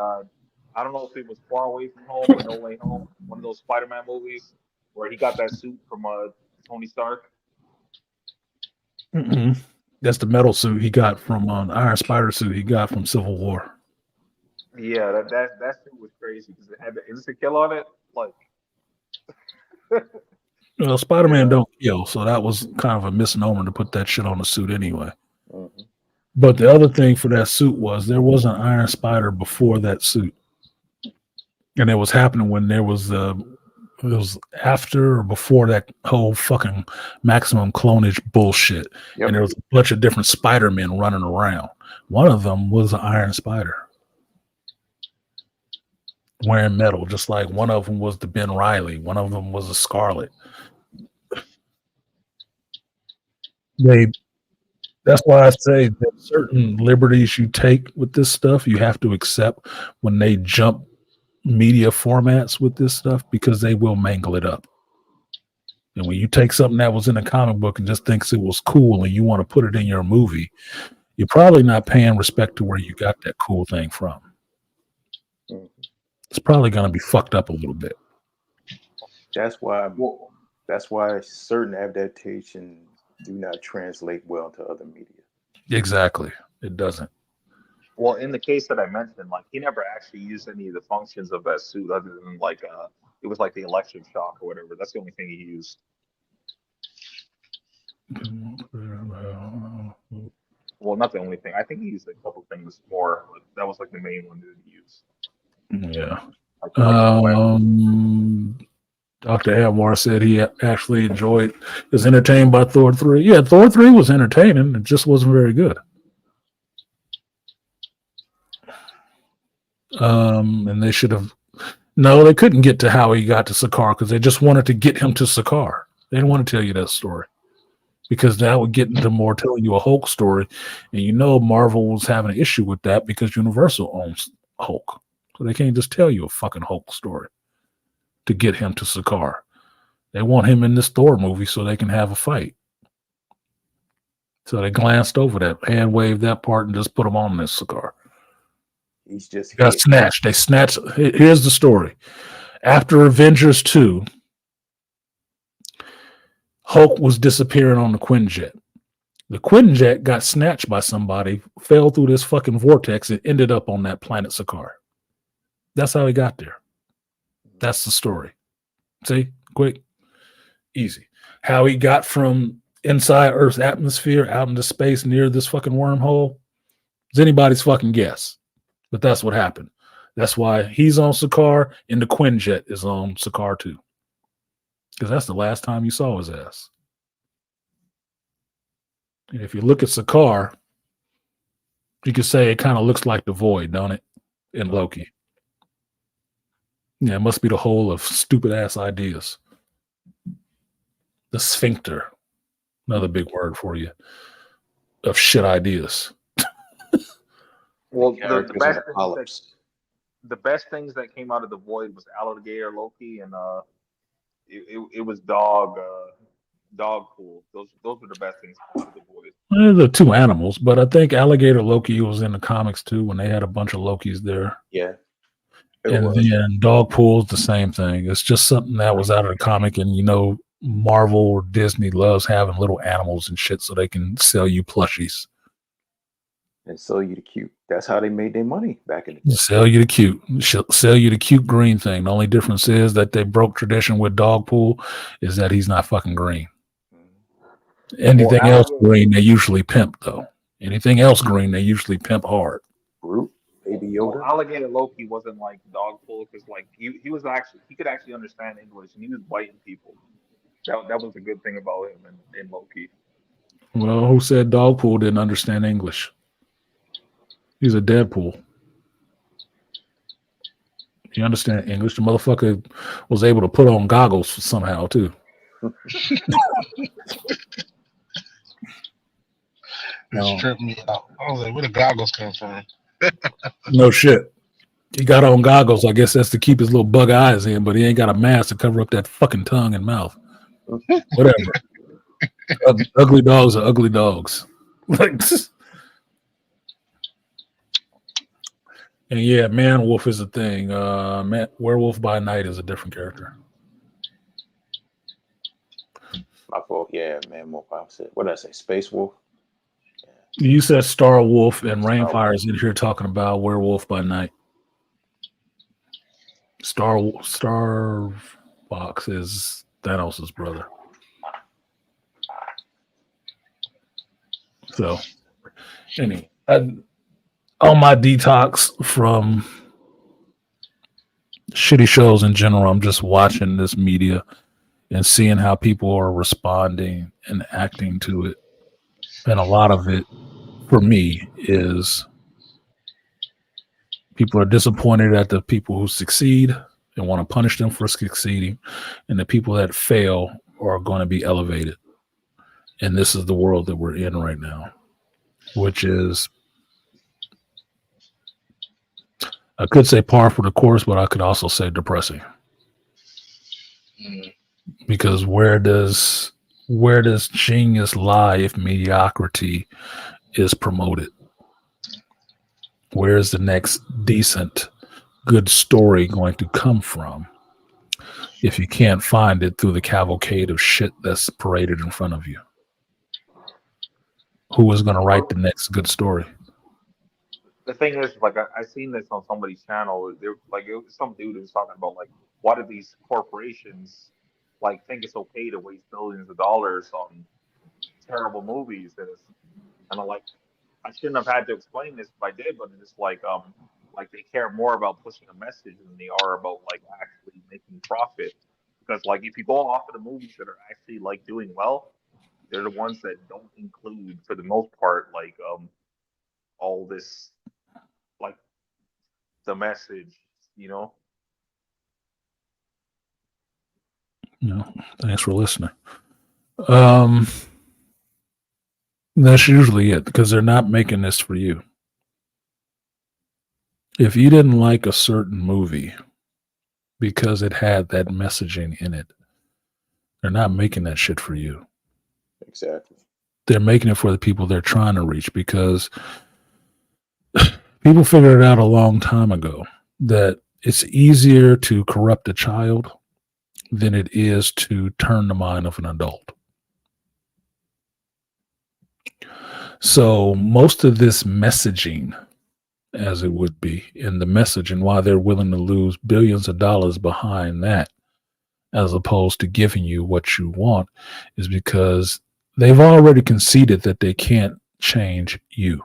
I don't know if it was Far Away from Home or No Way Home, one of those Spider-Man movies where he got that suit from Tony Stark. Mm-hmm. That's the metal suit he got from Iron Spider suit he got from Civil War. Yeah, that suit was crazy because it had the instant kill on it. Like, well, Spider-Man don't kill, so that was kind of a misnomer to put that shit on the suit anyway. Mm-hmm. But the other thing for that suit was there was an Iron Spider before that suit. And it was happening when it was after or before that whole fucking maximum clonage bullshit. Yep. And there was a bunch of different Spider-Men running around. One of them was an Iron Spider wearing metal, just like one of them was the Ben Reilly. One of them was a Scarlet. That's why I say that certain liberties you take with this stuff, you have to accept when they jump media formats with this stuff, because they will mangle it up. And when you take something that was in a comic book and just thinks it was cool and you want to put it in your movie, you're probably not paying respect to where you got that cool thing from. It's probably going to be fucked up a little bit. That's why certain adaptations do not translate well to other media. Exactly. It doesn't. Well, in the case that I mentioned, like, he never actually used any of the functions of that suit other than like it was like the electric shock or whatever. That's the only thing he used. Well, not the only thing. I think he used a couple things more, but that was like the main one that he used. Yeah. Dr. Amwar said he actually is entertained by Thor 3. Yeah, Thor 3 was entertaining. It just wasn't very good. And they should have... No, they couldn't get to how he got to Sakaar because they just wanted to get him to Sakaar. They didn't want to tell you that story because that would get into more telling you a Hulk story. And you know Marvel was having an issue with that because Universal Hulk. So they can't just tell you a fucking Hulk story to get him to Sakaar. They want him in this Thor movie so they can have a fight. So they glanced over that, hand waved that part, and just put him on this Sakaar. He's just got snatched. They snatched. Here's the story. After Avengers 2, Hulk was disappearing on the Quinjet. The Quinjet got snatched by somebody, fell through this fucking vortex, and ended up on that planet Sakaar. That's how he got there. That's the story. See? Quick. Easy. How he got from inside Earth's atmosphere out into space near this fucking wormhole is anybody's fucking guess. But that's what happened. That's why he's on Sakaar and the Quinjet is on Sakaar too. Because that's the last time you saw his ass. And if you look at Sakaar, you could say it kind of looks like the Void, don't it? In Loki. Yeah, it must be the whole of stupid ass ideas. The sphincter. Another big word for you. Of shit ideas. Well, the best things that came out of the Void was Alligator Loki and it was Dogpool. Those were the best things out of the Void. Well, the two animals, but I think Alligator Loki was in the comics too when they had a bunch of Lokis there. Yeah. And then Dogpool's the same thing. It's just something that was out of the comic, and you know, Marvel or Disney loves having little animals and shit so they can sell you plushies. And sell you the cute. That's how they made their money back in the day. Sell you the cute. Sell you the cute green thing. The only difference is that they broke tradition with Dogpool is that he's not fucking green. Anything else green, they usually pimp, though. Anything else green, they usually pimp hard. Groot, Baby Yoda. Well, Alligator Loki wasn't like Dogpool because like he could actually understand English and he was biting people. That was a good thing about him in Loki. Well, who said Dogpool didn't understand English? He's a Deadpool. You understand English? The motherfucker was able to put on goggles somehow too. It tripped me out. I was like, where the goggles come from? No shit. He got on goggles. I guess that's to keep his little bug eyes in, but he ain't got a mask to cover up that fucking tongue and mouth. Whatever. Ugly dogs are ugly dogs. And yeah, Man Wolf is a thing. Werewolf by Night is a different character. My fault. Yeah, Man Wolf. What did I say? Space Wolf? You said Star Wolf, and Rainfire is in here talking about Werewolf by Night. Star Fox is Thanos' brother. So, anyway, on my detox from shitty shows in general, I'm just watching this media and seeing how people are responding and acting to it. And a lot of it, for me, is people are disappointed at the people who succeed and want to punish them for succeeding. And the people that fail are going to be elevated. And this is the world that we're in right now, which is, I could say par for the course, but I could also say depressing. Because where does genius lie if mediocrity is promoted? Where is the next decent, good story going to come from if you can't find it through the cavalcade of shit that's paraded in front of you? Who is going to write the next good story? The thing is, like, I seen this on somebody's channel. It was some dude who was talking about, like, why do these corporations, like, think it's okay to waste billions of dollars on terrible movies? And I'm like, I shouldn't have had to explain this if I did, but it's like they care more about pushing a message than they are about, like, actually making profit. Because, like, if you go off of the movies that are actually, like, doing well, they're the ones that don't include, for the most part, like, all this, like, the message, you know? No, thanks for listening. That's usually it, because they're not making this for you. If you didn't like a certain movie because it had that messaging in it, they're not making that shit for you. Exactly. They're making it for the people they're trying to reach, because people figured it out a long time ago that it's easier to corrupt a child than it is to turn the mind of an adult. So most of this messaging, as it would be, in the message, and why they're willing to lose billions of dollars behind that, as opposed to giving you what you want, is because they've already conceded that they can't change you.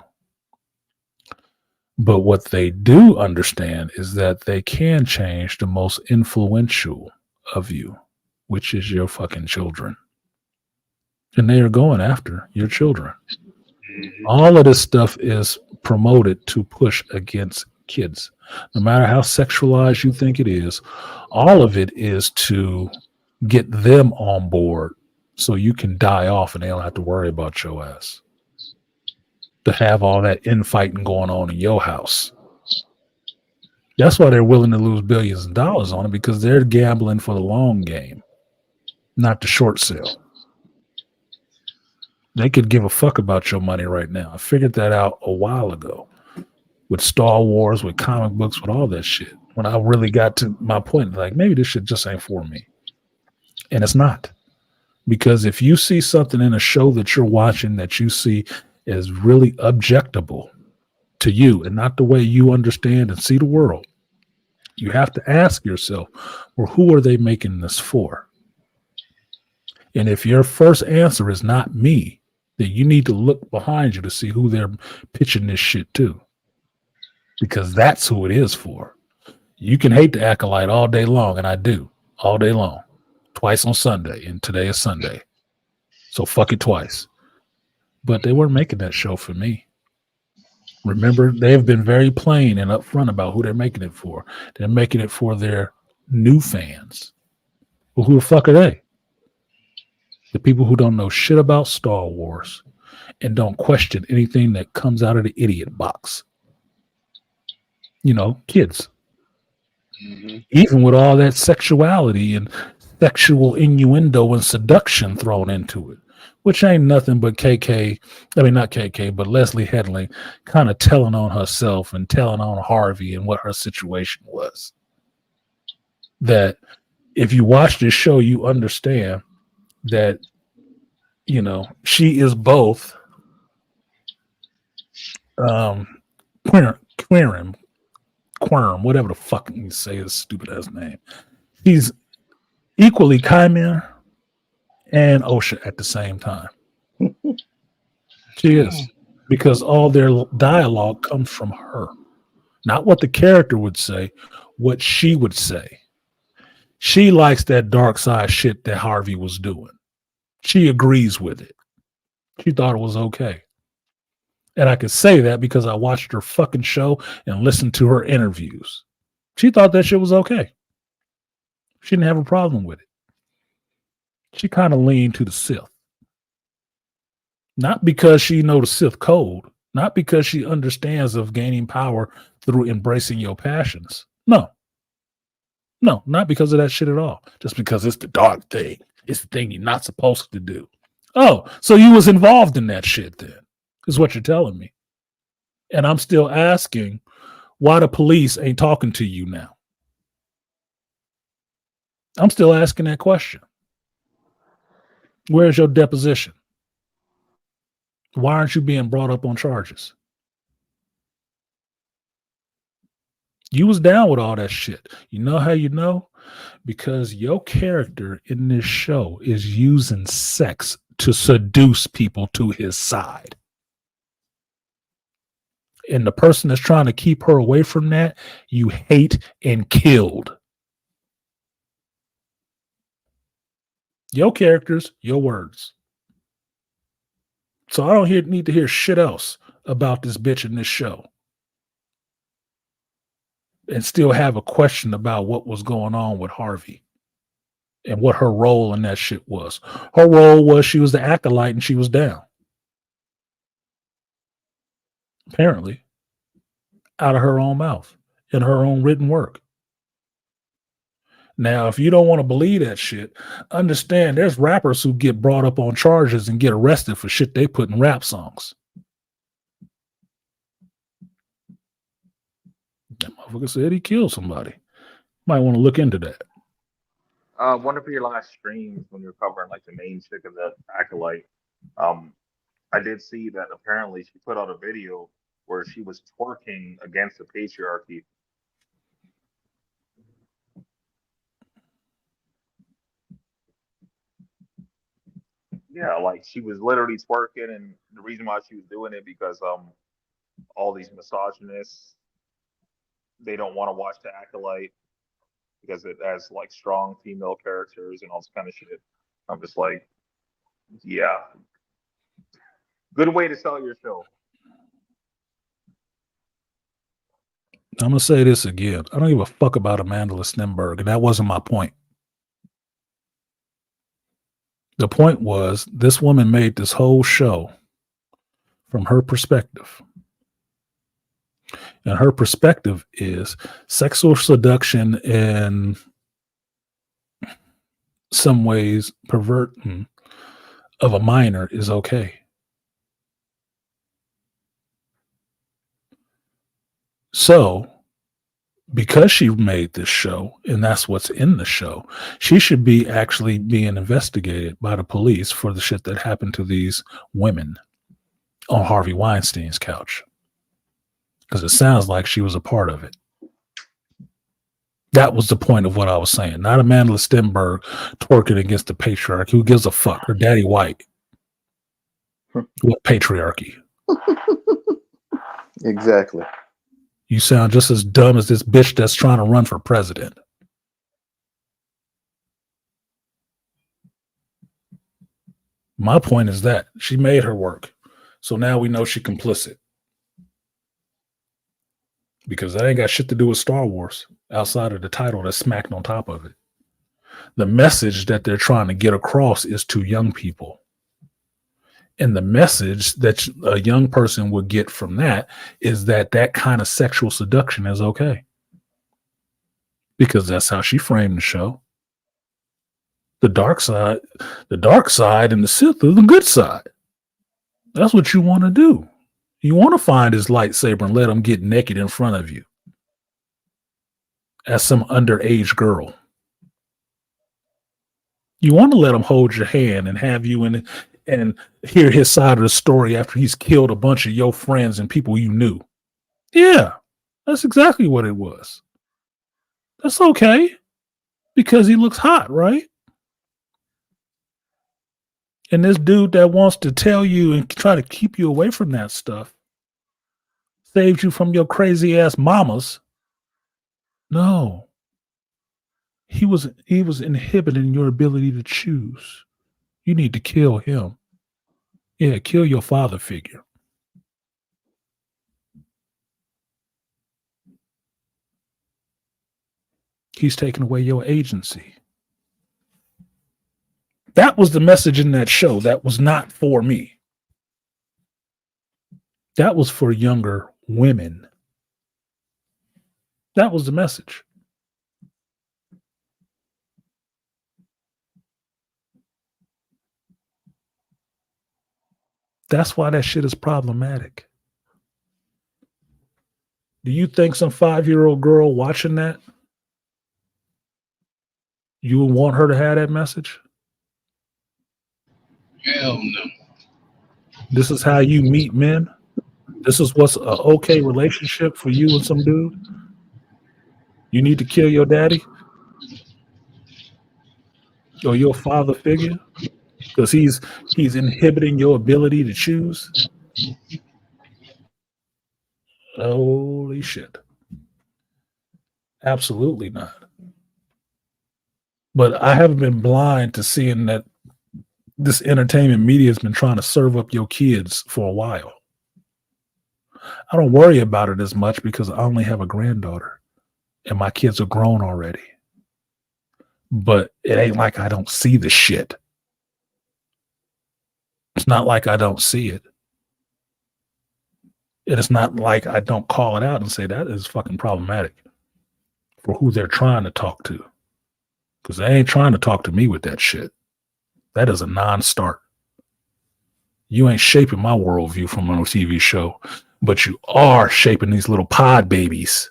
But what they do understand is that they can change the most influential of you, which is your fucking children. And they are going after your children. All of this stuff is promoted to push against kids. No matter how sexualized you think it is, all of it is to get them on board so you can die off and they don't have to worry about your ass. To have all that infighting going on in your house. That's why they're willing to lose billions of dollars on it, because they're gambling for the long game, not the short sale. They could give a fuck about your money right now. I figured that out a while ago with Star Wars, with comic books, with all that shit. When I really got to my point, like, maybe this shit just ain't for me. And it's not. Because if you see something in a show that you're watching that you see is really objectable to you and not the way you understand and see the world, you have to ask yourself, well, who are they making this for? And if your first answer is not me, then you need to look behind you to see who they're pitching this shit to, because that's who it is for. You can hate the Acolyte all day long, and I do, all day long, twice on Sunday, and today is Sunday. So fuck it twice. But they weren't making that show for me. Remember, they have been very plain and upfront about who they're making it for. They're making it for their new fans. Well, who the fuck are they? The people who don't know shit about Star Wars and don't question anything that comes out of the idiot box. You know, kids. Mm-hmm. Even with all that sexuality and sexual innuendo and seduction thrown into it, which ain't nothing but not KK, but Leslie Headley kind of telling on herself and telling on Harvey and what her situation was. That if you watch this show, you understand that, you know, she is both Quirm, whatever the fuck you say his stupid ass name. He's equally Chimera and OSHA at the same time. She is. Because all their dialogue comes from her. Not what the character would say, what she would say. She likes that dark side shit that Harvey was doing. She agrees with it. She thought it was okay. And I could say that because I watched her fucking show and listened to her interviews. She thought that shit was okay. She didn't have a problem with it. She kind of leaned to the Sith. Not because she knows the Sith code. Not because she understands of gaining power through embracing your passions. No, not because of that shit at all. Just because it's the dark thing. It's the thing you're not supposed to do. Oh, so you was involved in that shit then, is what you're telling me. And I'm still asking why the police ain't talking to you now. I'm still asking that question. Where's your deposition? Why aren't you being brought up on charges? You was down with all that shit. You know how you know? Because your character in this show is using sex to seduce people to his side. And the person that's trying to keep her away from that, you hate and killed. Your characters, your words. So I don't need to hear shit else about this bitch in this show. And still have a question about what was going on with Harvey and what her role in that shit was. Her role was she was the acolyte and she was down. Apparently. Out of her own mouth. in her own written work. Now, if you don't want to believe that shit, understand there's rappers who get brought up on charges and get arrested for shit they put in rap songs. That motherfucker said he killed somebody. Might want to look into that. One of your last streams when you were covering like the main chick of the Acolyte, I did see that apparently she put out a video where she was twerking against the patriarchy. Yeah, like she was literally twerking, and the reason why she was doing it because all these misogynists, they don't want to watch the Acolyte because it has like strong female characters and all this kind of shit. I'm just like, yeah, good way to sell your show. I'm gonna say this again. I don't give a fuck about Amanda Stenberg, and that wasn't my point. The point was this woman made this whole show from her perspective. And her perspective is sexual seduction and some ways perverting of a minor is okay. So, because she made this show, and that's what's in the show, she should be actually being investigated by the police for the shit that happened to these women on Harvey Weinstein's couch. Because it sounds like she was a part of it. That was the point of what I was saying. Not Amanda Stenberg twerking against the patriarchy. Who gives a fuck? Her daddy white. What patriarchy? Exactly. You sound just as dumb as this bitch that's trying to run for president. My point is that she made her work. So now we know she's complicit. Because that ain't got shit to do with Star Wars outside of the title that's smacked on top of it. The message that they're trying to get across is to young people. And the message that a young person would get from that is that that kind of sexual seduction is okay. Because that's how she framed the show. The dark side and the Sith are the good side. That's what you want to do. You want to find his lightsaber and let him get naked in front of you as some underage girl. You want to let him hold your hand and have you in and hear his side of the story after he's killed a bunch of your friends and people you knew. Yeah, that's exactly what it was. That's okay because he looks hot, right? And this dude that wants to tell you and try to keep you away from that stuff saves you from your crazy ass mamas. No. He was inhibiting your ability to choose. You need to kill him. Yeah, kill your father figure. He's taking away your agency. That was the message in that show. That was not for me. That was for younger women. That was the message. That's why that shit is problematic. Do you think some 5-year-old girl watching that, you would want her to have that message? Hell no. This is how you meet men? This is what's an okay relationship for you and some dude? You need to kill your daddy? Or your father figure? Because he's inhibiting your ability to choose? Holy shit. Absolutely not. But I haven't been blind to seeing that this entertainment media has been trying to serve up your kids for a while. I don't worry about it as much because I only have a granddaughter and my kids are grown already. But it ain't like I don't see the shit. It's not like I don't see it. And it's not like I don't call it out and say that is fucking problematic for who they're trying to talk to. Because they ain't trying to talk to me with that shit. That is a non-start. You ain't shaping my worldview from a TV show, but you are shaping these little pod babies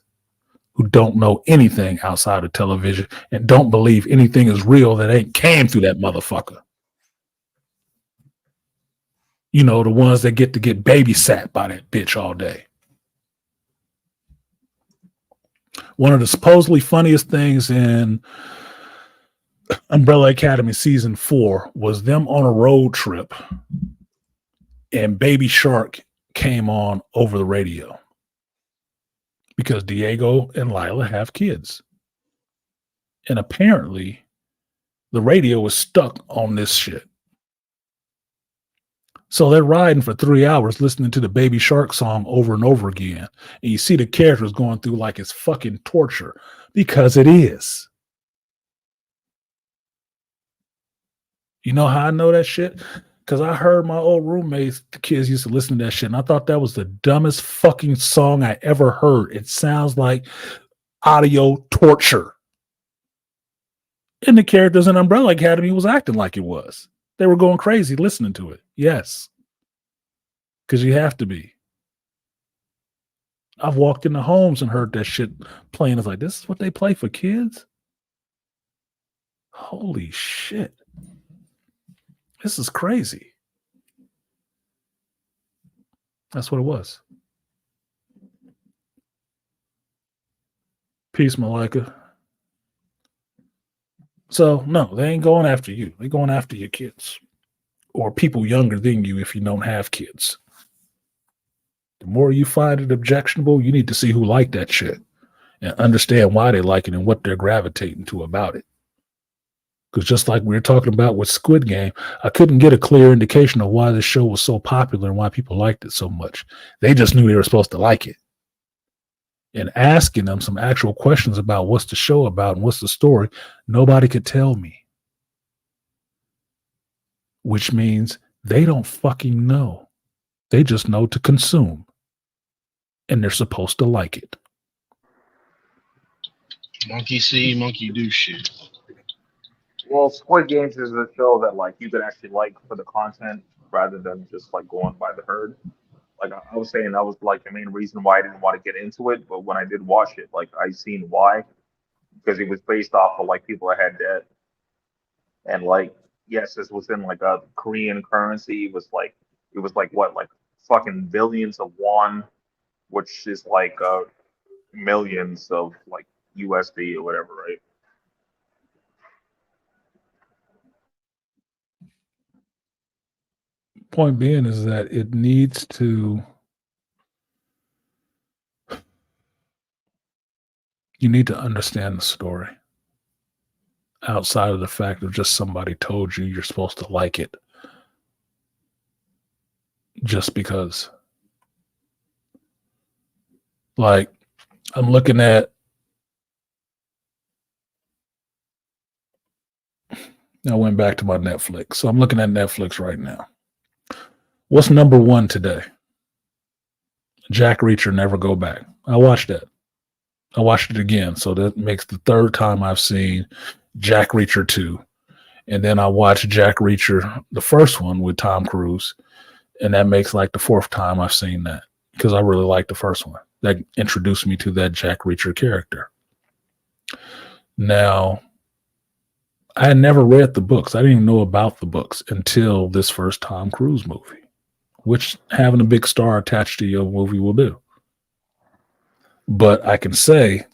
who don't know anything outside of television and don't believe anything is real that ain't came through that motherfucker. You know, the ones that get babysat by that bitch all day. One of the supposedly funniest things in Umbrella Academy season 4 was them on a road trip and Baby Shark came on over the radio because Diego and Lila have kids. And apparently the radio was stuck on this shit. So they're riding for 3 hours listening to the Baby Shark song over and over again. And you see the characters going through like it's fucking torture because it is. You know how I know that shit? Because I heard my old roommates, the kids used to listen to that shit. And I thought that was the dumbest fucking song I ever heard. It sounds like audio torture. And the characters in Umbrella Academy was acting like it was. They were going crazy listening to it. Yes. Because you have to be. I've walked into homes and heard that shit playing. It's like, this is what they play for kids? Holy shit. This is crazy. That's what it was. Peace, Malika. So, no, they ain't going after you. They're going after your kids or people younger than you if you don't have kids. The more you find it objectionable, you need to see who like that shit and understand why they like it and what they're gravitating to about it. Because just like we were talking about with Squid Game, I couldn't get a clear indication of why this show was so popular and why people liked it so much. They just knew they were supposed to like it. And asking them some actual questions about what's the show about and what's the story, nobody could tell me. Which means they don't fucking know. They just know to consume. And they're supposed to like it. Monkey see, monkey do shit. Well, Squid Games is a show that like you could actually like for the content rather than just like going by the herd. Like I was saying, that was like the main reason why I didn't want to get into it. But when I did watch it, like I seen why, because it was based off of like people that had debt, and like yes, this was in like a Korean currency. It was like what, like fucking billions of won, which is like millions of like USD or whatever, right? Point being is that it needs to, you need to understand the story outside of the fact of just somebody told you you're supposed to like it just because. Like, I'm looking at, I went back to my Netflix. So I'm looking at Netflix right now. What's number 1 today? Jack Reacher, Never Go Back. I watched that. I watched it again. So that makes the 3rd time I've seen Jack Reacher 2. And then I watched Jack Reacher, the first one with Tom Cruise. And that makes like the 4th time I've seen that because I really liked the first one. That introduced me to that Jack Reacher character. Now, I had never read the books. I didn't even know about the books until this first Tom Cruise movie, which having a big star attached to your movie will do. But I can say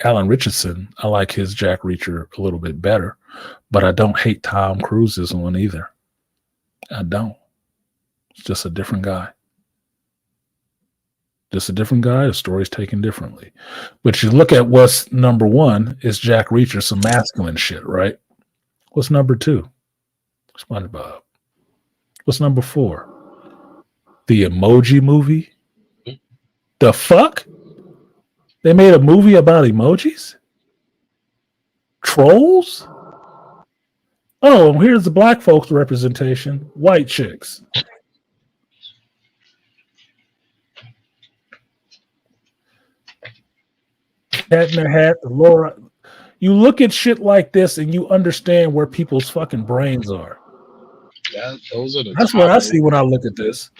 Alan Richardson, I like his Jack Reacher a little bit better, but I don't hate Tom Cruise's one either. I don't. It's just a different guy. Just a different guy. The story's taken differently. But you look at what's number 1 is Jack Reacher, some masculine shit, right? What's number 2? SpongeBob. What's number 4? The Emoji Movie? The fuck? They made a movie about emojis? Trolls? Oh, here's the black folks representation. White chicks. Cat in the Hat, the Laura. You look at shit like this and you understand where people's fucking brains are. Those are the. That's what I see when I look at this.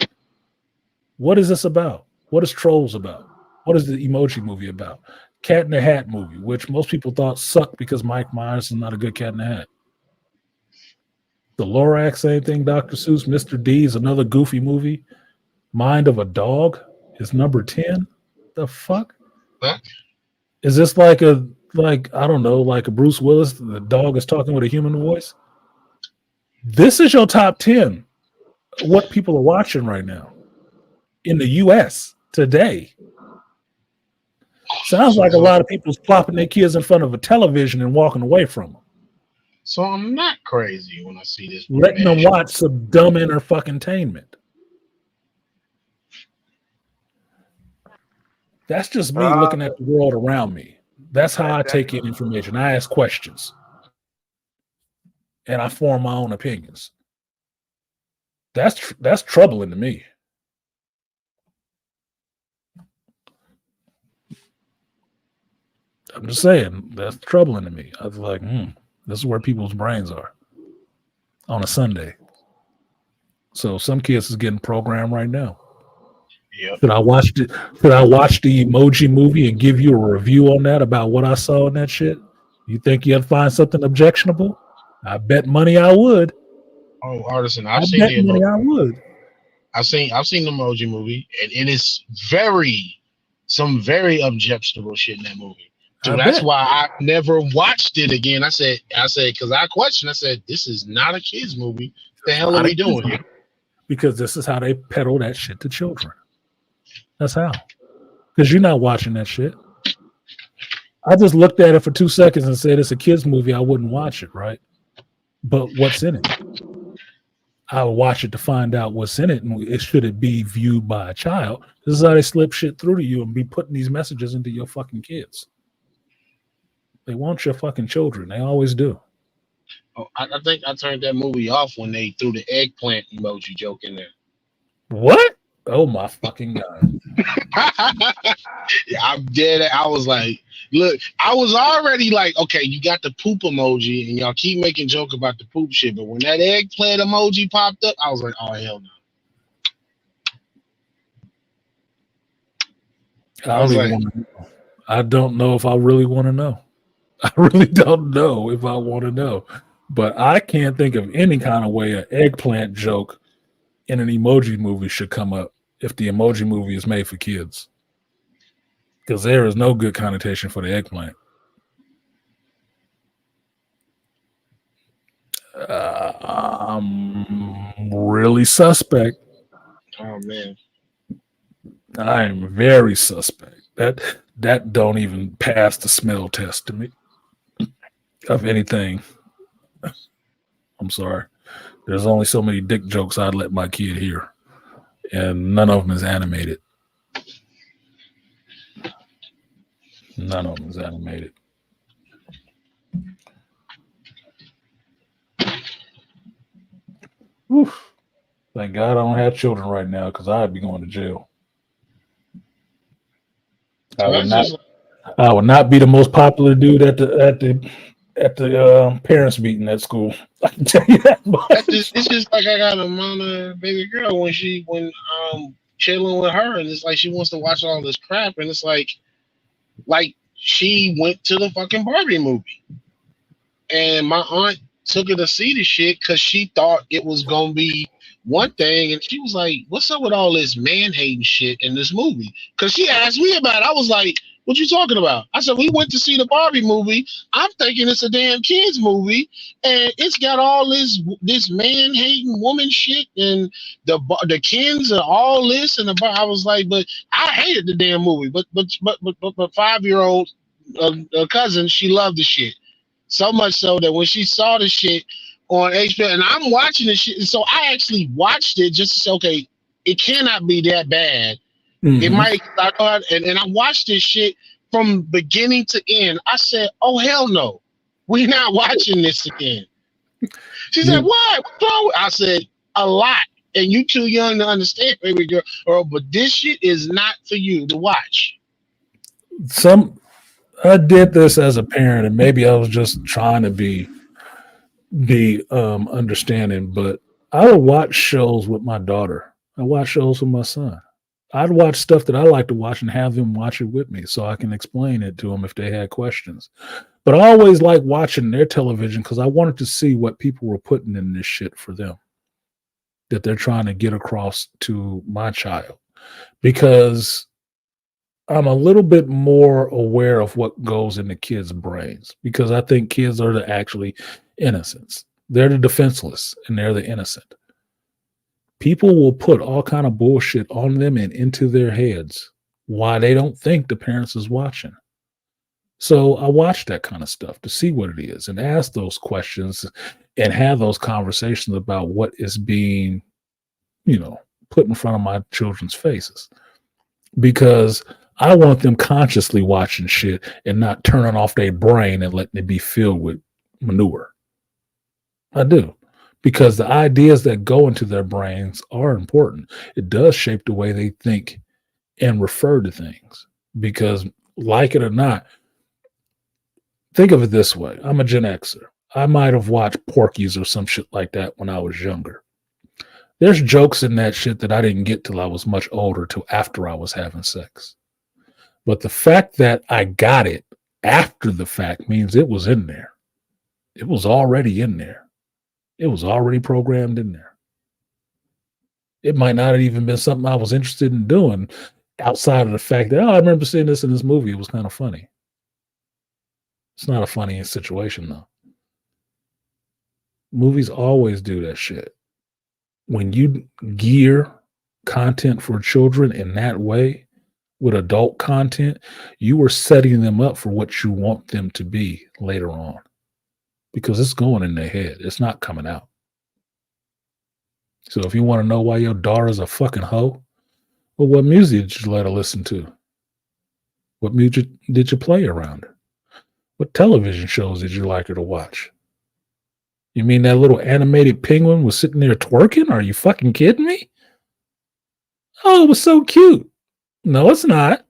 What is this about? What is Trolls about? What is the Emoji Movie about? Cat in the Hat movie, which most people thought sucked because Mike Myers is not a good Cat in the Hat. The Lorax, same thing. Dr. Seuss, Mr. D is another goofy movie. Mind of a Dog is number 10. The fuck? Huh? Is this like I don't know, like a Bruce Willis? The dog is talking with a human voice. This is your top 10. What people are watching right now in the U.S. today. Sounds like a lot of people's plopping their kids in front of a television and walking away from them. So I'm not crazy when I see this. Letting them watch some dumb fuckingtainment. That's just me looking at the world around me. That's how I take in information. I ask questions. And I form my own opinions. That's troubling to me. I'm just saying, that's troubling to me. I was like, this is where people's brains are on a Sunday. So some kids is getting programmed right now. Yep. Should I watch the Emoji Movie and give you a review on that about what I saw in that shit? You think you'd find something objectionable? I bet money I would. Oh, Artisan, I've seen the money I would. I've seen the Emoji Movie, and it is some very objectionable shit in that movie. So that's why I never watched it again. I said, because I questioned. I said, this is not a kids movie. What the hell are we doing here? Because this is how they peddle that shit to children. That's how. Because you're not watching that shit. I just looked at it for 2 seconds and said it's a kids movie. I wouldn't watch it, right? But what's in it? I would watch it to find out what's in it, and should it be viewed by a child? This is how they slip shit through to you and be putting these messages into your fucking kids. They want your fucking children. They always do. Oh, I think I turned that movie off when they threw the eggplant emoji joke in there. What? Oh my fucking God. Yeah, I'm dead. I was like, look, I was already like, okay, you got the poop emoji and y'all keep making joke about the poop shit. But when that eggplant emoji popped up, I was like, oh, hell no. I don't know if I really want to know. I really don't know if I want to know. But I can't think of any kind of way an eggplant joke in an Emoji Movie should come up if the Emoji Movie is made for kids. Because there is no good connotation for the eggplant. I'm really suspect. Oh, man. I am very suspect. That don't even pass the smell test to me of anything. I'm sorry. There's only so many dick jokes I'd let my kid hear, and none of them is animated. None of them is animated. Oof. Thank God I don't have children right now, because I'd be going to jail. I would not be the most popular dude at the parents meeting at school. I can tell you that much. It's just like I got a mama baby girl when chilling with her, and it's like she wants to watch all this crap, and it's like she went to the fucking Barbie movie, and my aunt took her to see the shit because she thought it was gonna be one thing, and she was like, what's up with all this man-hating shit in this movie? Because she asked me about it. I was like, what you talking about? I said, we went to see the Barbie movie. I'm thinking it's a damn kids movie, and it's got all this man-hating woman shit, and the Kens and all this, and I was like, but I hated the damn movie. But 5-year-old cousin, she loved the shit so much so that when she saw the shit on HBO, and I'm watching this shit, and so I actually watched it just to say, okay, it cannot be that bad. Mm-hmm. It might, and I watched this shit from beginning to end. I said, oh, hell no. We're not watching this again. She said, what? What's wrong? I said, a lot. And you too young to understand, baby girl. But this shit is not for you to watch. I did this as a parent, and maybe I was just trying to be understanding, but I would watch shows with my daughter. I watch shows with my son. I'd watch stuff that I like to watch and have them watch it with me so I can explain it to them if they had questions. But I always like watching their television because I wanted to see what people were putting in this shit for them that they're trying to get across to my child. Because I'm a little bit more aware of what goes into kids' brains because I think kids are the actually innocents. They're the defenseless and they're the innocent. People will put all kind of bullshit on them and into their heads why they don't think the parents is watching. So I watch that kind of stuff to see what it is and ask those questions and have those conversations about what is being, put in front of my children's faces. Because I want them consciously watching shit and not turning off their brain and letting it be filled with manure. I do. Because the ideas that go into their brains are important. It does shape the way they think and refer to things. Because, like it or not, think of it this way. I'm a Gen Xer. I might have watched Porky's or some shit like that when I was younger. There's jokes in that shit that I didn't get till I was much older, till after I was having sex. But the fact that I got it after the fact means it was in there. It was already in there. It was already programmed in there. It might not have even been something I was interested in doing outside of the fact that, I remember seeing this in this movie. It was kind of funny. It's not a funny situation, though. Movies always do that shit. When you gear content for children in that way, with adult content, you are setting them up for what you want them to be later on. Because it's going in their head. It's not coming out. So if you want to know why your daughter's a fucking hoe, well, what music did you let her listen to? What music did you play around her? What television shows did you like her to watch? You mean that little animated penguin was sitting there twerking? Are you fucking kidding me? Oh, it was so cute. No, it's not.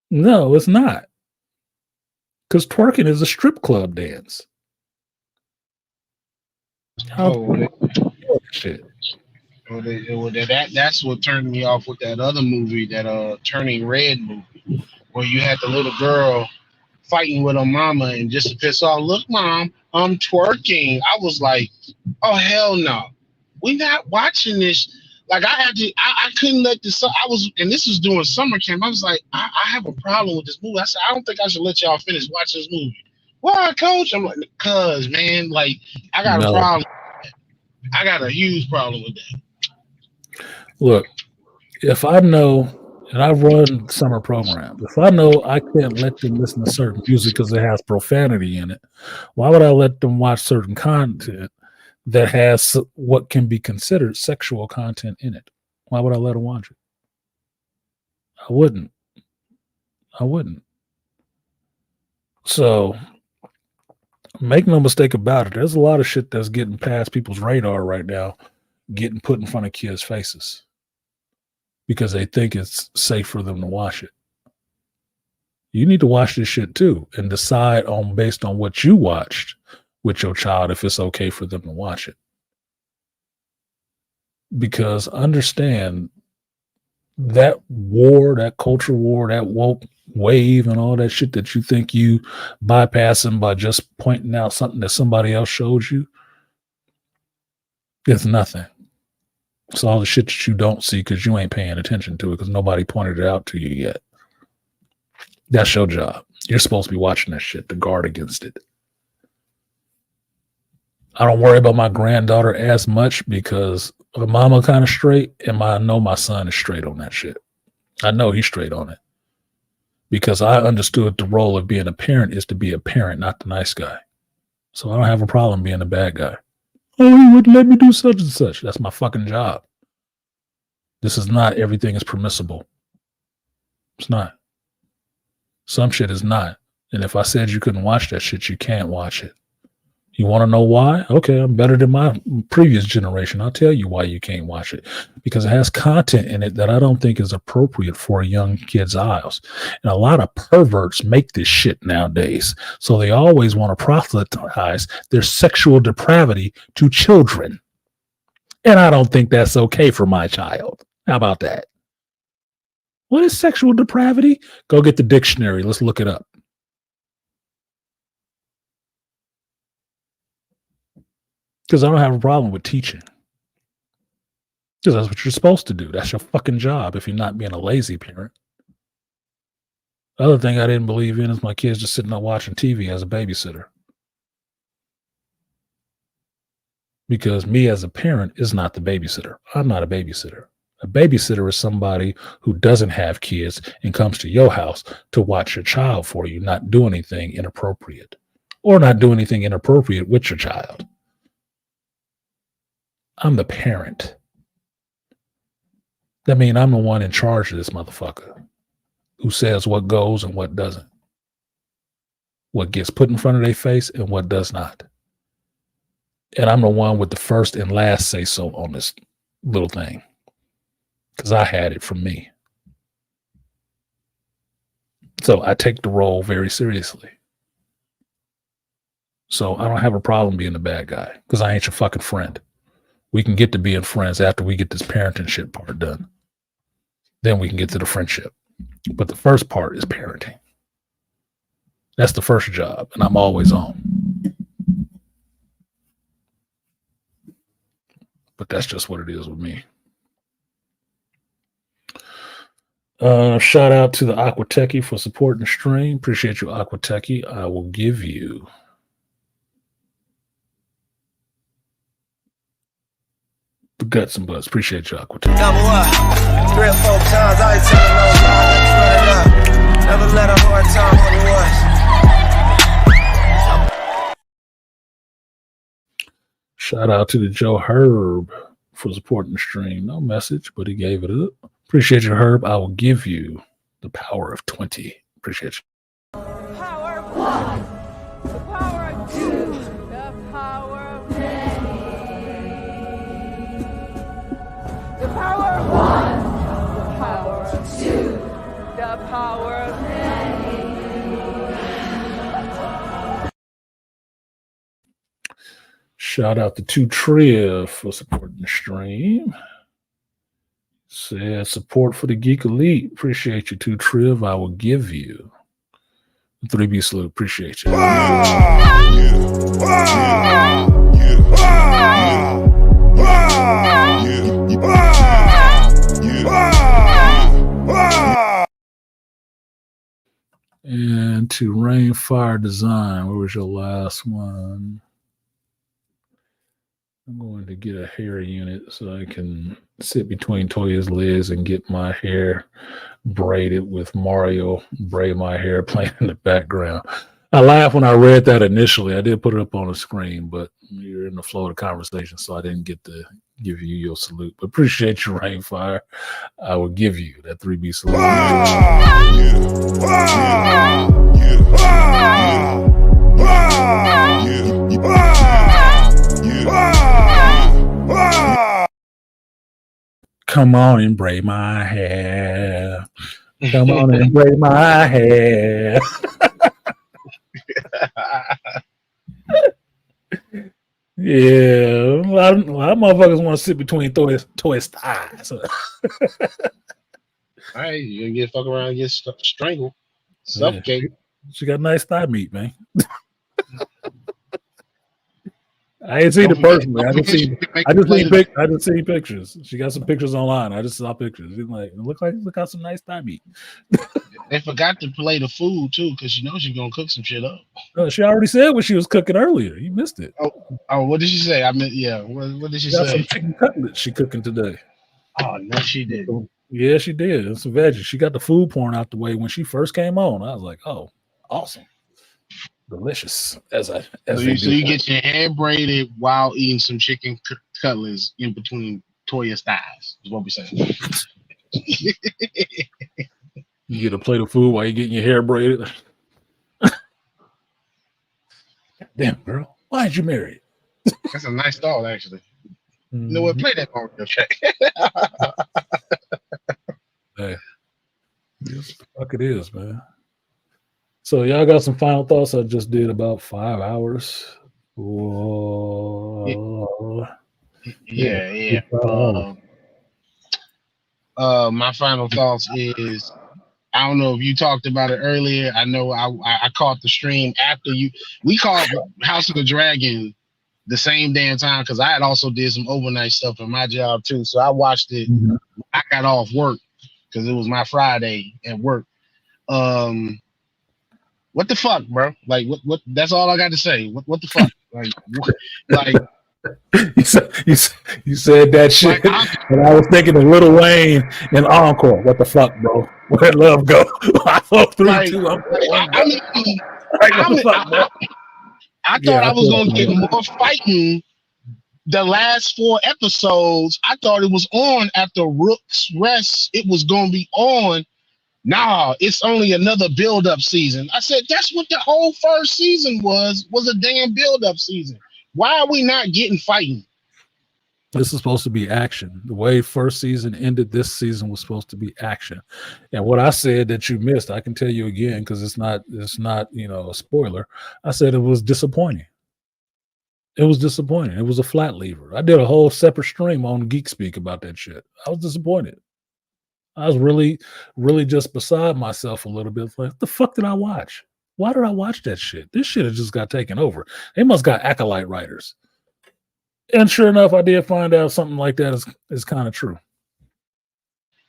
No, it's not. Because twerking is a strip club dance. Shit. That's what turned me off with that other movie, that Turning Red movie, where you had the little girl fighting with her mama and just to piss off, look, mom, I'm twerking. I was like, oh, hell no. We're not watching this. Like, I couldn't let this, and this was during summer camp. I was like, I have a problem with this movie. I said, I don't think I should let y'all finish watching this movie. Why, coach? I'm like, cuz, man, like, I got a problem. I got a huge problem with that. Look, if I know, and I run summer programs, if I know I can't let them listen to certain music because it has profanity in it, why would I let them watch certain content that has what can be considered sexual content in it? Why would I let them watch it? I wouldn't. So make no mistake about it. There's a lot of shit that's getting past people's radar right now, getting put in front of kids' faces because they think it's safe for them to watch it. You need to watch this shit too and decide on based on what you watched with your child if it's okay for them to watch it. Because understand that war, that culture war, that woke wave and all that shit that you think you bypassing by just pointing out something that somebody else showed you, it's nothing. It's all the shit that you don't see because you ain't paying attention to it because nobody pointed it out to you yet. That's your job. You're supposed to be watching that shit to guard against it. I don't worry about my granddaughter as much because her mama kind of straight, and I know my son is straight on that shit. I know he's straight on it because I understood the role of being a parent is to be a parent, not the nice guy. So I don't have a problem being a bad guy. Oh, he wouldn't let me do such and such. That's my fucking job. This is not everything is permissible. It's not. Some shit is not. And if I said you couldn't watch that shit, you can't watch it. You want to know why? Okay, I'm better than my previous generation. I'll tell you why you can't watch it. Because it has content in it that I don't think is appropriate for a young kid's eyes. And a lot of perverts make this shit nowadays. So they always want to proselytize their sexual depravity to children. And I don't think that's okay for my child. How about that? What is sexual depravity? Go get the dictionary. Let's look it up. Because I don't have a problem with teaching. Because that's what you're supposed to do. That's your fucking job if you're not being a lazy parent. The other thing I didn't believe in is my kids just sitting up watching TV as a babysitter. Because me as a parent is not the babysitter. I'm not a babysitter. A babysitter is somebody who doesn't have kids and comes to your house to watch your child for you, not do anything inappropriate. Or not do anything inappropriate with your child. I'm the parent. That means I'm the one in charge of this motherfucker who says what goes and what doesn't. What gets put in front of their face and what does not. And I'm the one with the first and last say so on this little thing. Because I had it from me. So I take the role very seriously. So I don't have a problem being the bad guy because I ain't your fucking friend. We can get to being friends after we get this parenting shit part done. Then we can get to the friendship. But the first part is parenting. That's the first job, and I'm always on. But that's just what it is with me. Shout out to the Aquatechie for supporting the stream. Appreciate you, Aquatechie. I will give you the guts and butts. Appreciate you, Aquatechie. Double up, 3 or 4 times. I ain't telling no lie. Never let a hard time on the was. Shout out to the Joe Herb for supporting the stream. No message, but he gave it up. Appreciate you, Herb. I will give you the power of 20. Appreciate you. Power of 1. The power of 2. The power of many. The power of 1. The power of 2. The power of many. Shout out to 2 Tria for supporting the stream. Said support for the Geek Elite. Appreciate you, 2 Triv. I will give you the 3B salute. Appreciate you. And to Rainfire Design. Where was your last one? I'm going to get a hair unit so I can sit between Toya's legs and get my hair braided with Mario braid my hair playing in the background. I laughed when I read that initially. I did put it up on the screen, but you're in the flow of the conversation, so I didn't get to give you your salute. But appreciate you, Rainfire. I will give you that 3B salute. Come on and braid my hair. Come on and braid my hair. Yeah, a lot of motherfuckers want to sit between Toy's thighs. All right, you're gonna get fuck around and get strangled, suffocate. Yeah. She got nice thigh meat, man. I ain't seen it personally. I just seen pictures. She got some pictures online. I just saw pictures. She's like, look out some nice thigh meat. They forgot to play the food too, because you know she's gonna cook some shit up. She already said what she was cooking earlier. You missed it. Oh, what did she say? I mean, yeah. What did she got say? Some chicken cutlets she cooking today. Oh no, she did. Yeah, she did. It's some veggies. She got the food pouring out the way when she first came on. I was like, oh, awesome. Delicious. So you get your hair braided while eating some chicken cutlets in between Toya's thighs, is what we saying. You get a plate of food while you're getting your hair braided. Damn, girl. Why'd you marry it? That's a nice thought, actually. You know what? Play that on your track. Hey, yes, the fuck it is, man. So y'all got some final thoughts? I just did about 5 hours. Whoa. Yeah. My final thoughts is, I don't know if you talked about it earlier. I know I caught the stream after you. We called House of the Dragon the same damn time because I had also did some overnight stuff in my job too. So I watched it. Mm-hmm. I got off work because it was my Friday at work. What the fuck, bro? Like what? That's all I got to say. What the fuck? Like. You said that shit, and I was thinking of Lil Wayne and Encore. What the fuck, bro? Where'd love go? I thought 3-2. I thought I was gonna get more fighting. The last 4 episodes, I thought it was on after Rook's rest. It was gonna be on. Nah, it's only another build-up season. I said that's what the whole first season was a damn build-up season. Why are we not getting fighting? This is supposed to be action. The way first season ended, this season was supposed to be action. And what I said that you missed, I can tell you again because it's not a spoiler. I said it was disappointing. It was disappointing. It was a flat lever. I did a whole separate stream on Geek Speak about that shit. I was disappointed. I was really, really just beside myself a little bit. Like, what the fuck did I watch? Why did I watch that shit? This shit has just got taken over. They must got acolyte writers. And sure enough, I did find out something like that is kind of true.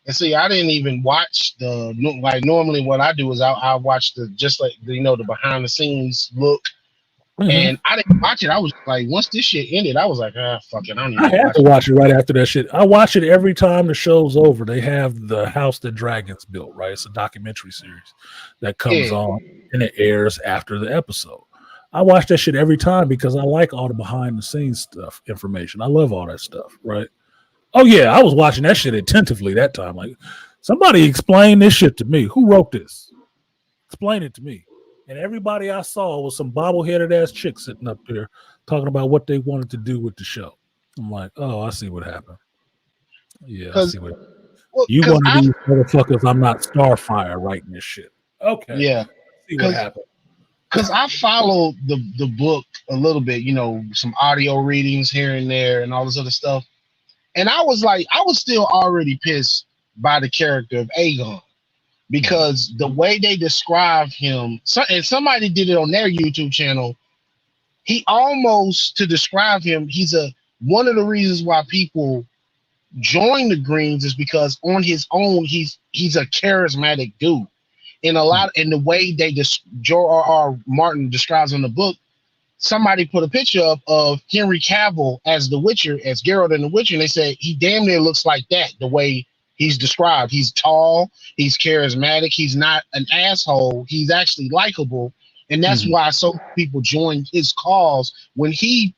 And see, I didn't even watch normally what I do is I watch the behind the scenes look. Mm-hmm. And I didn't watch it. I was like, once this shit ended, I was like, fuck it. I have to watch it right after that shit. I watch it every time the show's over. They have the House That Dragons Built, right? It's a documentary series that comes on and it airs after the episode. I watch that shit every time because I like all the behind the scenes stuff, information. I love all that stuff, right? Oh yeah, I was watching that shit attentively that time. Like, somebody explain this shit to me. Who wrote this? Explain it to me. And everybody I saw was some bobbleheaded ass chicks sitting up there talking about what they wanted to do with the show. I'm like, oh, I see what happened. Yeah, I see what happened. You want to be motherfuckers, I'm not Starfire writing this shit. Okay. Yeah. See what happened. Because I followed the book a little bit, some audio readings here and there and all this other stuff. And I was still already pissed by the character of Aegon. Because the way they describe him, and somebody did it on their YouTube channel, he almost, to describe him, one of the reasons why people join the Greens is because on his own, he's a charismatic dude. In the way George R.R. Martin describes in the book, somebody put a picture up of Henry Cavill as the Witcher, as Geralt in the Witcher, and they said he damn near looks like that, the way he's described. He's tall, he's charismatic, he's not an asshole, he's actually likable. And that's why so many people join his cause when he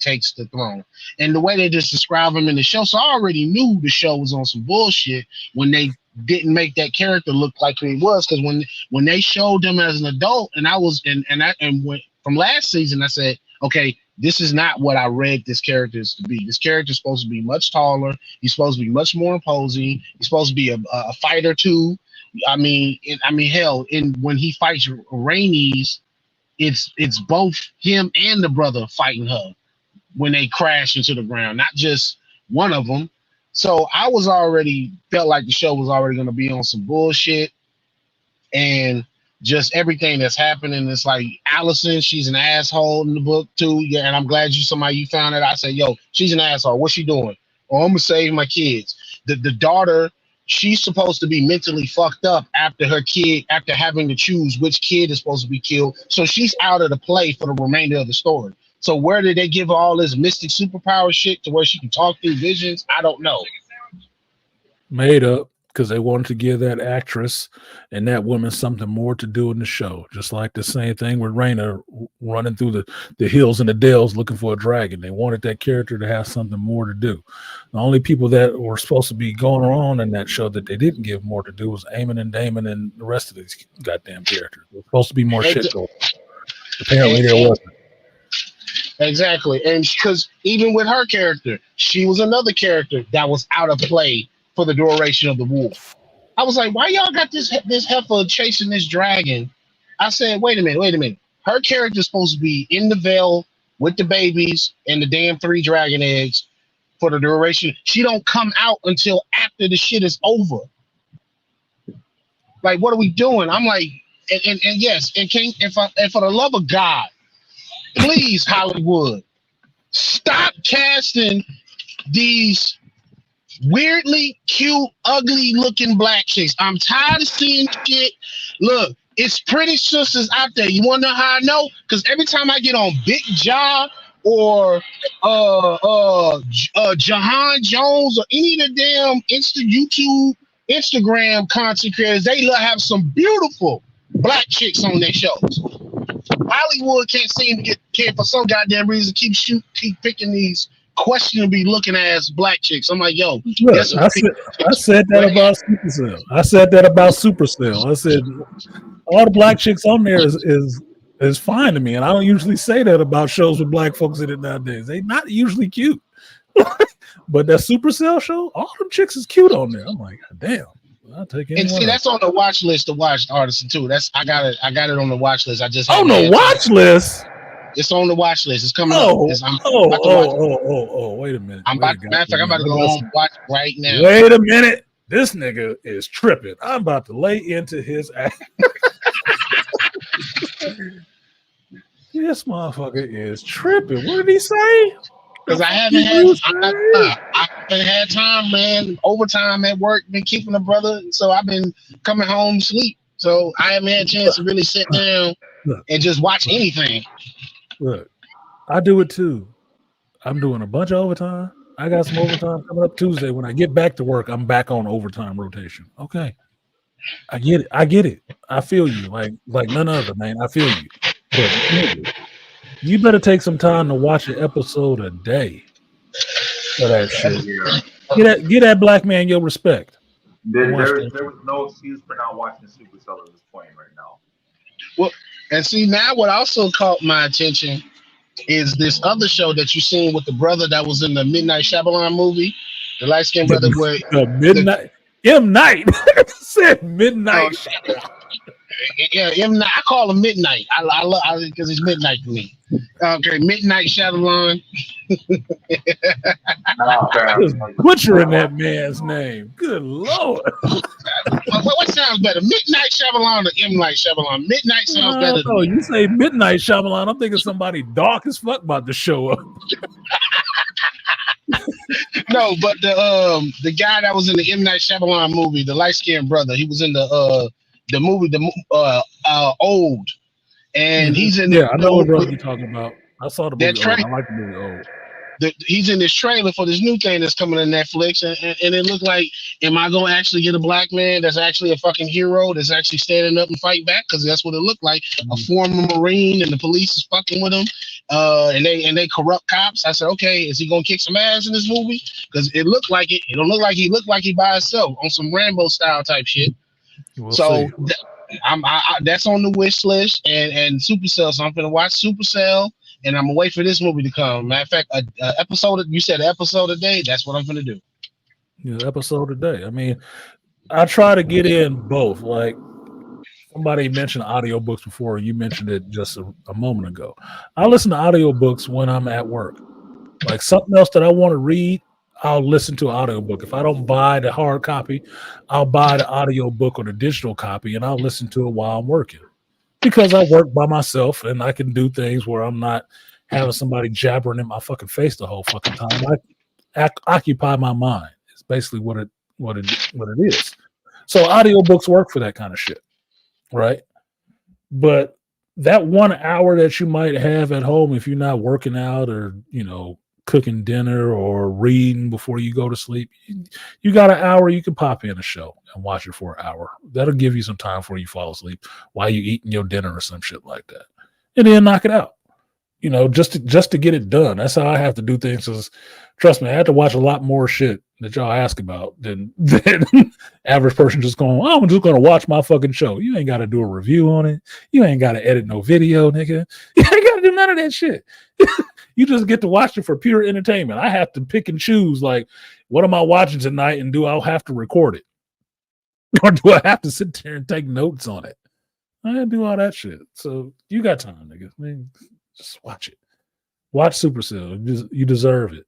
takes the throne. And the way they just describe him in the show, so I already knew the show was on some bullshit when they didn't make that character look like who he was. Because when they showed him as an adult, and when from last season, I said, okay, this is not what I read this character is to be. This character is supposed to be much taller. He's supposed to be much more imposing. He's supposed to be a fighter too. Hell, when he fights Rhaenys, it's both him and the brother fighting her when they crash into the ground, not just one of them. So I felt like the show was already going to be on some bullshit, and just everything that's happening. It's like Allison, she's an asshole in the book too. Yeah, and I'm glad you found it. I said, yo, she's an asshole. What's she doing? Oh, I'm gonna save my kids. The daughter, she's supposed to be mentally fucked up after having to choose which kid is supposed to be killed. So she's out of the play for the remainder of the story. So where did they give her all this mystic superpower shit to where she can talk through visions? I don't know. Made up. Because they wanted to give that actress and that woman something more to do in the show. Just like the same thing with Rhaena running through the hills and the dales looking for a dragon. They wanted that character to have something more to do. The only people that were supposed to be going on in that show that they didn't give more to do was Aemon and Daemon and the rest of these goddamn characters. There's supposed to be more shit going on. Apparently there wasn't. Exactly. And because even with her character, she was another character that was out of play for the duration of the war. I was like, why y'all got this heifer chasing this dragon? I said, wait a minute. Her character's supposed to be in the veil with the babies and the damn 3 dragon eggs for the duration. She don't come out until after the shit is over. Like, what are we doing? I'm like, and yes, and for the love of God, please, Hollywood, stop casting these weirdly cute, ugly looking black chicks. I'm tired of seeing shit. Look, it's pretty sisters out there. You want to know how I know? Because every time I get on Big Jaw or Jahan Jones or any of the damn YouTube, Instagram content creators, they have some beautiful black chicks on their shows. Hollywood can't seem to can for some goddamn reason keep picking these questionably looking ass black chicks. I'm like, yo, look, I said that about Supercell. I said all the black chicks on there is fine to me, and I don't usually say that about shows with black folks in it nowadays. They not usually cute, but that Supercell show, all them chicks is cute on there. I'm like, God damn. I'll take it. And see, that's on the watch list to watch Artisan too. I got it on the watch list. I just on the watch list. It's on the watch list. It's coming up. Wait a minute. Matter of fact, I'm about to go home and watch right now. Wait a minute. This nigga is tripping. I'm about to lay into his ass. This motherfucker is tripping. What did he say? Because I haven't had time, man. Overtime at work, been keeping a brother, so I've been coming home sleep. So I haven't had a chance to really sit down and just watch anything. Look, I do it too. I'm doing a bunch of overtime. I got some overtime coming up Tuesday. When I get back to work, I'm back on overtime rotation. Okay. I get it. I feel you. Like none other, man. I feel you. But nigga, you better take some time to watch an episode a day for that shit. Get that black man your respect. There was no excuse for not watching Supercell at this point right now. Well, and see, now what also caught my attention is this other show that you seen with the brother that was in the Midnight Shyamalan movie, the light skinned brother. M. Night said Midnight. Yeah, M. Night. I call him Midnight. I love because it's midnight to me. Okay, Midnight Shyamalan. Butchering that man's name. Good Lord. What sounds better, Midnight Shyamalan or M. Night Shyamalan? Midnight sounds better. Oh, you say Midnight Shyamalan. I'm thinking somebody dark as fuck about to show up. No, but the guy that was in the M. Night Shyamalan movie, the light skinned brother, he was in the movie, Old, and he's in. Yeah, I know what you're talking about. I saw the movie. I like the movie Old. He's in this trailer for this new thing that's coming to Netflix, and it looked like, am I going to actually get a black man that's actually a fucking hero that's actually standing up and fight back? Because that's what it looked like. A former Marine, and the police is fucking with him, and they corrupt cops. I said, okay, is he going to kick some ass in this movie? Because it looked like it. It don't look like he looked like he by himself on some Rambo style type shit. We'll so that's on the wish list, and Supercell. So I'm gonna watch Supercell. And I'm gonna wait for this movie to come. Matter of fact, an episode. You said an episode a day. That's what I'm gonna do. Yeah, episode a day. I mean, I try to get in both. Like somebody mentioned audiobooks before. You mentioned it just a moment ago. I listen to audiobooks when I'm at work. Like something else that I want to read, I'll listen to an audiobook. If I don't buy the hard copy, I'll buy the audiobook or the digital copy, and I'll listen to it while I'm working. Because I work by myself and I can do things where I'm not having somebody jabbering in my fucking face the whole fucking time. I occupy my mind. It's basically what it is. So audiobooks work for that kind of shit, right? But that 1 hour that you might have at home, if you're not working out or cooking dinner or reading before you go to sleep, you got an hour you can pop in a show and watch it for an hour. That'll give you some time before you fall asleep while you eating your dinner or some shit like that, and then knock it out. you know, just to get it done. That's how I have to do things. Cause trust me, I had to watch a lot more shit that y'all ask about than average person just going, oh, I'm just going to watch my fucking show. You ain't got to do a review on it. You ain't got to edit no video, nigga. You ain't got to do none of that shit. You just get to watch it for pure entertainment. I have to pick and choose, like, what am I watching tonight, and do I have to record it? Or do I have to sit there and take notes on it? I didn't do all that shit. So you got time, nigga. I mean, just watch it. Watch Supercell. You deserve it.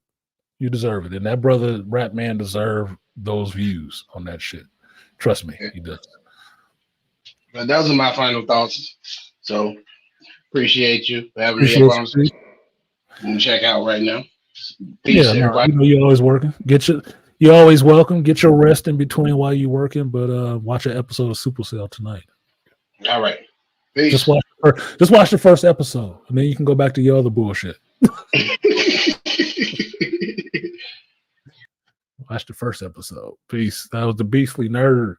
You deserve it. And that brother Rat Man deserve those views on that shit. Trust me, he does. But those are my final thoughts. So appreciate you for having me up on. I'm gonna check out right now. Peace, everybody. You're always working. You're always welcome. Get your rest in between while you're working, but watch an episode of Supercell tonight. All right. Peace. Just watch the first episode, and then you can go back to your other bullshit. Watch the first episode. Peace. That was the Beastly Nerd.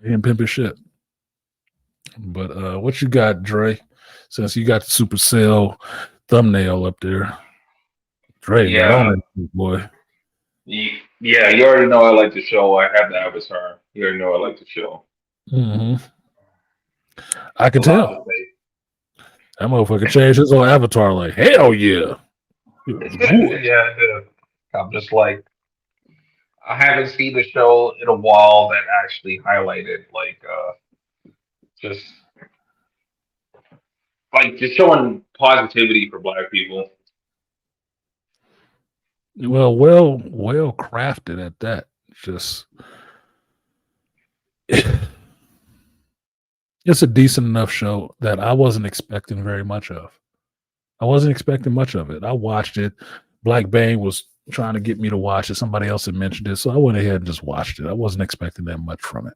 He ain't pimping shit. But what you got, Dre? Since you got the Supercell thumbnail up there. Dre, boy. Yeah, you already know I like the show. I have the avatar. You already know I like the show. Mm-hmm. I can tell. That motherfucker changed his whole avatar like, hell yeah. Yeah, I'm just like, I haven't seen the show in a while that actually highlighted just showing positivity for Black people. Well crafted at that. Just it's a decent enough show that I wasn't expecting very much of. I wasn't expecting much of it. I watched it. Black Bane was trying to get me to watch it. Somebody else had mentioned it, so I went ahead and just watched it. I wasn't expecting that much from it.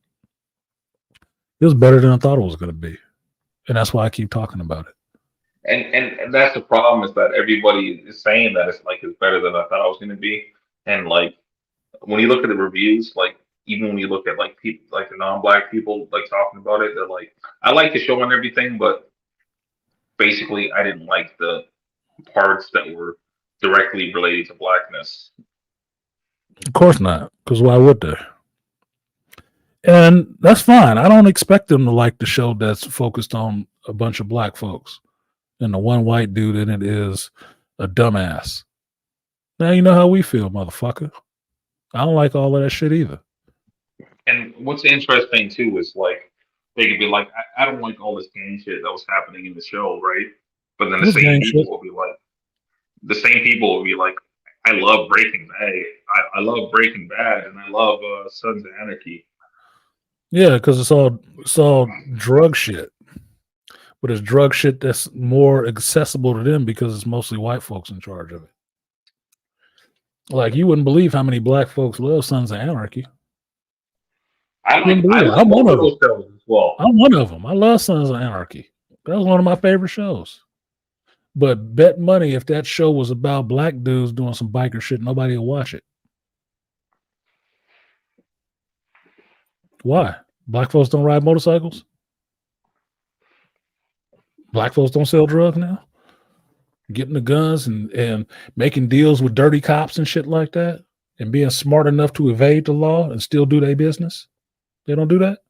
It was better than I thought it was going to be, and that's why I keep talking about it. And that's the problem, is that everybody is saying that it's better than I thought it was going to be. And like, when you look at the reviews, like, even when you look at like people, like the non-Black people, like talking about it, they're like, I like the show and everything, but basically I didn't like the parts that were directly related to Blackness. Of course not, because why would they? And that's fine. I don't expect them to like the show that's focused on a bunch of Black folks, and the one white dude in it is a dumbass. Now you know how we feel, motherfucker. I don't like all of that shit either. And what's interesting too is like, they could be like, I don't like all this gang shit that was happening in the show, right? But then the same people will be like, I love Breaking Bad. I love Breaking Bad, and I love Sons of Anarchy. Yeah, because it's all drug shit. But it's drug shit that's more accessible to them because it's mostly white folks in charge of it. Like, you wouldn't believe how many Black folks love Sons of Anarchy. I'm one of them. Well, I'm one of them. I love Sons of Anarchy. That was one of my favorite shows. But bet money if that show was about Black dudes doing some biker shit, nobody would watch it. Why? Black folks don't ride motorcycles? Black folks don't sell drugs now? Getting the guns and making deals with dirty cops and shit like that, and being smart enough to evade the law and still do their business? They don't do that?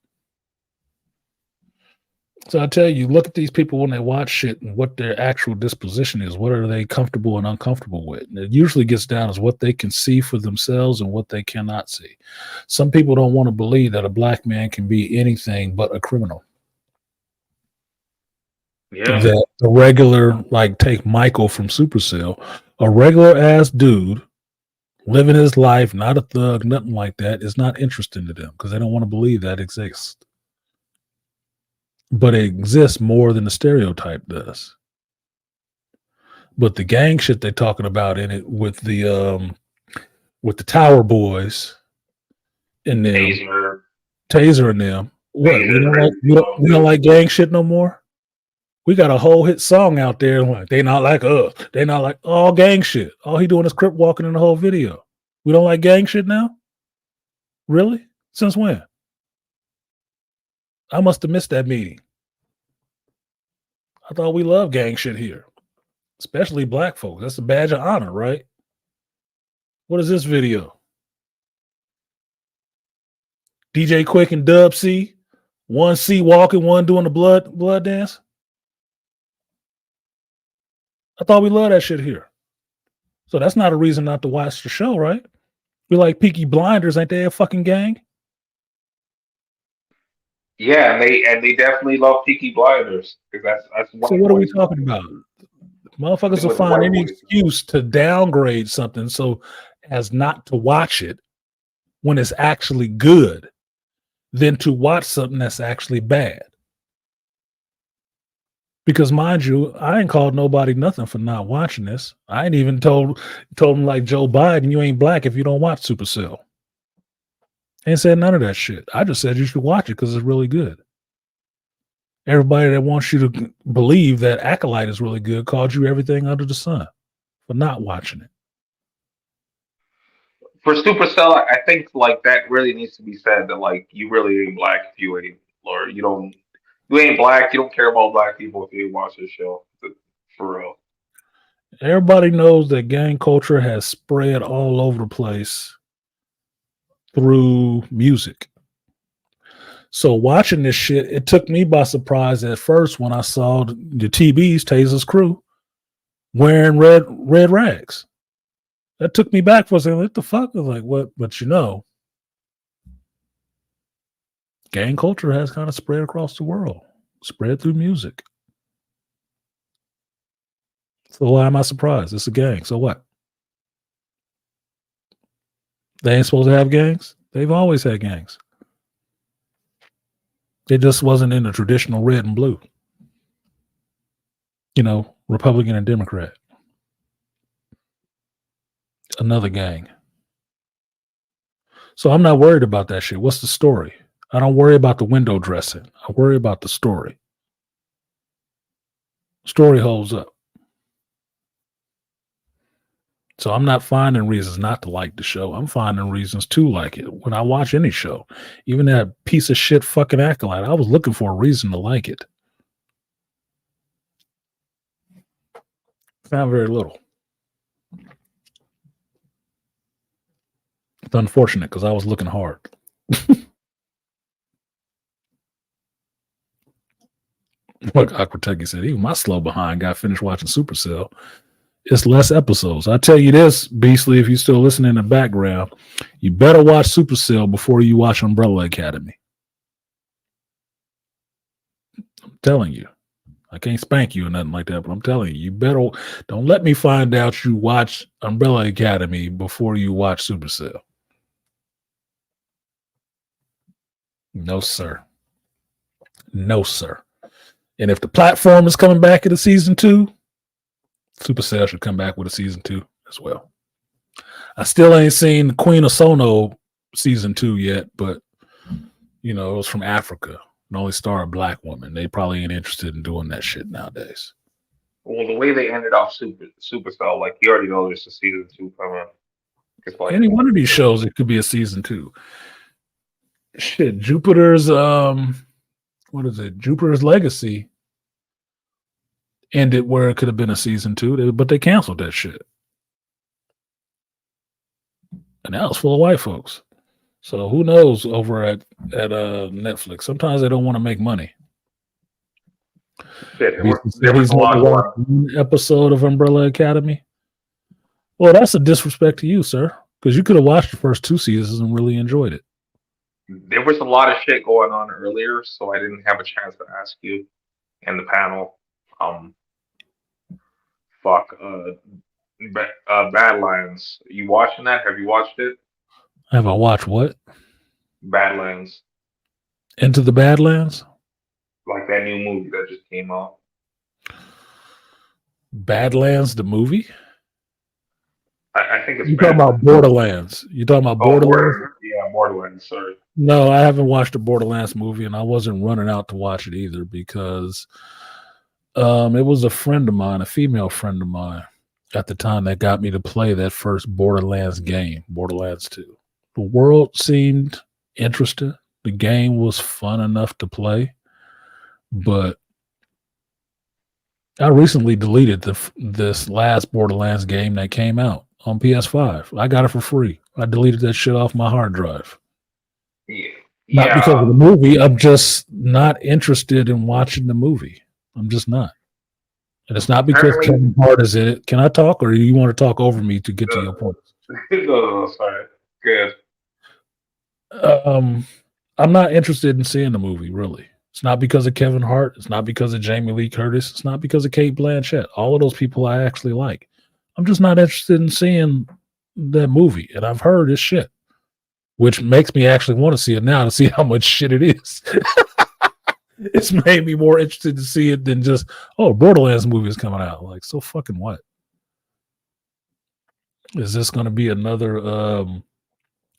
So I tell you, look at these people when they watch shit and what their actual disposition is. What are they comfortable and uncomfortable with? And it usually gets down as what they can see for themselves and what they cannot see. Some people don't want to believe that a Black man can be anything but a criminal. Yeah. That a regular, like, take Michael from Supercell, a regular ass dude living his life, not a thug, nothing like that, is not interesting to them because they don't want to believe that exists. But it exists more than the stereotype does. But the gang shit they're talking about in it with the Tower Boys and them, Taser and them. What? We don't like gang shit no more? We got a whole hit song out there. Like, they not like us. They not like all gang shit. All he doing is crip walking in the whole video. We don't like gang shit now? Really? Since when? I must have missed that meeting. I thought we loved gang shit here. especially black folks. That's a badge of honor, right? What is this video? DJ Quick and Dub C. One C walking, one doing the blood dance. I thought we love that shit here. So that's not a reason not to watch the show, right? We like Peaky Blinders, ain't they a fucking gang? Yeah, and they definitely love Peaky Blinders because that's So what are we talking about? Motherfuckers will find any excuse to downgrade something so as not to watch it when it's actually good than to watch something that's actually bad. Because mind you, I ain't called nobody nothing for not watching this. I ain't even told them like Joe Biden, you ain't black if you don't watch Supercell. Ain't said none of that shit. I just said you should watch it because it's really good. Everybody that wants you to believe that Acolyte is really good called you everything under the sun for not watching it. For Supercell, I think like that really needs to be said that like you really ain't black if you ain't, or you ain't black. You don't care about black people if you ain't watch this show. For real. Everybody knows that gang culture has spread all over the place through music. So watching this shit, it took me by surprise at first when I saw the TB's Taser's crew wearing red rags. That took me back for a second. What the fuck? I was like, what? But you know, gang culture has kind of spread across the world, spread through music. So why am I surprised? It's a gang. So what? They ain't supposed to have gangs? They've always had gangs. It just wasn't in the traditional red and blue. You know, Republican and Democrat. Another gang. So I'm not worried about that shit. What's the story? I don't worry about the window dressing. I worry about the story. Story holds up. So I'm not finding reasons not to like the show. I'm finding reasons to like it. When I watch any show, even that piece of shit fucking Acolyte, I was looking for a reason to like it. Found very little. It's unfortunate because I was looking hard. Like Aquateki said, even my slow behind got finished watching Supercell. It's less episodes. I tell you this, Beastly, if you're still listening in the background, you better watch Supercell before you watch Umbrella Academy. I'm telling you. I can't spank you or nothing like that, but I'm telling you, you better don't let me find out you watch Umbrella Academy before you watch Supercell. No, sir. No, sir. And if the platform is coming back in the season 2, Supercell should come back with a season 2 as well. I still ain't seen Queen of Sono season 2 yet, but you know, it was from Africa. It only starred a black woman. They probably ain't interested in doing that shit nowadays. Well, the way they ended off Supercell, like you already know there's a season 2 coming. Like, any one of these shows, it could be a season 2. Shit, Jupiter's what is it? Jupiter's Legacy ended where it could have been a season 2, but they canceled that shit. And that was full of white folks. So who knows over at Netflix? Sometimes they don't want to make money. Shit, He's never watched one episode of Umbrella Academy. Well, that's a disrespect to you, sir, because you could have watched the first 2 seasons and really enjoyed it. There was a lot of shit going on earlier, so I didn't have a chance to ask you in the panel. Badlands. You watching that? Have you watched it? Have I watched what? Badlands. Into the Badlands? Like that new movie that just came out. Badlands, the movie? I think it's. You're talking about Borderlands. You're talking about Borderlands? Yeah, Borderlands. Sorry. No, I haven't watched the Borderlands movie, and I wasn't running out to watch it either because it was a friend of mine, a female friend of mine, at the time that got me to play that first Borderlands game, Borderlands 2. The world seemed interested. The game was fun enough to play, but I recently deleted this last Borderlands game that came out on PS5. I got it for free. I deleted that shit off my hard drive. Yeah. Not because of the movie. I'm just not interested in watching the movie. I'm just not. And it's not because Kevin Hart is in it. Can I talk, or do you want to talk over me to get to your point? No, sorry. Good. I'm not interested in seeing the movie, really. It's not because of Kevin Hart. It's not because of Jamie Lee Curtis. It's not because of Cate Blanchett. All of those people I actually like. I'm just not interested in seeing that movie. And I've heard it's shit, which makes me actually want to see it now to see how much shit it is. It's made me more interested to see it than just, oh, Borderlands movie is coming out. Like, so fucking what? Is this going to be another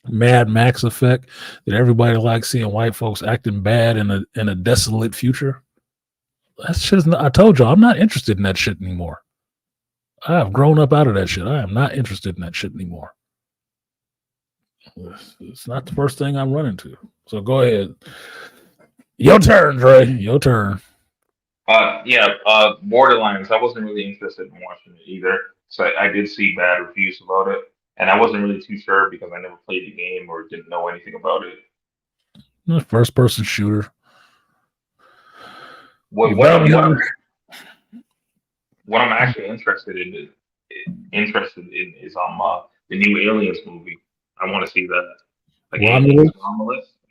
Mad Max effect that everybody likes seeing white folks acting bad in a desolate future? That's just I told y'all I'm not interested in that shit anymore. I have grown up out of that shit. I am not interested in that shit anymore. It's not the first thing I'm running to. So go ahead. Your turn, Dre. Your turn. Borderlands. I wasn't really interested in watching it either. So I did see bad reviews about it. And I wasn't really too sure because I never played the game or didn't know anything about it. First person shooter. What I'm actually interested in is the new Aliens movie. I want to see that. Like Romulus?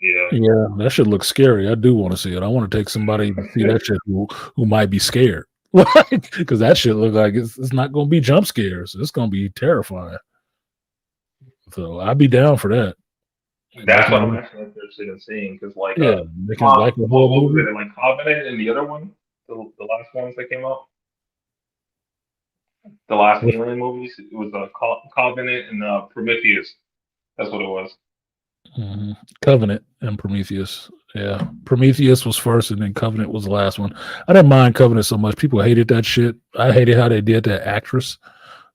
Yeah, that should look scary. I do want to see it. I want to take somebody to see that shit who might be scared. Because that shit look like it's not going to be jump scares. It's going to be terrifying. So I'd be down for that. That's what I'm actually interested in seeing. Because they can like the whole movie. Like Covenant and the other one, the last ones that came out. The last Alien movies, it was Covenant and Prometheus. That's what it was. Mm-hmm. Covenant and Prometheus. Yeah, Prometheus was first, and then Covenant was the last one. I didn't mind Covenant so much. People hated that shit. I hated how they did that actress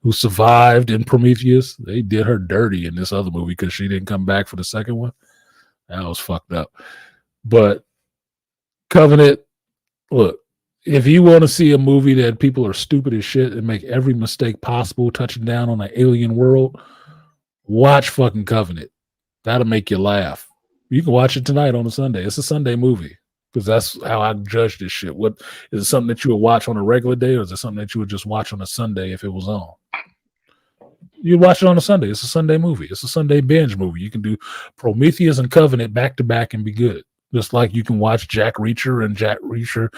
who survived in Prometheus. They did her dirty in this other movie because she didn't come back for the second one. That was fucked up. But Covenant, look, if you want to see a movie that people are stupid as shit and make every mistake possible touching down on an alien world, watch fucking Covenant. That'll make you laugh. You can watch it tonight on a Sunday. It's a Sunday movie because that's how I judge this shit. What is it, something that you would watch on a regular day, or is it something that you would just watch on a Sunday if it was on? You watch it on a Sunday. It's a Sunday movie. It's a Sunday binge movie. You can do Prometheus and Covenant back to back and be good. Just like you can watch Jack Reacher and Jack Reacher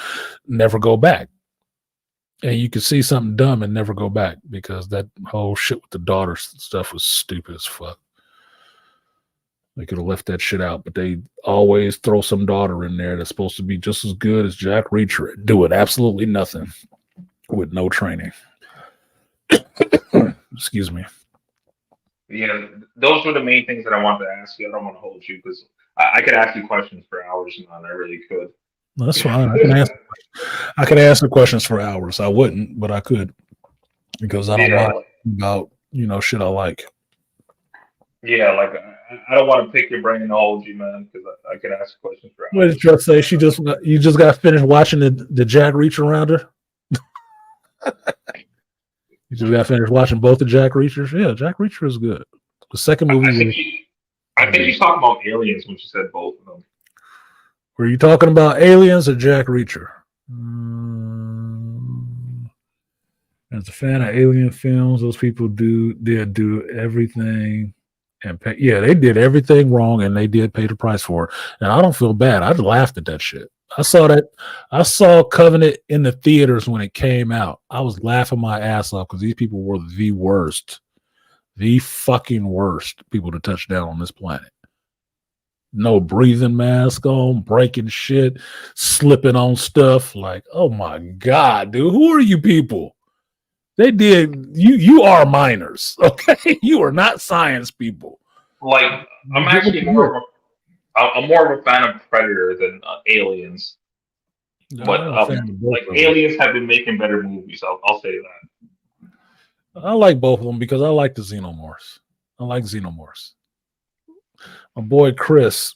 Never Go Back. And you can see something dumb and never go back because that whole shit with the daughter stuff was stupid as fuck. They could have left that shit out, but they always throw some daughter in there that's supposed to be just as good as Jack Reacher, doing absolutely nothing with no training. Excuse me. Yeah, those were the main things that I wanted to ask you. I don't want to hold you because I could ask you questions for hours, man. I really could. That's fine. I could answer questions for hours. I wouldn't, but I could because I don't know about shit I like. Yeah, like I don't want to pick your brain and hold you, man, because I could ask questions for hours. What did you say? You just got finished watching the Jack Reacher rounder? You just got finished watching both the Jack Reachers? Yeah, Jack Reacher is good. The second movie I think he's talking about Aliens when you said both of them. Were you talking about Aliens or Jack Reacher? As a fan of alien films, those people did do everything and pay. Yeah, they did everything wrong and they did pay the price for it. And I don't feel bad. I laughed at that shit. I saw Covenant in the theaters when it came out. I was laughing my ass off because these people were the worst. The fucking worst people to touch down on this planet. No breathing mask on, breaking shit, slipping on stuff. Like, oh my God, dude, who are you people? They did, you are minors, okay? You are not science people. Like, I'm actually more of a fan of Predator than Aliens. No, but Aliens have been making better movies. I'll say that. I like both of them because I like the Xenomorphs. I like Xenomorphs. My boy Chris,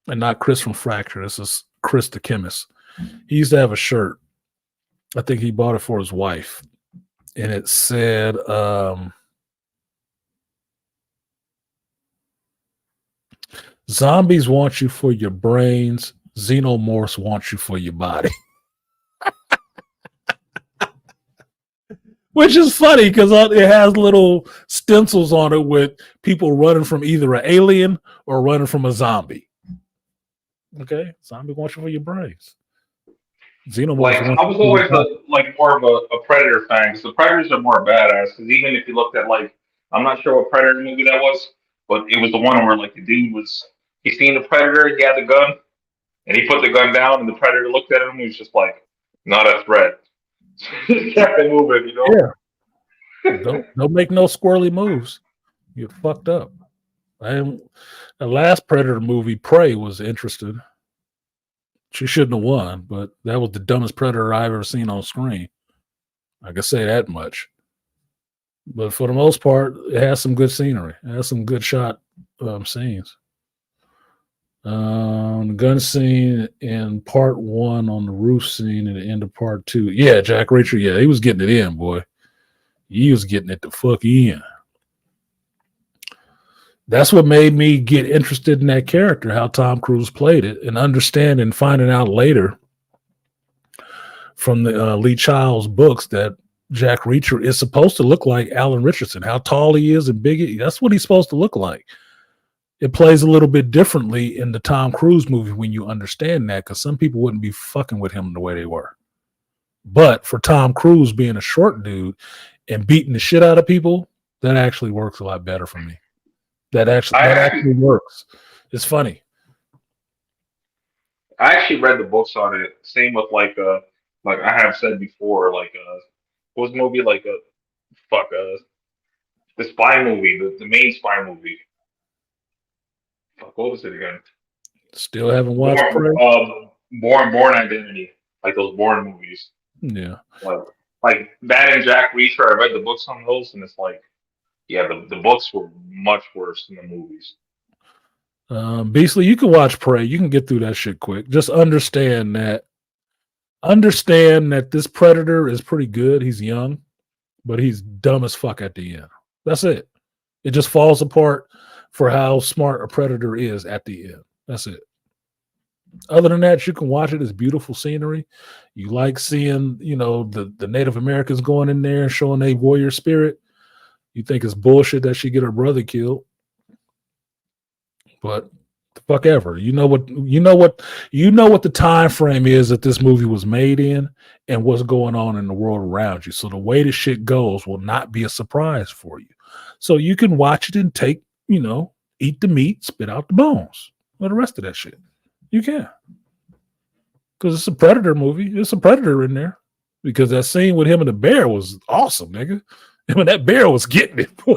and not Chris from Fracture, this is Chris the chemist. He used to have a shirt I think he bought it for his wife. And it said, zombies want you for your brains. Xenomorphs want you for your body. Which is funny because it has little stencils on it with people running from either an alien or running from a zombie. Okay, zombie wants you for your brains. Xenomorphs. Like I was always more of a Predator fan because the Predators are more badass. Because even if you looked at I'm not sure what Predator movie that was, but it was the one where the dude he seen the Predator, he had the gun, and he put the gun down, and the Predator looked at him, and he was just like, not a threat. Just kept it moving, Yeah. Don't make no squirrely moves. You're fucked up. The last Predator movie, Prey, was interesting. She shouldn't have won, but that was the dumbest Predator I've ever seen on screen. I can say that much. But for the most part, it has some good scenery. It has some good shot scenes. The gun scene in part 1 on the roof scene at the end of part 2. Yeah, Jack Reacher, yeah, he was getting it in, boy. He was getting it the fuck in. That's what made me get interested in that character, how Tom Cruise played it, and understanding, finding out later from the Lee Child's books that Jack Reacher is supposed to look like Alan Richardson. How tall he is and big. That's what he's supposed to look like. It plays a little bit differently in the Tom Cruise movie when you understand that, because some people wouldn't be fucking with him the way they were. But for Tom Cruise being a short dude and beating the shit out of people, that actually works a lot better for me. That actually works. It's funny. I actually read the books on it. Same with like I have said before, what was the movie the spy movie, the main spy movie. Fuck, what was it again? Still haven't watched Born Identity, like those Bourne movies. Yeah. Like that and Jack Reacher. I read the books on those, and it's like, yeah, the books were much worse than the movies. Beasley, you can watch Prey. You can get through that shit quick. Just understand that this Predator is pretty good. He's young, but he's dumb as fuck at the end. That's it. It just falls apart for how smart a Predator is at the end. That's it. Other than that, you can watch it. It's beautiful scenery. You like seeing, the Native Americans going in there and showing their warrior spirit. You think it's bullshit that she get her brother killed. But the fuck ever. You know what the time frame is that this movie was made in and what's going on in the world around you. So the way the shit goes will not be a surprise for you. So you can watch it and take, eat the meat, spit out the bones, or the rest of that shit. You can. Because it's a Predator movie. There's a Predator in there. Because that scene with him and the bear was awesome, nigga. I mean, that bear was getting it, boy.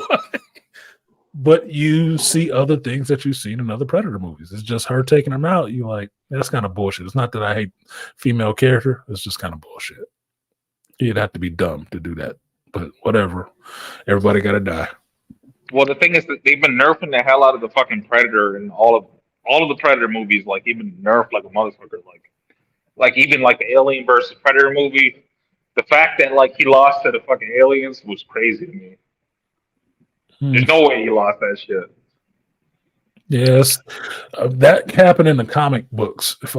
But you see other things that you've seen in other Predator movies. It's just her taking him out. You're like, that's kind of bullshit. It's not that I hate female character. It's just kind of bullshit. You'd have to be dumb to do that. But whatever. Everybody got to die. Well, the thing is that they've been nerfing the hell out of the fucking Predator in all of the Predator movies. Like, even nerfed like a motherfucker. Like even like the Alien versus Predator movie. The fact that he lost to the fucking aliens was crazy to me. There's no way he lost that shit. Yes, that happened in the comic books. If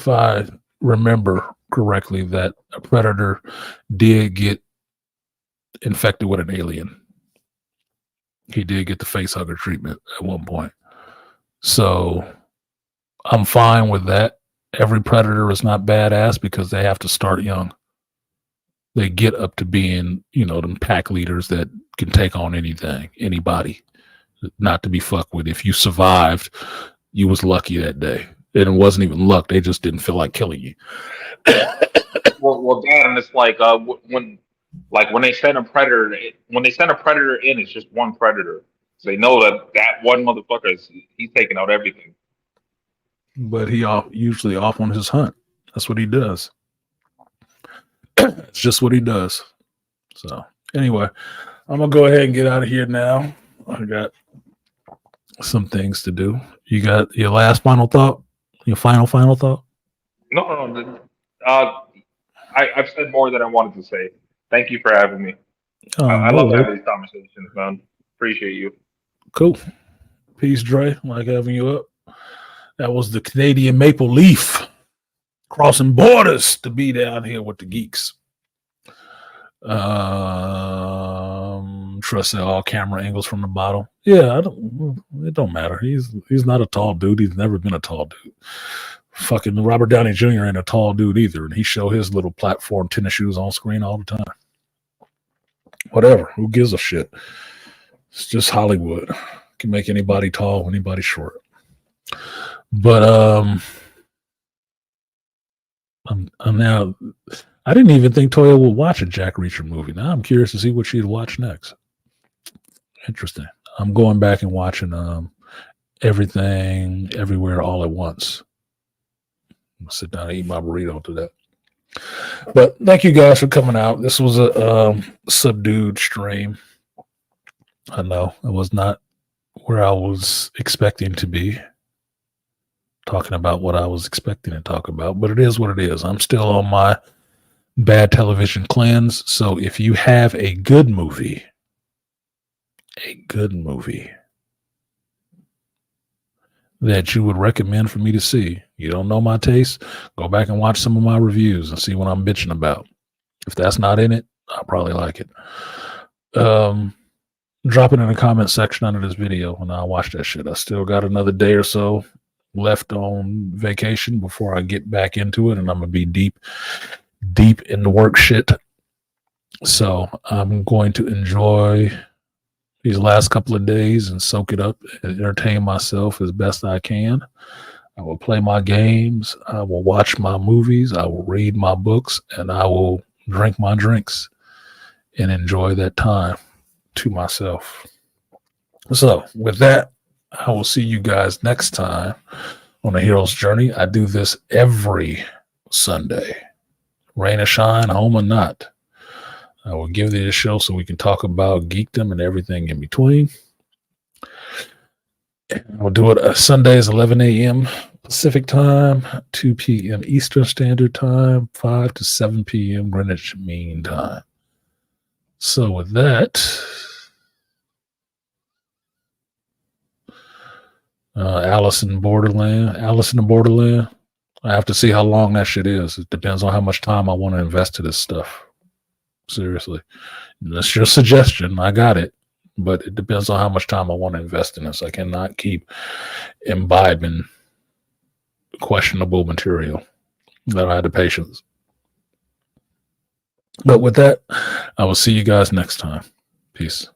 I remember correctly, that a Predator did get infected with an alien. He did get the face hugger treatment at one point. So I'm fine with that. Every Predator is not badass because they have to start young. They get up to being, them pack leaders that can take on anything, anybody, not to be fucked with. If you survived, you was lucky that day. And it wasn't even luck. They just didn't feel like killing you. well, Dan, it's like when they send a predator, in, it's just one predator. So they know that one motherfucker he's taking out everything. But he usually off on his hunt. That's what he does. It's just what he does. So anyway, I'm gonna go ahead and get out of here now. I got some things to do. You got your last final thought? Your final thought? No. I've said more than I wanted to say. Thank you for having me. I No love worries. having these conversations, man. Appreciate you. Cool. Peace, Dre. Like having you up. That was the Canadian Maple Leaf crossing borders to be down here with the geeks. Trust all camera angles from the bottom. Yeah, it don't matter. He's not a tall dude. He's never been a tall dude. Fucking Robert Downey Jr. ain't a tall dude either, and he show his little platform tennis shoes on screen all the time. Whatever. Who gives a shit? It's just Hollywood. Can make anybody tall, anybody short. But I'm now. I didn't even think Toya would watch a Jack Reacher movie. Now I'm curious to see what she'd watch next. Interesting. I'm going back and watching Everything, Everywhere, All at Once. I'm gonna sit down and eat my burrito to that. But thank you guys for coming out. This was a subdued stream. I know it was not where I was expecting to be, talking about what I was expecting to talk about, but it is what it is. I'm still on my bad television cleanse. So if you have a good movie that you would recommend for me to see, you don't know my taste, go back and watch some of my reviews and see what I'm bitching about. If that's not in it, I'll probably like it. Drop it in the comment section under this video and I'll watch that shit. I still got another day or so left on vacation before I get back into it, and I'm gonna be deep in the work shit. So I'm going to enjoy these last couple of days and soak it up and entertain myself as best I can. I will play my games. I will watch my movies. I will read my books, and I will drink my drinks and enjoy that time to myself. So with that, I will see you guys next time on A Hero's Journey. I do this every Sunday. Rain or shine, home or not. I will give you a show so we can talk about geekdom and everything in between. We'll do it Sundays, 11 a.m. Pacific time, 2 p.m. Eastern Standard Time, 5 to 7 p.m. Greenwich Mean Time. So with that, Alice in Borderland. I have to see how long that shit is. It depends on how much time I want to invest to this stuff. Seriously. That's your suggestion. I got it. But it depends on how much time I want to invest in this. I cannot keep imbibing questionable material. I don't have the patience. But with that, I will see you guys next time. Peace.